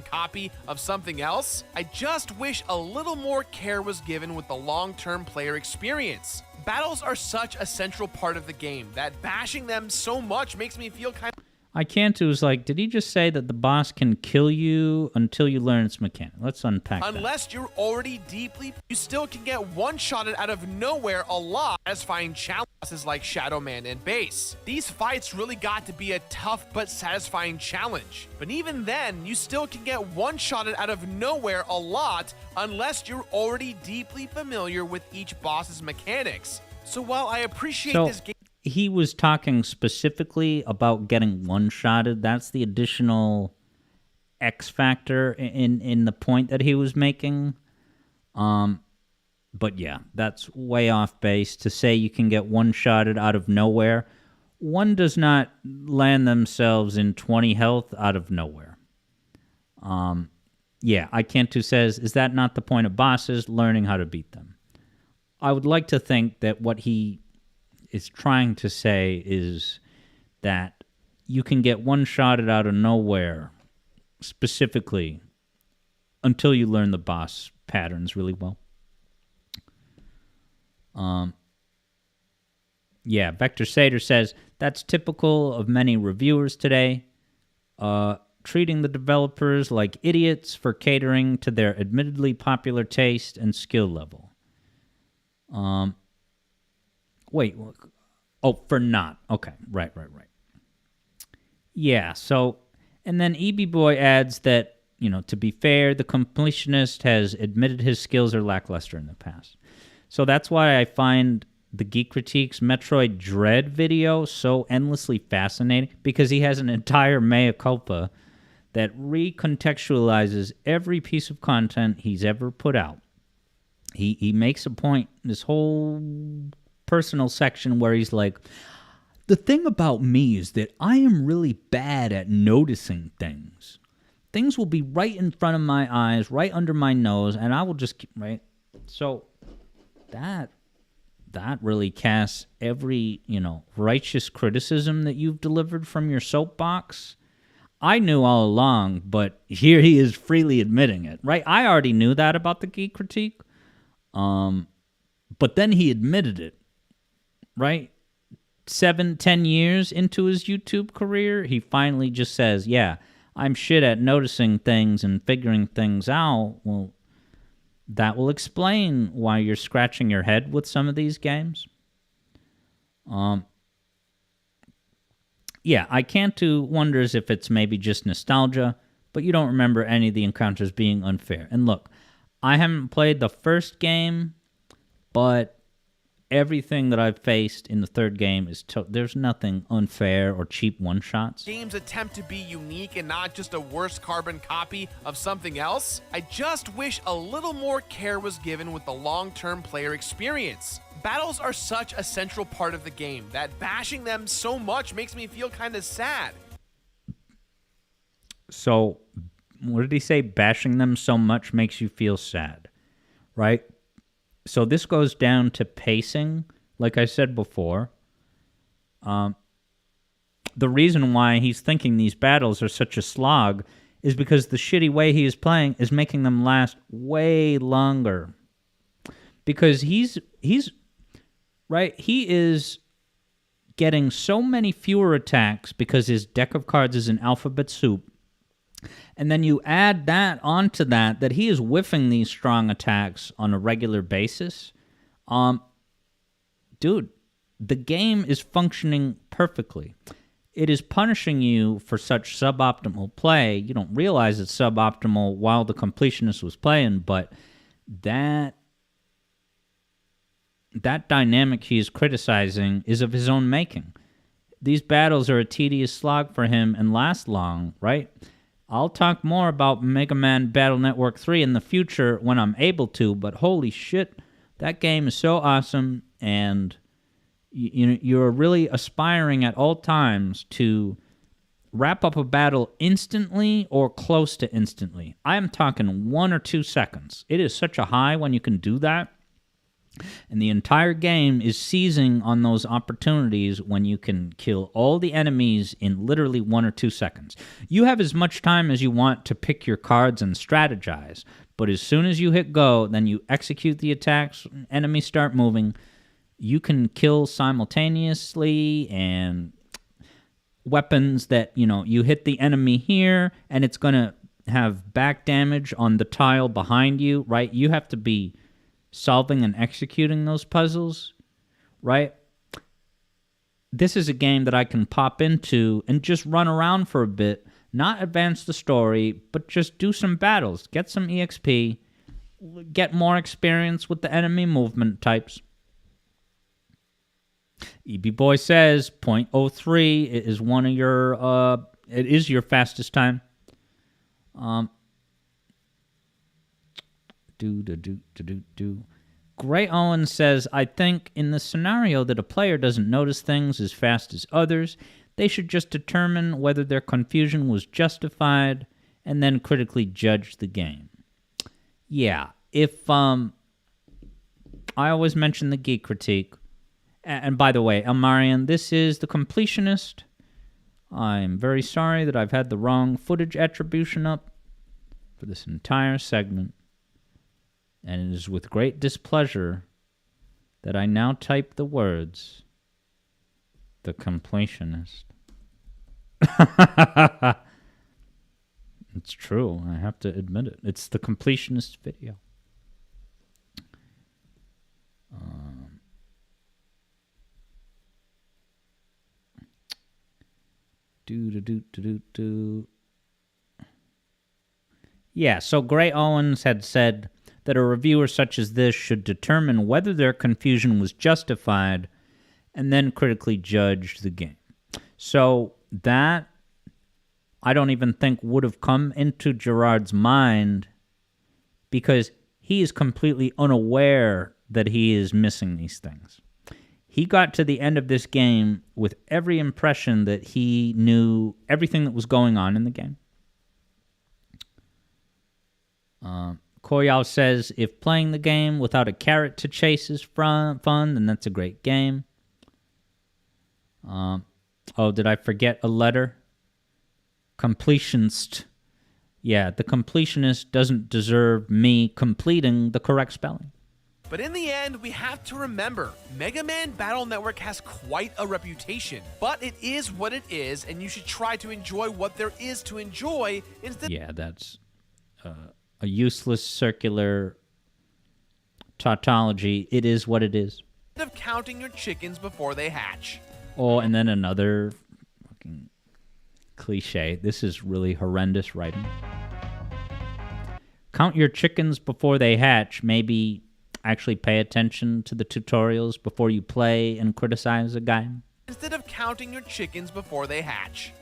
Copy of something else. I just wish a little more care was given with the long-term player experience. Battles are such a central part of the game that bashing them so much makes me feel kind of... I can't do is like, did he just say that the boss can kill you until you learn its mechanic? Let's unpack that. Unless you're already deeply, you still can get one-shotted out of nowhere a lot, satisfying challenges like Shadow Man and Base. These fights really got to be a tough but satisfying challenge. But even then, you still can get one-shotted out of nowhere a lot unless you're already deeply familiar with each boss's mechanics. So while I appreciate this game... He was talking specifically about getting one-shotted. That's the additional X factor in the point that he was making. But yeah, that's way off base to say you can get one-shotted out of nowhere. One does not land themselves in 20 health out of nowhere. Yeah, I Can't Do says, is that not the point of bosses? Learning how to beat them. I would like to think that what he is trying to say is that you can get one-shotted out of nowhere, specifically, until you learn the boss patterns really well. Yeah, Vector Sater says, that's typical of many reviewers today, treating the developers like idiots for catering to their admittedly popular taste and skill level. Wait, oh, for not. Okay, right. Yeah, so, and then EB Boy adds that, you know, to be fair, the completionist has admitted his skills are lackluster in the past. So that's why I find the Geek Critiques Metroid Dread video so endlessly fascinating, because he has an entire mea culpa that recontextualizes every piece of content he's ever put out. He makes a point, this whole personal section where he's like, the thing about me is that I am really bad at noticing things. Things will be right in front of my eyes, right under my nose, and I will just keep, right? So that really casts every, righteous criticism that you've delivered from your soapbox. I knew all along, but here he is freely admitting it, right? I already knew that about the Geek Critique, but then he admitted it. Right? 7-10 years into his YouTube career, he finally just says, yeah, I'm shit at noticing things and figuring things out. Well, that will explain why you're scratching your head with some of these games. Yeah, I Can't Do wonders if it's maybe just nostalgia, but you don't remember any of the encounters being unfair. And look, I haven't played the first game, but everything that I've faced in the third game is there's nothing unfair or cheap one-shots. Game's attempt to be unique and not just a worse carbon copy of something else. I just wish a little more care was given with the long-term player experience. Battles are such a central part of the game that bashing them so much makes me feel kind of sad. So what did he say? Bashing them so much makes you feel sad, right? So this goes down to pacing, like I said before. The reason why he's thinking these battles are such a slog is because the shitty way he is playing is making them last way longer. Because he's right, he is getting so many fewer attacks because his deck of cards is an alphabet soup. And then you add that onto that he is whiffing these strong attacks on a regular basis. Dude, the game is functioning perfectly. It is punishing you for such suboptimal play. You don't realize it's suboptimal while the completionist was playing, but that dynamic he is criticizing is of his own making. These battles are a tedious slog for him and last long, right? I'll talk more about Mega Man Battle Network 3 in the future when I'm able to, but holy shit, that game is so awesome, and you're really aspiring at all times to wrap up a battle instantly or close to instantly. I am talking 1 or 2 seconds. It is such a high when you can do that. And the entire game is seizing on those opportunities when you can kill all the enemies in literally 1 or 2 seconds. You have as much time as you want to pick your cards and strategize, but as soon as you hit go, then you execute the attacks, enemies start moving. You can kill simultaneously, and weapons that, you hit the enemy here, and it's going to have back damage on the tile behind you, right? You have to be solving and executing those puzzles, right? This is a game that I can pop into and just run around for a bit, not advance the story, but just do some battles, get some EXP, get more experience with the enemy movement types. EB Boy says 0.03 is one of your it is your fastest time. Gray Owen says, I think in the scenario that a player doesn't notice things as fast as others, they should just determine whether their confusion was justified and then critically judge the game. Yeah, if I always mention the geek critique. And by the way, Elmarian, this is the completionist. I'm very sorry that I've had the wrong footage attribution up for this entire segment. And it is with great displeasure that I now type the words, the completionist. It's true. I have to admit it. It's the completionist video. Yeah, so Gray Owens had said that a reviewer such as this should determine whether their confusion was justified and then critically judge the game. So that, I don't even think would have come into Gerard's mind because he is completely unaware that he is missing these things. He got to the end of this game with every impression that he knew everything that was going on in the game. Koyal says, if playing the game without a carrot to chase is fun, then that's a great game. Oh, did I forget a letter? Completionist. Yeah, the completionist doesn't deserve me completing the correct spelling. But in the end, we have to remember, Mega Man Battle Network has quite a reputation. But it is what it is, and you should try to enjoy what there is to enjoy instead. Yeah, that's a useless circular tautology. It is what it is. Instead of counting your chickens before they hatch. Oh, and then another fucking cliche. This is really horrendous writing. Count your chickens before they hatch. Maybe actually pay attention to the tutorials before you play and criticize a game. Instead of counting your chickens before they hatch.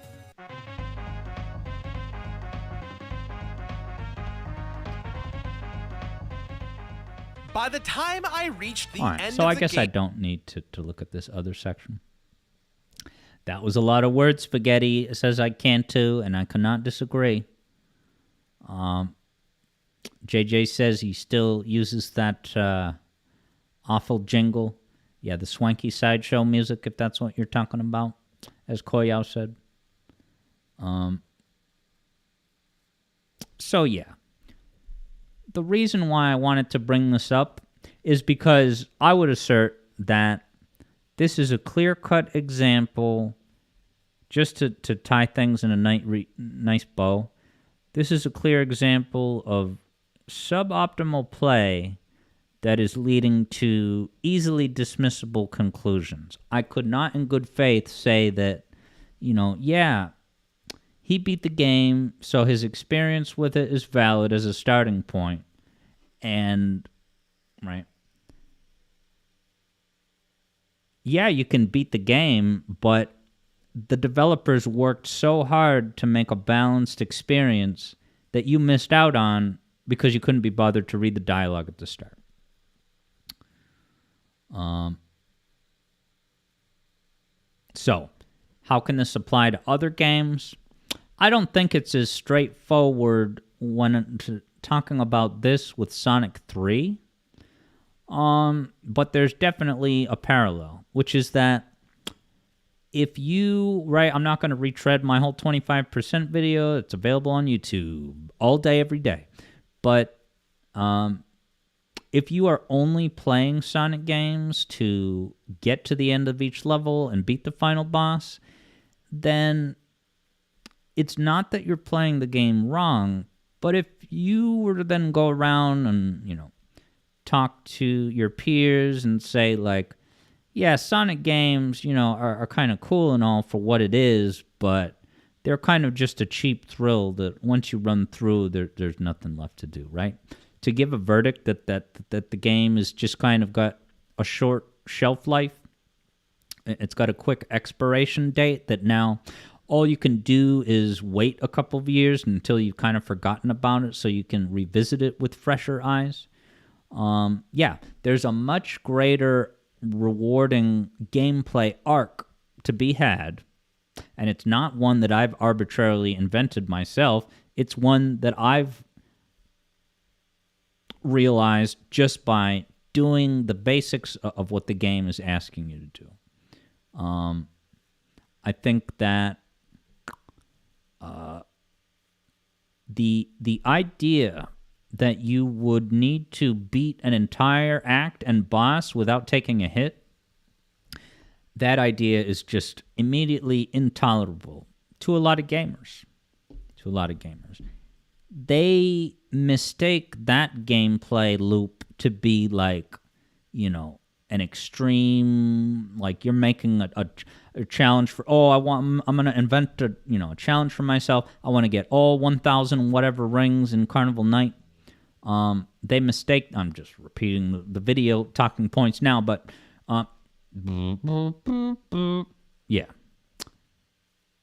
By the time I reached the end so of I the guess game... I don't need to look at this other section. That was a lot of words, Spaghetti says I can too, and I cannot disagree. JJ says he still uses that awful jingle. Yeah, the swanky sideshow music, if that's what you're talking about, as Koyao said. So, yeah. The reason why I wanted to bring this up is because I would assert that this is a clear-cut example, just to tie things in a nice bow. This is a clear example of suboptimal play that is leading to easily dismissible conclusions. I could not in good faith say that, yeah, he beat the game, so his experience with it is valid as a starting point. And, right, yeah, you can beat the game, but the developers worked so hard to make a balanced experience that you missed out on because you couldn't be bothered to read the dialogue at the start. So, how can this apply to other games? I don't think it's as straightforward when talking about this with Sonic 3. But there's definitely a parallel, which is that if you, right, I'm not going to retread my whole 25% video. It's available on YouTube all day, every day. But if you are only playing Sonic games to get to the end of each level and beat the final boss, then it's not that you're playing the game wrong, but if you were to then go around and, talk to your peers and say, like, yeah, Sonic games, are kind of cool and all for what it is, but they're kind of just a cheap thrill that once you run through, there's nothing left to do, right? To give a verdict that the game is just kind of got a short shelf life, it's got a quick expiration date that now all you can do is wait a couple of years until you've kind of forgotten about it so you can revisit it with fresher eyes. Yeah, there's a much greater rewarding gameplay arc to be had, and it's not one that I've arbitrarily invented myself. It's one that I've realized just by doing the basics of what the game is asking you to do. I think that the idea that you would need to beat an entire act and boss without taking a hit, that idea is just immediately intolerable to a lot of gamers. They mistake that gameplay loop to be like, an extreme, like you're making a challenge for, I'm going to invent a challenge for myself. I want to get all 1,000 whatever rings in Carnival Night. They mistake, I'm just repeating the video talking points now, but yeah.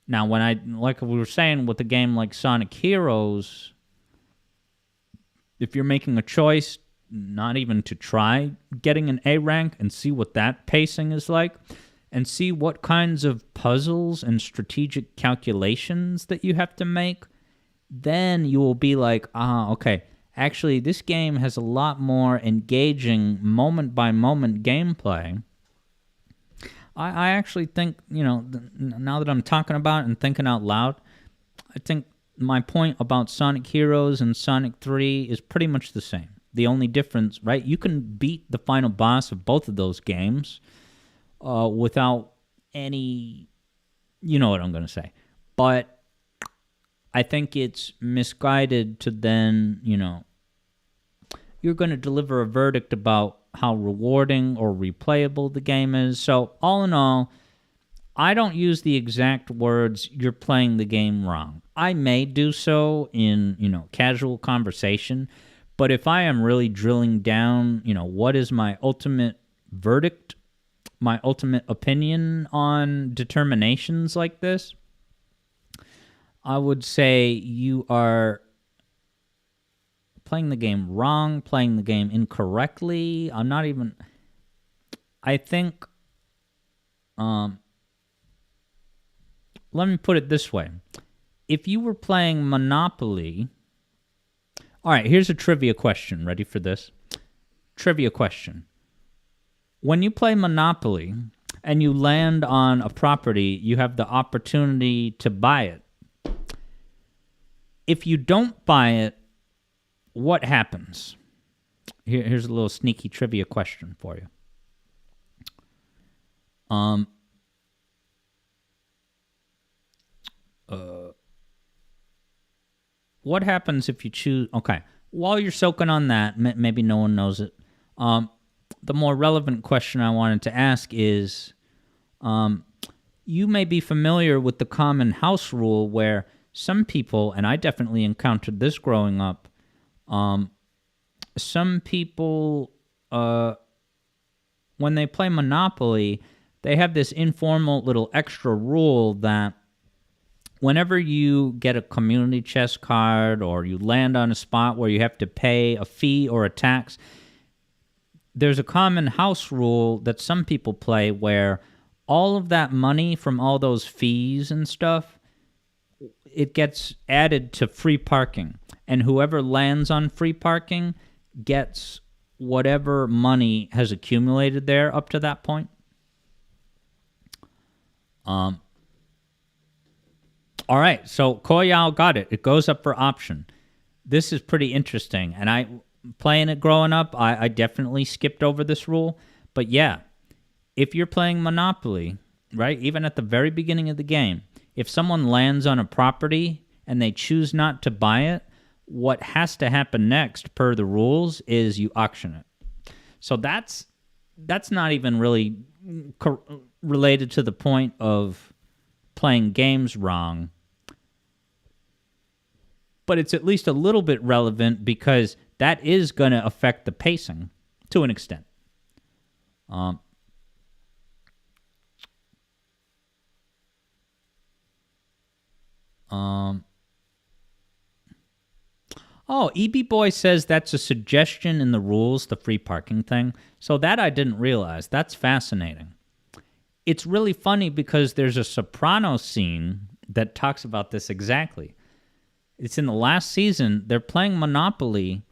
Now, like we were saying with a game like Sonic Heroes, if you're making a choice not even to try getting an A rank and see what that pacing is like, and see what kinds of puzzles and strategic calculations that you have to make, then you will be like, okay, actually, this game has a lot more engaging moment-by-moment gameplay. I actually think, now that I'm talking about it and thinking out loud, I think my point about Sonic Heroes and Sonic 3 is pretty much the same. The only difference, right? You can beat the final boss of both of those games without any... You know what I'm going to say. But I think it's misguided to then, you're going to deliver a verdict about how rewarding or replayable the game is. So, all in all, I don't use the exact words, you're playing the game wrong. I may do so in, casual conversation, but if I am really drilling down, what is my ultimate verdict, my ultimate opinion on determinations like this, I would say you are playing the game wrong, playing the game incorrectly. I think, let me put it this way. If you were playing Monopoly All right, here's a trivia question. Ready for this? Trivia question. When you play Monopoly and you land on a property, you have the opportunity to buy it. If you don't buy it, what happens? Here's a little sneaky trivia question for you. What happens if you choose... Okay, while you're soaking on that, maybe no one knows it, the more relevant question I wanted to ask is, you may be familiar with the common house rule where some people, and I definitely encountered this growing up, some people, when they play Monopoly, they have this informal little extra rule that whenever you get a community chest card or you land on a spot where you have to pay a fee or a tax, there's a common house rule that some people play where all of that money from all those fees and stuff, it gets added to free parking. And whoever lands on free parking gets whatever money has accumulated there up to that point. All right, so Koyao got it. It goes up for option. This is pretty interesting, and playing it growing up, I definitely skipped over this rule. But yeah, if you're playing Monopoly, right, even at the very beginning of the game, if someone lands on a property and they choose not to buy it, what has to happen next, per the rules, is you auction it. So that's not even really related to the point of playing games wrong. But it's at least a little bit relevant because that is going to affect the pacing to an extent. EB Boy says that's a suggestion in the rules, the free parking thing. So that I didn't realize. That's fascinating. It's really funny because there's a Sopranos scene that talks about this exactly. It's in the last season. They're playing Monopoly,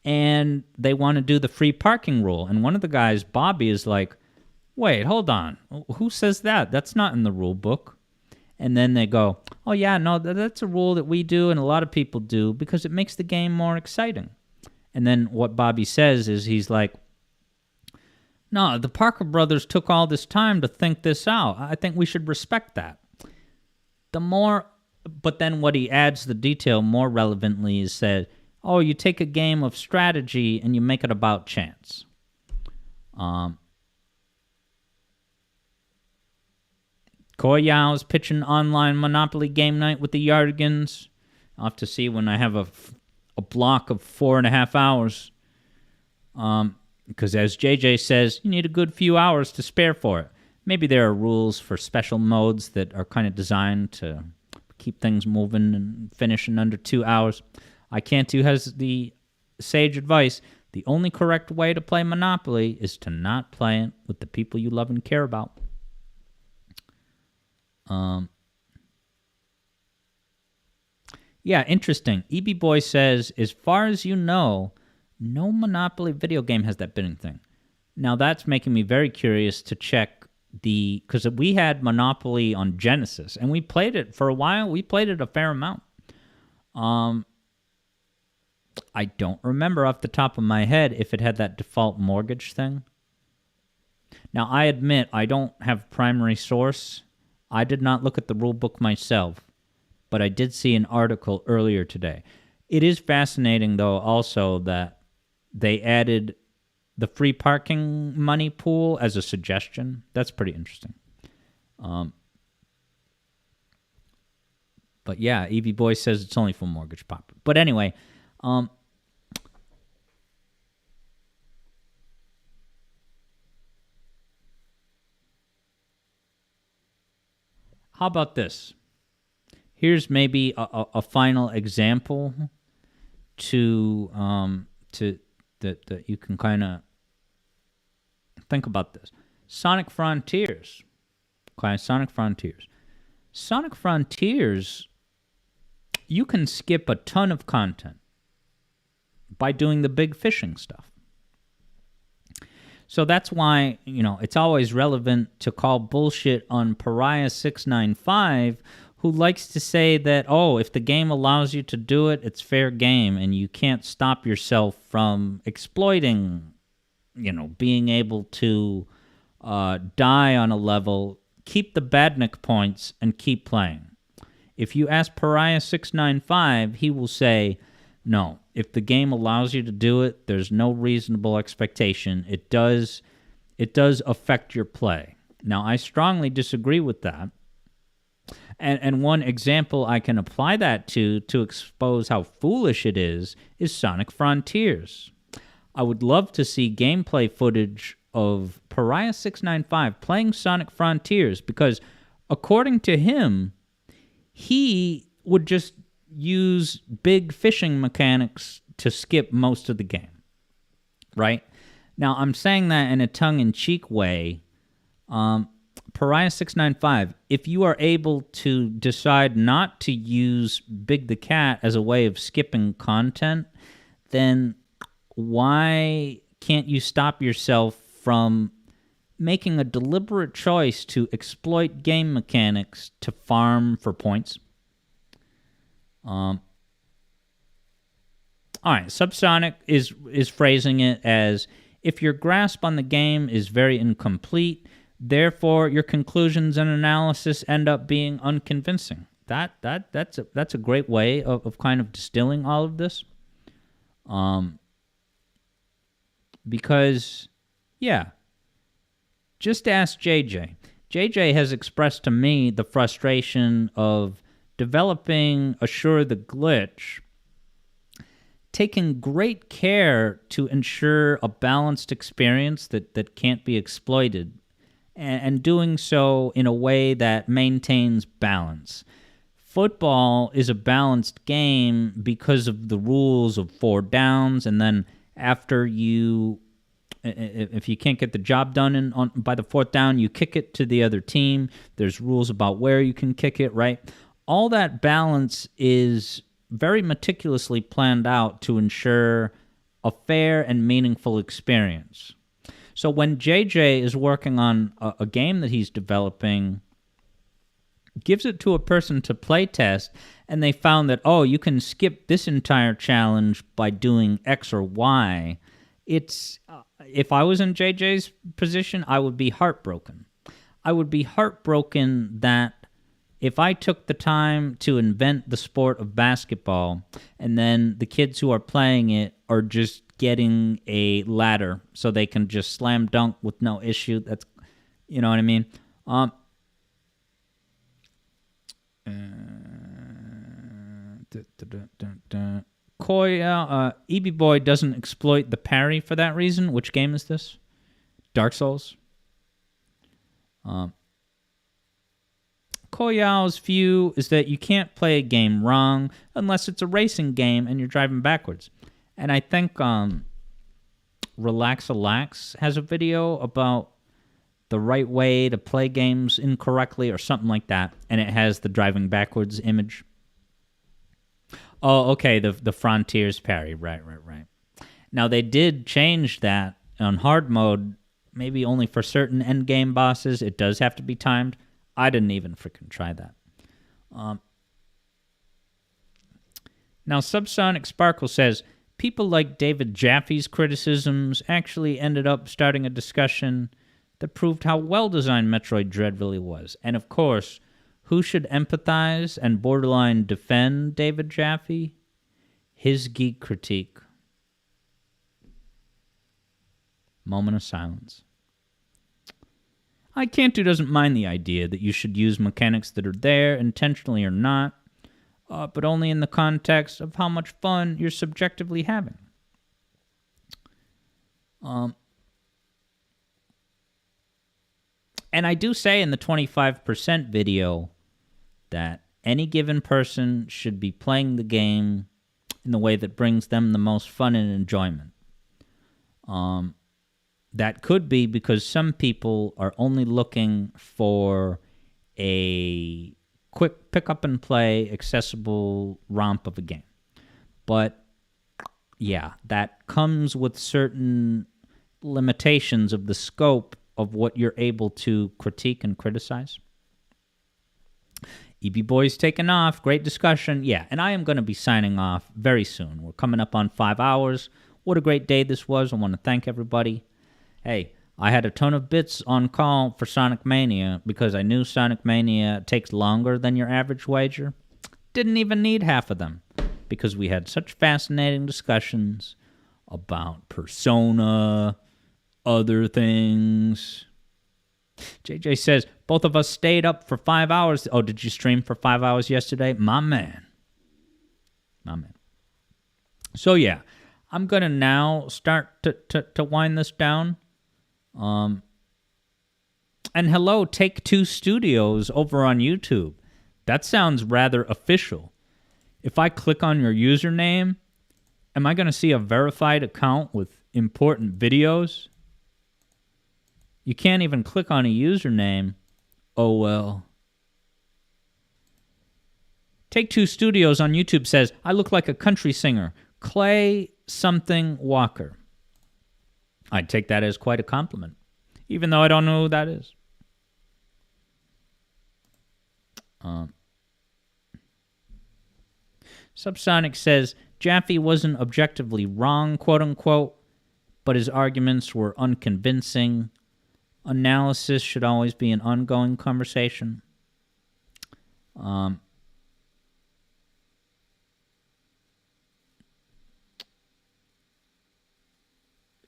and they want to do the free parking rule. And one of the guys, Bobby, is like, wait, hold on. Who says that? That's not in the rule book. And then they go, oh, yeah, no, that's a rule that we do and a lot of people do because it makes the game more exciting. And then what Bobby says is he's like, no, the Parker brothers took all this time to think this out. I think we should respect that. But then what he adds the detail more relevantly is said, oh, you take a game of strategy and you make it about chance. Koyao's pitching online Monopoly game night with the Yardigans. I'll have to see when I have a block of 4.5 hours. Because as JJ says, you need a good few hours to spare for it. Maybe there are rules for special modes that are kind of designed to keep things moving and finish in under 2 hours. I can't do has the sage advice. The only correct way to play Monopoly is to not play it with the people you love and care about. Yeah, interesting. EB Boy says, as far as you know, no Monopoly video game has that bidding thing. Now that's making me very curious to check because we had Monopoly on Genesis, and we played it for a while. We played it a fair amount. I don't remember off the top of my head if it had that default mortgage thing. Now, I admit I don't have primary source. I did not look at the rule book myself, but I did see an article earlier today. It is fascinating, though, also that they added the free parking money pool as a suggestion. That's pretty interesting. But yeah, EV Boy says it's only for mortgage pop. But anyway, how about this? Here's maybe a final example that you can kind of think about this. Sonic Frontiers. Okay, Sonic Frontiers. Sonic Frontiers, you can skip a ton of content. by doing the big fishing stuff. So that's why, it's always relevant to call bullshit on Pariah695, who likes to say that, if the game allows you to do it, it's fair game, and you can't stop yourself from exploiting, being able to die on a level, keep the badnik points, and keep playing. If you ask Pariah695, he will say, no, if the game allows you to do it, there's no reasonable expectation. It does affect your play. Now, I strongly disagree with that. And one example I can apply that to expose how foolish it is Sonic Frontiers. I would love to see gameplay footage of Pariah695 playing Sonic Frontiers, because according to him, he would just use big fishing mechanics to skip most of the game, right? Now, I'm saying that in a tongue-in-cheek way. Pariah695, if you are able to decide not to use Big the Cat as a way of skipping content, then why can't you stop yourself from making a deliberate choice to exploit game mechanics to farm for points? All right, Subsonic is phrasing it as, if your grasp on the game is very incomplete, therefore your conclusions and analysis end up being unconvincing. That's a great way of kind of distilling all of this. Because, yeah, just ask JJ. JJ has expressed to me the frustration of developing Assure the Glitch, taking great care to ensure a balanced experience that can't be exploited, and doing so in a way that maintains balance. Football is a balanced game because of the rules of 4 downs, and then after if you can't get the job done by the 4th down, you kick it to the other team. There's rules about where you can kick it, right? All that balance is very meticulously planned out to ensure a fair and meaningful experience. So when JJ is working on a game that he's developing, gives it to a person to play test, and they found that, you can skip this entire challenge by doing X or Y, it's if I was in JJ's position, I would be heartbroken. I would be heartbroken that if I took the time to invent the sport of basketball, and then the kids who are playing it are just getting a ladder so they can just slam dunk with no issue, that's, you know what I mean? Koya, EB Boy doesn't exploit the parry for that reason. Which game is this? Dark Souls? Koyao's view is that you can't play a game wrong unless it's a racing game and you're driving backwards. And I think Relax has a video about the right way to play games incorrectly or something like that, and it has the driving backwards image. Oh, okay, the Frontiers parry, right. Now, they did change that on hard mode, maybe only for certain endgame bosses. It does have to be timed. I didn't even freaking try that. Now, Subsonic Sparkle says, people like David Jaffe's criticisms actually ended up starting a discussion that proved how well-designed Metroid Dread really was. And, of course, who should empathize and borderline defend David Jaffe? His geek critique. Moment of silence. Icantu doesn't mind the idea that you should use mechanics that are there, intentionally or not, but only in the context of how much fun you're subjectively having. And I do say in the 25% video that any given person should be playing the game in the way that brings them the most fun and enjoyment. That could be because some people are only looking for a quick pick-up-and-play, accessible romp of a game. But, yeah, that comes with certain limitations of the scope of what you're able to critique and criticize. EB Boy's taking off. Great discussion. Yeah, and I am going to be signing off very soon. We're coming up on 5 hours. What a great day this was. I want to thank everybody. Hey, I had a ton of bits on call for Sonic Mania because I knew Sonic Mania takes longer than your average wager. Didn't even need half of them because we had such fascinating discussions about Persona, other things. JJ says, both of us stayed up for 5 hours. Oh, did you stream for 5 hours yesterday? My man. So, yeah, I'm going to now start to wind this down. And hello, Take Two Studios over on YouTube. That sounds rather official. If I click on your username, am I going to see a verified account with important videos? You can't even click on a username. Oh, well. Take Two Studios on YouTube says, I look like a country singer. Clay something Walker. I'd take that as quite a compliment, even though I don't know who that is. Subsonic says, Jaffe wasn't objectively wrong, quote-unquote, but his arguments were unconvincing. Analysis should always be an ongoing conversation.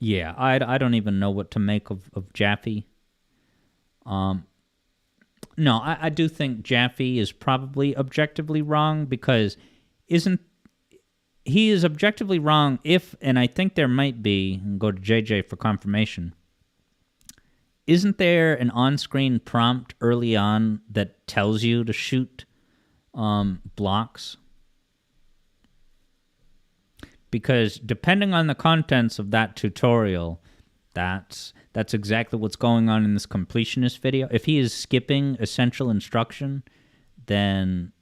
Yeah, I don't even know what to make of Jaffe. No, I do think Jaffe is probably objectively wrong because he is objectively wrong if, and I think there might be, and go to JJ for confirmation, isn't there an on-screen prompt early on that tells you to shoot blocks? Because depending on the contents of that tutorial, that's exactly what's going on in this completionist video. If he is skipping essential instruction, then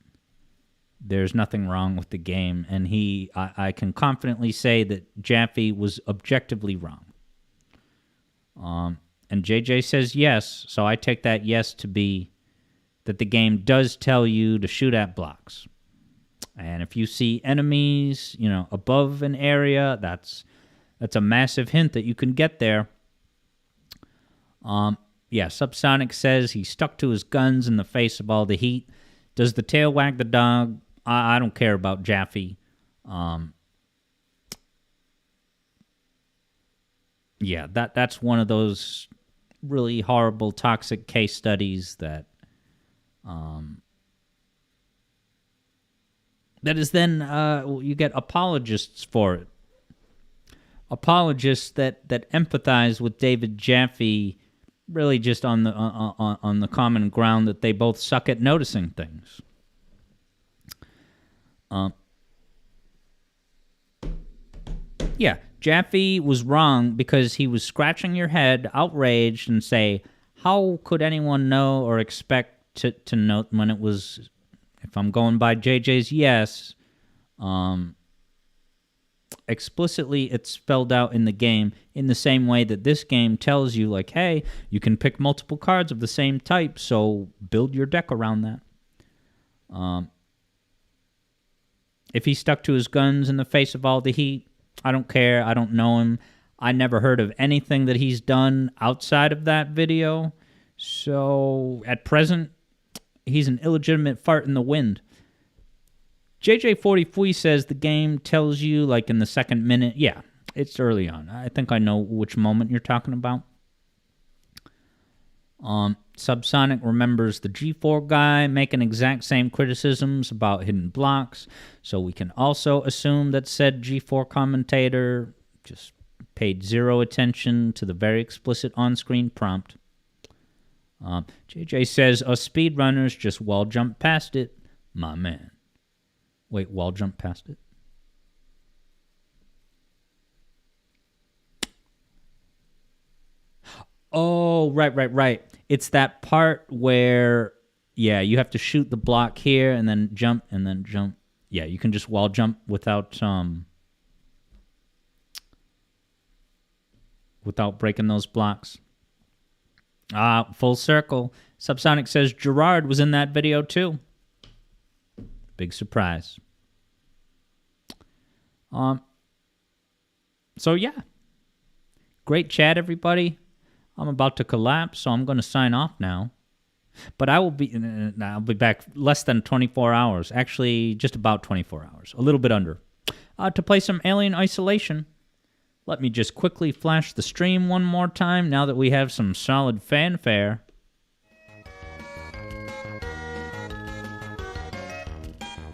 there's nothing wrong with the game. And I can confidently say that Jaffe was objectively wrong. And JJ says yes, so I take that yes to be that the game does tell you to shoot at blocks. And if you see enemies, above an area, that's a massive hint that you can get there. Yeah, Subsonic says he stuck to his guns in the face of all the heat. Does the tail wag the dog? I don't care about Jaffe. Yeah, that's one of those really horrible, toxic case studies that is then you get apologists for it. Apologists that empathize with David Jaffe, really just on the common ground that they both suck at noticing things. Yeah, Jaffe was wrong because he was scratching your head, outraged, and say, how could anyone know or expect to note when it was, if I'm going by JJ's yes, explicitly it's spelled out in the game in the same way that this game tells you, like, hey, you can pick multiple cards of the same type, so build your deck around that. If he stuck to his guns in the face of all the heat, I don't care. I don't know him. I never heard of anything that he's done outside of that video. So at present, he's an illegitimate fart in the wind. JJ40 says the game tells you, like, in the second minute. Yeah, it's early on. I think I know which moment you're talking about. Subsonic remembers the G4 guy making exact same criticisms about hidden blocks, so we can also assume that said G4 commentator just paid zero attention to the very explicit on-screen prompt. JJ says, us speedrunners just wall jump past it. My man. Wait, wall jump past it? Oh, right. It's that part where, yeah, you have to shoot the block here and then jump. Yeah, you can just wall jump without without breaking those blocks. Full circle. Subsonic says Gerard was in that video too. Big surprise. So yeah. Great chat, everybody. I'm about to collapse, so I'm going to sign off now. But I'll be back less than 24 hours. Actually, just about 24 hours. A little bit under. To play some Alien Isolation. Let me just quickly flash the stream one more time now that we have some solid fanfare.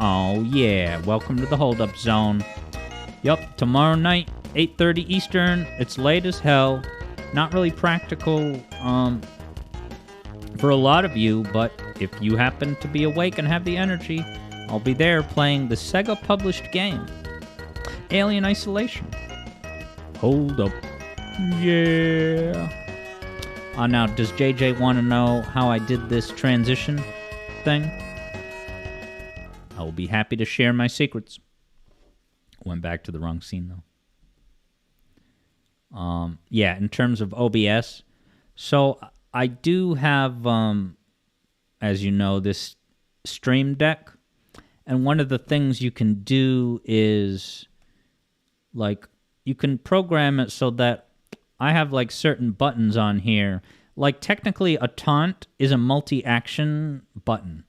Oh yeah, welcome to the hold-up zone. Yup, tomorrow night, 8:30 Eastern. It's late as hell. Not really practical for a lot of you, but if you happen to be awake and have the energy, I'll be there playing the Sega-published game, Alien Isolation. Hold up. Yeah. Now, does JJ want to know how I did this transition thing? I will be happy to share my secrets. Went back to the wrong scene, though. Yeah, in terms of OBS. So, I do have, as you know, this Stream Deck. And one of the things you can do is, like, you can program it so that I have, like, certain buttons on here. Like, technically, a taunt is a multi-action button,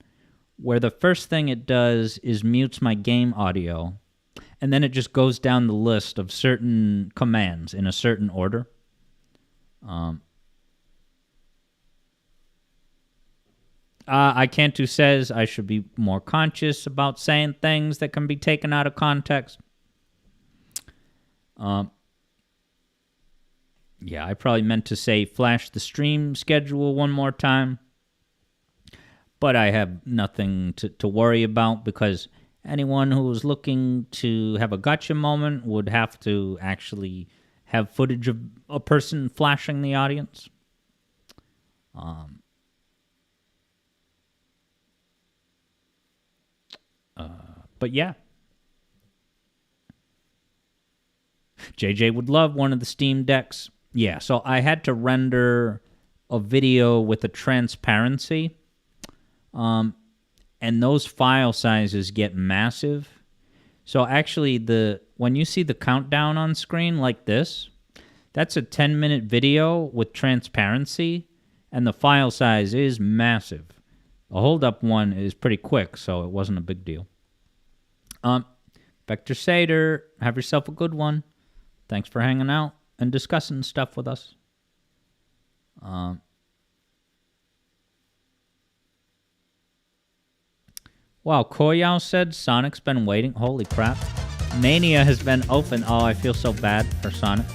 where the first thing it does is mutes my game audio, and then it just goes down the list of certain commands in a certain order. Icantu says I should be more conscious about saying things that can be taken out of context. Yeah, I probably meant to say flash the stream schedule one more time. But I have nothing to worry about because anyone who is looking to have a gotcha moment would have to actually have footage of a person flashing the audience. But yeah. JJ would love one of the Steam Decks. Yeah, so I had to render a video with a transparency. And those file sizes get massive. So actually, when you see the countdown on screen like this, that's a 10-minute video with transparency, and the file size is massive. The hold-up one is pretty quick, so it wasn't a big deal. Vector Sater, have yourself a good one. Thanks for hanging out and discussing stuff with us. Wow, Koyao said Sonic's been waiting. Holy crap. Mania has been open. Oh, I feel so bad for Sonic.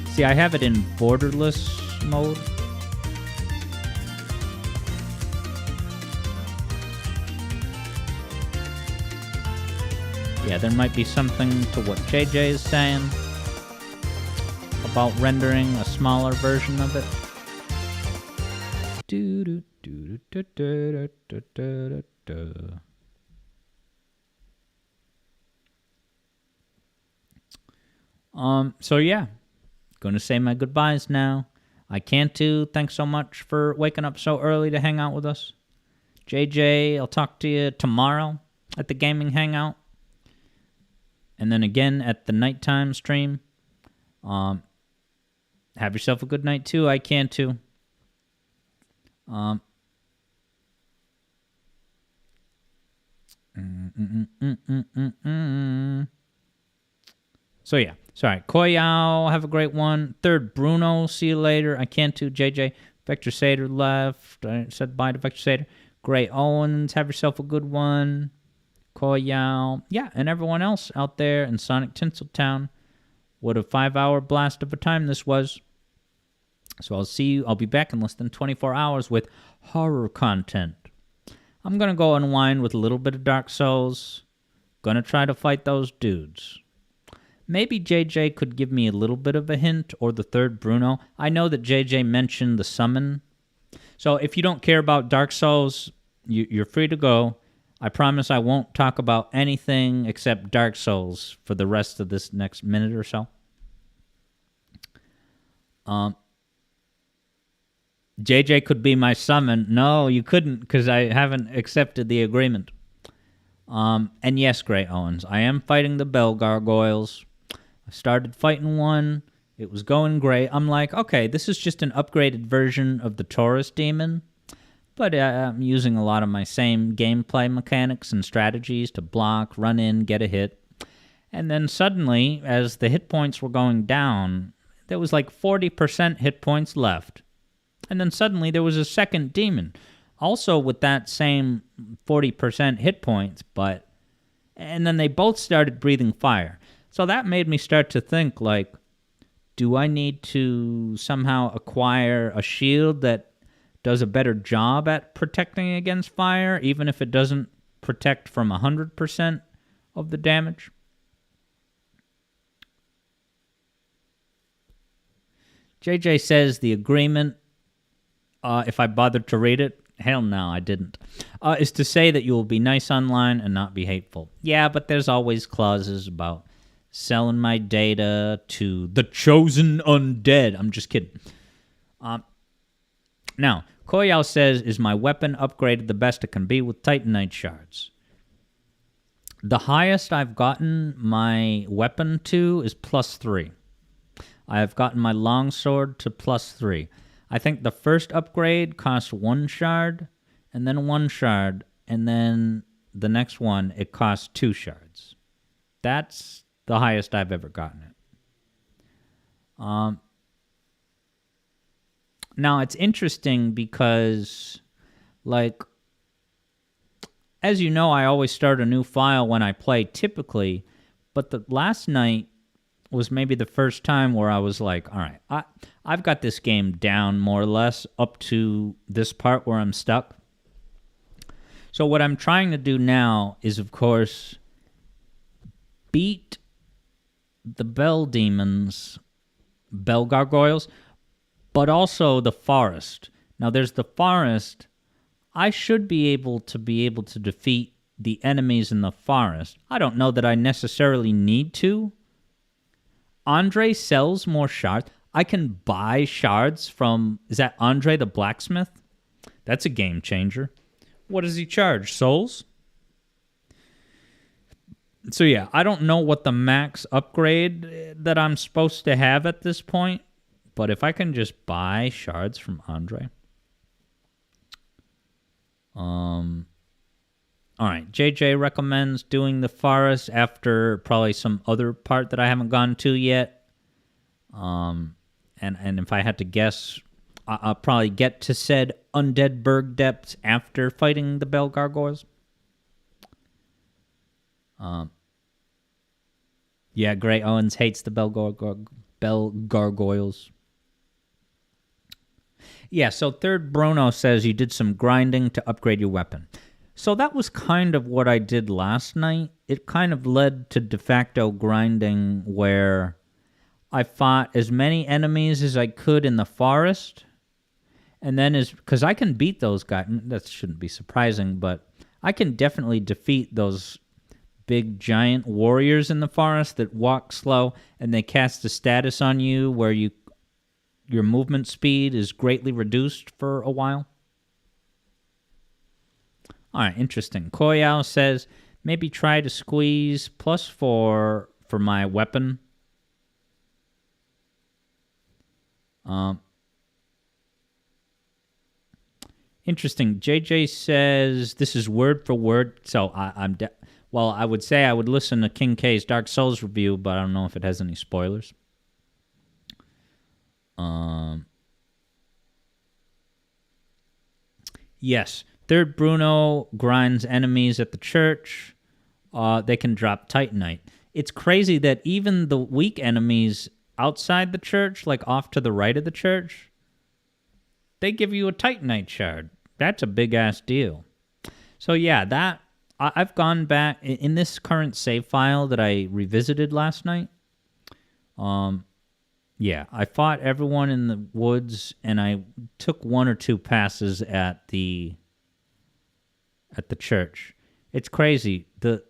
See, I have it in borderless mode. Yeah, there might be something to what JJ is saying about rendering a smaller version of it. So yeah, gonna say my goodbyes now. Icantu, thanks so much for waking up so early to hang out with us. JJ, I'll talk to you tomorrow at the gaming hangout. And then again at the nighttime stream. Have yourself a good night too. Icantu. So yeah. Sorry. Koyao, have a great one. Third, Bruno, see you later. Icantu, JJ. Vector Sater left. I said bye to Vector Sater. Great Owens, have yourself a good one. Koyao. Yeah, and everyone else out there in Sonic Tinseltown. What a 5-hour blast of a time this was. So I'll see you. I'll be back in less than 24 hours with horror content. I'm going to go unwind with a little bit of Dark Souls. Going to try to fight those dudes. Maybe JJ could give me a little bit of a hint, or the third Bruno. I know that JJ mentioned the summon. So if you don't care about Dark Souls, you're free to go. I promise I won't talk about anything except Dark Souls for the rest of this next minute or so. JJ could be my summon. No, you couldn't, because I haven't accepted the agreement. And yes, Grey Owens, I am fighting the Bell Gargoyles. I started fighting one. It was going great. I'm like, okay, this is just an upgraded version of the Taurus Demon. But I'm using a lot of my same gameplay mechanics and strategies to block, run in, get a hit. And then suddenly, as the hit points were going down, there was like 40% hit points left. And then suddenly there was a second demon, also with that same 40% hit points, and then they both started breathing fire. So that made me start to think, like, do I need to somehow acquire a shield that does a better job at protecting against fire, even if it doesn't protect from 100% of the damage? JJ says the agreement, if I bothered to read it, hell no, I didn't, is to say that you will be nice online and not be hateful. Yeah, but there's always clauses about selling my data to the chosen undead. I'm just kidding. Now, Koyao says, is my weapon upgraded the best it can be with Titanite shards? The highest I've gotten my weapon to is +3. I have gotten my longsword to +3. I think the first upgrade costs 1 shard, and then 1 shard, and then the next one, it costs 2 shards. That's the highest I've ever gotten it. Now, it's interesting because, like, as you know, I always start a new file when I play typically, but the last night was maybe the first time where I was like, all right, I've got this game down more or less up to this part where I'm stuck. So what I'm trying to do now is, of course, beat the Bell Gargoyles, but also the Forest. Now, there's the Forest. I should be able to defeat the enemies in the Forest. I don't know that I necessarily need to. Andre sells more shards. I can buy shards from... Is that Andre the blacksmith? That's a game changer. What does he charge? Souls? So yeah, I don't know what the max upgrade that I'm supposed to have at this point, but if I can just buy shards from Andre. All right, JJ recommends doing the forest after probably some other part that I haven't gone to yet. And if I had to guess, I'll probably get to said Undead Berg depths after fighting the Bell Gargoyles. Yeah, Grey Owens hates the Bell Gargoyles. Yeah, so Third Bruno says you did some grinding to upgrade your weapon. So that was kind of what I did last night. It kind of led to de facto grinding where I fought as many enemies as I could in the forest. And then because I can beat those guys. That shouldn't be surprising, but I can definitely defeat those big giant warriors in the forest that walk slow, and they cast a status on you where your movement speed is greatly reduced for a while. All right, interesting. Koyao says, maybe try to squeeze +4 for my weapon. Interesting. JJ says this is word for word, so I would say I would listen to King K's Dark Souls review, but I don't know if it has any spoilers. Yes. Third Bruno grinds enemies at the church. They can drop Titanite. It's crazy that even the weak enemies outside the church, like off to the right of the church, they give you a Titanite shard. That's a big-ass deal. So yeah, I've gone back in this current save file that I revisited last night. Yeah, I fought everyone in the woods, and I took 1 or 2 passes at the church. It's crazy. The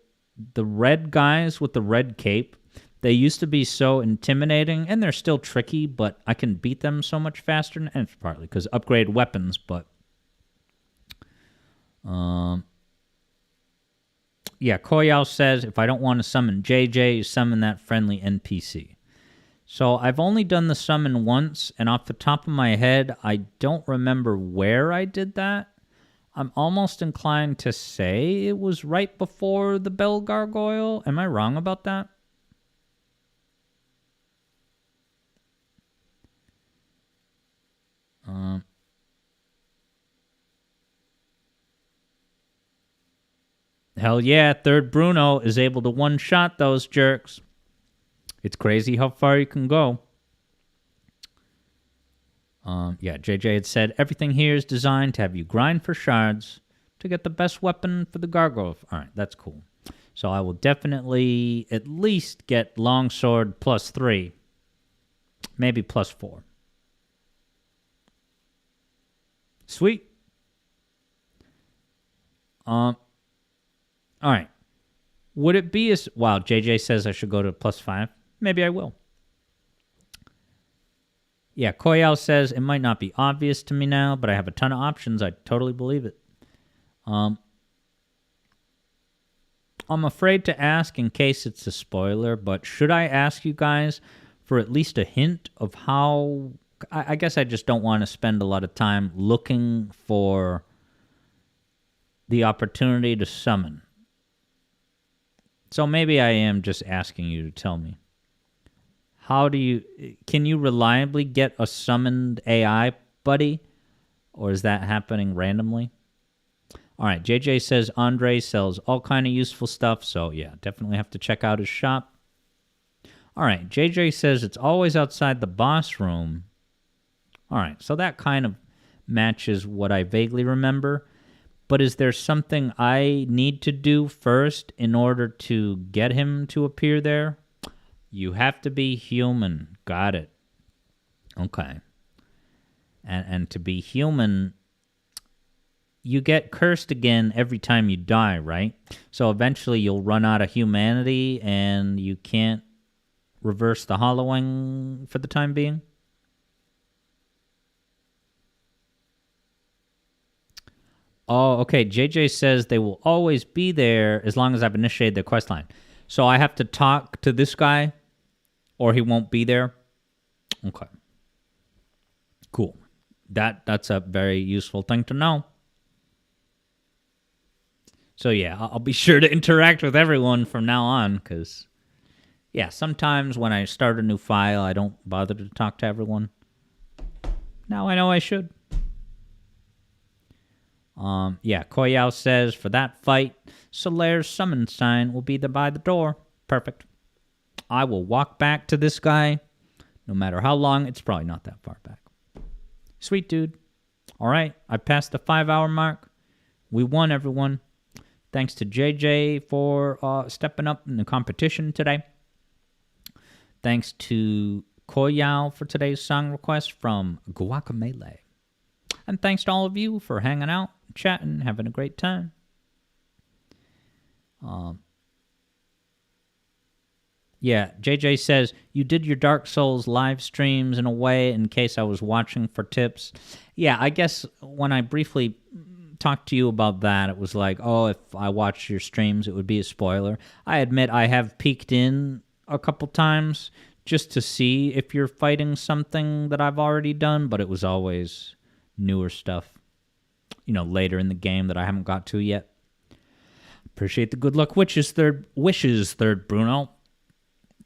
red guys with the red cape, they used to be so intimidating, and they're still tricky, but I can beat them so much faster, and it's partly because upgrade weapons, but... Yeah, Koyao says, if I don't want to summon JJ, you summon that friendly NPC. So I've only done the summon once, and off the top of my head, I don't remember where I did that. I'm almost inclined to say it was right before the Bell Gargoyle. Am I wrong about that? Hell yeah, third Bruno is able to one-shot those jerks. It's crazy how far you can go. Yeah, JJ had said, everything here is designed to have you grind for shards to get the best weapon for the gargoyle. All right, that's cool. So I will definitely at least get longsword +3. Maybe +4. Sweet. All right. Would it be as... Wow, JJ says I should go to +5. Maybe I will. Yeah, Koyao says, it might not be obvious to me now, but I have a ton of options. I totally believe it. I'm afraid to ask in case it's a spoiler, but should I ask you guys for at least a hint of how... I guess I just don't want to spend a lot of time looking for the opportunity to summon. So maybe I am just asking you to tell me. Can you reliably get a summoned AI buddy? Or is that happening randomly? All right, JJ says Andre sells all kind of useful stuff. So yeah, definitely have to check out his shop. All right, JJ says it's always outside the boss room. All right, so that kind of matches what I vaguely remember. But is there something I need to do first in order to get him to appear there? You have to be human. Got it. Okay. And to be human, you get cursed again every time you die, right? So eventually you'll run out of humanity and you can't reverse the hollowing for the time being? Oh, okay. JJ says they will always be there as long as I've initiated the quest line. So I have to talk to this guy or he won't be there? Okay. Cool. That's a very useful thing to know. So yeah, I'll be sure to interact with everyone from now on because, yeah, sometimes when I start a new file, I don't bother to talk to everyone. Now I know I should. Yeah, Koyao says, for that fight, Solaire's summon sign will be by the door. Perfect. I will walk back to this guy, no matter how long. It's probably not that far back. Sweet, dude. All right, I passed the 5-hour mark. We won, everyone. Thanks to JJ for stepping up in the competition today. Thanks to Koyao for today's song request from Guacamele. And thanks to all of you for hanging out, chatting, having a great time. Yeah, JJ says, you did your Dark Souls live streams in a way in case I was watching for tips. Yeah, I guess when I briefly talked to you about that, it was like, oh, if I watched your streams, it would be a spoiler. I admit I have peeked in a couple times just to see if you're fighting something that I've already done, but it was always newer stuff, you know, later in the game that I haven't got to yet. Appreciate the good luck wishes, third Bruno.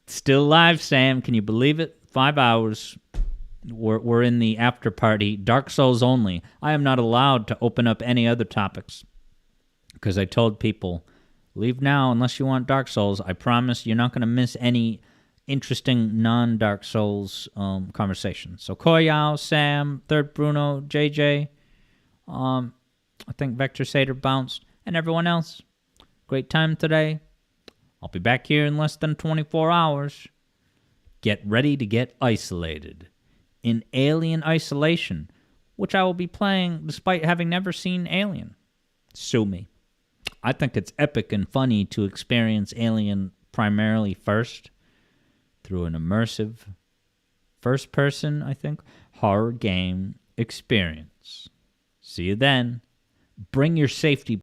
Still live, Sam. Can you believe it? 5 hours. We're in the after party. Dark Souls only. I am not allowed to open up any other topics because I told people, leave now unless you want Dark Souls. I promise you're not going to miss any interesting non-Dark Souls conversations. So Koyao, Sam, third Bruno, JJ, I think Vector Sater bounced, and everyone else. Great time today. I'll be back here in less than 24 hours. Get ready to get isolated. In Alien Isolation, which I will be playing despite having never seen Alien. Sue me. I think it's epic and funny to experience Alien primarily first through an immersive first-person, I think, horror game experience. See you then. Bring your safety